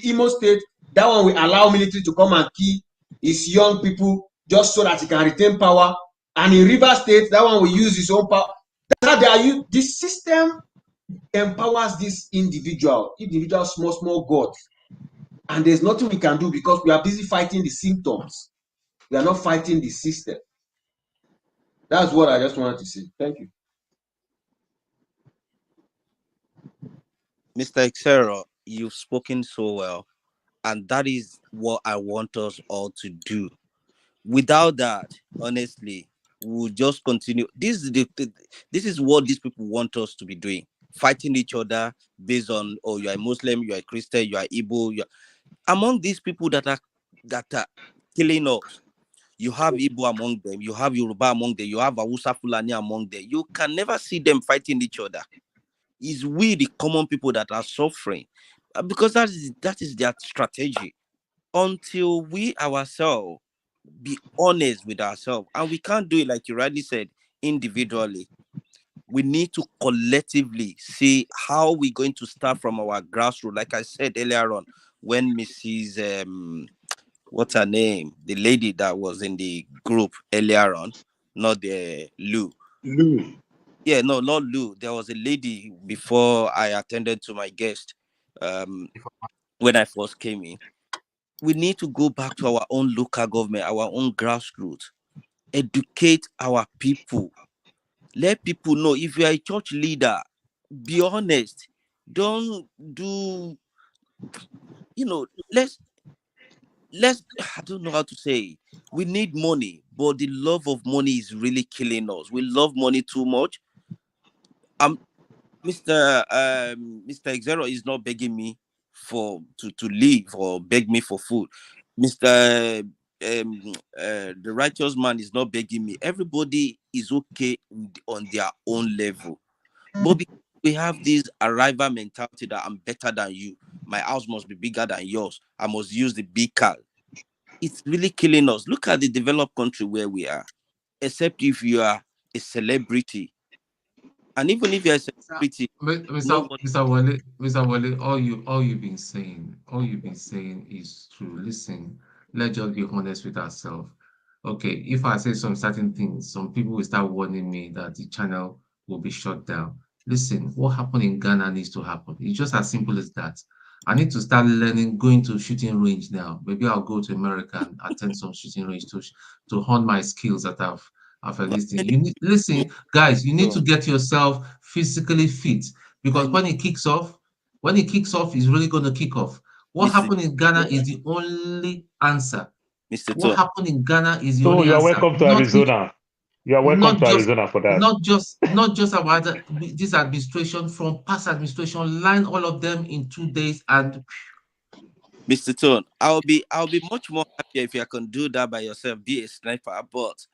S7: Imo State, that one will allow military to come and kill his young people just so that he can retain power. And in River State, that one will use his own power. That's how they are used. The system empowers this individual small gods, and there's nothing we can do because we are busy fighting the symptoms. We are not fighting the system. That's what I just wanted to say. Thank you.
S12: Mr. Xero, you've spoken so well, and that is what I want us all to do. Without that, honestly, we'll just continue. This is what these people want us to be doing, fighting each other based on, oh, you are a Muslim, you are a Christian, you are Igbo. Among these people that are killing us, you have Igbo among them, you have Yoruba among them, you have Hausa Fulani among them. You can never see them fighting each other. It's we, the common people, that are suffering, because that is their strategy. Until we ourselves be honest with ourselves, and we can't do it, like you rightly said, individually. We need to collectively see how we're going to start from our grassroots. Like I said earlier on, when Mrs. What's her name? The lady that was in the group earlier on, not the Lou. Yeah, no, not Lou. There was a lady before I attended to my guest when I first came in. We need to go back to our own local government, our own grassroots, educate our people. Let people know, if you are a church leader, be honest. Don't do, let's I don't know how to say. We need money, but the love of money is really killing us. We love money too much. Mr. Xero is not begging me to leave or beg me for food. Mr. The righteous man is not begging me. Everybody is okay on their own level. But because we have this arrival mentality that I'm better than you, my house must be bigger than yours, I must use the big car. It's really killing us. Look at the developed country where we are. Except if you are a celebrity. And even if you're a celebrity,
S5: Mr. Wale, all you've been saying is true. Listen, let's just be honest with ourselves. Okay, if I say some certain things, some people will start warning me that the channel will be shut down. Listen, what happened in Ghana needs to happen. It's just as simple as that. I need to start going to shooting range now. Maybe I'll go to America and attend some shooting range to hone my skills that I've listening. Listen, guys, you need to get yourself physically fit, because when it kicks off, it's really going to kick off. What happened in Ghana is the only answer. What happened in Ghana is the only answer.
S18: You're welcome to Arizona. You are welcome to Arizona for that.
S5: Not just about this administration, from past administration, line all of them in 2 days. And
S12: Mr. Tone, I'll be much more happier if you can do that by yourself, be a sniper. But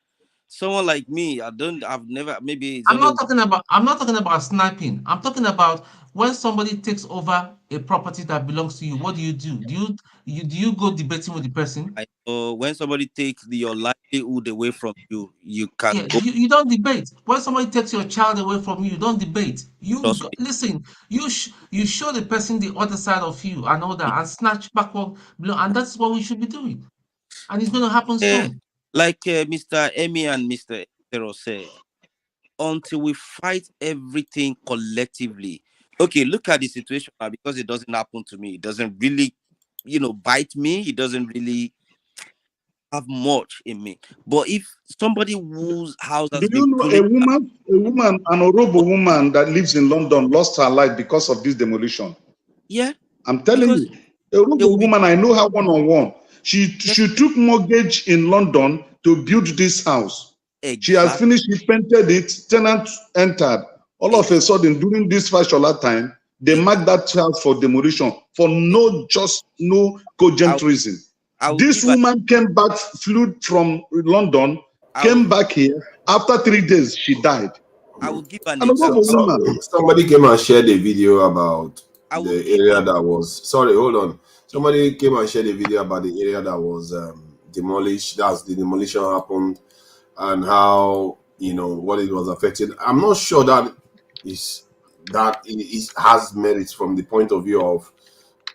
S19: someone like me, I've never, maybe it's
S5: I'm
S19: only
S5: not talking about sniping. I'm talking about when somebody takes over a property that belongs to you. What do? Do you go debating with the person?
S19: when somebody takes your livelihood away from you, you can
S5: Yeah,
S19: go.
S5: you don't debate. When somebody takes your child away from you, you don't debate. Listen. You show the person the other side of you and all that, and snatch back what belong, and that's what we should be doing. And it's going to happen soon.
S19: Like Mr. Emmy and Mr. Etero said, until we fight everything collectively. Okay, look at the situation now, because it doesn't happen to me. It doesn't really, bite me. It doesn't really have much in me. But if somebody whose house has
S8: Do
S19: been
S8: you know
S19: pulling,
S8: an honorable woman that lives in London lost her life because of this demolition?
S19: Yeah,
S8: I'm telling you, a honorable woman, I know her one-on-one. She took mortgage in London to build this house. She has finished it, painted it, tenant entered. All of a sudden, during this Fashola time, they marked that house for demolition for no cogent reason. This woman came back, flew from London, came back here. After 3 days, she died.
S19: I will give an
S8: example.
S4: Somebody came and shared a video about the area that was. Sorry, hold on. Somebody came and shared a video about the area that was demolished. That's the demolition happened, and how what it was affected. I'm not sure that it has merits from the point of view of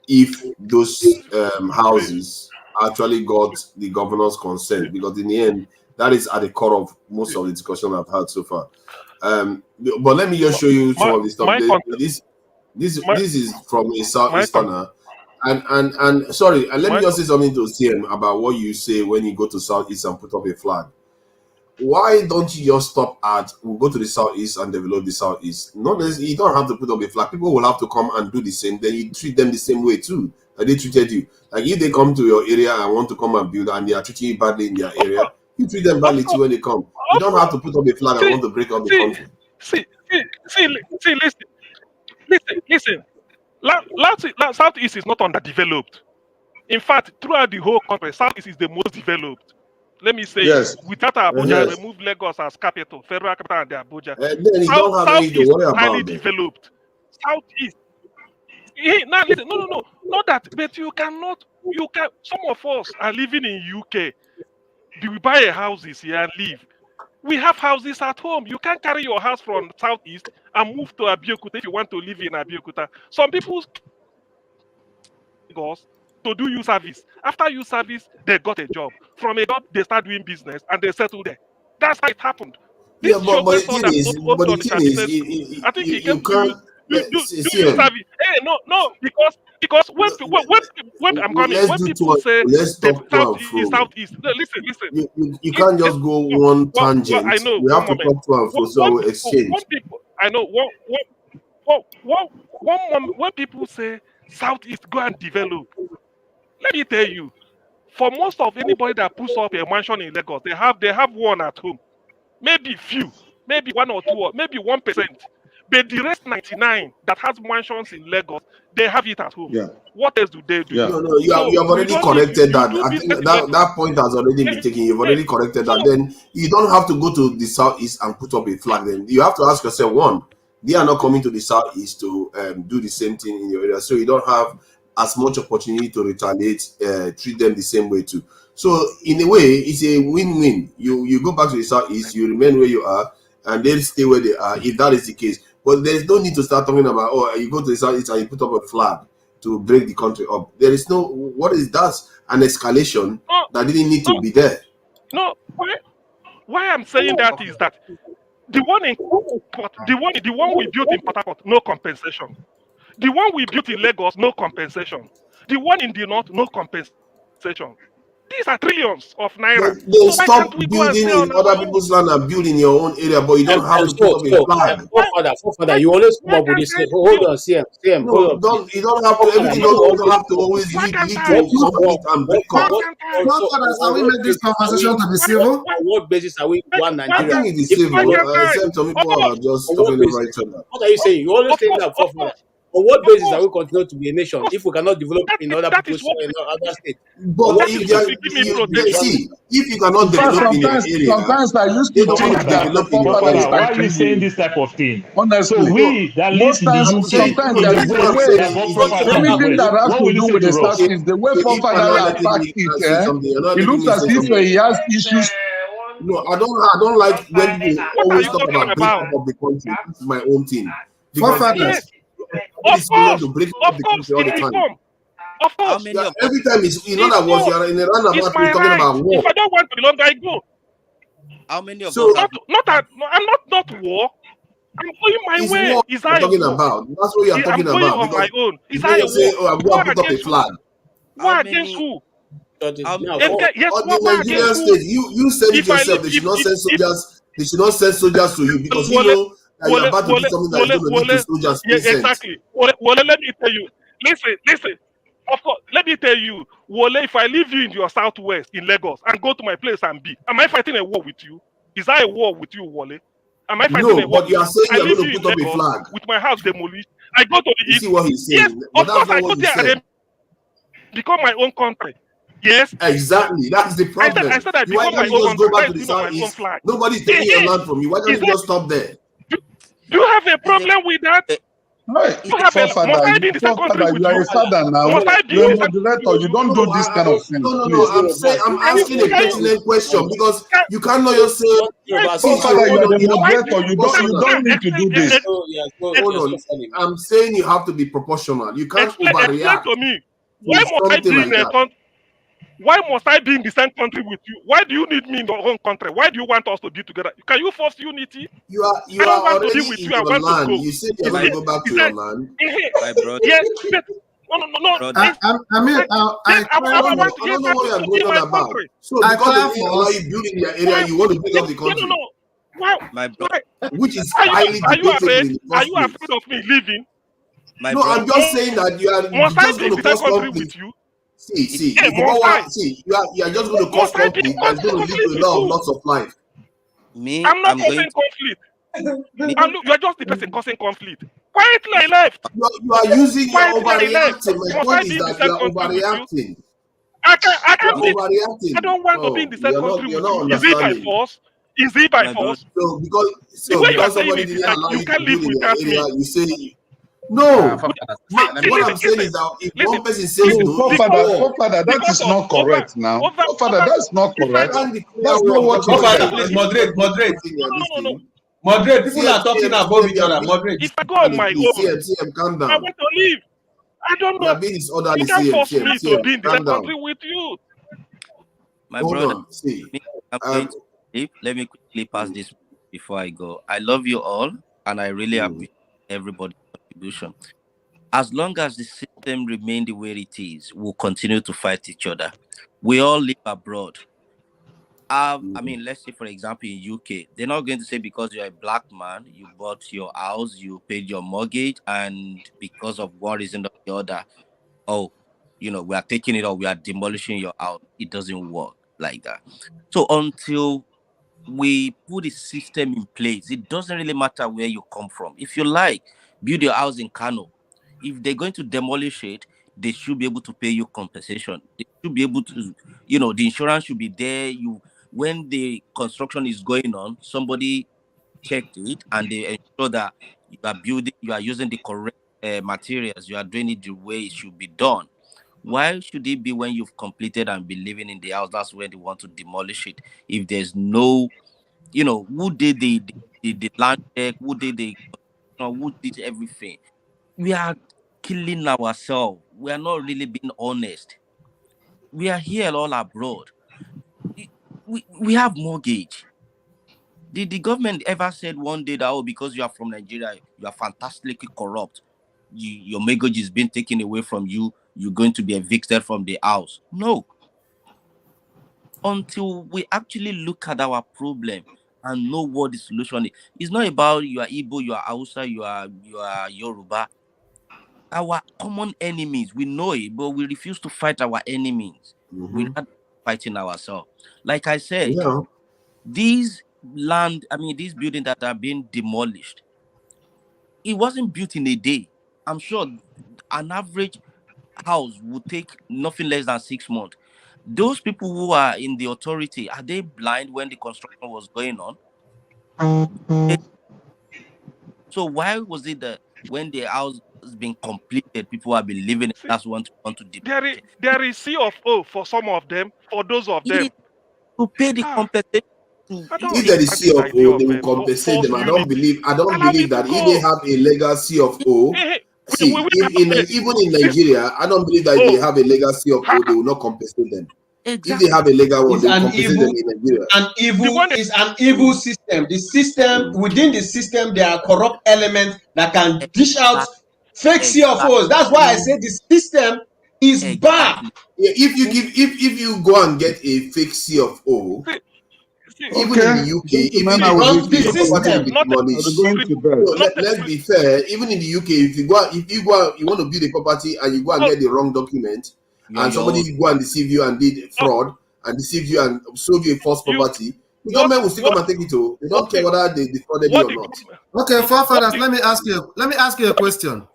S4: if those houses actually got the governor's consent, because in the end, that is at the core of most of the discussion I've had so far. But let me just show you some of the stuff. This is from a Southeasterner. And sorry, let me just say something to CM about what you say when you go to Southeast and put up a flag. Why don't you just stop at, we'll go to the Southeast and develop the Southeast? Not necessarily, you don't have to put up a flag. People will have to come and do the same. Then you treat them the same way too, that they treated you. Like if they come to your area and want to come and build and they are treating you badly in their area, you treat them badly too when they come. You don't have to put up a flag and want to break up the country.
S10: Listen. Southeast is not underdeveloped. In fact, throughout the whole country, Southeast is the most developed. Let me say, without Abuja, remove Lagos as capital, federal capital, and the Abuja.
S4: Then you don't have anything to worry about.
S10: Highly developed. Southeast. Hey, now listen, no, not that, but some of us are living in UK. Do we buy houses here and live? We have houses at home. You can't carry your house from Southeast and move to Abeokuta if you want to live in Abeokuta. Some people go to do youth service. After youth service, they got a job. From a job, they start doing business and they settle there. That's how it happened. This
S4: but the thing is,
S10: I think
S4: you can't.
S10: do youth service. Hey, no, because when I'm coming, when people say Southeast, no, listen.
S4: You can't just go one tangent.
S10: I know.
S4: We have to talk to and fro, so we exchange.
S10: When people say Southeast, go and develop. Let me tell you, for most of anybody that puts up a mansion in Lagos, they have one at home. Maybe few, maybe 1 or 2, or maybe 1%. But the rest 99 that has mansions in Lagos, they have it at home.
S4: Yeah.
S10: What else do they do?
S4: Yeah. No, you have already corrected that. I think that point has already been taken. You've already corrected that. Then you don't have to go to the Southeast and put up a flag. Then you have to ask yourself, one, they are not coming to the Southeast to do the same thing in your area. So you don't have as much opportunity to retaliate, treat them the same way too. So in a way, it's a win-win. You go back to the Southeast, you remain where you are, and they stay where they are, if that is the case. But there's no need to start talking about, you go to the Southeast and you put up a flag to break the country up. There is no, that's an escalation that didn't need to be there.
S10: No, why I'm saying that is that the one we built in Port Harcourt, no compensation. The one we built in Lagos, no compensation. The one in the north, no compensation. These are trillions of naira.
S4: They stop building in other people's land and build in your own area, but you don't have to put up a flag.
S13: Forefather, you always come up with this. Hold on, CM.
S4: No, you don't have to. Everything don't have to always lead to conflict and break up.
S17: Forefathers, are we make this conversation to be civil?
S13: On what basis are we one Nigeria?
S4: I think it is civil. Some people are just talking about each other.
S13: What are you saying? You always say that, forefather. On what basis are we continue to be a nation if we cannot develop in other people's in other states?
S4: But if you cannot develop in an area,
S20: sometimes I used
S4: they
S20: to
S4: don't want
S20: think
S4: to
S20: that the
S4: develop in your
S20: forefathers
S4: area.
S18: Why are
S20: are
S18: you saying this type of thing?
S20: honestly.
S18: So we that live
S20: Most
S18: in the
S20: times,
S18: UK,
S20: sometimes
S18: in
S20: there
S18: the
S20: is
S18: West,
S20: a way.
S18: that forefathers in the
S20: Anything
S18: West,
S20: that has
S18: what
S20: to
S18: will you
S20: do
S18: say
S20: with the
S18: to us?
S20: statistics, the way
S4: If you're
S20: forefathers
S4: not letting
S20: attack
S4: me
S20: it,
S4: say something, you're not
S20: it
S4: letting
S20: looks
S4: me
S20: as
S4: say
S20: if
S4: something.
S20: he has issues.
S4: No, I don't like when people
S10: What are
S4: always
S10: you
S4: talk
S10: talking
S4: about breaking
S10: about?
S4: up of the country. This is my own thing. Because
S17: Forefathers.
S10: Of
S4: it's willing
S10: course,
S4: to break up
S10: of
S4: the
S10: course,
S4: country all
S10: it
S4: the
S10: will
S4: time.
S10: come. Of
S12: How
S10: course,
S12: many of us?
S4: Every time it's in
S10: it's
S4: other words, you
S10: not.
S4: are in a
S10: It's
S4: roundabout
S10: my
S4: way talking
S10: right.
S4: about war.
S10: If I don't want to belong, I go.
S12: How many of
S4: So
S12: us have?
S10: I'm not war. I'm going my
S4: it's
S10: way.
S4: war
S10: Is
S4: you're
S10: that a
S4: talking
S10: war?
S4: about. That's what you're
S10: I'm
S4: talking
S10: going
S4: about.
S10: on my
S4: Because
S10: own. Is
S4: it's not
S10: that a
S4: just saying,
S10: war?
S4: oh, I'm
S10: War
S4: going to put up a
S10: against who?
S4: flag.
S10: War
S12: How
S10: against
S12: many?
S10: who?
S13: Now,
S10: Yes,
S4: Or the
S10: war
S4: Nigerian
S10: against who?
S4: state, you said it
S10: If I
S4: yourself.
S10: live,
S4: They should not send soldiers. They should not send soldiers to you because you
S10: Wole,
S4: know that you're about to do something that is going to lead to soldiers
S10: yeah,
S4: being sent.
S10: exactly. Wole, let me tell you. Listen. Of course, let me tell you, Wole, if I leave you in your southwest in Lagos and go to my place and be, am I fighting a war with you? Is that a war with you, Wole? Am I fighting
S4: No,
S10: a war
S4: but
S10: with
S4: you are
S10: you?
S4: saying
S10: I
S4: you're
S10: leave
S4: going
S10: you
S4: to
S10: in
S4: put up a
S10: Lagos
S4: flag.
S10: with my house demolished. I go to the
S4: You
S10: east.
S4: see what he's
S10: Yes,
S4: saying,
S10: of
S4: but that's
S10: course, I
S4: not
S10: go
S4: what he
S10: there and
S4: said.
S10: then become my own country. Yes.
S4: Exactly, that's the problem.
S10: I said I
S4: Why
S10: become my
S4: can't you
S10: own
S4: just go
S10: country.
S4: back
S10: That
S4: to the
S10: is still on my own
S4: southeast?
S10: flag.
S4: Nobody's taking your land from you. Why can't
S10: Is
S4: you
S10: that,
S4: just stop there?
S10: do you have a problem with that?
S20: Right.
S10: You have must I be in the same country
S20: Forefather,
S10: with
S20: you are
S10: you?
S20: a father now.
S10: Must I be
S20: You're
S10: in
S20: a
S10: the same country
S20: moderator.
S10: with
S20: You
S10: you?
S20: don't do this kind of thing,
S4: No.
S20: please.
S4: I'm asking a pertinent question because you cannot just say,
S20: Forefather, you are the moderator. You
S10: Why
S20: don't need to do this.
S4: Hold on. I'm saying you have to be proportional. You can't
S10: explain
S4: overreact
S10: to me.
S4: to something like that.
S10: Why must I be in the same country with you? Why do you need me in your own country? Why do you want us to be together? Can you force unity?
S4: You
S10: I don't
S4: are
S10: want to be
S4: already
S10: with
S4: in
S10: you. I
S4: your
S10: want to
S4: land.
S10: go.
S4: You said you're going to go back to your land.
S12: My brother.
S10: Yes, but no.
S12: Brother.
S17: I mean, I
S4: I don't know what you're going on about. So
S17: I
S4: because they
S17: clap
S4: didn't
S17: for
S4: allow
S17: us.
S4: you build in your area, you want to build up the country,
S10: No. Why?
S12: My brother.
S4: which is
S10: Are
S4: highly
S10: you
S4: debatable
S10: afraid?
S4: in the
S10: Are
S4: first
S10: you
S4: place.
S10: afraid of me leaving?
S12: My
S4: No,
S12: brother.
S4: I'm just saying that you are
S10: Must I
S4: just
S10: be in
S4: going
S10: the
S4: to
S10: same
S4: cause
S10: country
S4: conflict.
S10: with you?
S4: See,
S10: Yeah,
S4: if
S10: must I?
S4: you are just going to cause
S10: Must I be in
S4: conflict that's going to lead to a
S10: conflict with
S4: lot of
S10: who?
S4: loss of life.
S12: Me,
S10: I'm not
S12: I'm going
S10: causing conflict.
S12: me.
S10: You are just the person causing conflict. Quietly, I left.
S4: You are using your
S10: Quietly, I left.
S4: overreacting. My
S10: Must
S4: point
S10: I
S4: is
S10: be in the
S4: that you
S10: same
S4: are
S10: country with you?
S4: overreacting.
S10: I
S4: You
S10: can't
S4: are
S10: be.
S4: overreacting.
S10: I don't want to be in
S4: No,
S10: the same country
S4: you're
S10: with
S4: not
S10: you. Is it by
S4: understanding.
S10: force? Is it by
S12: My brother.
S10: force?
S4: So
S10: The way you are
S4: because
S10: saying
S4: somebody
S10: it is
S4: didn't
S10: like
S4: allow
S10: you
S4: you
S10: can't
S4: to
S10: live
S4: build in your
S10: without
S4: area,
S10: me.
S4: you say no. What I'm saying
S10: Listen.
S4: is that if
S10: Listen.
S4: one person says
S20: No,
S4: no, it's war.
S20: forefather, that is not correct now. Forefather, that's not
S4: If I
S20: correct.
S4: can't declare
S20: That's not
S4: war
S20: what
S4: because
S20: you
S4: somebody
S20: said.
S4: that
S7: Please
S4: doesn't
S7: moderate.
S10: No.
S7: Moderate. People are talking above each other. Moderate.
S10: If I go on my
S4: please,
S10: own,
S4: CM, calm
S10: I
S4: down.
S10: want to leave. I don't
S4: You are
S10: know.
S4: being disorderly,
S10: You can't force
S4: CM,
S10: me to be in the same
S4: calm down.
S10: country with you.
S12: My
S4: Hold
S12: brother.
S4: on, see.
S12: Me, I'm going to leave. Let me quickly pass this before I go. I love you all, and I really appreciate everybody's contribution. As long as the system remains the way it is, we'll continue to fight each other. We all live abroad. I mean, let's say, for example, in UK, they're not going to say because you're a black man, you bought your house, you paid your mortgage, and because of one reason or the other, oh, we are taking it or we are demolishing your house. It doesn't work like that. So until we put a system in place, it doesn't really matter where you come from. If you like, build your house in Kano. If they're going to demolish it, they should be able to pay you compensation. They should be able to, the insurance should be there. When the construction is going on, somebody checked it and they ensure that you are using the correct materials, you are doing it the way it should be done. Why should it be when you've completed and be living in the house, that's when they want to demolish it? If there's no, who did the land check, who did who did everything? We are killing ourselves. We are not really being honest. We are here all abroad. We have mortgage. Did the government ever said one day that, because you are from Nigeria, you are fantastically corrupt, your mortgage is being taken away from you, you're going to be evicted from the house? No. Until we actually look at our problem and know what the solution is. It's not about you are Igbo, you are Hausa, you are Yoruba. Our common enemies, we know it, but we refuse to fight our enemies. We're not fighting ourselves. Like I said, these buildings that are being demolished, it wasn't built in a day. I'm sure an average house would take nothing less than 6 months. Those people who are in the authority, are they blind when the construction was going on? So why was it that when the house has been completed, people have been living, that's want to deploy?
S10: There is CFO for some of them, for those of them.
S12: To pay the compensation.
S4: If there is CFO, they will compensate them. I don't believe that if they have a legal CFO, even in Nigeria, I don't believe that if they have a legal CFO, they will not compensate them. If they have a legal one, they will compensate them in Nigeria.
S7: It's an evil system. The system, within the system, there are corrupt elements that can dish out fake CFOs. That's why I say the system is bad.
S4: Yeah, if you go and get a fake CFO, even in the UK, even if the property demolished, let's be fair. Even in the UK, if you want to build a property and you go and get the wrong document, and somebody go and deceive you and did fraud and deceived you and sold you a false property, the government will still come and take it to. They don't care whether they defrauded you or not.
S17: Okay, forefathers, let me ask you a question.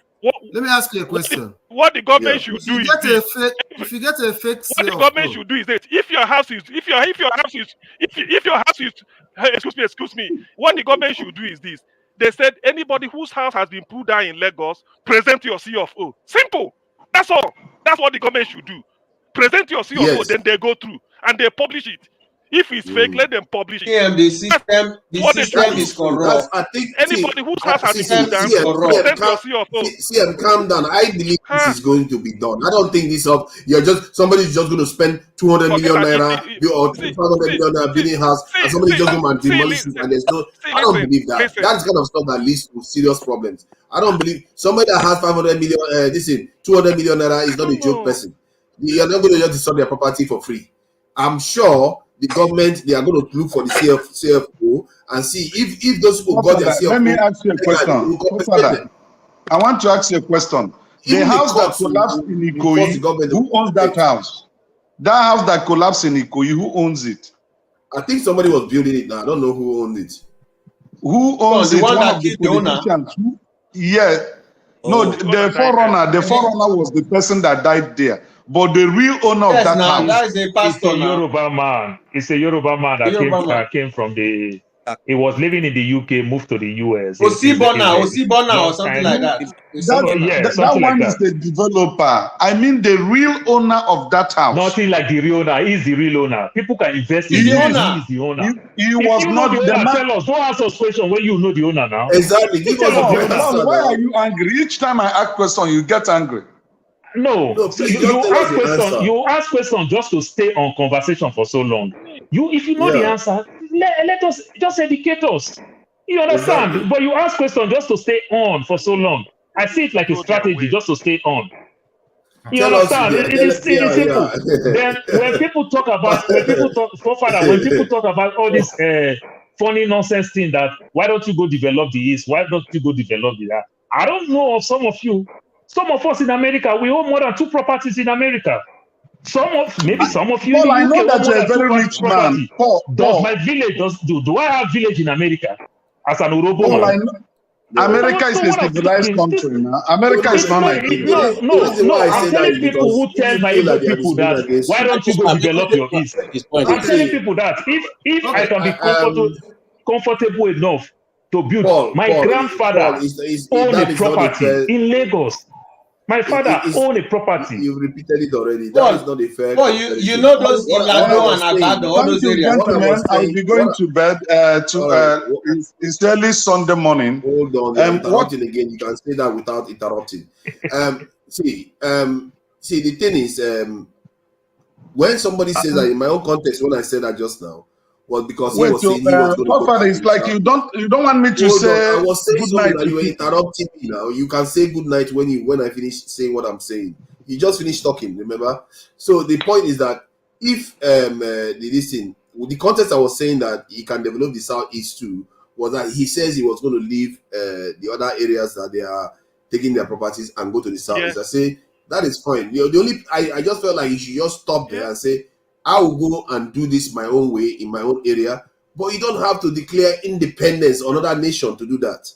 S10: What the government should do is
S17: if you get a fake
S10: what the government should do is that if your house is excuse me, what the government should do is this. They said anybody whose house has been pulled down in Lagos, present your CFO. Simple. That's all. That's what the government should do. Present your CFO, then they go through and they publish it. If it's fake, let them publish it.
S7: Yeah, the system is corrupt.
S4: I think
S10: anybody whose house has been pulled down, present your CFO.
S4: CM, calm down. I believe this is going to be done. I don't think this up. Somebody's just going to spend 200 million naira or 500 million naira building house, and somebody just go and demolish it. And there's no. I don't believe that. That's kind of stuff that leads to serious problems. I don't believe somebody that has 500 million, 200 million naira is not a joke person. You're not going to just destroy their property for free. I'm sure the government, they are going to look for the CFO and see if those people got their CFO.
S20: Let me ask you a question. I want to ask you a question. The house that collapsed in Ikoyi, who owns that house? That house that collapsed in Ikoyi, who owns it?
S4: I think somebody was building it now. I don't know who owned it.
S20: Who owns it? One of the politicians. Yeah. No, the forerunner. The forerunner was the person that died there. But the real owner of that house,
S7: that is a pastor.
S18: It's a Yoruba man. It's a Yoruba man that came from the. He was living in the UK, moved to the US.
S7: Osibona or something like that.
S20: That one is the developer. I mean, the real owner of that house.
S18: Nothing like the real owner. He's the real owner. People can invest in him. He's the owner.
S20: He was not
S18: the owner. Tell us. Don't ask us question when you know the owner now.
S4: Exactly.
S20: Why are you angry? Each time I ask question, you get angry.
S18: No, you ask question just to stay on conversation for so long. If you know the answer, let us just educate us. You understand? Exactly. But you ask question just to stay on for so long. I see it like a strategy just to stay on. You understand? It is simple. Then when people talk about all this funny nonsense thing that why don't you go develop the East? Why don't you go develop the that? I don't know of some of you. Some of us in America, we own more than 2 properties in America. Some of you.
S20: Paul, I know that you're a very rich man.
S18: Does my village do I have village in America as an Urobo man?
S20: America is a civilized country now. America is not Nigeria.
S18: No. I'm telling people who tell my people that why don't you go develop your East? I'm telling people that if I can be comfortable enough to build, my grandfather owned a property in Lagos. My father owned a property.
S4: You've repeated it already. That is not a fair.
S7: You know those Ilano and Agado, all those areas.
S20: Gentlemen, I'll be going to bed. It's early Sunday morning.
S4: Hold on, interrupting again. You can say that without interrupting. See, the thing is, when somebody says that in my own context, when I said that just now, was because he was saying he was going to
S20: Father, it's like you don't want me to say
S4: I was saying
S20: good night.
S4: You were interrupting me now. You can say good night when I finish saying what I'm saying. You just finished talking, remember? So the point is that if the context I was saying that he can develop the Southeast too was that he says he was going to leave the other areas that they are taking their properties and go to the Southeast. I say that is fine. I just felt like he should just stop there and say, I will go and do this my own way in my own area, but you don't have to declare independence on another nation to do that.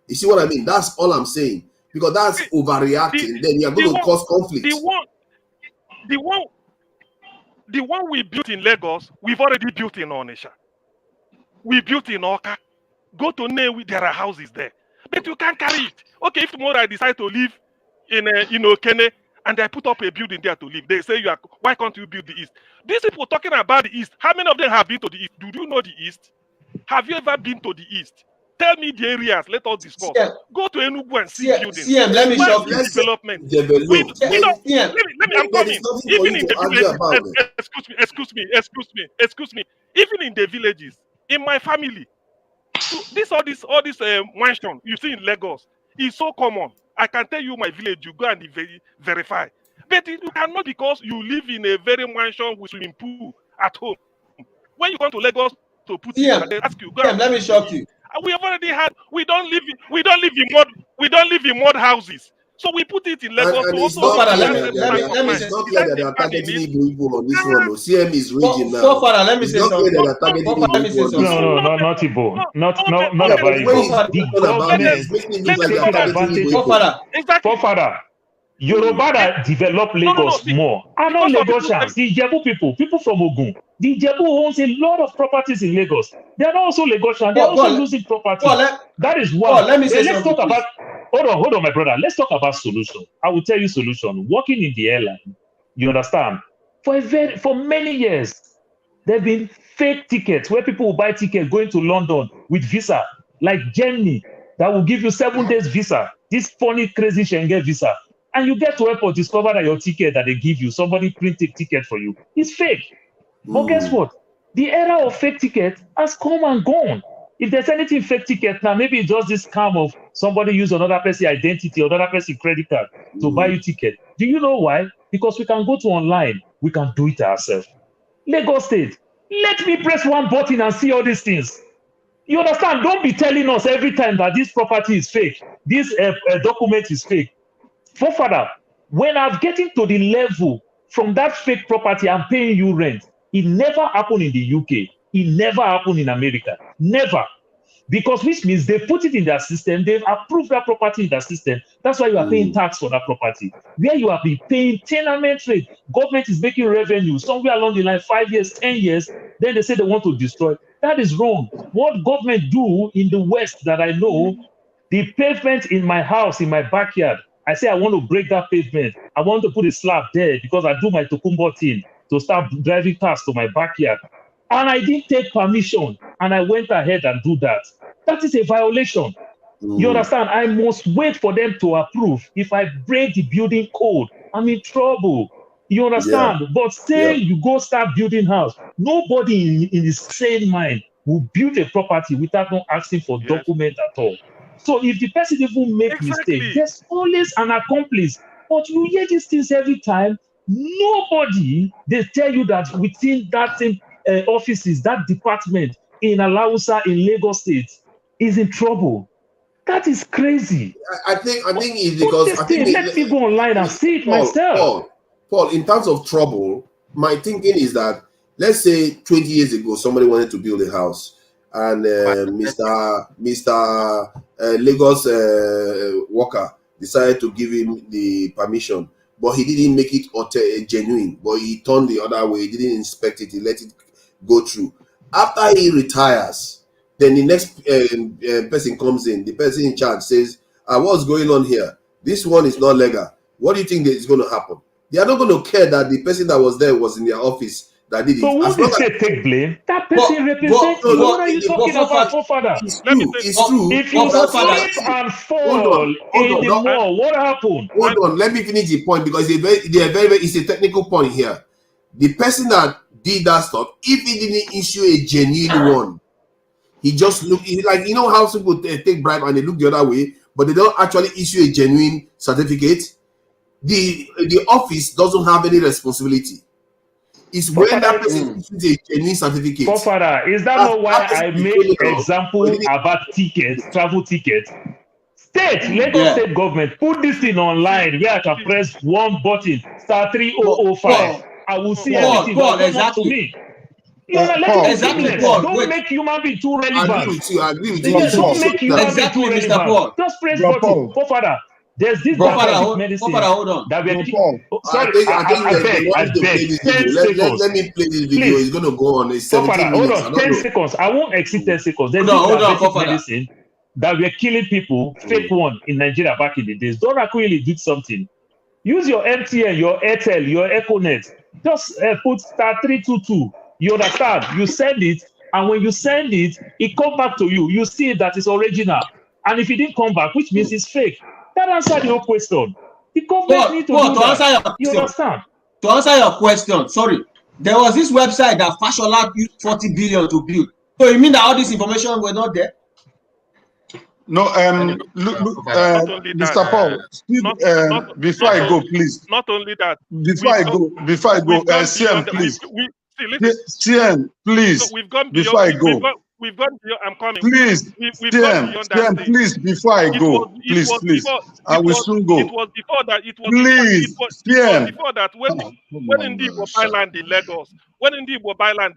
S4: You see what I mean? That's all I'm saying. because that's overreacting. Then you're going to cause conflict.
S10: The one we built in Lagos, we've already built in Onitsha. We built in Oka. Go to Newi, there are houses there. But you can't carry it. Okay, if tomorrow I decide to live in Okene and I put up a building there to live, they say why can't you build the East? These people talking about the East, how many of them have been to the East? Do you know the East? Have you ever been to the East? Tell me the areas. Let us discuss. Go to Enugu and see buildings.
S7: Let me show you
S10: development. I'm coming. Even in the villages, excuse me. Even in the villages, in my family, all this mansion you see in Lagos is so common. I can tell you my village. You go and verify. But you cannot, because you live in a very mansion with swimming pool at home. When you come to Lagos to put it, they ask you.
S7: Let me shock you.
S10: We have already had. We don't live in mud houses. So we put it in Lagos.
S4: And it's not clear that they are targeting people on this one. CM is raging now.
S7: So far, let me say something.
S18: No, not Igbo. Not about Igbo. The government taking advantage. Forefather, Yoruba that develop Lagos more. I know Lagosians, the Ijebu people from Ogun. The Ijebu owns a lot of properties in Lagos. They are also Lagosians. They are also losing property. That is why. Let's talk about. Hold on, my brother. Let's talk about solution. I will tell you solution. Working in the airline, you understand? For many years, there have been fake tickets where people will buy tickets going to London with visa, like Germany, that will give you 7 days visa. This funny, crazy Schengen visa. And you get to airport, discover that your ticket that they give you, somebody print a ticket for you, is fake. But guess what? The era of fake tickets has come and gone. If there's anything fake ticket now, maybe it's just this scam of somebody use another person's identity or another person's credit card to buy you ticket. Do you know why? Because we can go to online. We can do it ourselves. Lagos State, let me press one button and see all these things. You understand? Don't be telling us every time that this property is fake. This document is fake. Forefather, when I'm getting to the level from that fake property, I'm paying you rent. It never happened in the UK. It never happened in America. Never. Because which means they put it in their system. They've approved that property in their system. That's why you are paying tax for that property. Where you have been paying tenement rate, government is making revenue somewhere along the line, 5 years, 10 years. Then they say they want to destroy. That is wrong. What government do in the West that I know, the pavement in my house, in my backyard, I say I want to break that pavement. I want to put a slab there because I do my Tokumbo thing to start driving cars to my backyard. And I didn't take permission, and I went ahead and do that. That is a violation. You understand? I must wait for them to approve. If I break the building code, I'm in trouble. You understand? But say you go start building house, nobody in his sane mind will build a property without not asking for document at all. So if the person even make mistake, there's always an accomplice. But you hear these things every time. Nobody, they tell you that within that same offices, that department in Alausa, in Lagos State, is in trouble. That is crazy.
S4: I think it's because
S18: let me go online and see it myself.
S4: Paul, in terms of trouble, my thinking is that, let's say 20 years ago, somebody wanted to build a house, and Mr. Lagos worker decided to give him the permission, but he didn't make it genuine. But he turned the other way. He didn't inspect it. He let it go through. After he retires, then the next person comes in. The person in charge says, what's going on here? This one is not legal. What do you think is going to happen? They are not going to care that the person that was there was in their office that did it.
S18: But who did they take blame? That person represents you. What are you talking about, Forefather?
S4: It's true.
S18: If you slip and fall in the mall, what happened?
S4: Hold on, let me finish the point, because it's a technical point here. The person that did that stuff, if he didn't issue a genuine one, he just looked like, you know how some people take bribe and they look the other way, but they don't actually issue a genuine certificate. The office doesn't have any responsibility. It's when that person issues a genuine certificate.
S18: Forefather, is that not why I make example about tickets, travel tickets? Lagos State government, put this thing online where I can press one button, *3005. I will see everything that comes to me. Don't make human being too relevant.
S4: I agree with you.
S18: Don't make human being too relevant. Just press button. Forefather, There's this
S7: Hold
S18: medicine
S7: on.
S18: that we're
S4: I
S18: beg, 10 seconds.
S4: Let me play this video.
S18: Please.
S4: It's going to go on. It's 17
S18: Hold
S4: minutes.
S18: on, 10 seconds. I won't exceed 10 seconds. There's
S7: Hold on,
S18: this medicine that we're killing people, fake one in Nigeria back in the days. Dora really did something. Use your MTN, your Airtel, your Econet. Just put *322. You understand? You send it, and when you send it, it comes back to you. You see that it's original. And if it didn't come back, which means it's fake. That answers the whole question. The government need to do that. You understand?
S7: To answer your question, sorry, there was this website that Fashola used 40 billion to build. So you mean that all this information were not there?
S20: No, Mr. Paul, before I go, please.
S10: Not only that.
S20: Before I go, CM, please. CM, please.
S10: So we've gone
S20: before I go.
S10: We've gone beyond, I'm coming.
S20: Please, CM, please, before I go, please. I will soon go.
S10: It was before that.
S20: Please, CM.
S10: Before that, when indeed we buy land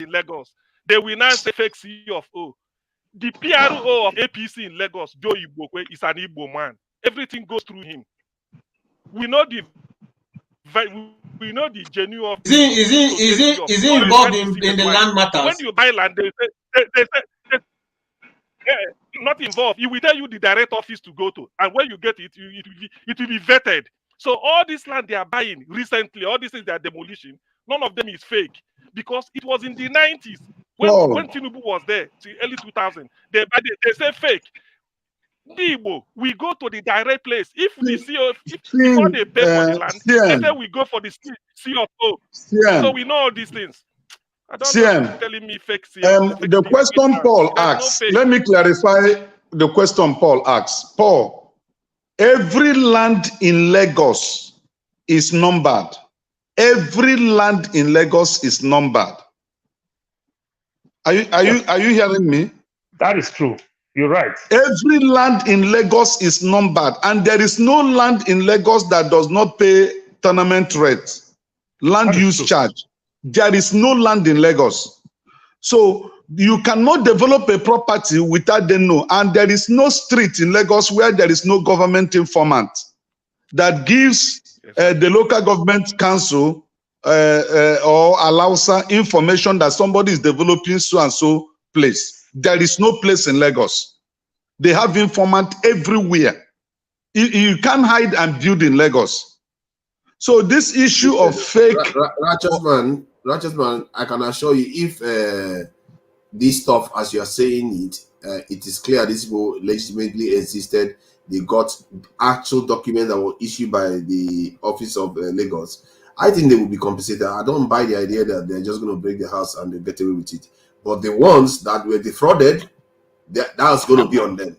S10: in Lagos, they will now say fake CFO. The PRO of APC in Lagos, Joe Igbokwe, is an Igbo man. Everything goes through him. We know the genuine.
S7: Is he involved in the land matters?
S10: When you buy land, they say not involved. He will tell you the direct office to go to, and when you get it, it will be vetted. So all this land they are buying recently, all these things they are demolishing, none of them is fake because it was in the 90s. When Tinubu was there, early 2000, they say fake. Igbo, we go to the direct place. If we see, before they pay for the land, they say we go for the CFO. So we know all these things. I don't know telling me fake CFO.
S20: The question Paul asks, let me clarify the question Paul asks. Paul, every land in Lagos is numbered. Every land in Lagos is numbered. Are you hearing me?
S18: That is true. You're right.
S20: Every land in Lagos is numbered, and there is no land in Lagos that does not pay tenement rate, land use charge. There is no land in Lagos. So you cannot develop a property without the know. And there is no street in Lagos where there is no government informant that gives the local government council or allows information that somebody is developing so and so place. There is no place in Lagos. They have informant everywhere. You can't hide and build in Lagos. So this issue of fake
S4: righteous man, I can assure you, if this stuff, as you are saying it is clear these people legitimately existed. They got actual documents that were issued by the office of Lagos. I think they will be compensated. I don't buy the idea that they're just going to break the house and they get away with it. But the ones that were defrauded, that's going to be on them.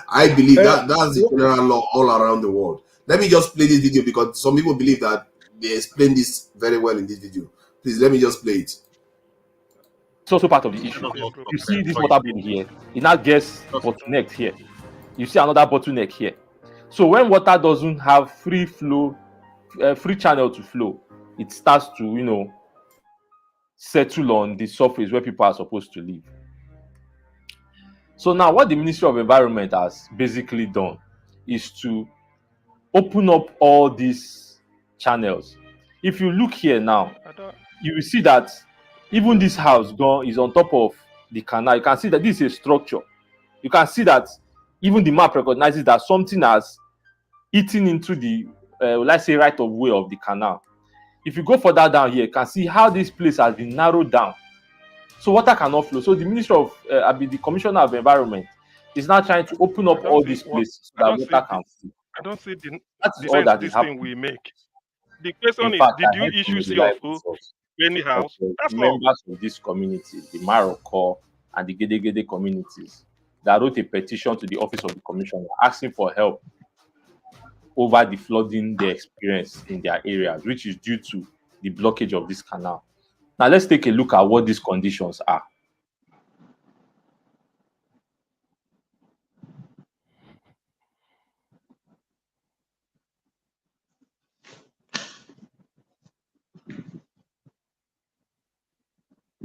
S4: I believe that's the general law all around the world. Let me just play this video because some people believe that they explain this very well in this video. Please, let me just play it.
S21: It's also part of the issue. You see this water being here, it now gets bottleneck here. You see another bottleneck here. So when water doesn't have free flow, free channel to flow, it starts to, settle on the surface where people are supposed to live. So now what the Ministry of Environment has basically done is to open up all these channels. If you look here now, you will see that even this house is on top of the canal. You can see that this is a structure. You can see that even the map recognizes that something has eaten into the, let's say, right of way of the canal. If you go further down here, you can see how this place has been narrowed down. So water cannot flow. So the Ministry of, the Commissioner of Environment is now trying to open up all these places so that water can flow.
S10: I don't see the
S21: all that
S10: this
S21: is
S10: thing we make. The question
S21: In
S10: is,
S21: fact,
S10: did
S21: I
S10: you
S21: heard
S10: issue
S21: from the
S10: CFO any house? That's all.
S21: members of this community, the Maroko and the Gede communities, that wrote a petition to the office of the commissioner asking for help over the flooding they experience in their areas, which is due to the blockage of this canal. Now let's take a look at what these conditions are.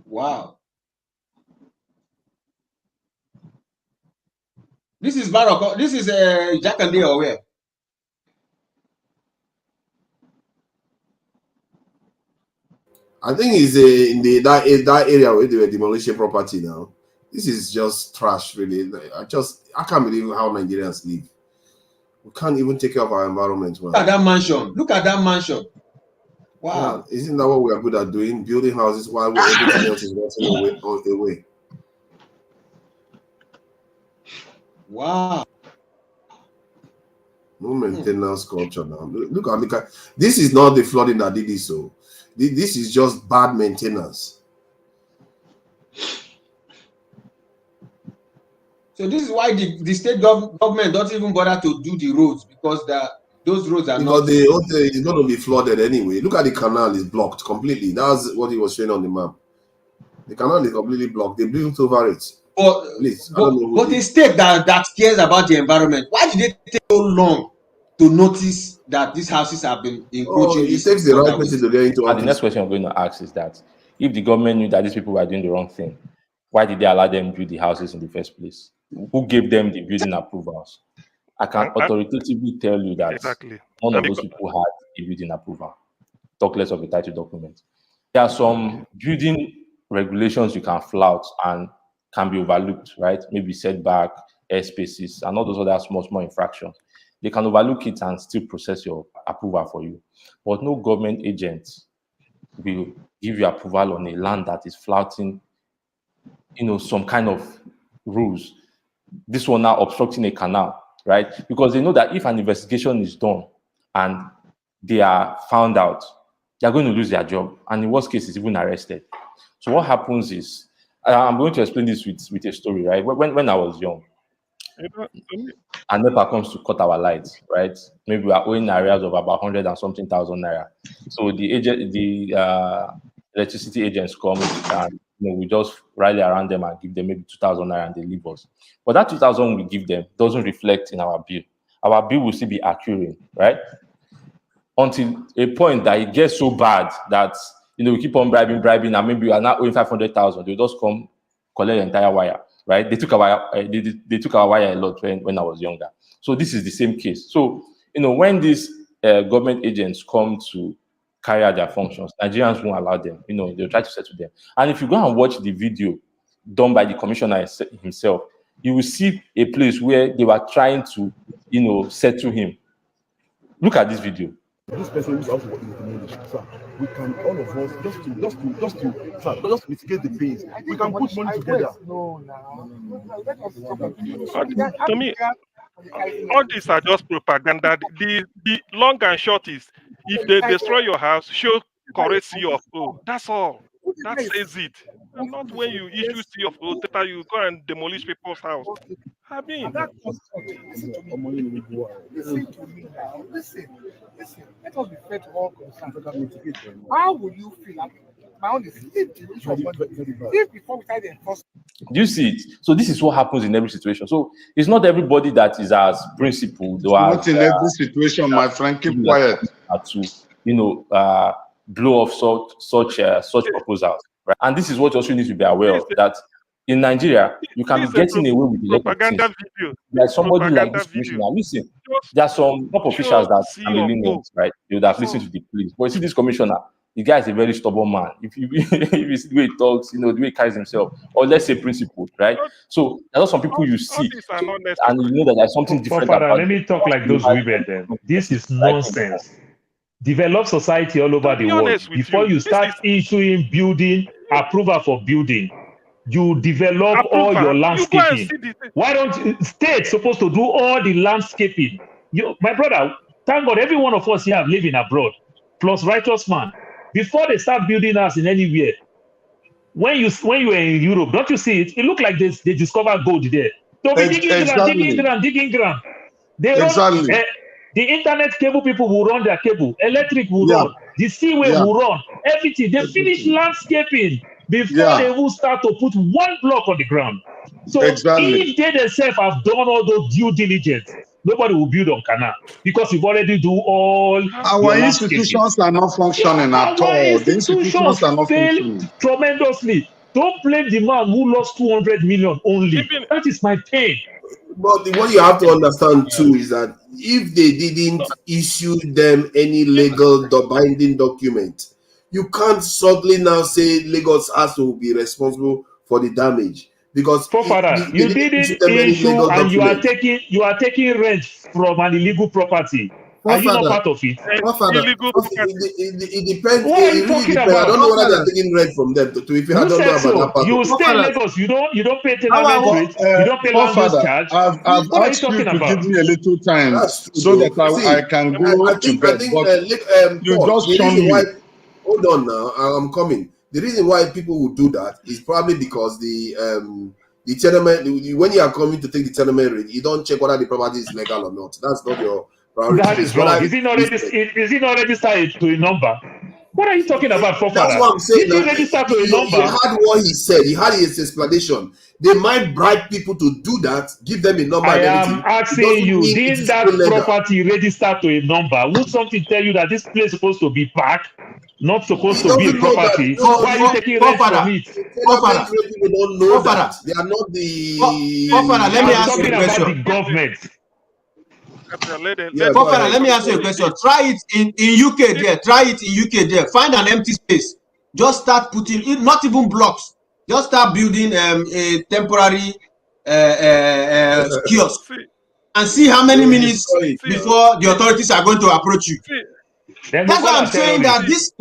S7: Wow. This is Baroko. This is Jakande or where?
S4: I think it's in that area where they were demolishing property now. This is just trash, really. I can't believe how Nigerians live. We can't even take care of our environment well.
S7: Look at that mansion. Look at that mansion. Wow.
S4: Yeah, isn't that what we are good at doing? Building houses while everything else is rotting away.
S7: Wow.
S4: No maintenance culture now. Look at this is not the flooding that did this. So this is just bad maintenance.
S7: So this is why the state government doesn't even bother to do the roads, because those roads are
S4: because it's going to be flooded anyway. Look at the canal is blocked completely. That's what he was showing on the map. The canal is completely blocked. They built over it.
S7: But the state that cares about the environment, why did it take so long to notice that these houses have been encroaching?
S4: It takes the right person to get into office.
S21: The next question I'm going to ask is that if the government knew that these people were doing the wrong thing, why did they allow them to build the houses in the first place? Who gave them the building approvals? I can authoritatively tell you that none of those people had a building approval, talk less of a title document. There are some building regulations you can flout and can be overlooked, right? Maybe setback, airspaces, and all those other small infractions. They can overlook it and still process your approval for you. But no government agent will give you approval on a land that is flouting, some kind of rules. This one now obstructing a canal, right? Because they know that if an investigation is done and they are found out, they're going to lose their job, and in worst case, is even arrested. So what happens is, I'm going to explain this with a story, right? When I was young, and NEPA comes to cut our lights, right? Maybe we are owing areas of about 100 and something thousand naira. So the electricity agents come and we just rally around them and give them maybe 2,000 naira and they leave us. But that 2,000 we give them doesn't reflect in our bill. Our bill will still be accurate, right? Until a point that it gets so bad that we keep on bribing, and maybe we are not owing 500,000. They just come collect the entire wire, right? They took our wire a lot when I was younger. So this is the same case. So when these government agents come to carry out their functions, Nigerians won't allow them. They'll try to settle them. And if you go and watch the video done by the commissioner himself, you will see a place where they were trying to, settle him. Look at this video.
S1: This person who's out to work in the community, sir, we can all of us just mitigate the pains. We can put money together.
S10: To me, all these are just propaganda. The long and short is, if they destroy your house, show correct CFO. That's all. That says it. And not when you issue CFO, you go and demolish people's house. I mean,
S2: listen to me now. Listen. Let us be fair to all concerned. How would you feel? My own is if before we started the enforcement.
S21: Do you see it? So this is what happens in every situation. So it's not everybody that is as principled.
S20: Not in every situation, my friend. Keep quiet.
S21: To blow off such proposals, right? And this is what also needs to be aware of, that in Nigeria, you can be getting away with a lot of things. Like somebody like this commissioner. Listen, there are some top officials that can be lenient, right? They would have listened to the police. But you see this commissioner, the guy is a very stubborn man. If you see the way he talks, the way he carries himself, or let's say principled, right? So there are some people you see, and you know that there's something different about.
S18: Let me talk like those women then. This is nonsense. Develop society all over the world. Before you start issuing building approval for building, you develop all your landscaping. Why don't states supposed to do all the landscaping? My brother, thank God every one of us here have living abroad, plus righteous man. Before they start building us in anywhere, when you were in Europe, don't you see it? It looked like they discovered gold there. They'll be digging ground. They run, the internet cable people will run their cable, electric will run, the seaway will run, everything. They finish landscaping before they will start to put one block on the ground. So if they themselves have done all those due diligence, nobody will build on Kano because you've already do all
S20: our institutions are not functioning at all. The institutions are not functioning
S18: tremendously. Don't blame the man who lost 200 million only. That is my pain.
S4: But what you have to understand too is that if they didn't issue them any legal binding document you can't suddenly now say Lagos has to be responsible for the damage. Because
S18: you didn't issue and you are taking rent from an illegal property. Are you not part of it?
S10: Illegal property.
S4: It depends.
S18: What are you talking about?
S4: I don't know whether they're taking rent from them. If you don't know about that part.
S18: You stay in Lagos. You don't pay tenement rate. You don't pay land use charge.
S8: I've asked you to give me a little time so that I can go to bed. But you just shun me.
S4: Hold on now. I'm coming. The reason why people would do that is probably because the tenement. When you are coming to take the tenement rate, you don't check whether the property is legal or not. That's not your priority.
S18: That is wrong. Is it not registered to a number? What are you talking about, for
S4: That's what I'm saying.
S18: Did he register to a number?
S4: He had what he said. He had his explanation. They might bribe people to do that, give them a number.
S18: I am asking you, did that property register to a number? Would something tell you that this place is supposed to be parked, not supposed to be a property? Why are you taking rent from it?
S4: People don't know that. They are not the...
S7: Let me ask you a question.
S18: About the government.
S7: Let me ask you a question. Try it in UK there. Try it in UK there. Find an empty space. Just start putting in, not even blocks. Just start building a temporary kiosk and see how many minutes before the authorities are going to approach you. That's why I'm saying that this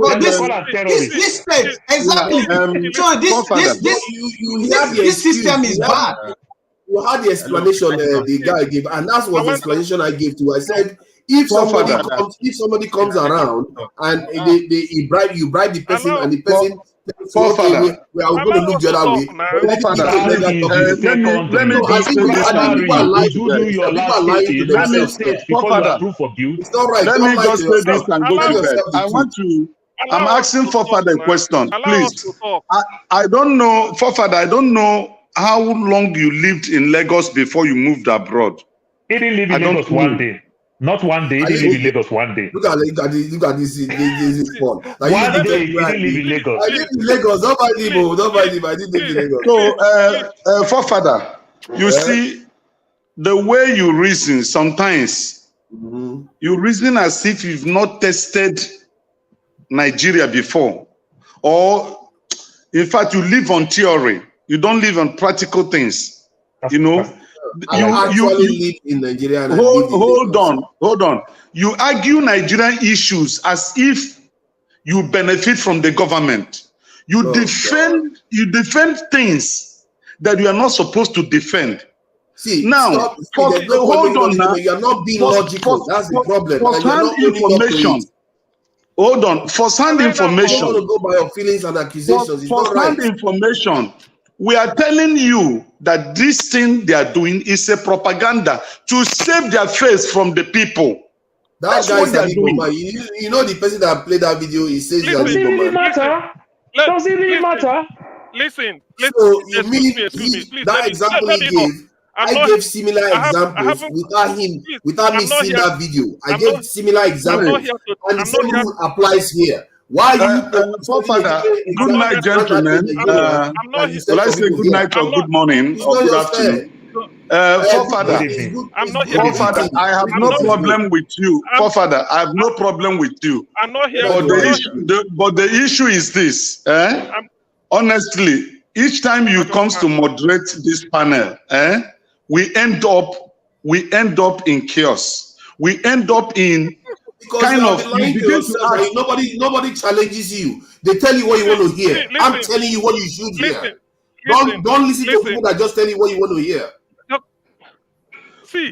S7: state, exactly. So this system is bad.
S4: You had the explanation the guy gave, and that was the explanation I gave to. I said, if somebody comes around and you bribe the person, and the person says, we are going to look the other way.
S8: It's not right. Let me just say this and go to bed. I'm asking Fofada a question, please. I don't know, Fofada, I don't know how long you lived in Lagos before you moved abroad.
S18: He didn't live in Lagos one day. Not one day. He didn't live in Lagos one day.
S4: Look at this one.
S18: One day he didn't live in Lagos.
S4: I lived in Lagos. Nobody live. I didn't live in Lagos.
S8: So, Fofada, you see, the way you reason sometimes, you reason as if you've not tested Nigeria before. Or, in fact, you live on theory. You don't live on practical things, you know.
S4: I actually live in Nigeria.
S8: Hold on. You argue Nigerian issues as if you benefit from the government. You defend things that you are not supposed to defend.
S4: See,
S8: now,
S4: hold on now. You are not being logical. That's the problem.
S8: First-hand information. Hold on. First-hand information.
S4: You want to go by your feelings and accusations. It's not right.
S8: First-hand information. We are telling you that this thing they are doing is a propaganda to save their face from the people.
S4: That's what they are doing. You know the person that played that video, he says
S18: does it really matter? Does it really matter?
S10: Listen.
S4: So you mean that example he gave? I gave similar examples without me seeing that video. I gave similar examples, and the same rule applies here. Why you
S8: Fofada? Good night, gentlemen. Will I say good night or good morning or good afternoon? Fofada, I have no problem with you. Fofada, I have no problem with you.
S10: I'm not here.
S8: But the issue is this. Honestly, each time you comes to moderate this panel, we end up in chaos. We end up in
S4: nobody challenges you. They tell you what you want to hear. I'm telling you what you should hear. Don't listen to people that just tell you what you want to hear.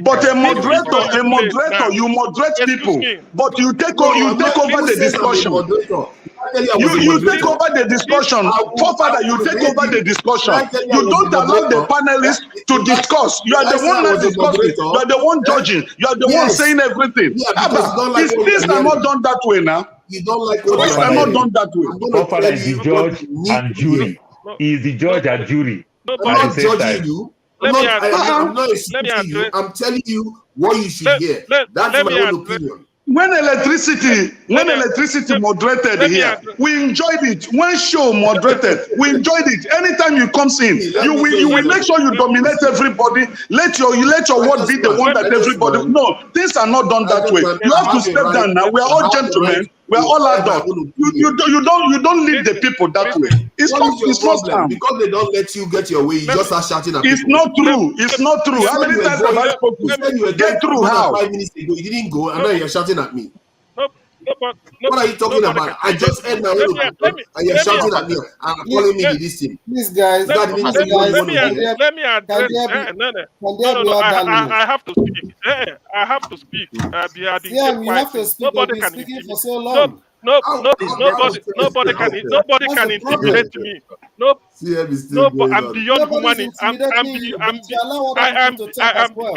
S8: But a moderator, you moderate people, but you take over the discussion. You take over the discussion. Fofada, you take over the discussion. You don't allow the panelists to discuss. You are the one discussing. You are the one judging. You are the one saying everything. Things are not done that way now.
S4: You don't like
S8: what things are not done that way.
S18: Fofada is the judge and jury. He is the judge and jury.
S4: I'm not judging you. I'm not insulting you. I'm telling you what you should hear. That's my own opinion.
S8: When electricity moderated here, we enjoyed it. When show moderated, we enjoyed it. Anytime you come in, you will make sure you dominate everybody. Let your word be the one that everybody. No, things are not done that way. You have to step down now. We are all gentlemen.
S20: We are all adults. You don't lead the people that way. It's
S4: What
S20: not
S4: is your
S20: it's not
S4: problem?
S20: Sam.
S4: Because they don't let you get your way, you just start shouting at
S20: It's
S4: people.
S20: not true. It's not true. How many times have I spoken?
S4: You said you were
S20: Get through
S4: more than
S20: how?
S4: 5 minutes ago. You didn't go, and now you're shouting at me.
S10: Nobody,
S4: What are you talking
S10: nobody
S4: about?
S10: can
S4: I just
S10: debate
S4: heard my
S10: me.
S4: own opinion, and you're shouting at me and calling me this thing.
S17: Please, guys.
S10: Let
S4: God,
S10: me
S4: didn't say what you want to
S17: Can
S4: hear.
S17: there,
S10: let me address.
S17: can
S10: No,
S17: there be orderliness?
S10: I have to speak. I have to speak. I've been
S17: Yeah,
S10: kept
S17: you
S10: quiet
S17: have to
S10: since.
S17: speak. You've
S10: Nobody
S17: been
S10: can
S17: speaking for
S10: intimidate.
S17: so long.
S10: Nobody
S17: What's
S10: can
S17: the problem?
S10: intimidate me. No,
S4: CM is still going
S10: I'm
S4: on.
S10: beyond
S17: Nobody's
S10: human.
S17: intimidating you, but you allow other people to talk as well.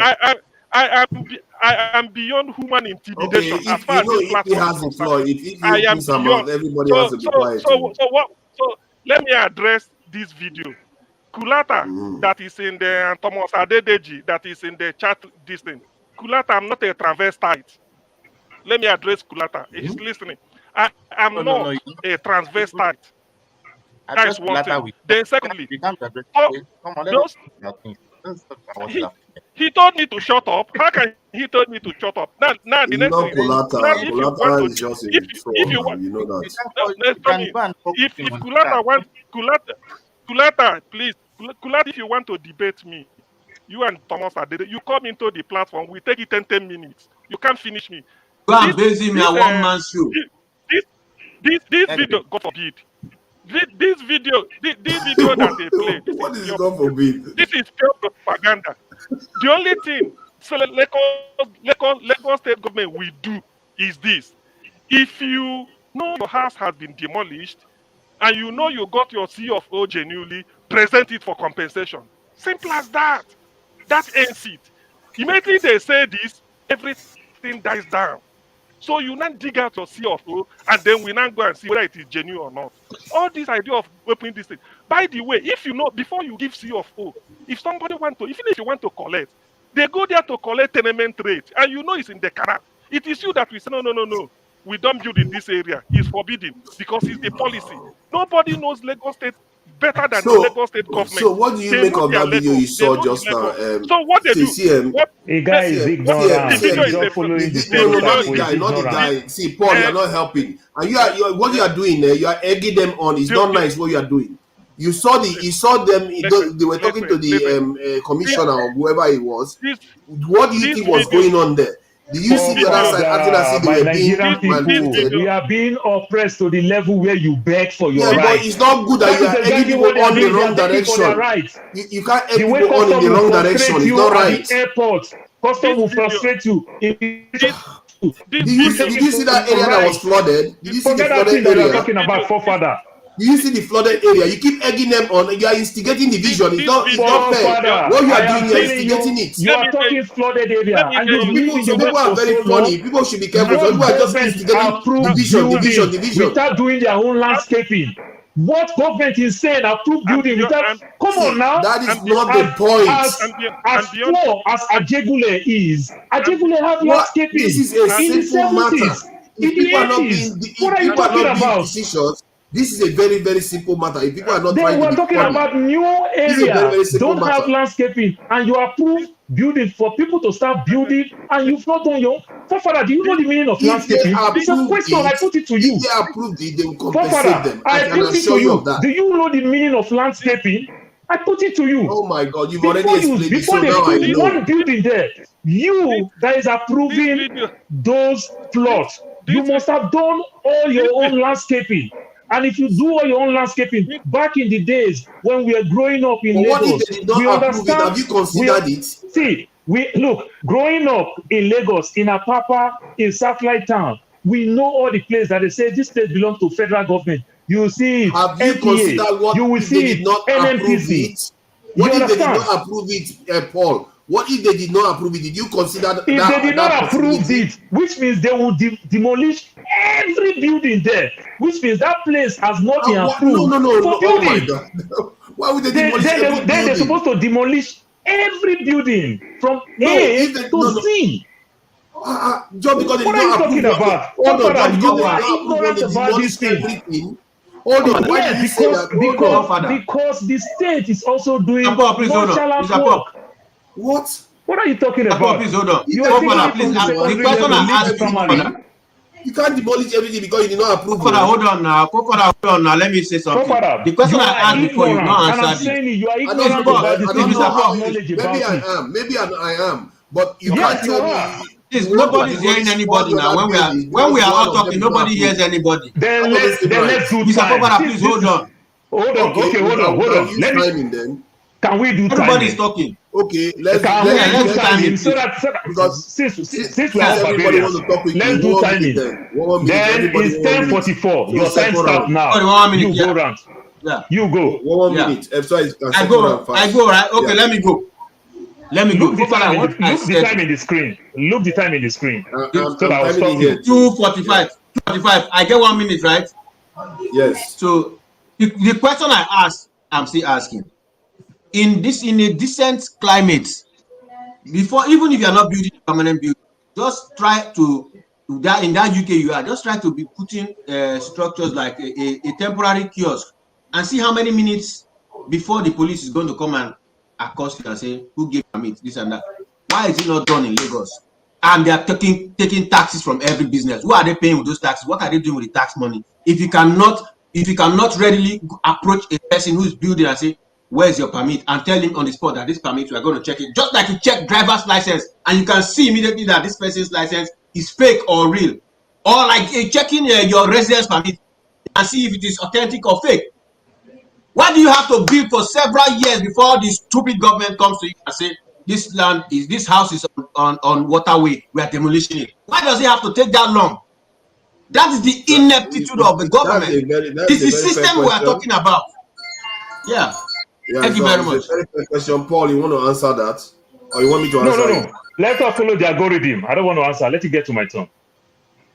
S10: I am beyond human
S4: Okay,
S10: intimidation as
S4: if
S10: far
S4: you
S10: as
S4: know
S10: this
S4: if he
S10: platform is
S4: has the
S10: concerned.
S4: floor, if
S10: I
S4: he
S10: am
S4: opens her
S10: beyond.
S4: mouth, everybody has to be quiet too.
S10: So let me address this video. Kulata that is in the Thomas Adedeji that is in the chat this thing. Kulata, I'm not a transvestite. Let me address Kulata. He's listening. I am not a transvestite. That is one thing. Then secondly, he told me to shut up. How can he told me to shut up? Now the
S4: You
S10: next
S4: know
S10: thing. Now
S4: Kulata.
S10: if you want
S4: Kulata
S10: to,
S4: is just a
S10: if
S4: troll
S10: you
S4: now.
S10: want,
S4: You know that.
S10: if Kulata want Kulata, please Kulata, if you want to debate me, you and Thomas Adede, you come into the platform. We take it 10 minutes. You can't finish me.
S7: Go and base me a one-man show.
S10: This video, God forbid. This video that they play,
S4: What is God forbid?
S10: this is pure propaganda. The only thing Lagos state government will do is this. If you know your house has been demolished and you know you got your C of O genuinely, present it for compensation. Simple as that. That ends it. Immediately they say this, everything dies down. So you now dig out your C of O, and then we now go and see whether it is genuine or not. All this idea of opening this thing. By the way, if you know, before you give C of O, if somebody want to, even if you want to collect, they go there to collect tenement rate, and you know it's in the canal. It is you that will say, no. We don't build in this area. It's forbidden because it's the policy. Nobody knows Lagos State better than the Lagos State government.
S4: So what do you
S10: They
S4: make
S10: know
S4: of
S10: their
S4: that video
S10: Lagos.
S4: you
S10: They
S4: saw
S10: know
S4: just
S10: the
S4: now?
S10: Lagos. So what they do?
S4: CM,
S10: What?
S18: A guy is
S10: The
S18: ignorant.
S10: video
S18: He's
S10: is
S18: just following the
S4: No, not
S18: stereotype
S4: the
S18: for his
S4: guy, not the
S18: ignorance.
S4: guy. See, Paul, you're not helping. And what you are doing there, you are egging them on. It's not nice what you are doing. You saw them. They were talking to the commissioner or whoever it was. What do you think was going on there? Did you see the other side acting as if
S18: My
S4: they were being
S18: Nigerian people, we are being oppressed to the level where you beg for your
S4: but
S18: rights.
S4: it's not good that you are egging
S18: exactly
S4: people
S18: what they are
S4: on the
S18: doing. They
S4: wrong
S18: are taking for their
S4: direction.
S18: rights.
S4: You can't egg
S18: The way
S4: people on in
S18: custom
S4: the
S18: will
S4: wrong direction.
S18: frustrate
S4: It's
S18: you
S4: not
S18: at
S4: right.
S18: the airport. Custom will frustrate you.
S4: Did you see that area that was flooded? Did you see the
S18: Forget that thing
S4: flooded
S18: that you are
S4: area?
S18: talking about, forefather.
S4: Do you see the flooded area? You keep egging them on. You are instigating division. It's not fair.
S18: Forefather,
S4: What you
S18: I
S4: are doing,
S18: am
S4: you are
S18: telling
S4: instigating
S18: you,
S4: it.
S18: you are talking flooded area, and you've lived in the
S4: Some people
S18: West
S4: are
S18: for
S4: very
S18: so
S4: funny.
S18: long.
S4: People should be careful.
S18: What
S4: Some people are just
S18: government
S4: instigating
S18: approved
S4: division.
S18: building without doing their own landscaping? What government is saying approved building without? Come on now.
S4: That is not the point.
S18: As poor as Ajegule is, Ajegule have
S4: What? This
S18: landscaping
S4: is a
S18: in the
S4: simple matter.
S18: 70s,
S4: If
S18: in the
S4: people are not
S18: 80s.
S4: being,
S18: What
S4: if
S18: are you
S4: people are
S18: talking
S4: not being
S18: about?
S4: decisions, this is a very, very simple matter. If people are not
S18: Then
S4: trying to
S18: we're
S4: be
S18: talking
S4: funny,
S18: about new
S4: this is a very,
S18: area
S4: very simple
S18: don't have
S4: matter.
S18: landscaping, and you approve building for people to start building, and you've not done your. Forefather, do you know the meaning of
S4: If they
S18: landscaping? It's a
S4: approved
S18: question. I
S4: it,
S18: put it to
S4: if
S18: you.
S4: they approved it, they will compensate
S18: Forefather,
S4: them. I
S18: I
S4: can
S18: put it to
S4: assure you of
S18: you.
S4: that.
S18: Do you know the meaning of landscaping? I put it to you.
S4: Oh my God, you've already explained it, so
S18: Before they
S4: now I
S18: put
S4: know.
S18: one building there, you that is approving those plots, you must have done all your own landscaping. And if you do all your own landscaping, back in the days when we were growing up in
S4: But what if
S18: Lagos,
S4: they did not
S18: we
S4: approve it?
S18: understand.
S4: Have you considered it?
S18: See, we look growing up in Lagos, in Apapa, in Satellite Town. We know all the places that they say this place belongs to federal government. You will see it,
S4: Have you
S18: NPA.
S4: considered what
S18: You will
S4: if they
S18: see
S4: did
S18: it,
S4: not approve
S18: NMPC.
S4: it?
S18: You
S4: What if they did
S18: understand?
S4: not approve it, Paul? What if they did not approve it? Did you consider
S18: If they did
S4: that
S18: not approve
S4: possibility?
S18: it, which means they will demolish every building there, which means that place has not been approved for
S4: Oh my
S18: building.
S4: God. Why would they demolish every
S18: Then they're
S4: building?
S18: supposed to demolish every building from
S4: No,
S18: A
S4: if they,
S18: to Z.
S4: just because they
S18: What
S4: did
S18: are you
S4: not
S18: talking
S4: approve one,
S18: about?
S4: hold on, just
S18: Forefather,
S4: because
S18: you
S4: they did
S18: are
S4: not approve one,
S18: ignorant
S4: they
S18: about
S4: demolish
S18: this thing.
S4: everything. Hold on, why did you say that? Hold on.
S18: Because the state is also doing
S7: please hold on.
S18: nonchalant
S7: Mr. Paul.
S18: work.
S4: What?
S18: What are you talking
S7: Paul,
S18: about?
S7: please hold on.
S18: You are taking it
S7: Please,
S18: from the
S7: the
S18: secondary
S7: question
S18: level,
S7: I
S18: leave
S7: asked
S18: the primary.
S4: You can't demolish everything because you did not approve.
S7: Hold on now. Let me say something. The question I asked before, you not
S21: and I'm
S7: answered
S21: saying
S7: it.
S21: you are
S4: I don't
S21: ignorant
S4: know.
S21: about this
S4: I
S21: thing.
S4: don't
S21: You
S4: know
S21: don't
S4: how
S21: have
S4: it is.
S21: knowledge
S4: Maybe
S21: about it.
S4: I am. Maybe I am. But you
S21: Yes,
S4: can't
S21: you
S4: tell
S21: are.
S4: me.
S7: Please,
S4: You want to
S7: nobody's hearing
S4: demolish all
S7: anybody
S4: the
S7: now.
S4: other buildings
S7: When we
S4: because
S7: are
S4: one
S7: all
S4: of them
S7: talking,
S4: is not
S7: nobody hears
S4: approved.
S7: anybody.
S4: That
S21: Then
S4: doesn't seem right.
S21: let's do
S7: Mr.
S21: time.
S7: Popara,
S21: This
S7: please
S21: this
S7: hold
S21: is
S7: on.
S21: okay, hold
S4: Can
S21: on.
S4: use
S21: Let me.
S4: timing then.
S21: Can we do
S7: Everybody's
S21: timing?
S7: talking.
S4: Okay, let's
S21: Can we do
S7: let's do timing,
S21: timing so
S7: please.
S21: that
S4: because
S21: since we are
S4: since
S21: all
S4: everybody
S21: barbarians,
S4: wants to talk quickly,
S21: let's do
S4: 1 minute
S21: timing.
S4: then. 1 minute.
S21: Then
S4: Everybody
S21: it's
S4: 1 minute.
S21: 10:44.
S4: So
S21: Your time
S4: second
S21: start
S4: round.
S21: now.
S7: 1 minute,
S21: You go round.
S7: Yeah.
S21: You go.
S4: 1
S7: Yeah.
S4: minute. So I can
S7: I
S4: second
S7: go,
S4: round fast.
S7: right? Okay,
S4: Yeah.
S7: let me go.
S21: Look the
S7: Popara,
S21: time in
S7: what I
S21: look the
S7: said
S21: time in the screen. Look the time in the screen. So that
S4: I'm
S21: I'll
S4: timing
S21: stop
S4: it
S21: you.
S4: here.
S7: 2:45. 2:45. I get 1 minute, right?
S4: Yes.
S7: So the question I asked, I'm still asking. In a decent climate, before, even if you are not building a permanent building, just try to in that UK you are, just try to be putting structures like a temporary kiosk and see how many minutes before the police is going to come and accost you and say who gave permit, this and that. Why is it not done in Lagos? And they are taking taxes from every business. Who are they paying with those taxes? What are they doing with the tax money? If you cannot readily approach a person who is building and say, where's your permit, and tell him on the spot that this permit, we are going to check it, just like you check driver's license and you can see immediately that this person's license is fake or real, or like checking your residence permit and see if it is authentic or fake. Why do you have to build for several years before the stupid government comes to you and say this house is on waterway, we are demolishing it? Why does it have to take that long? That is the ineptitude of the government. It's the system we are talking about. Yeah. Thank you very much.
S4: It's a very fair question. Paul, you want to answer that? Or you want me to answer it?
S21: No. Let us follow the algorithm. I don't want to answer. Let it get to my turn.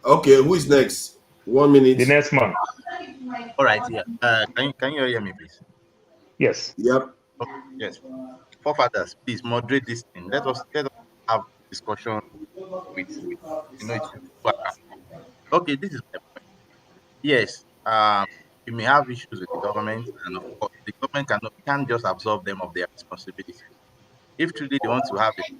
S4: Okay, who is next? 1 minute.
S21: The next man.
S14: All right, yeah. Can you hear me, please?
S21: Yes.
S4: Yep.
S14: Okay, yes. Forefathers, please moderate this thing. Let us have discussion with okay, this is my point. Yes, we may have issues with the government, and of course, the government can't just absolve them of their responsibilities. If truly they want to have it,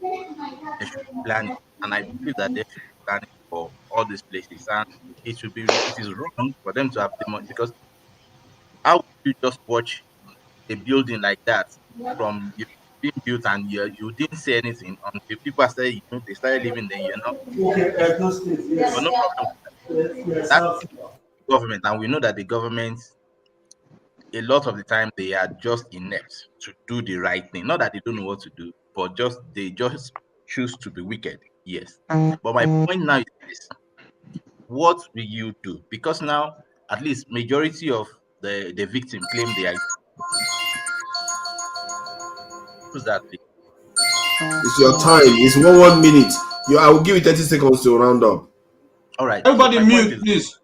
S14: they should be planning, and I believe that they should be planning for all these places. And it is wrong for them to have them, because how would you just watch a building like that from being built and you didn't say anything until people started, they started living there? You're not, no problem. That's government, and we know that the government, a lot of the time, they are just inept to do the right thing. Not that they don't know what to do, but they just choose to be wicked. Yes. But my point now is this: what will you do? Because now, at least, majority of the victim claim they are. Who's that?
S4: It's your time. It's 1 minute. I will give you 30 seconds to round up.
S14: All right.
S7: Everybody mute, please.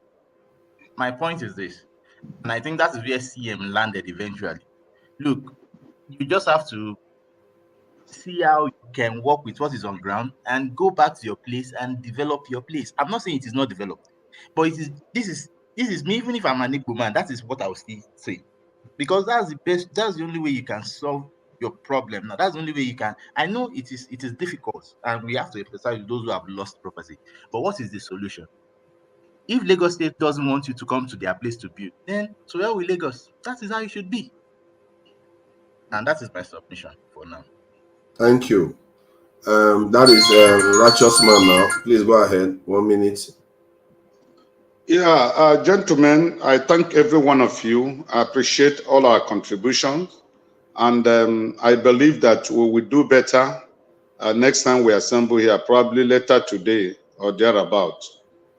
S14: My point is this, and I think that's where CM landed eventually. Look, you just have to see how you can work with what is on ground and go back to your place and develop your place. I'm not saying it is not developed, but this is me. Even if I'm an Igbo man, that is what I will still say, because that's the only way you can solve your problem. Now, that's the only way you can. I know it is difficult, and we have to emphasize those who have lost property. But what is the solution? If Lagos State doesn't want you to come to their place to build, then so where will Lagos? That is how it should be. And that is my submission for now.
S4: Thank you. That is Righteous Man now. Please go ahead. 1 minute.
S8: Yeah, gentlemen, I thank every one of you. I appreciate all our contributions. And I believe that we will do better next time we assemble here, probably later today or thereabout.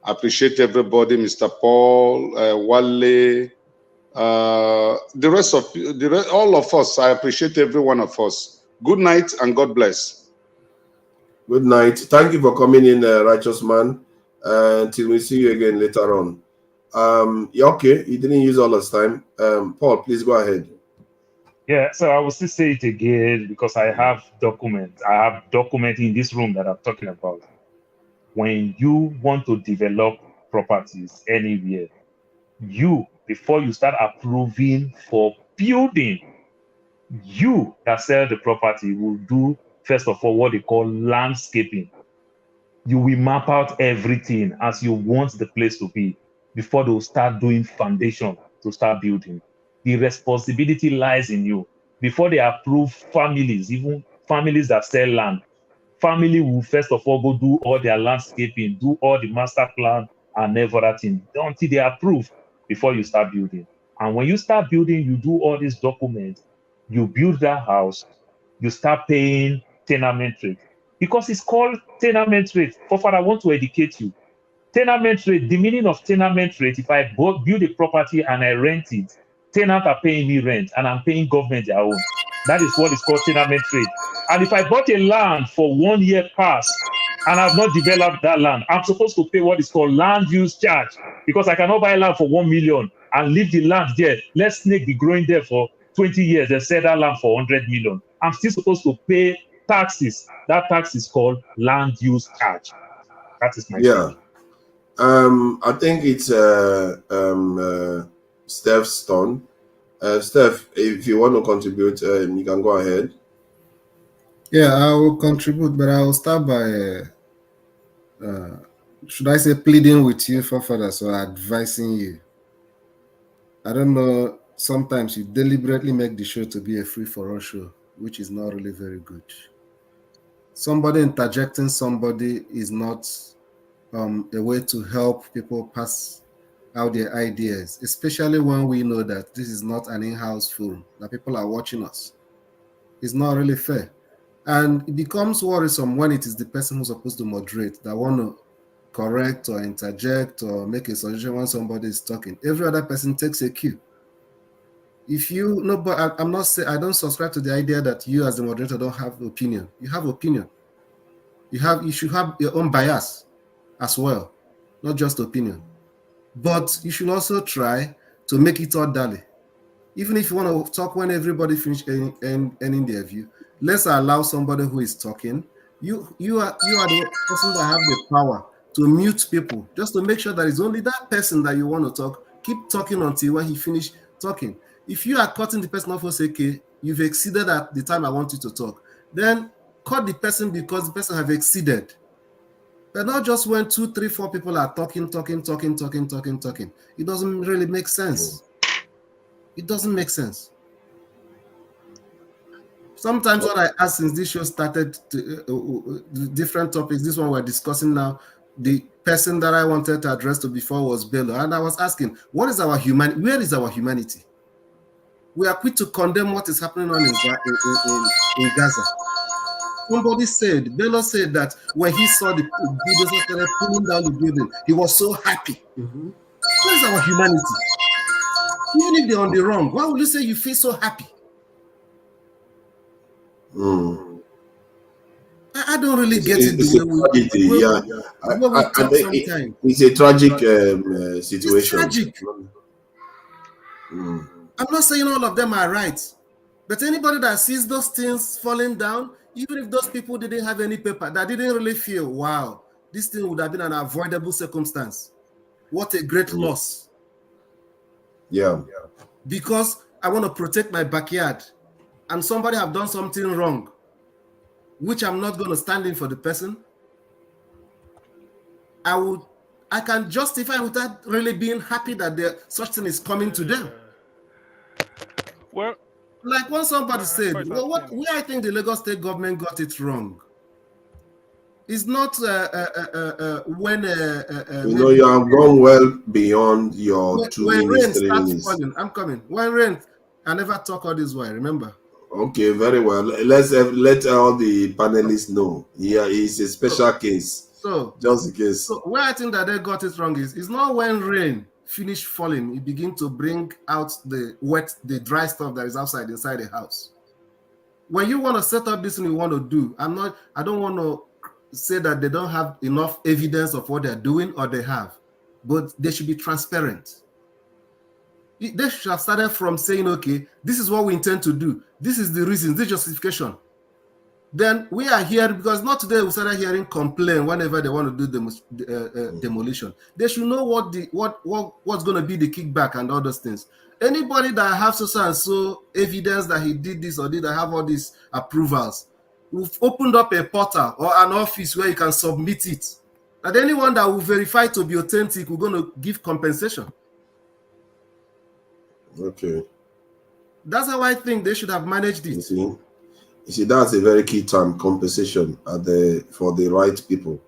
S8: I appreciate everybody, Mr. Paul, Wale, the rest of all of us. I appreciate every one of us. Good night and God bless.
S4: Good night. Thank you for coming in, Righteous Man. Till we see you again later on. Yeah, okay. You didn't use all his time. Paul, please go ahead.
S21: Yeah, so I will still say it again because I have documents. I have document in this room that I'm talking about. When you want to develop properties anywhere, before you start approving for building, you that sell the property will do, first of all, what they call landscaping.
S18: You will map out everything as you want the place to be before they'll start doing foundation to start building. The responsibility lies in you. Before they approve families, even families that sell land, family will first of all go do all their landscaping, do all the master plan and everything until they approve before you start building. And when you start building, you do all these documents, you build that house, you start paying tenement rate. Because it's called tenement rate. Father, I want to educate you. Tenement rate, the meaning of tenement rate, if I build a property and I rent it, tenants are paying me rent and I'm paying government their own. That is what is called tenement rate. And if I bought a land for 1 year past and I've not developed that land, I'm supposed to pay what is called land use charge, because I cannot buy land for 1 million and leave the land there. Let snake be growing there for 20 years and sell that land for 100 million. I'm still supposed to pay taxes. That tax is called land use charge. That is my
S4: take. I think it's Steph's turn. Steph, if you want to contribute, you can go ahead.
S17: Yeah, I will contribute, but I will start by, should I say, pleading with you, forefathers, or advising you. I don't know, sometimes you deliberately make the show to be a free-for-all show, which is not really very good. Somebody interjecting somebody is not a way to help people pass out their ideas, especially when we know that this is not an in-house forum, that people are watching us. It's not really fair. And it becomes worrisome when it is the person who's supposed to moderate that want to correct or interject or make a suggestion when somebody is talking. Every other person takes a cue. If you know, but I'm not saying, I don't subscribe to the idea that you as the moderator don't have opinion. You have opinion. You should have your own bias as well, not just opinion. But you should also try to make it orderly. Even if you want to talk when everybody finish ending their view, let's allow somebody who is talking. You are the person that have the power to mute people, just to make sure that it's only that person that you want to talk. Keep talking until when he finish talking. If you are cutting the person off and say, okay, you've exceeded at the time I want you to talk, then cut the person because the person have exceeded. But not just when 2, 3, 4 people are talking. It doesn't really make sense. It doesn't make sense. Sometimes what I ask since this show started, different topics, this one we're discussing now, the person that I wanted to address to before was Bello, and I was asking, what is our humanity? Where is our humanity? We are quick to condemn what is happening on in Gaza. Somebody said, Bello said that when he saw the buildings started pulling down the building, he was so happy. Where is our humanity? Even if they're on the wrong, why would you say you feel so happy? I don't really get it.
S4: It's a tragic situation.
S17: It's tragic. I'm not saying all of them are right, but anybody that sees those things falling down, even if those people didn't have any paper, that didn't really feel, wow, this thing would have been an avoidable circumstance. What a great loss.
S4: Yeah.
S17: Because I want to protect my backyard and somebody have done something wrong, which I'm not going to stand in for the person. I can justify without really being happy that such thing is coming to them.
S10: Well,
S17: like when somebody said, well, where I think the Lagos state government got it wrong. It's not when
S4: you have gone well beyond your 2 minutes, 3 minutes.
S17: Falling, I'm coming. When rain, I never talk all this way. Remember?
S4: Okay, very well. Let all the panelists know. Yeah, it's a special case.
S17: So
S4: just in case.
S17: So where I think that they got it wrong is, it's not when rain finish falling, it begin to bring out the dry stuff that is inside the house. When you want to set up this thing you want to do, I don't want to say that they don't have enough evidence of what they're doing, or they have, but they should be transparent. They should have started from saying, okay, this is what we intend to do. This is the reason, this justification. Then we are here because not today we started hearing complaint whenever they want to do demolition. They should know what's going to be the kickback and all those things. Anybody that have so and so evidence that he did this or did I have all these approvals, we've opened up a portal or an office where you can submit it. And anyone that will verify to be authentic, we're going to give compensation.
S4: Okay.
S17: That's how I think they should have managed it.
S4: You see, that's a very key term, compensation for the right people.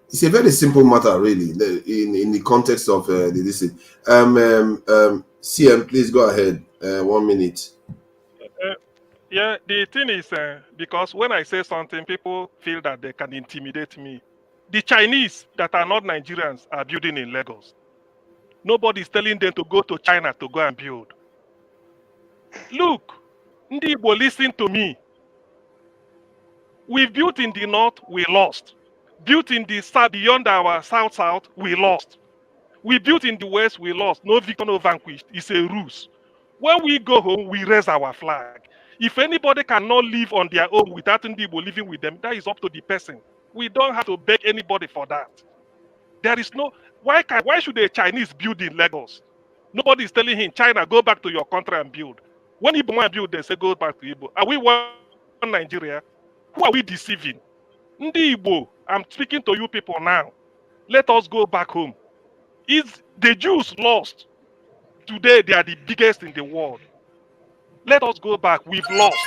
S4: It's a very simple matter, really, in the context of this. CM, please go ahead. 1 minute.
S10: Yeah, the thing is, because when I say something, people feel that they can intimidate me. The Chinese that are not Nigerians are building in Lagos. Nobody's telling them to go to China to go and build. Look, Ndi Igbo, listen to me. We built in the north, we lost. Built in the south, beyond our south, we lost. We built in the west, we lost. No victor, no vanquished. It's a ruse. When we go home, we raise our flag. If anybody cannot live on their own without Ndi Igbo living with them, that is up to the person. We don't have to beg anybody for that. There is no, why should a Chinese build in Lagos? Nobody is telling him, China, go back to your country and build. When Igbo want to build, they say go back to Igbo. Are we one Nigeria? Who are we deceiving? Ndi Igbo, I'm speaking to you people now. Let us go back home. Is the Jews lost? Today they are the biggest in the world. Let us go back. We've lost.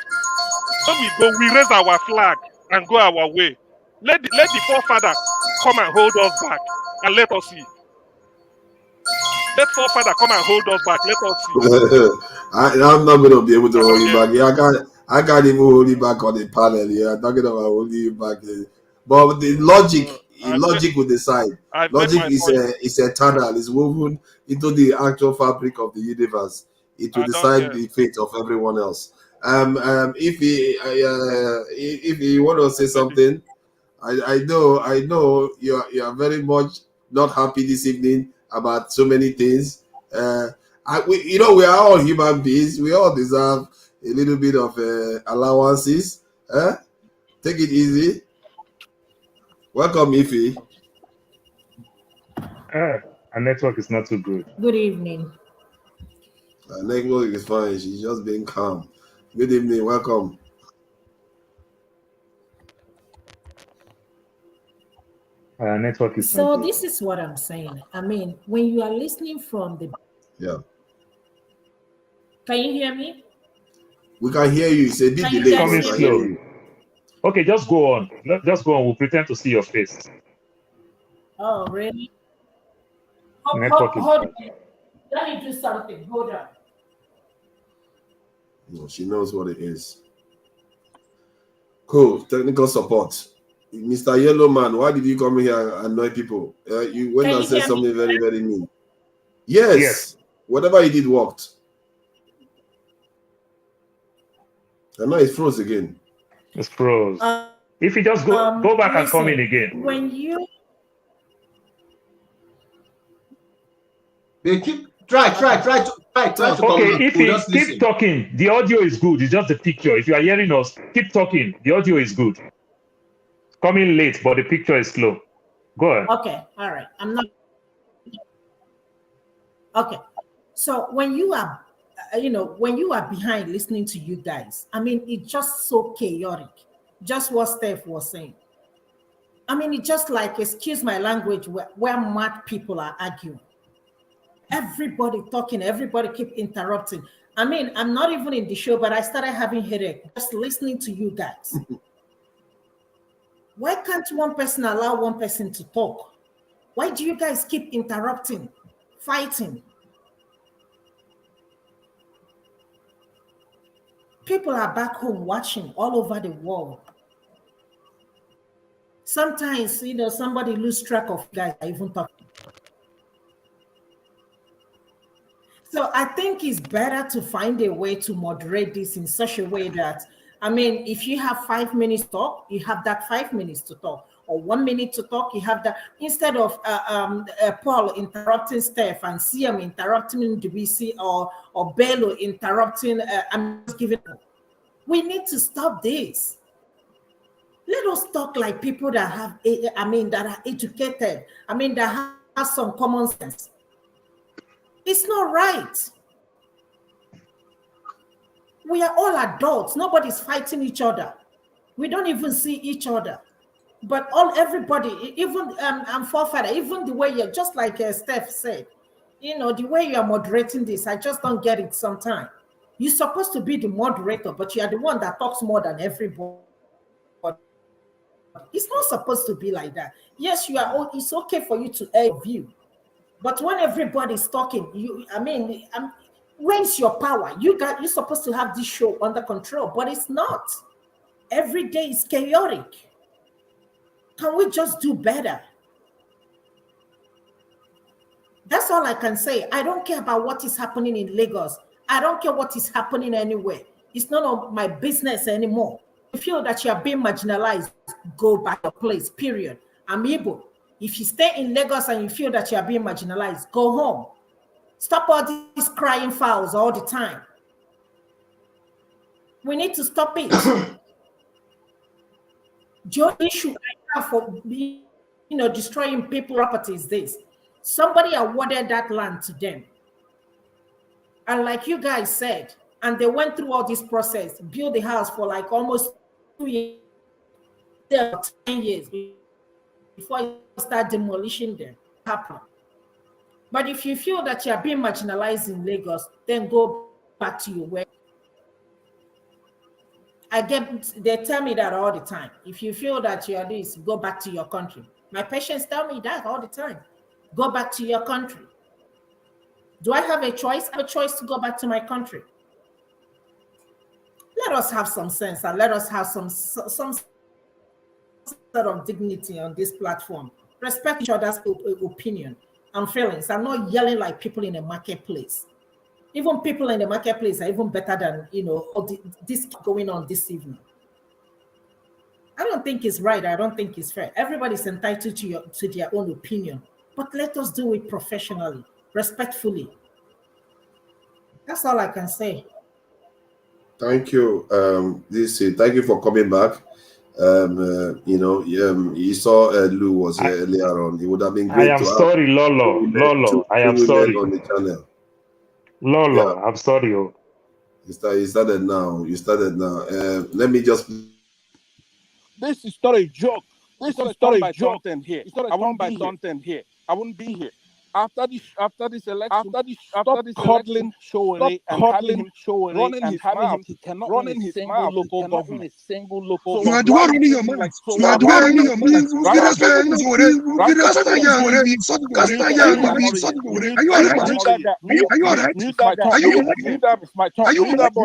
S10: When we go, we raise our flag and go our way. Let the forefather come and hold us back and let us see. Let forefather come and hold us back. Let us see.
S4: I'm not going to be able to hold you back. Yeah, I can't even hold you back on the panel. Yeah, I'm talking about holding you back. But the logic will decide. Logic is eternal. It's woven into the actual fabric of the universe. It will decide the fate of everyone else. If you want to say something, I know you are very much not happy this evening about so many things. We are all human beings. We all deserve a little bit of allowances. Take it easy. Welcome, Ify.
S18: Our network is not too good.
S3: Good evening.
S4: Our network is fine. She's just being calm. Good evening. Welcome.
S18: Our network is
S3: so this is what I'm saying. I mean, when you are listening from the can you hear me?
S4: We can hear you. It's a bit delayed.
S18: Coming slow. Okay, just go on. Just go on. We'll pretend to see your face.
S3: Oh, really?
S18: Network is
S3: hold on. Let me do something. Hold on.
S4: No, she knows what it is. Cool. Technical support. Mr. Yellow Man, why did you come here and annoy people? You went and said something very, very mean. Yes. Whatever you did worked. And now it froze again.
S18: It's froze. If you just go back and come in again.
S3: When you
S7: try to
S18: okay, if you keep talking, the audio is good. It's just the picture. If you are hearing us, keep talking. The audio is good. Coming late, but the picture is slow. Go ahead.
S3: Okay, all right. I'm not. Okay, so when you are, when you are behind listening to you guys, I mean, it's just so chaotic. Just what Steph was saying. I mean, it's just like, excuse my language, where mad people are arguing. Everybody talking, everybody keep interrupting. I mean, I'm not even in the show, but I started having headache just listening to you guys. Why can't one person allow one person to talk? Why do you guys keep interrupting, fighting? People are back home watching all over the world. Sometimes, somebody lose track of guys I even talk. So I think it's better to find a way to moderate this in such a way that, I mean, if you have 5 minutes to talk, you have that 5 minutes to talk, or 1 minute to talk, you have that, instead of Paul interrupting Steph and CM interrupting DBC or Bello interrupting, I'm just giving. We need to stop this. Let us talk like people that have, that are educated, that have some common sense. It's not right. We are all adults. Nobody's fighting each other. We don't even see each other. But everybody, even forefather, even the way you're, just like Steph said, the way you are moderating this, I just don't get it sometimes. You're supposed to be the moderator, but you are the one that talks more than everybody. It's not supposed to be like that. Yes, you are. It's okay for you to air your view, but when everybody's talking, where's your power? You're supposed to have this show under control, but it's not. Every day is chaotic. Can we just do better? That's all I can say. I don't care about what is happening in Lagos. I don't care what is happening anywhere. It's none of my business anymore. If you feel that you are being marginalized, go back to your place, period. I'm Igbo. If you stay in Lagos and you feel that you are being marginalized, go home. Stop all these crying fouls all the time. We need to stop it. The only issue I have for destroying people properties is this. Somebody awarded that land to them. And like you guys said, and they went through all this process, built the house for like almost 2 years, 10 years before you start demolishing them. But if you feel that you are being marginalized in Lagos, then go back to your way. They tell me that all the time. If you feel that you are this, go back to your country. My patients tell me that all the time. Go back to your country. Do I have a choice? I have a choice to go back to my country. Let us have some sense and let us have some sort of dignity on this platform. Respect each other's opinion and feelings. I'm not yelling like people in a marketplace. Even people in the marketplace are even better than all this going on this evening. I don't think it's right. I don't think it's fair. Everybody's entitled to their own opinion, but let us do it professionally, respectfully. That's all I can say.
S4: Thank you. Thank you for coming back. You saw Lou was here earlier on. It would have been great
S18: I am sorry, Lolo. I am sorry
S4: on the channel.
S18: Lolo, yeah. I'm sorry.
S4: You started now. Let me just.
S6: This is not a joke. This is not a joke. Here. I won't be something here. I wouldn't be here. After this election, stop coddling Showore and having him running his mouth. He cannot running his mouth. Local government. Single local.
S1: You are the one running your mouth. You are the one running your mouth. Are you alright? Are you alright?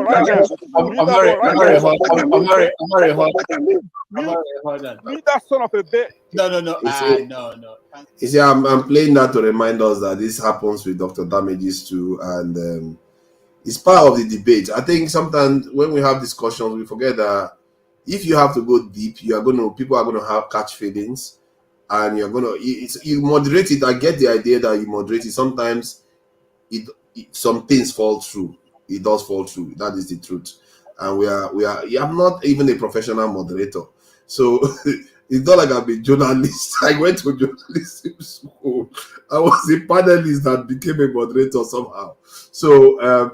S1: Are you alright? Are you
S6: Mute that son of a bitch.
S13: No.
S4: You see, I'm playing that to remind us that this happens with Dr. Damages too, and it's part of the debate. I think sometimes when we have discussions, we forget that if you have to go deep, people are gonna have catch feelings, and you moderate it. I get the idea that you moderate it. Sometimes some things fall through. It does fall through. That is the truth. And I'm not even a professional moderator, so it's not like I'm a journalist. I went to journalism school. I was a panelist that became a moderator somehow. So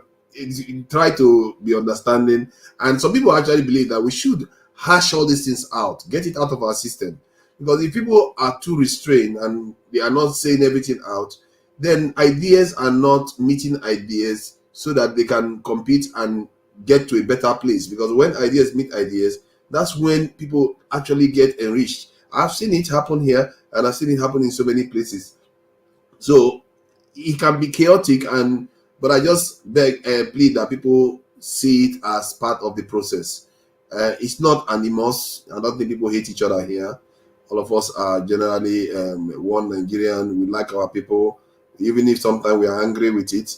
S4: try to be understanding. And some people actually believe that we should hash all these things out, get it out of our system. Because if people are too restrained and they are not saying everything out, then ideas are not meeting ideas so that they can compete and get to a better place. Because when ideas meet ideas, that's when people actually get enriched. I've seen it happen here, and I've seen it happen in so many places. So it can be chaotic, but I just beg and plead that people see it as part of the process. It's not animus. I don't think people hate each other here. All of us are generally one Nigerian. We like our people, even if sometimes we are angry with it.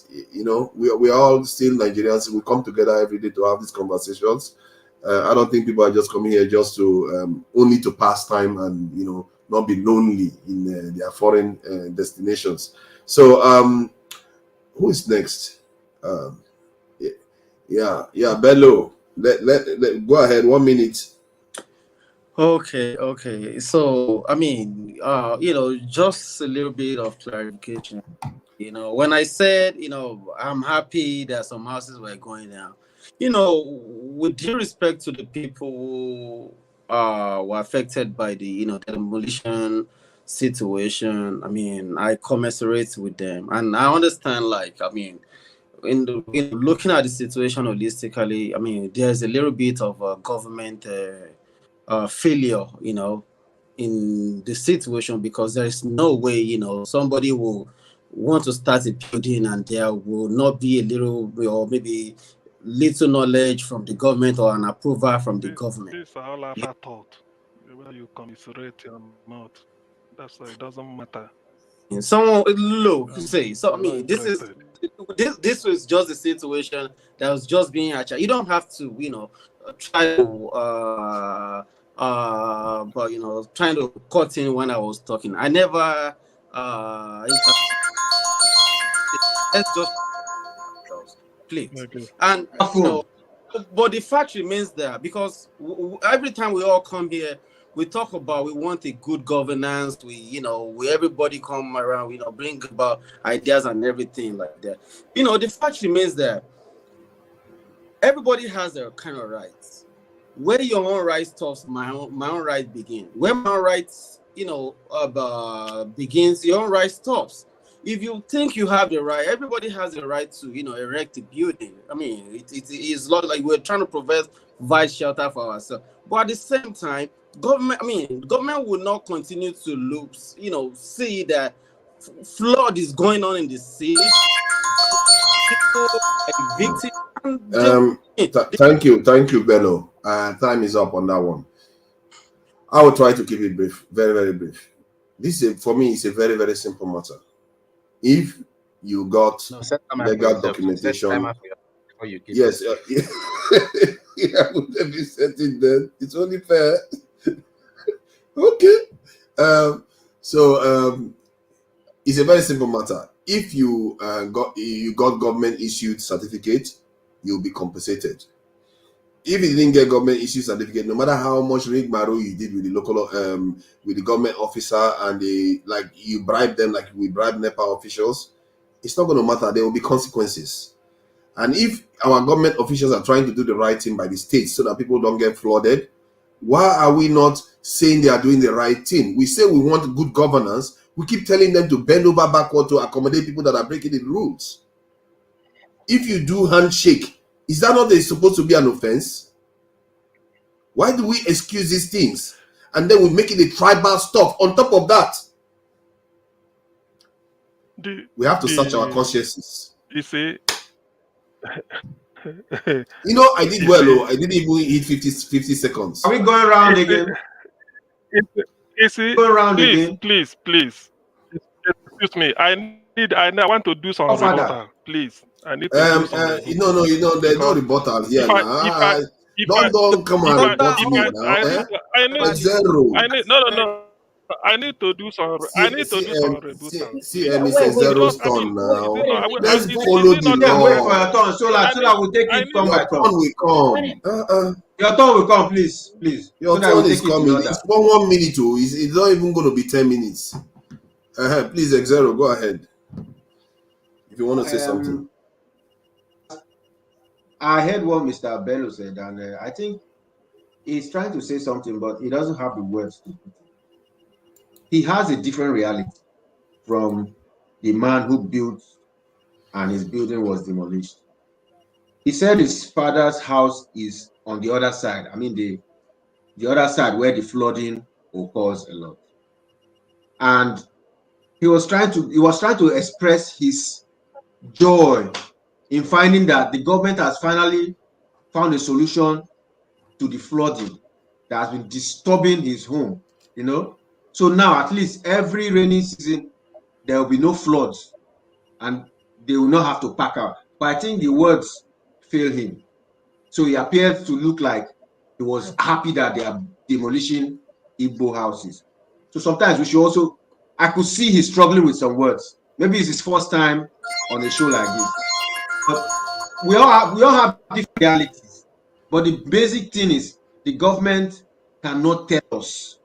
S4: We are all still Nigerians. We come together every day to have these conversations. I don't think people are just coming here just to only to pass time and not be lonely in their foreign destinations. So who is next? Bello. Let go ahead. 1 minute.
S12: Okay. So I mean, just a little bit of clarification. When I said, I'm happy that some houses were going down. With due respect to the people
S19: were affected by the the demolition situation. I mean, I commiserate with them, and I understand. Like, I mean, looking at the situation holistically, I mean, there's a little bit of a government failure, in the situation, because there is no way, somebody will want to start a building and there will not be a little, or maybe little knowledge from the government or an approval from the government.
S10: This is all afterthought. Whether you commiserate or not, that's why it doesn't matter.
S19: Someone look, say so. I mean, this was just a situation that was just being achieved. You don't have to, try to but trying to cut in when I was talking. I never let's just please. Okay. And but the fact remains there, because every time we all come here, we talk about we want a good governance. We everybody come around, bring about ideas and everything like that. The fact remains there. Everybody has their kind of rights. Where your own right stops, my own right begins. Where my own rights, begins, your own right stops. If you think you have the right, everybody has the right to, erect a building. I mean, it is not like we're trying to provide shelter for ourselves. But at the same time, government will not continue to look, see that flood is going on in the city.
S4: Thank you, Bello. Time is up on that one. I will try to keep it brief, very, very brief. For me, it's a very, very simple matter. If you got legal documentation, yes, yeah, let me set it then. It's only fair. Okay. It's a very simple matter. If you got government issued certificate, you'll be compensated. If you didn't get government issued certificate, no matter how much rigmarole you did with the local with the government officer, and you bribe them like we bribe NEPA officials, it's not going to matter. There will be consequences. And if our government officials are trying to do the right thing by the states so that people don't get flooded, why are we not saying they are doing the right thing? We say we want good governance. We keep telling them to bend over backward to accommodate people that are breaking the rules. If you do handshake, is that not supposed to be an offense? Why do we excuse these things and then we make it a tribal stuff on top of that? We have to search our consciences.
S10: You see,
S4: I did well. I didn't even hit 50 seconds.
S7: Are we going around again?
S10: Go around again. Please. Excuse me. I want to do some rebuttal, please. I need to do some rebuttal.
S4: There's no rebuttal here now. Don't come and rebut me now.
S10: I need to do some. I need to do some rebuttal.
S4: See, Mr. Zero's turn now. Let's follow the law.
S7: Wait for your turn, so that we'll take it turn by turn. Your turn will come, please.
S4: Your turn is coming. It's 1 minute. It's not even going to be 10 minutes. Please, Zero, go ahead. If you want to say something.
S7: I heard what Mr. Bello said, and I think he's trying to say something, but he doesn't have the words. He has a different reality from the man who built and his building was demolished. He said his father's house is on the other side. I mean, the other side where the flooding occurs a lot. And he was trying to express his joy in finding that the government has finally found a solution to the flooding that has been disturbing his home, So now, at least every rainy season, there will be no floods and they will not have to pack out. But I think the words failed him. So he appeared to look like he was happy that they are demolishing Igbo houses. So sometimes we should also, I could see he's struggling with some words. Maybe it's his first time on a show like this. But we all have different realities. But the basic thing is the government cannot tell us.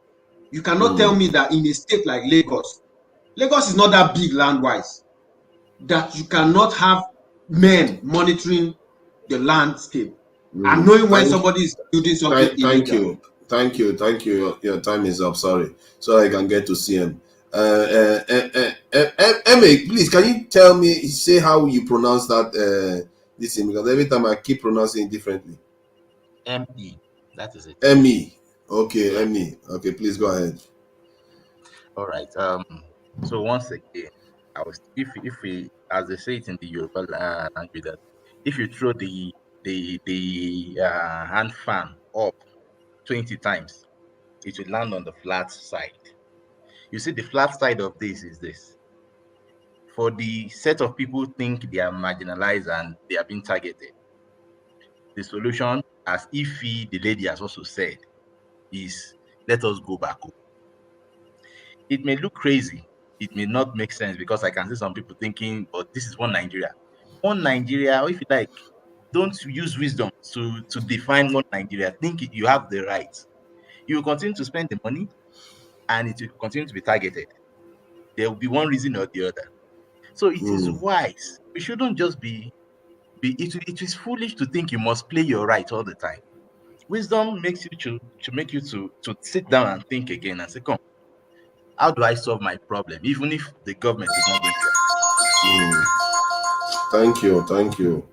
S7: You cannot tell me that in a state like Lagos is not that big land-wise, that you cannot have men monitoring the landscape and knowing when somebody is building something illegal.
S4: Thank you. Your time is up. Sorry, so I can get to CM. Emma, please, can you say how you pronounce that this thing? Because every time I keep pronouncing it differently.
S14: ME. That is it.
S4: ME. Okay, ME. Okay, please go ahead.
S14: All right. So once again, if we, as they say it in the Yoruba language, that if you throw the hand fan up 20 times, it will land on the flat side. You see, the flat side of this is this. For the set of people who think they are marginalized and they are being targeted, the solution, as Ify, the lady, has also said, is let us go back home. It may look crazy. It may not make sense because I can see some people thinking, but this is one Nigeria. One Nigeria, or if you like, don't use wisdom to define one Nigeria. Think you have the right. You will continue to spend the money and it will continue to be targeted. There will be one reason or the other. So it is wise. We shouldn't just it is foolish to think you must play your right all the time. Wisdom makes you to make you to sit down and think again and say, come, how do I solve my problem, even if the government is not going to
S4: Thank you.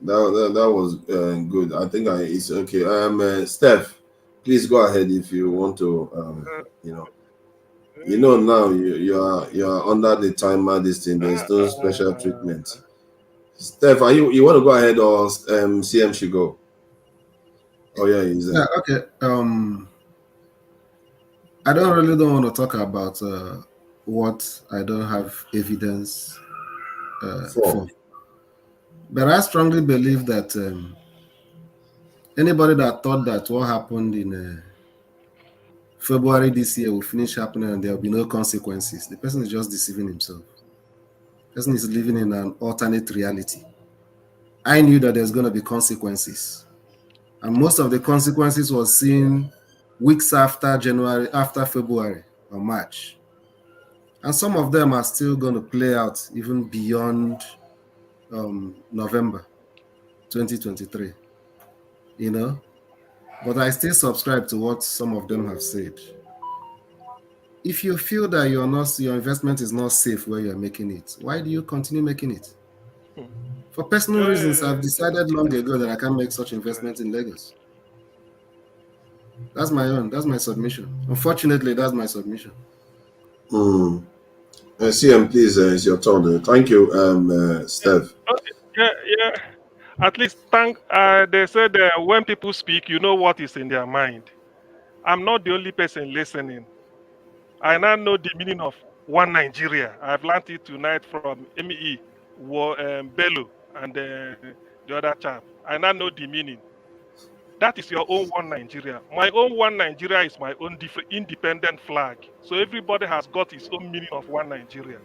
S4: That was good. I think it's okay. Steph, please go ahead if you want to. Now you're under the timer. This thing, there's no special treatment. Steph, you want to go ahead or CM should go? Oh yeah, he's there.
S17: Yeah, okay. I don't want to talk about what I don't have evidence for. But I strongly believe that anybody that thought that what happened in February this year will finish happening and there will be no consequences, the person is just deceiving himself. The person is living in an alternate reality. I knew that there's going to be consequences. And most of the consequences was seen weeks after February or March. And some of them are still going to play out even beyond November 2023. But I still subscribe to what some of them have said. If you feel that your investment is not safe where you're making it, why do you continue making it? For personal reasons, I've decided long ago that I can't make such investments in Lagos. That's my submission. Unfortunately, that's my submission.
S4: CM, please, it's your turn. Thank you, Steph.
S10: Yeah. At least they said when people speak, you know what is in their mind. I'm not the only person listening. I now know the meaning of one Nigeria. I've learned it tonight from ME, Bello, and the other chap. I now know the meaning. That is your own one Nigeria. My own one Nigeria is my own independent flag. So everybody has got his own meaning of one Nigeria.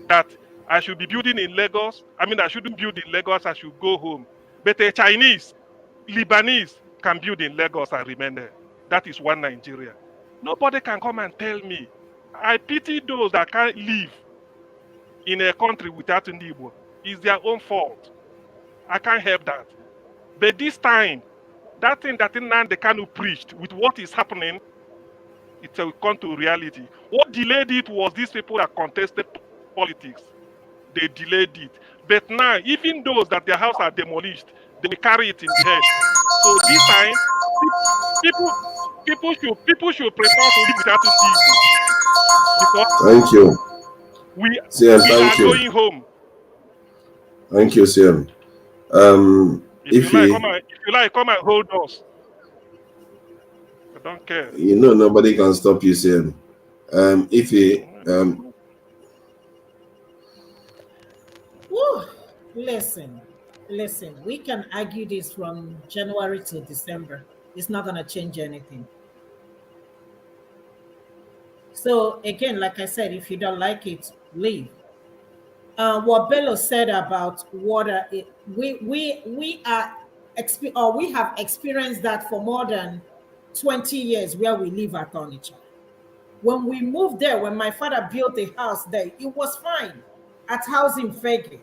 S10: That I should be building in Lagos. I shouldn't build in Lagos. I should go home. But a Chinese, Lebanese can build in Lagos and remain there. That is one Nigeria. Nobody can come and tell me. I pity those that can't live in a country without Igbo. It's their own fault. I can't help that. But this time, that thing that Nnamdi Kanu preached with what is happening, it will come to reality. What delayed it was these people that contested politics. They delayed it. But now, even those that their house are demolished, they will carry it in the head. So this time, people should prepare to live without Igbo. Because
S4: thank you.
S10: We
S4: CM,
S10: are going home.
S4: Thank you, CM.
S10: If you like, come and hold us. I don't care.
S4: Nobody can stop you, CM.
S3: Listen, we can argue this from January to December. It's not going to change anything. So again, like I said, if you don't like it, leave. What Bello said about water, we have experienced that for more than 20 years where we live at Onitsha. When we moved there, when my father built a house there, it was fine at Housing Fege.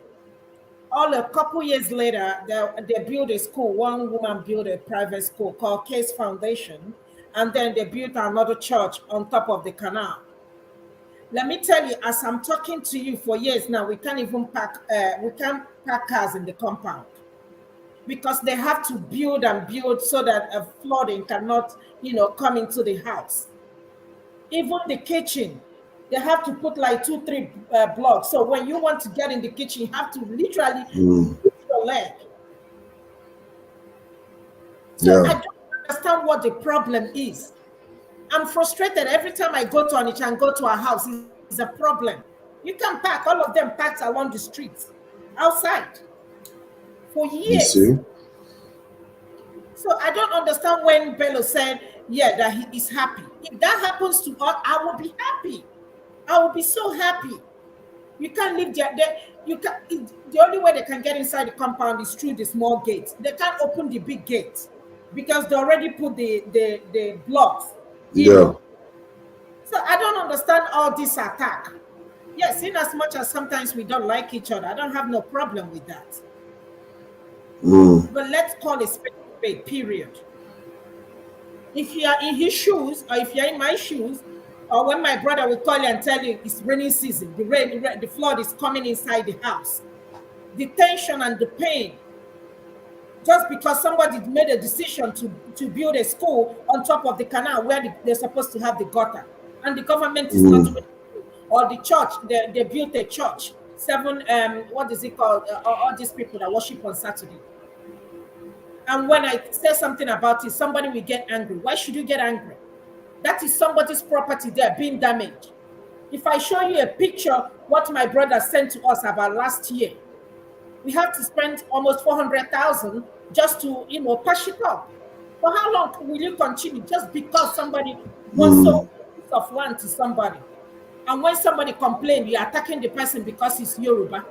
S3: A couple years later, they built a school. One woman built a private school called Case Foundation, and then they built another church on top of the canal. Let me tell you, as I'm talking to you for years now, we can't even park cars in the compound because they have to build and build so that a flooding cannot, come into the house. Even the kitchen, they have to put like 2-3 blocks. So when you want to get in the kitchen, you have to literally put your leg. So I don't understand what the problem is. I'm frustrated every time I go to Onitsha and go to a house. It's a problem. You can park, all of them parked along the streets, outside, for years.
S4: You see?
S3: So I don't understand when Bello said, yeah, that he is happy. If that happens to us, I will be happy. I will be so happy. You can't live there. The only way they can get inside the compound is through the small gate. They can't open the big gate because they already put the blocks.
S4: Yeah.
S3: So I don't understand all this attack. Yes, in as much as sometimes we don't like each other, I don't have no problem with that. But let's call a spade a spade, period. If you are in his shoes, or if you're in my shoes, or when my brother will call you and tell you it's raining season, the flood is coming inside the house, the tension and the pain, just because somebody made a decision to build a school on top of the canal where they're supposed to have the gutter, and the government is not doing it. Or the church, they built a church, 7 what is it called, all these people that worship on Saturday. And when I say something about it, somebody will get angry. Why should you get angry? That is somebody's property there being damaged. If I show you a picture, what my brother sent to us about last year, we have to spend almost 400,000 just to, patch it up. For how long will you continue just because somebody wants a piece of land to somebody? And when somebody complains, you're attacking the person because it's Yoruba.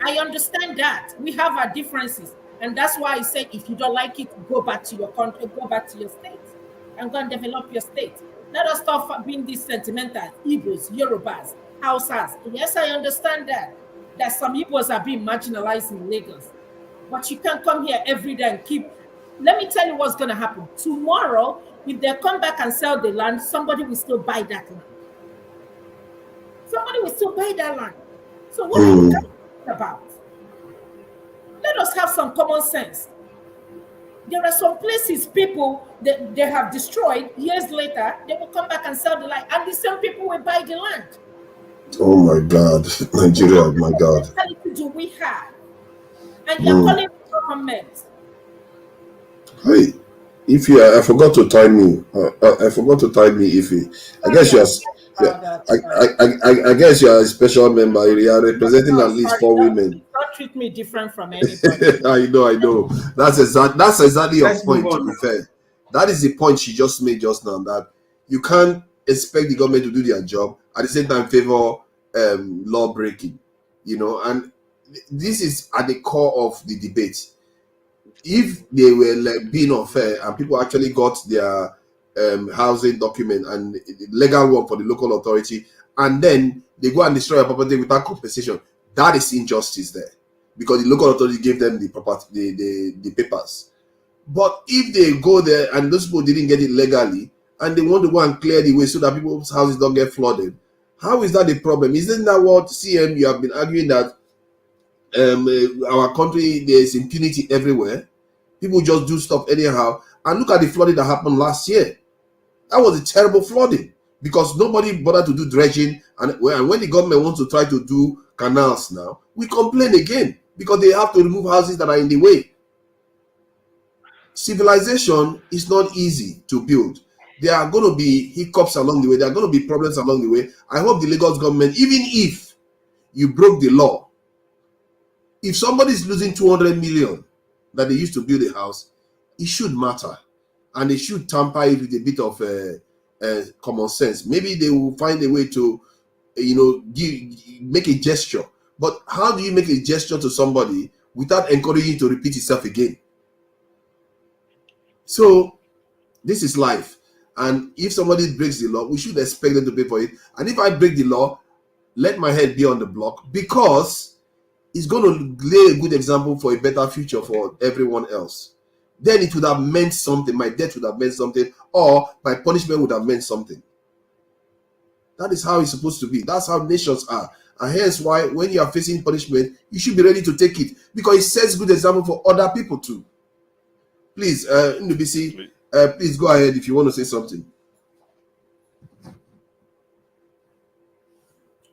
S3: I understand that. We have our differences. And that's why I say, if you don't like it, go back to your country, go back to your state, and go and develop your state. Let us stop being these sentimental Igbos, Yorubas, Hausas. Yes, I understand that some Igbos are being marginalized in Lagos. But you can't come here every day and keep. Let me tell you what's going to happen. Tomorrow, if they come back and sell the land, somebody will still buy that land. Somebody will still buy that land. So what are you talking about? Let us have some common sense. There are some places people that they have destroyed, years later, they will come back and sell the land, and the same people will buy the land.
S4: Oh my God, Nigeria, my God.
S3: What mentality do we have? And you're calling the government.
S4: Hey, Ify, I forgot to time me. I forgot to time me, Ify. I guess I guess you're a special member. You are representing at least 4 women.
S3: Don't treat me different from anybody.
S4: I know. That's exactly your point, to be fair. That is the point she just made just now, that you can't expect the government to do their job at the same time favor law breaking. And this is at the core of the debate. If they were being unfair and people actually got their housing document and legal work for the local authority, and then they go and destroy a property without compensation, that is injustice there, because the local authority gave them the property, the papers. But if they go there and those people didn't get it legally, and they want to go and clear the way so that people's houses don't get flooded, how is that the problem? Isn't that what CM, you have been arguing, that our country, there is impunity everywhere? People just do stuff anyhow. And look at the flooding that happened last year. That was a terrible flooding because nobody bothered to do dredging. And when the government wants to try to do canals now, we complain again because they have to remove houses that are in the way. Civilization is not easy to build. There are going to be hiccups along the way. There are going to be problems along the way. I hope the Lagos government, even if you broke the law, if somebody is losing 200 million that they used to build a house, it should matter. And they should tamper it with a bit of common sense. Maybe they will find a way to, make a gesture. But how do you make a gesture to somebody without encouraging it to repeat itself again? So this is life. And if somebody breaks the law, we should expect them to pay for it. And if I break the law, let my head be on the block, because it's going to lay a good example for a better future for everyone else. then it would have meant something. My death would have meant something, or my punishment would have meant something. That is how it's supposed to be. That's how nations are. And hence why when you are facing punishment, you should be ready to take it, because it sets good example for other people too. Please, Nubisi, please go ahead if you want to say something.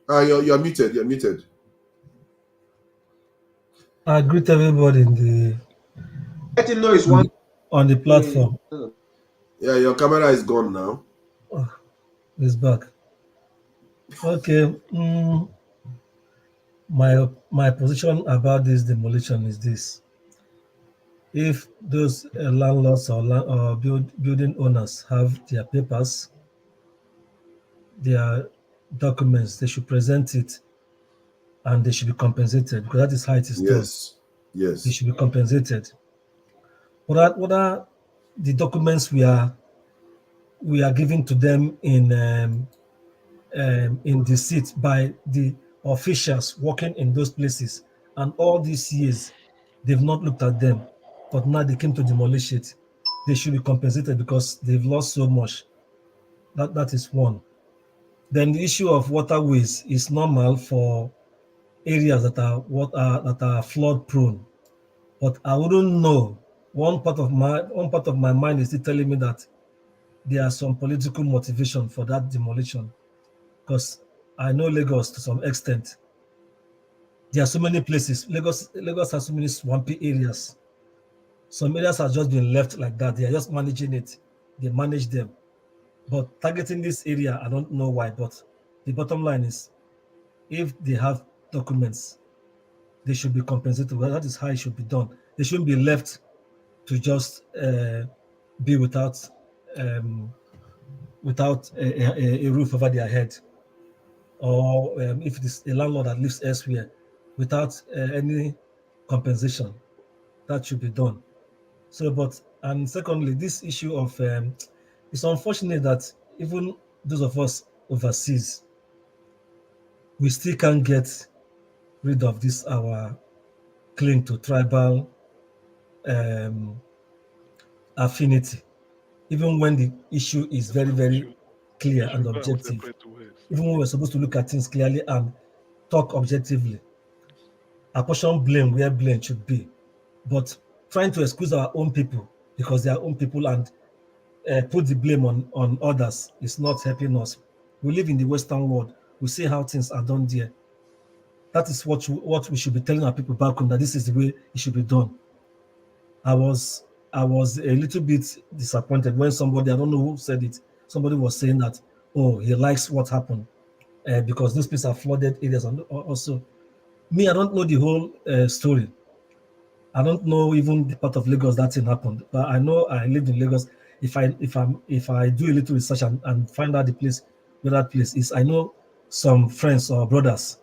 S4: You're muted. You're muted.
S9: I greet everybody in the on the platform.
S4: Yeah, your camera is gone now.
S9: Oh, it's back. Okay. My position about this demolition is this: if those landlords or building owners have their papers, their documents, they should present it, and they should be compensated, because that is how it is done.
S4: Yes.
S9: They should be compensated. What are the documents we are giving to them in deceit by the officials working in those places, and all these years they've not looked at them, but now they came to demolish it. They should be compensated because they've lost so much. That is one. Then the issue of waterways is normal for areas that are flood prone, but I wouldn't know. One part of my mind is still telling me that there are some political motivation for that demolition, because I know Lagos to some extent. There are so many places. Lagos has so many swampy areas. Some areas have just been left like that. They are just managing it. They manage them. But targeting this area, I don't know why. But the bottom line is, if they have documents, they should be compensated. Well, that is how it should be done. They shouldn't be left to just be without a roof over their head, or if it is a landlord that lives elsewhere without any compensation. That should be done. So, and secondly, this issue of it's unfortunate that even those of us overseas, we still can't get rid of this our cling to tribal affinity, even when the issue is very, very clear and objective. Even when we're supposed to look at things clearly and talk objectively, apportion blame where blame should be, but trying to excuse our own people because they are own people and put the blame on others is not helping us. We live in the Western world. We see how things are done there. That is what we should be telling our people back home, that this is the way it should be done. I was a little bit disappointed when somebody, I don't know who said it, somebody was saying that, oh, he likes what happened because those places are flooded areas. And also, me, I don't know the whole story. I don't know even the part of Lagos that thing happened, but I know I lived in Lagos. If I do a little research and find out the place where that place is, I know some friends or brothers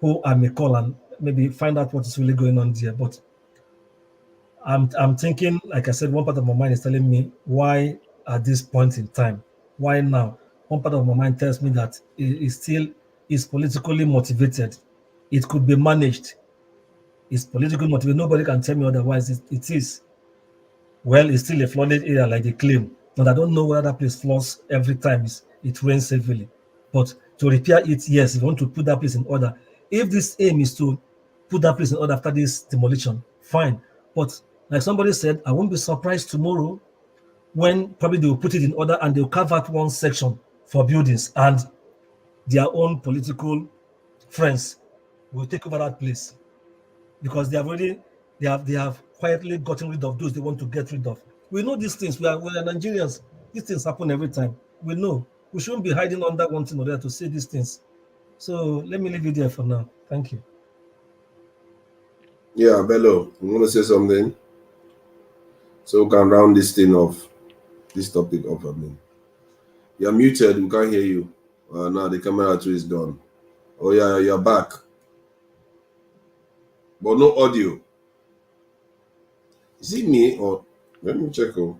S9: who I may call and maybe find out what is really going on there. But I'm thinking, like I said, one part of my mind is telling me, why at this point in time? Why now? One part of my mind tells me that it still is politically motivated. It could be managed. It's politically motivated. Nobody can tell me otherwise. It is. Well, it's still a flooded area like they claim. And I don't know whether that place floods every time it rains heavily. But to repair it, yes, if you want to put that place in order. If this aim is to put that place in order after this demolition, fine. But like somebody said, I won't be surprised tomorrow when probably they will put it in order and they'll carve out one section for buildings and their own political friends will take over that place because they have quietly gotten rid of those they want to get rid of. We know these things. We are Nigerians. These things happen every time. We know. We shouldn't be hiding under one thing or the other to say these things. So let me leave it there for now. Thank you.
S4: Yeah, Bello, you want to say something? So we can round this thing off, this topic off. I mean, you're muted. We can't hear you. Now the camera too is gone. Oh yeah, you're back, but no audio. Is it me or let me check? Oh,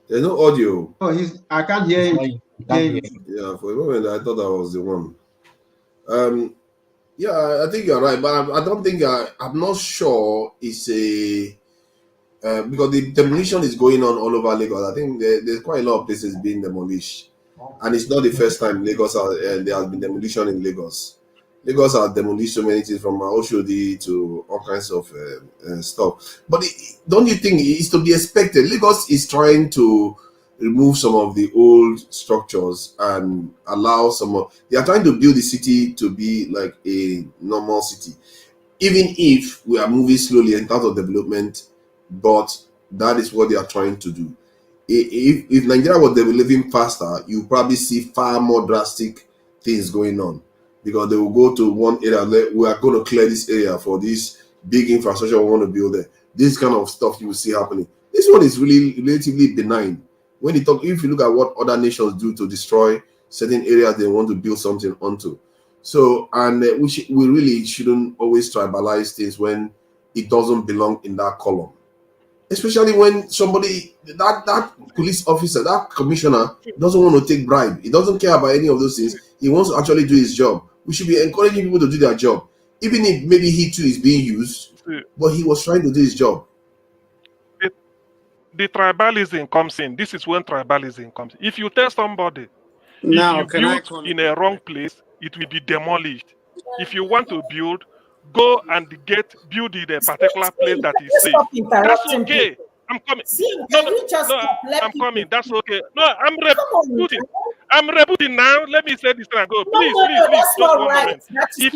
S4: there's no audio.
S7: Oh, I can't hear him.
S4: Yeah, for a moment I thought I was the one. Yeah, I think you're right, but I don't think I'm not sure it's a because the demolition is going on all over Lagos. I think there's quite a lot of places being demolished, and it's not the first time Lagos there has been demolition in Lagos. Lagos has demolished so many things from Oshodi to all kinds of stuff. But don't you think it's to be expected? Lagos is trying to remove some of the old structures and allow some of. They are trying to build the city to be like a normal city, even if we are moving slowly in terms of development. But that is what they are trying to do. If Nigeria was developing faster, you probably see far more drastic things going on, because they will go to one area. We are going to clear this area for this big infrastructure we want to build there. This kind of stuff you will see happening. This one is really relatively benign. When you talk, if you look at what other nations do to destroy certain areas they want to build something onto. So, and we really shouldn't always tribalize things when it doesn't belong in that column. Especially when somebody, that police officer, that commissioner doesn't want to take bribe. He doesn't care about any of those things. He wants to actually do his job. We should be encouraging people to do their job. Even if maybe he too is being used, but he was trying to do his job.
S10: The tribalism comes in. This is when tribalism comes in. If you tell somebody,
S19: Now,
S10: if you build in a wrong place, it will be demolished. If you want to build, go and build in a particular place that is safe. That's okay. I'm coming. I'm coming. That's okay. No, I'm rebooting. I'm rebooting now. Let me say this and go. Please, just one moment. If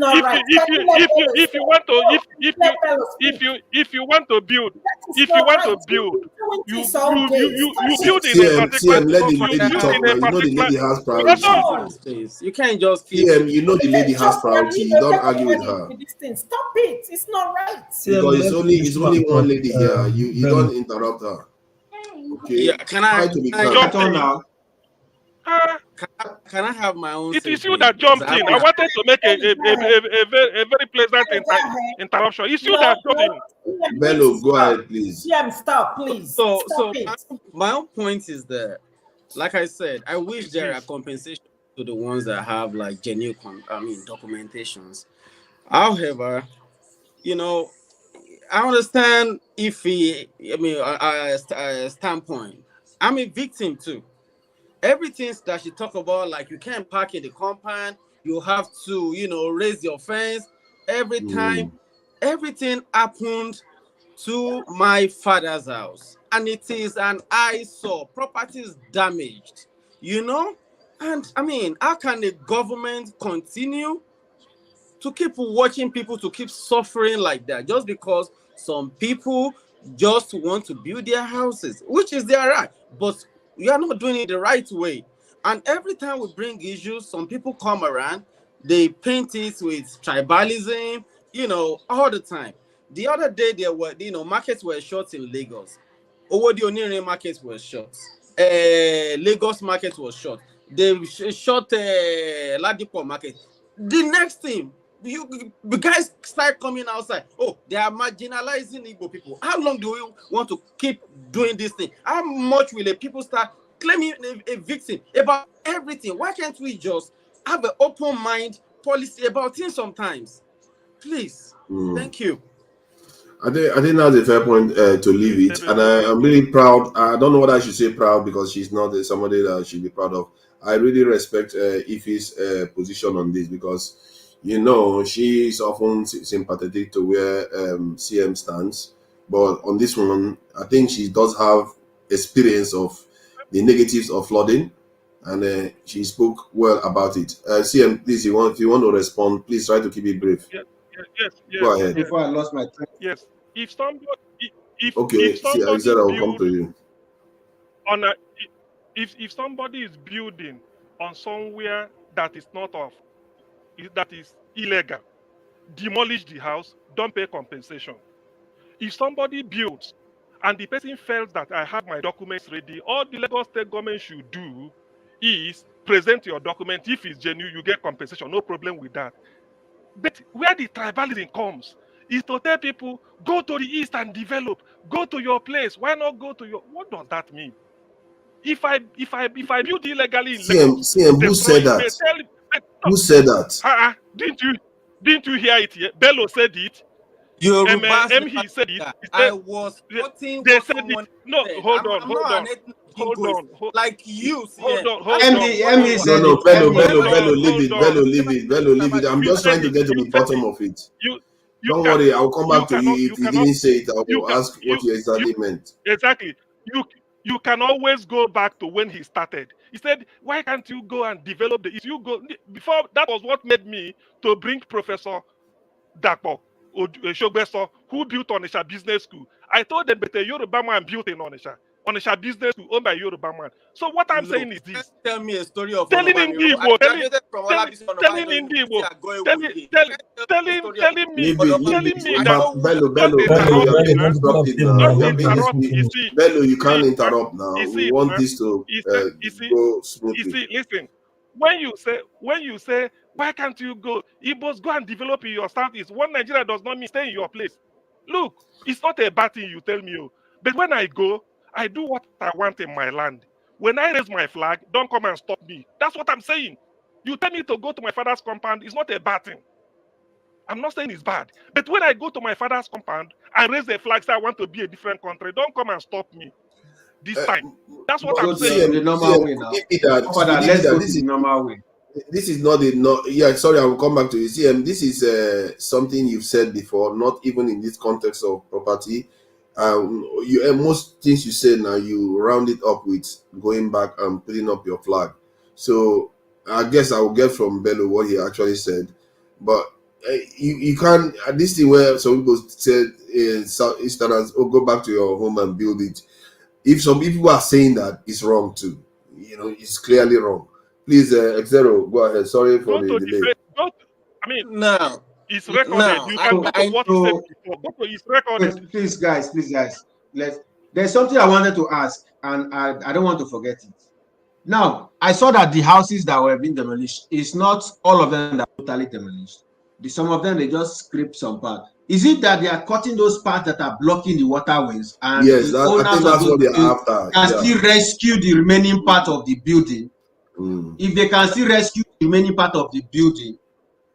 S10: you want to build, you build in a particular.
S4: Let the lady talk now. You know the lady has priority.
S19: You can't just keep.
S4: You know the lady has priority. You don't argue with her.
S3: Stop it. It's not right.
S4: Because it's only one lady here. You don't interrupt her. Okay.
S19: Yeah, can I have my own?
S10: It is you that jumped in. I wanted to make a very pleasant interruption. It's you that jumped in.
S4: Bello, go ahead, please.
S3: Stop, please.
S19: So my own point is that, like I said, I wish there are compensation to the ones that have like genuine, documentations. However, I understand a standpoint. I'm a victim too. Everything that she talk about, like you can't park in the compound, you have to, raise your fence. Every time, everything happened to my father's house, and it is an eyesore. Property is damaged, And how can the government continue to keep watching people to keep suffering like that just because some people just want to build their houses, which is their right, but we are not doing it the right way. And every time we bring issues, some people come around, they paint it with tribalism, all the time. The other day there were, markets were shut in Lagos. Owodi Onirin market was shut. Lagos market was shut. They shut Ladipo market. The next thing, the guys start coming outside. Oh, they are marginalizing Igbo people. How long do we want to keep doing this thing? How much will the people start claiming a victim about everything? Why can't we just have an open mind policy about things sometimes? Please. Thank you.
S4: I think that's a fair point to leave it. And I'm really proud. I don't know what I should say proud, because she's not somebody that I should be proud of. I really respect Ife's position on this, because she is often sympathetic to where CM stands, but on this one, I think she does have experience of the negatives of flooding, and she spoke well about it. CM, please, if you want to respond, please try to keep it brief.
S10: Yes.
S4: Go ahead.
S7: Before I lost my train.
S10: Yes. If somebody, if
S4: I said I will come to you.
S10: If somebody is building on somewhere that is that is illegal, demolish the house, don't pay compensation. If somebody builds and the person felt that I have my documents ready, all the Lagos state government should do is present your document. If it's genuine, you get compensation. No problem with that. But where the tribalism comes is to tell people, go to the east and develop. Go to your place. Why not go to your? What does that mean? If I build illegally in Lagos,
S4: who said that? Who said that?
S10: Didn't you hear it yet? Bello said it. He said it.
S13: I was quoting
S10: they
S13: what
S10: said
S13: someone
S10: it. No,
S13: said.
S10: hold
S13: I'm
S10: on.
S13: not an ethnic jingoist like you,
S10: hold
S13: CM.
S10: on.
S4: No, Bello, leave it. I'm just trying to get to the bottom of it. Don't worry, I'll come back to you. If you didn't say it, I will ask what you exactly meant.
S10: Exactly. You can always go back to when he started. He said, "Why can't you go and develop the issue?" You go before. That was what made me to bring Professor Dapo Shogbeso, who built Onisha Business School. I told them, but the Yoruba man built in Onisha Business School owned by Yoruba man. So what I'm saying is this:
S13: tell me a story of
S10: telling
S13: Onobamiro.
S10: Igbo,
S13: I graduated from Olabisi
S10: telling
S13: Onabanjo
S10: Igbo,
S13: University.
S10: telling me
S4: Leave
S10: that
S4: it. Bello, you are being disrupted now.
S10: don't
S4: You are being
S10: interrupt. You see,
S4: Bello, you can't interrupt now.
S10: you
S4: We
S10: see,
S4: want this to go smoothly.
S10: listen. When you say, why can't you go? Igbos, go and develop in your southeast. One Nigeria does not mean stay in your place. Look, it's not a bad thing you tell me, but when I go, I do what I want in my land. When I raise my flag, don't come and stop me. That's what I'm saying. You tell me to go to my father's compound, it's not a bad thing. I'm not saying it's bad. But when I go to my father's compound, I raise a flag, say I want to be a different country. Don't come and stop me this time. That's what I'm saying.
S7: The normal way now. Let's go to the normal way.
S4: This is not yeah, sorry, I will come back to you. See, this is something you've said before, not even in this context of property. Most things you say now, you round it up with going back and putting up your flag. So I guess I will get from Bello what he actually said. But you can't, this thing where some people said Southeasterners, go back to your home and build it. If some people are saying that, it's wrong too. It's clearly wrong. Please, Xero, go ahead. Sorry for the delay.
S13: No,
S10: it's recorded. You can go to what he said before. Go to, it's recorded.
S7: Please, guys. There's something I wanted to ask, and I don't want to forget it. Now, I saw that the houses that were being demolished, it's not all of them that are totally demolished. Some of them, they just scrape some part. Is it that they are cutting those parts that are blocking the waterways, and
S4: yes,
S7: the
S4: I think that's what they're after.
S7: Can still rescue the remaining part of the building? If they can still rescue the remaining part of the building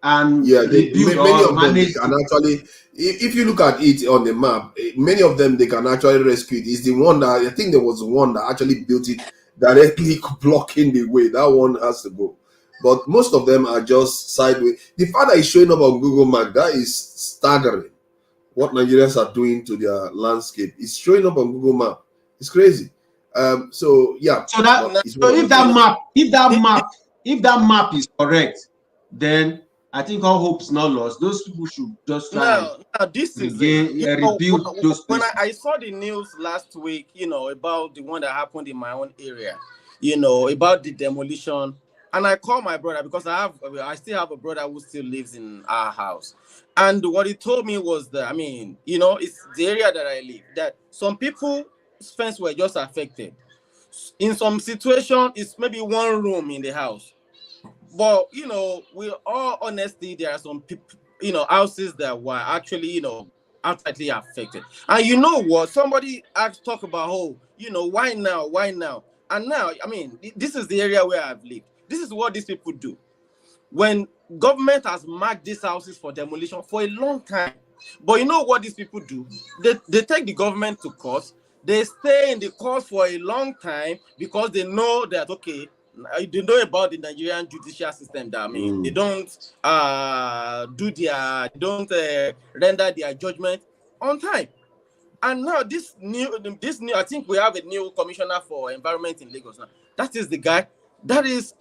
S7: and rebuild
S4: many
S7: or
S4: of them
S7: manage,
S4: can actually, if you look at it on the map, many of them they can actually rescue it. It's the one that I think there was one that actually built it directly blocking the way. That one has to go. But most of them are just sideways. The fact that it's showing up on Google Map, that is staggering. What Nigerians are doing to their landscape is showing up on Google Map. It's crazy. So yeah.
S7: So if that map is correct, then I think all hope is not lost. Those people should just try
S13: this
S7: rebuild those
S13: when
S7: places.
S13: I saw the news last week, about the one that happened in my own area, about the demolition. And I called my brother because I still have a brother who still lives in our house. And what he told me was that, it's the area that I live, that some people's fence were just affected. In some situation, it's maybe one room in the house. But, with all honesty, there are some people, houses that were actually, outrightly affected. And you know what? Somebody talk about, why now? Why now? And now, this is the area where I've lived. This is what these people do. When government has marked these houses for demolition for a long time, but you know what these people do? They take the government to court. They stay in the court for a long time because they know that, okay, they know about the Nigerian judicial system. That they don't render their judgment on time. And now this new, I think we have a new commissioner for environment in Lagos now. That is the guy that is,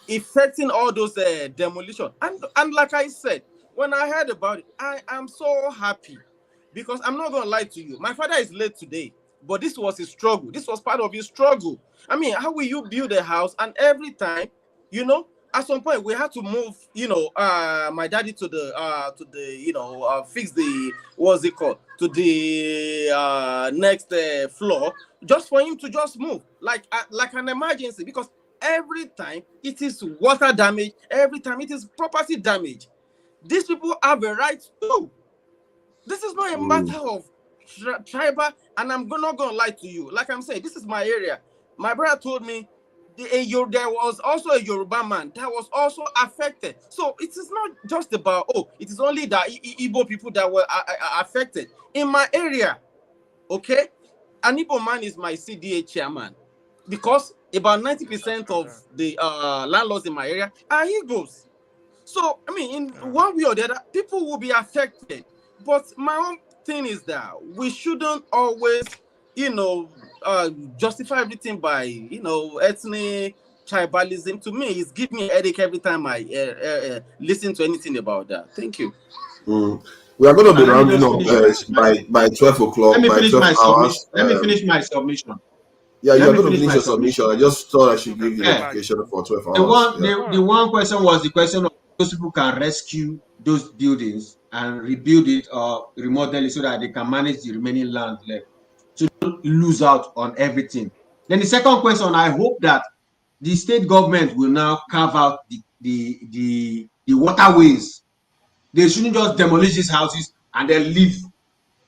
S13: effecting all those demolition. And like I said, when I heard about it, I am so happy because I'm not gonna lie to you. My father is late today, but this was his struggle. This was part of his struggle. How will you build a house and every time, at some point we had to move, my daddy to the fix the, what's it called, to the next floor, just for him to just move like an emergency, because every time it is water damage, every time it is property damage. These people have a right to. This is not a matter of tribal, and I'm not gonna lie to you. Like I'm saying, this is my area. My brother told me there was also a Yoruba man that was also affected. So it is not just about, it is only the Igbo people that were affected. In my area, okay, an Igbo man is my CDA chairman because about 90% of the landlords in my area are Igbos. So, I mean, in one way or the other, people will be affected. But my own thing is that we shouldn't always, justify everything by, ethnic tribalism. To me, it's giving me a headache every time I listen to anything about that. Thank you.
S4: We are going to be rounding up by 12 o'clock.
S7: Let me
S4: by
S7: finish
S4: 12
S7: my
S4: hours.
S7: submission. Let me finish my submission.
S4: Yeah, you are going to finish your submission. I just thought I should give you notification for 12 hours.
S7: The one question was the question of those people can rescue those buildings and rebuild it or remodel it so that they can manage the remaining land left. So don't lose out on everything. Then the second question, I hope that the state government will now carve out the waterways. They shouldn't just demolish these houses and then leave.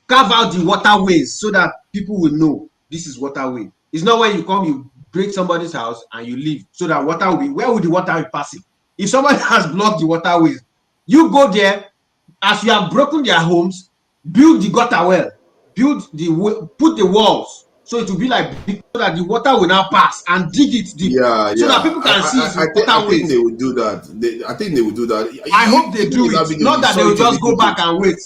S7: Carve out the waterways so that people will know this is waterway. It's not when you come, you break somebody's house and you leave, so that water will be, where will the water be passing? If somebody has blocked the waterways, you go there, as you have broken their homes, build the gutter well, put the walls, so it will be like, so that the water will now pass, and dig it deep, so that people can see it's waterways.
S4: I think they will do that. I think they will do that.
S7: I hope they do it, not that they will just go back and wait.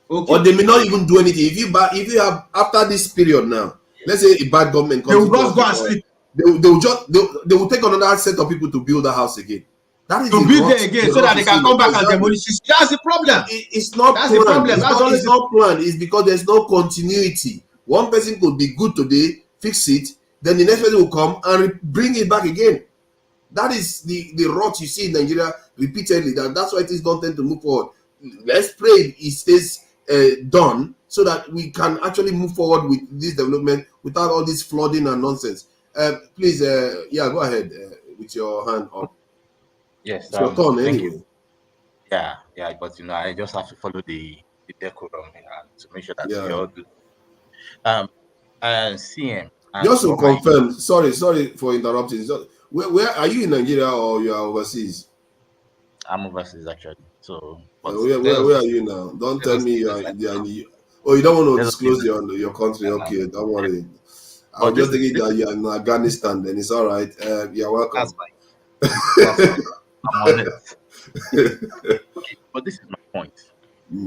S4: Okay. Or they may not even do anything. If you have, after this period now, let's say a bad government comes,
S7: they will just go and sleep.
S4: They will take another set of people to build a house again. That is
S7: to build there again, so that they can come back and demolish it. That's the problem.
S4: It's not
S7: that's
S4: planned.
S7: The problem.
S4: It's not planned. It's because there's no continuity. One person could be good today, fix it, then the next person will come and bring it back again. That is the rot you see in Nigeria repeatedly. That's why things don't tend to move forward. Let's pray it stays done so that we can actually move forward with this development without all this flooding and nonsense. Please, go ahead with your hand up.
S14: Yes,
S4: it's your turn anyway.
S14: You. Yeah, but I just have to follow the decorum to make sure that we all do. CM.
S4: Just to confirm, sorry for interrupting. Where are you in Nigeria or you are overseas?
S14: I'm overseas actually. So
S4: where are you now? Don't tell me you are in the. Oh, you don't want to disclose your country? Okay, don't worry. I'll just think that you're in Afghanistan. Then it's all right. You're welcome.
S14: That's fine. I'm honest. Okay, but this is my point.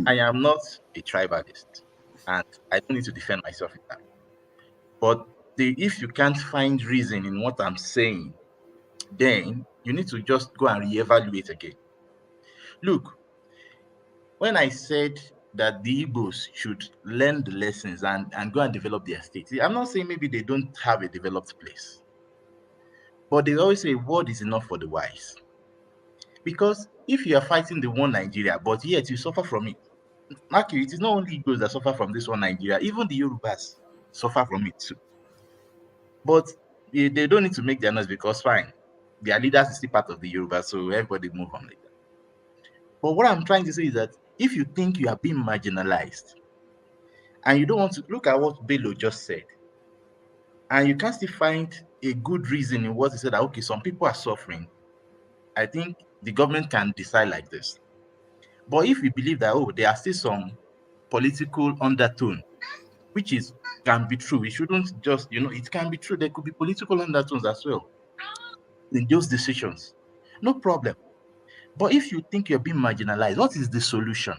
S14: I am not a tribalist, and I don't need to defend myself in that. But if you can't find reason in what I'm saying, then you need to just go and reevaluate again. Look, when I said that the Igbos should learn the lessons and go and develop their state, I'm not saying maybe they don't have a developed place, but they always say word is enough for the wise. Because if you are fighting the one Nigeria, but yet you suffer from it, Maki, it is not only Igbos that suffer from this one Nigeria, even the Yorubas suffer from it too. But they don't need to make their noise because fine, their leaders is still part of the Yoruba, so everybody move on like that. But what I'm trying to say is that if you think you are being marginalized and you don't want to look at what Bello just said, and you can't still find a good reason in what he said that okay, some people are suffering, I think the government can decide like this. But if we believe that there are still some political undertone, which can be true, we shouldn't just it can be true. There could be political undertones as well in those decisions. No problem. But if you think you're being marginalized, what is the solution?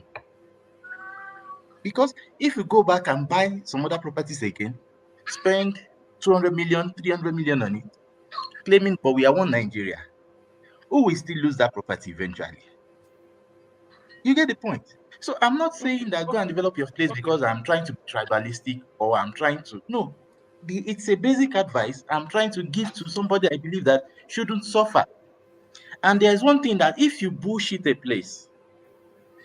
S14: Because if you go back and buy some other properties again, spend 200 million, 300 million on it, claiming, but we are one Nigeria, who will still lose that property eventually? You get the point. So I'm not saying that go and develop your place because I'm trying to be tribalistic or I'm trying to. No, it's a basic advice I'm trying to give to somebody I believe that shouldn't suffer. And there's one thing that if you bullshit a place,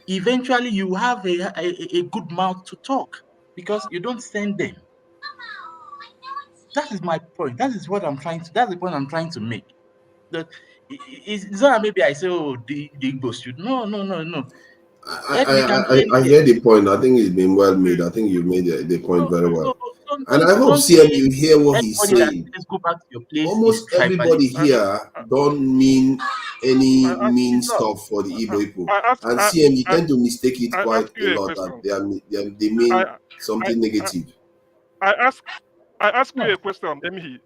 S14: eventually you have a good mouth to talk because you don't send them. That is my point. That is what I'm trying to. That's the point I'm trying to make. That it's not maybe I say, the Igbos should. No.
S4: I hear the point. I think it's been well made. I think you made the point very well. And I hope
S14: say
S4: CM you hear what he's
S14: anybody that
S4: saying.
S14: says go back to your place is
S4: Almost everybody
S14: tribalist.
S4: here don't mean any mean
S14: It's not.
S4: stuff for the Igbo people.
S10: I ask,
S4: And CM, you tend to mistake it
S10: I
S4: quite
S10: ask
S4: a
S10: you a
S4: lot that
S10: question.
S4: they mean
S10: I, I,
S4: something negative.
S10: I ask you a question, EMHE.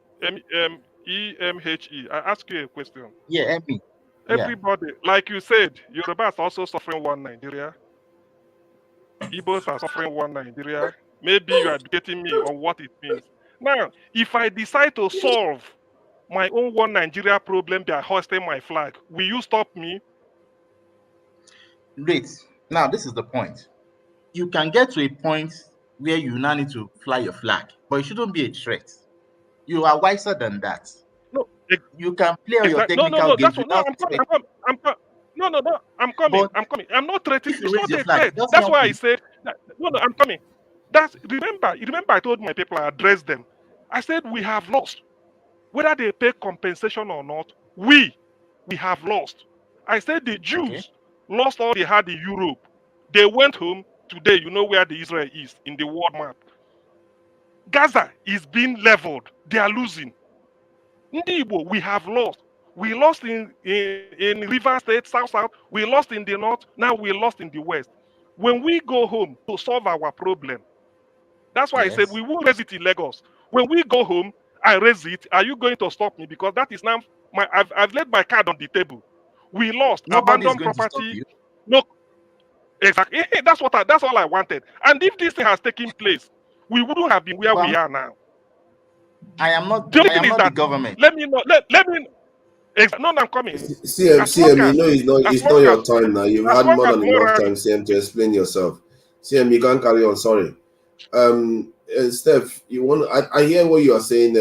S10: I ask you a question.
S14: Yeah, Emmy. Yeah.
S10: Everybody, like you said, Yoruba is also suffering one Nigeria. Igbos are suffering one Nigeria. Maybe you are educating me on what it means. Now, if I decide to solve my own one Nigeria problem by hoisting my flag, will you stop me?
S14: Great. Now, this is the point. You can get to a point where you now need to fly your flag, but it shouldn't be a threat. You are wiser than that.
S10: No,
S14: you can play all your
S10: exactly.
S14: technical
S10: No.
S14: games
S10: That's what. No,
S14: without
S10: I'm coming.
S14: threat.
S10: No. I'm coming.
S14: But
S10: I'm coming. I'm not threatening.
S14: if you
S10: It's
S14: raise
S10: not
S14: your
S10: a
S14: flag,
S10: threat.
S14: it doesn't
S10: That's
S14: help
S10: why I
S14: you.
S10: said. No. I'm coming. Remember. I told my people I addressed them. I said we have lost, whether they pay compensation or not. We have lost. I said the Jews lost all they had in Europe. They went home. Today, you know where the Israel is in the world map. Gaza is being leveled. They are losing. Ndị Igbo, we have lost. We lost in River State, South. We lost in the North. Now we lost in the West. When we go home to solve our problem, that's why I said we will raise it in Lagos. When we go home, I raise it. Are you going to stop me? Because that is now I've laid my card on the table. We lost
S14: Nobody is
S10: abandoned
S14: going to stop
S10: property.
S14: you.
S10: No, exactly. That's all I wanted. And if this thing has taken place, we wouldn't have been where we are now.
S14: I am not
S10: The
S14: government.
S10: Let me know. Let me. No, I'm coming.
S4: CM, you know it's not your time now. You've had more than enough time, CM, to explain yourself. CM, you can't carry on. Sorry. Steph, I hear what you are saying.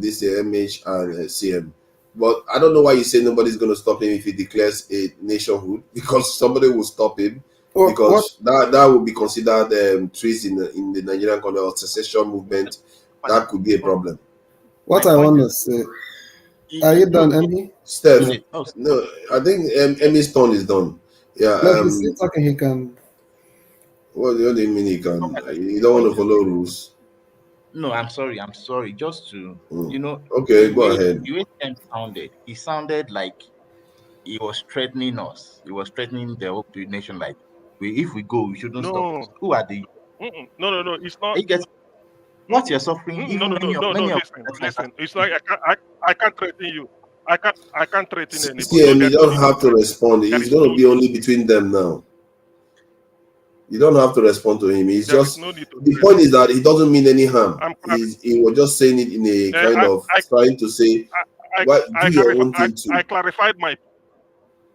S4: This MH and CM, but I don't know why you say nobody's going to stop him if he declares a nationhood, because somebody will stop him. Because that would be considered treason in the Nigerian secession movement. That could be a problem.
S17: What I want to say, are you done, Emmy?
S4: Steph, no, I think Emmy's turn is done. Yeah.
S17: No, he's still talking. He can.
S4: What do you mean he can? You don't want to follow rules?
S14: No, I'm sorry. Just to
S4: Okay, go ahead.
S14: The way Sam sounded, he sounded like he was threatening us. He was threatening the whole nation. Like, if we go, we shouldn't stop us. Who are they?
S10: No. It's not.
S14: What you're suffering? Even many of
S10: Listen. It's like I can't threaten you. I can't threaten anybody.
S4: CM, you don't have to respond. It's going to be only between them now. You don't have to respond to him. It's just the point is that he doesn't mean any harm. He was just saying it in a kind of trying to say, do your own thing too.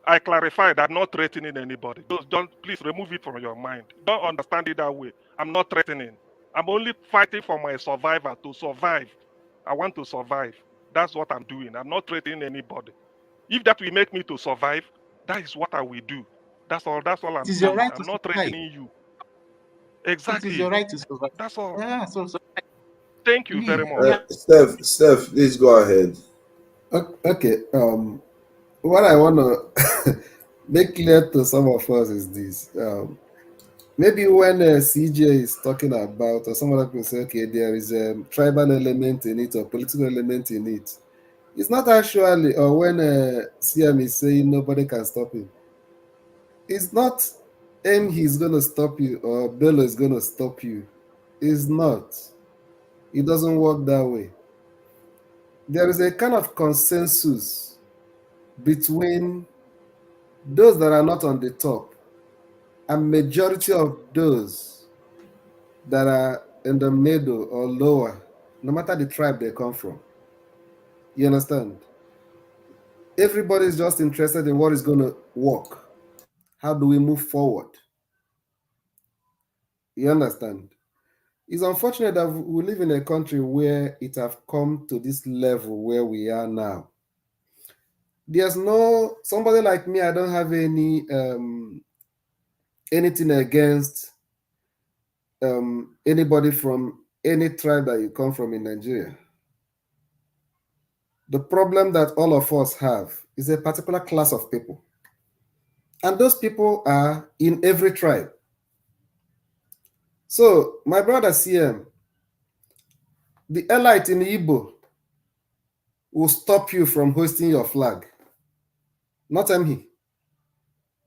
S10: I clarified. I'm not threatening anybody. Don't please remove it from your mind. Don't understand it that way. I'm not threatening. I'm only fighting for my survivor to survive. I want to survive. That's what I'm doing. I'm not threatening anybody. If that will make me to survive, that is what I will do. That's all I'm doing.
S14: Right,
S10: I'm not threatening you. Exactly.
S14: It is your right to survive.
S10: That's all.
S14: Yeah,
S10: thank you very much.
S4: Steph, please go ahead.
S17: Okay. What I want to make clear to some of us is this. Maybe when CJ is talking about, or some other people say, okay, there is a tribal element in it or political element in it. It's not actually, or when CM is saying nobody can stop him. It's not he's going to stop you or Bello is going to stop you. It's not. It doesn't work that way. There is a kind of consensus between those that are not on the top and majority of those that are in the middle or lower, no matter the tribe they come from. You understand? Everybody is just interested in what is going to work. How do we move forward? You understand? It's unfortunate that we live in a country where it have come to this level where we are now. There's somebody like me, I don't have anything against anybody from any tribe that you come from in Nigeria. The problem that all of us have is a particular class of people. And those people are in every tribe. So, my brother CM, the elite in Igbo will stop you from hoisting your flag. Not me.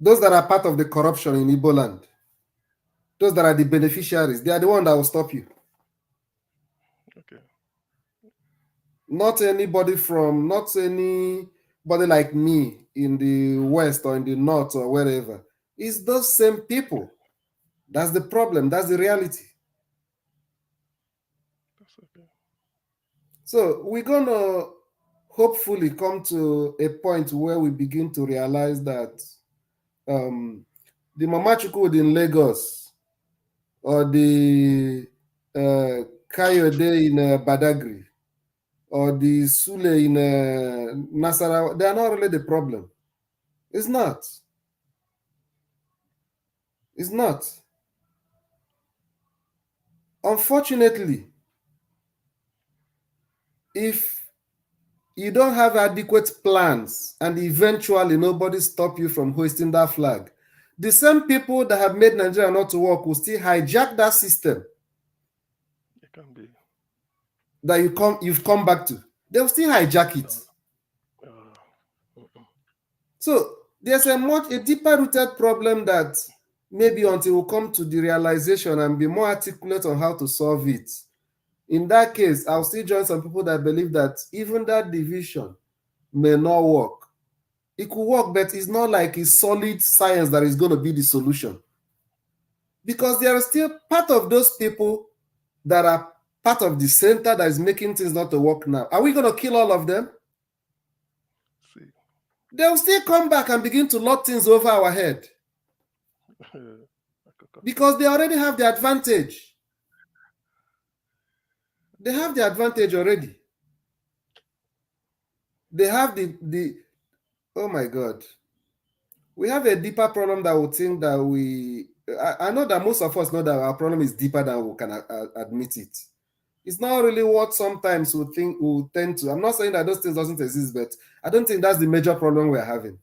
S17: Those that are part of the corruption in Igbo land, those that are the beneficiaries, they are the ones that will stop you.
S10: Okay.
S17: Not anybody like me in the West or in the North or wherever. It's those same people. That's the problem. That's the reality.
S10: That's okay.
S17: So we're going to hopefully come to a point where we begin to realize that the Mama Chukwudi in Lagos or the Kayode in Badagry or the Sule in Nasarawa, they are not really the problem. It's not. It's not. Unfortunately, if you don't have adequate plans and eventually nobody stop you from hoisting that flag, the same people that have made Nigeria not to work will still hijack that system
S10: It can be.
S17: that you've come back to. They'll still hijack it. So there's a deeper rooted problem that maybe until we come to the realization and be more articulate on how to solve it. In that case, I'll still join some people that believe that even that division may not work. It could work, but it's not like it's solid science that is going to be the solution. Because there are still part of those people that are part of the center that is making things not to work now. Are we going to kill all of them?
S10: See.
S17: They'll still come back and begin to lord things over our head. Because they already have the advantage. They have the advantage already. They have the oh my God. We have a deeper problem that we think that I know that most of us know that our problem is deeper than we can admit it. It's not really what sometimes we tend to. I'm not saying that those things doesn't exist, but I don't think that's the major problem we're having.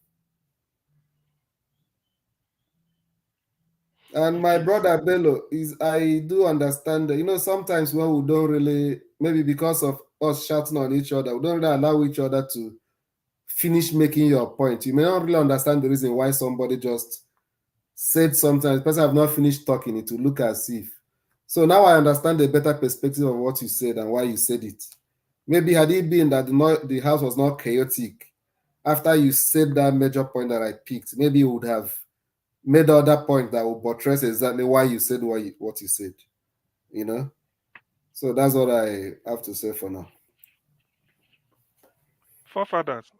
S17: And my brother Bello, I do understand that, sometimes when we don't really, maybe because of us shouting on each other, we don't really allow each other to finish making your point. You may not really understand the reason why somebody just said something. The person have not finished talking, it will look as if. So now I understand a better perspective of what you said and why you said it. Maybe had it been that the house was not chaotic, after you said that major point that I picked, maybe you would have made other point that would buttress exactly why you said what you said. So that's what I have to say for now.
S10: Forefathers.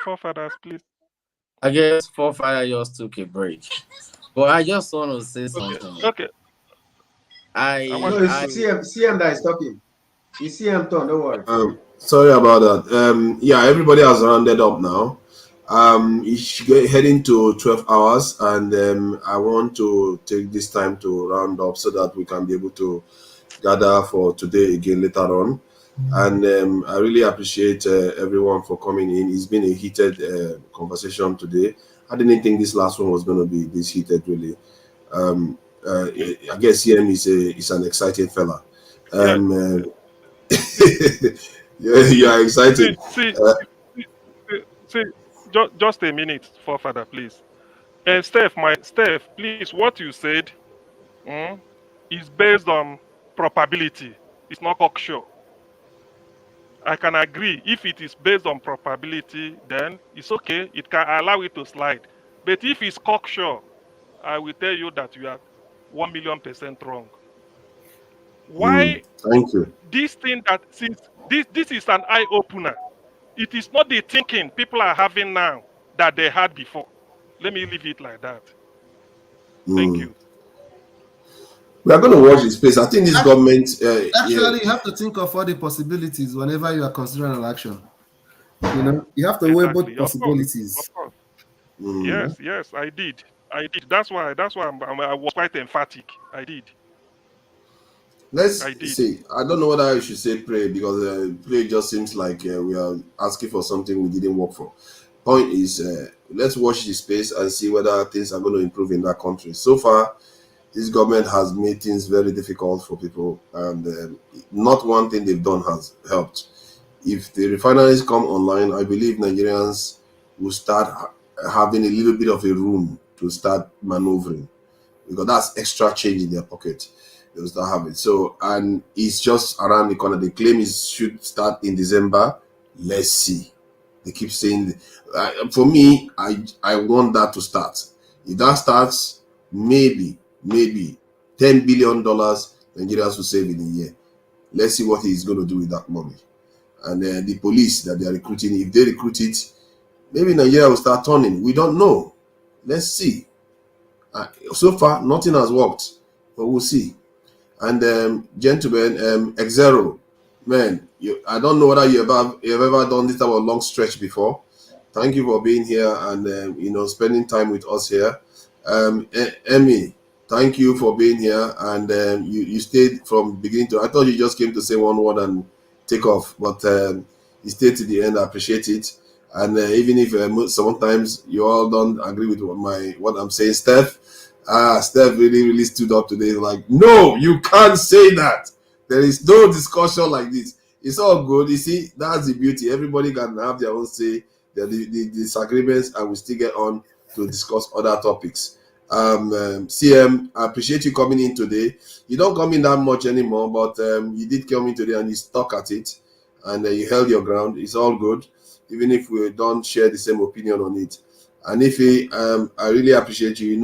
S10: Forefathers, please.
S19: I guess Forefather just took a break. But I just want to say something.
S10: Okay.
S7: CM that is talking. It's CM turn, don't worry.
S4: Sorry about that. Yeah, everybody has rounded up now. It's heading to 12 hours, and I want to take this time to round up so that we can be able to gather for today again later on. And I really appreciate everyone for coming in. It's been a heated conversation today. I didn't think this last one was going to be this heated, really. I guess CM is an exciting fella. You are excited.
S10: See, just a minute, Forefather, please. And Steph, please, what you said is based on probability. It's not cocksure. I can agree. If it is based on probability, then it's okay. It can allow it to slide. But if it's cocksure, I will tell you that you are 1,000,000% wrong. Why?
S4: Thank you.
S10: This thing that since this is an eye opener. It is not the thinking people are having now that they had before. Let me leave it like that. Thank you.
S4: We are going to watch this space. I think this government.
S17: Actually, you have to think of all the possibilities whenever you are considering an action. You have to weigh both possibilities.
S10: Of course. Yes, I did. That's why I was quite emphatic. I did.
S4: Let's see. I don't know whether I should say pray, because pray just seems like we are asking for something we didn't work for. point is, let's watch the space and see whether things are going to improve in that country. So far, this government has made things very difficult for people, and not one thing they've done has helped. If the refineries come online, I believe Nigerians will start having a little bit of a room to start maneuvering, because that's extra change in their pocket. They'll start having. So, and it's just around the corner. The claim is should start in December. Let's see. They keep saying, for me, I want that to start. If that starts, maybe $10 billion Nigerians will save in a year. Let's see what he's going to do with that money. And the police that they are recruiting, if they recruit it, maybe Nigeria will start turning. We don't know. Let's see. So far, nothing has worked, but we'll see. And gentlemen, X0, man, I don't know whether you've ever done this type of long stretch before. Thank you for being here and spending time with us here. Emmy, thank you for being here, and you stayed from beginning to. I thought you just came to say one word and take off, but you stayed to the end. I appreciate it. And even if sometimes you all don't agree with what I'm saying, Steph really stood up today. Like, no, you can't say that. There is no discussion like this. It's all good. You see, that's the beauty. Everybody can have their own say, the disagreements, and we still get on to discuss other topics. CM, I appreciate you coming in today. You don't come in that much anymore, but you did come in today and you stuck at it, and you held your ground. It's all good, even if we don't share the same opinion on it. And if I really appreciate you.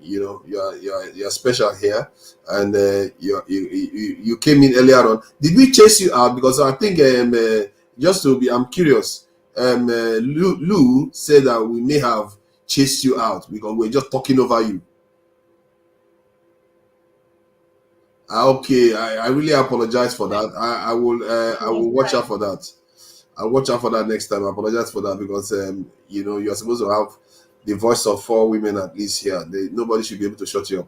S4: You're special here, and you came in earlier on. Did we chase you out? Because I think I'm curious. Lou said that we may have chased you out because we're just talking over you. Okay, I really apologize for that. I will watch out for that. I'll watch out for that next time. I apologize for that because you're supposed to have the voice of 4 women at least here. Nobody should be able to shut you up.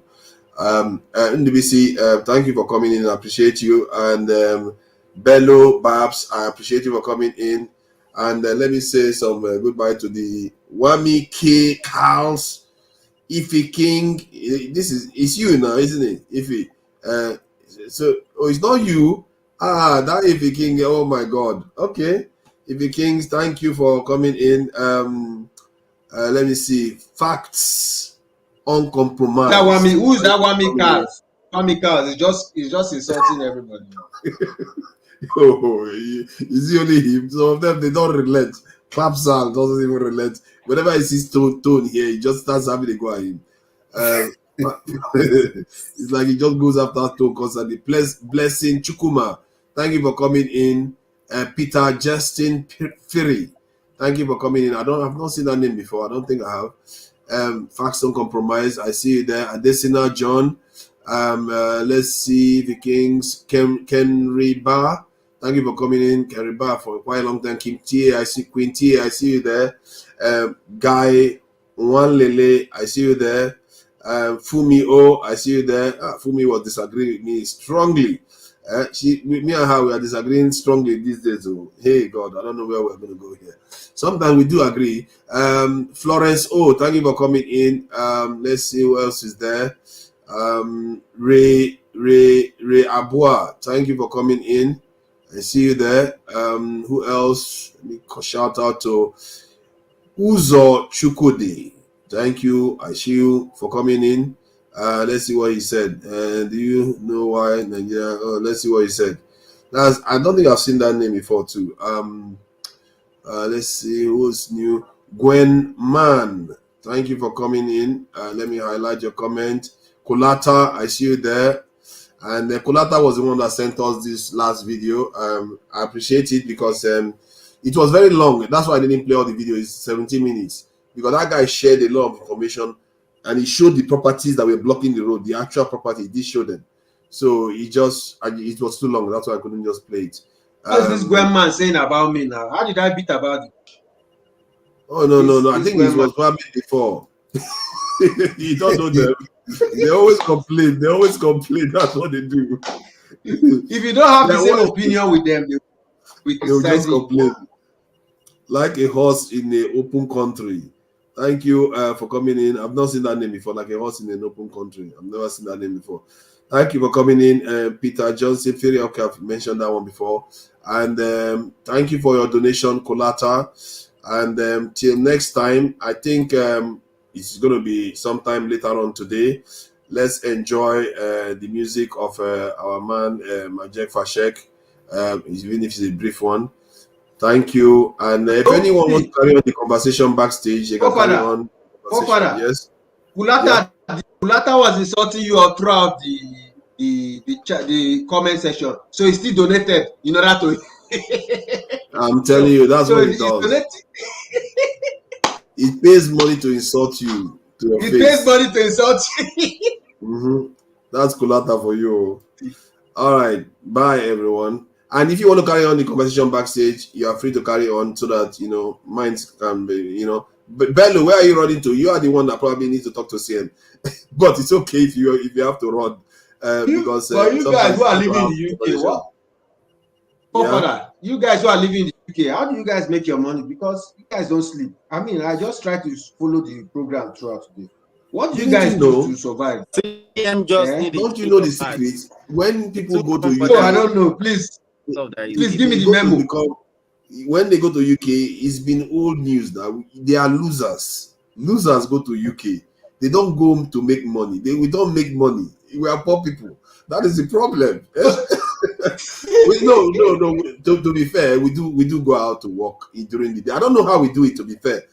S4: NDBC, thank you for coming in. I appreciate you. And Bello Babs, I appreciate you for coming in. And let me say some goodbye to the Wami K Carls, Ife King. It's you now, isn't it? Ife. It's not you. That Ife King. Oh my God. Okay. Ife Kings, thank you for coming in. Let me see. Facts uncompromised.
S7: That Wami, who is that Wami Carls? Wami Carls is just insulting everybody.
S4: Oh, is he only him? Some of them, they don't relent. Clapsal doesn't even relent. Whenever he sees tone here, he just starts having a go at him. It's like he just goes after tone constantly. Blessing Chukuma, thank you for coming in. Peter Justin Fury, thank you for coming in. I've not seen that name before. I don't think I have. Facts don't compromise. I see you there. Adesina John. Let's see the Kings. Kenry Bar. Thank you for coming in, Kenry Bar, for quite a long time. Kim T, I see Queen T, I see you there. Guy Wanlele, I see you there. Fumi O, I see you there. Fumi was disagreeing with me strongly. Me and her, we are disagreeing strongly these days. Oh, hey God, I don't know where we're going to go here. Sometimes we do agree. Florence O, thank you for coming in. Let's see who else is there. Ray Abua, thank you for coming in. I see you there. Who else? Let me shout out to Uzo Chukwudi. Thank you. I see you for coming in. Let's see what he said. Do you know why Nigeria? Let's see what he said. I don't think I've seen that name before too. Let's see who's new. Gwen Man, thank you for coming in. Let me highlight your comment. Kolata, I see you there. And Kolata was the one that sent us this last video. I appreciate it because it was very long. That's why I didn't play all the video. It's 17 minutes. Because that guy shared a lot of information and he showed the properties that were blocking the road, the actual property. He did show them. So it was too long. That's why I couldn't just play it.
S7: What's this Gwen Man saying about me now? How did I beat about it?
S4: Oh, no. I think this was probably before. You don't know them. They always complain. That's what they do.
S7: If you don't have the same opinion with them,
S4: they'll just complain. Like a horse in an open country. Thank you for coming in. I've not seen that name before, like a horse in an open country. I've never seen that name before. Thank you for coming in, Peter Johnson. Very okay, I've mentioned that one before. And thank you for your donation, Colata. And till next time, I think it's going to be sometime later on today. Let's enjoy the music of our man, Majek Fashek, even if it's a brief one. Thank you. And if anyone wants to carry on the conversation backstage, they can carry on. Yes.
S7: Kulata was insulting you all throughout the comment section, so he still donated in order to.
S4: I'm telling you, that's what it does. It pays money to insult you to your face.
S7: It pays money to insult you.
S4: That's Kulata for you. All right. Bye, everyone. And if you want to carry on the conversation backstage, you are free to carry on so that, minds can be, But Bello, where are you running to? You are the one that probably needs to talk to CN. But it's okay if you have to run. Because
S7: you guys who are living in the UK, what? Father, you guys who are living in the UK, how do you guys make your money? Because you guys don't sleep. I mean, I just try to follow the program throughout today. What do you guys do to survive?
S4: Don't you know the secret? When people go to UK,
S7: no, I don't know. Please give me the memo.
S4: When they go to UK, it's been old news that they are losers. Losers go to UK. They don't go to make money. We don't make money. We are poor people. That is the problem. No. To be fair, we do go out to work during the day. I don't know how we do it. To be fair,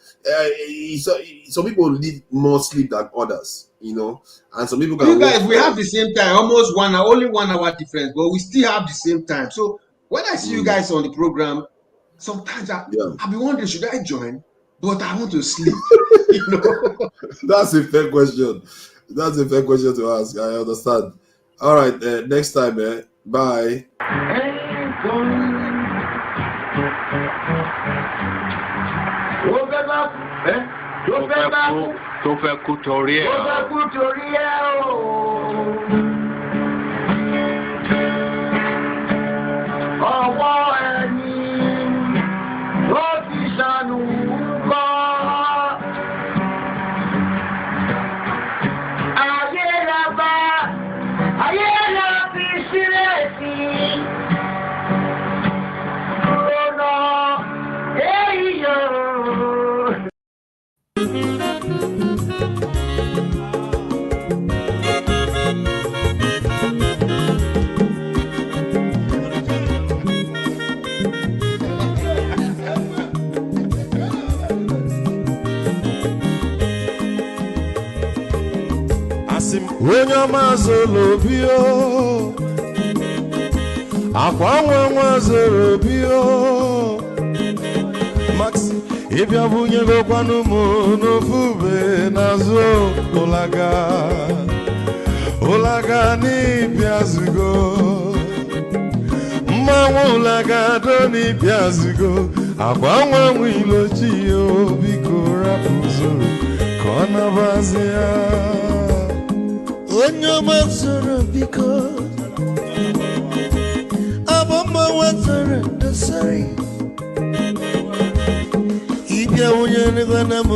S4: some people need more sleep than others, and some people can.
S7: You guys, we have the same time, almost 1 hour, only 1 hour difference, but we still have the same time. So when I see you guys on the program, sometimes I'll be wondering, should I join? But I want to sleep.
S4: That's a fair question. That's a fair question to ask. I understand. All right, next time, bye.
S15: Tó fẹ́ kú torí ẹ̀ o. Ọwọ́ ẹni ló ti ṣàánú kọ́. Ayé la fi sílẹ̀ sí. Ọ̀nà èyí yóò.
S22: Onye ọma zoro obi o, akwa nwa zoro obi o, Max ịbịa bunyegokwanụ m n'ofu ube n'azụ ụlaga n'ịbịazigo, mmanwụ ụlaga do n'ịbịazigo, akwa nwa ilochi o, biko rapụ zoro ka ọ nabazi ya.
S23: Onye ọma zoro biko, abọmma wazoro ndosari, ịbịa wunye n'ego na m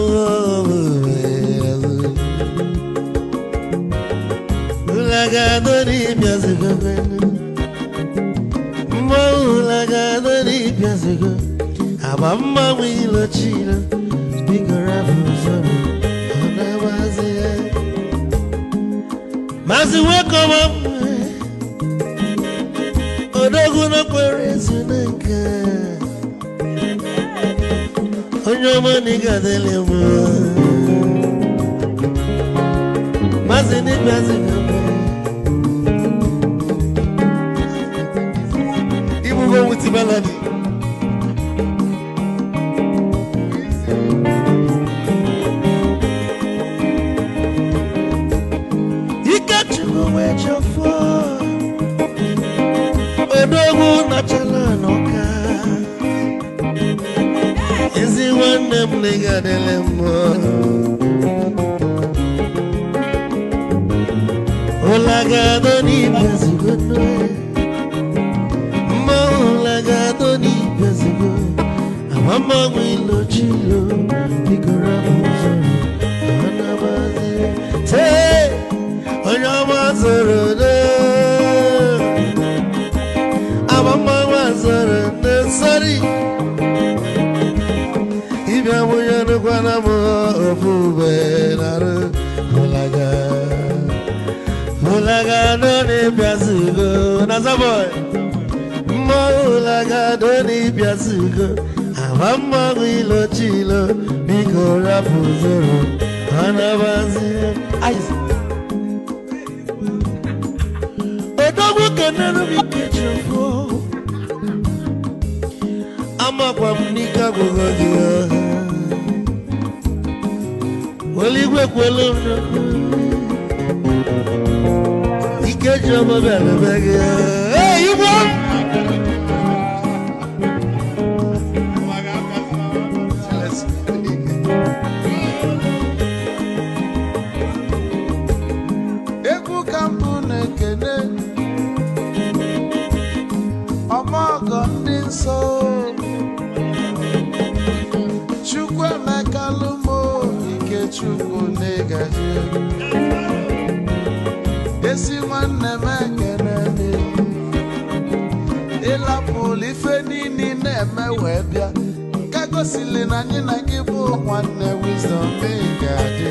S23: ụlagado n'ịbịazigo, mma ụlagado n'ịbịazigo, abọmma ilochino, biko rapụ zoro ọ na-agbazi ya. Mazi welcome up. Odogu no kwere nka. Onyo mani gadele mo. Mazi ni mazi ngame. Ibu go with melody. Odogu na chala noka. Ezi nwanne m negadele mo. Olagado ni bezigo no. Mo olagado ni bezigo. Mama Wilo Chilo, Bigora Buzoro, Anabazi, Say, Oyamazoro, Abamazoro, sorry. Ibya Muyano Guanamo, Ofube, Mulaga, Doni Piazugo, Nazaboy. Mulaga, Doni Piazugo. Mama Wilo Chilo, Bigora Buzoro, Anabazi. Odogu Kano be kitchen. I'm a Pamnika Gogodia. Wally Wekolo. He catch up a bell. Hey, you want? So Chukwu Mekalumo Ike Chukwu Negaji Esi nwanne mekene Ịlapụlụ ife niile na-eme wee bịa Nke gosili na anyị na gị bụ nwanne Wisdom Igaji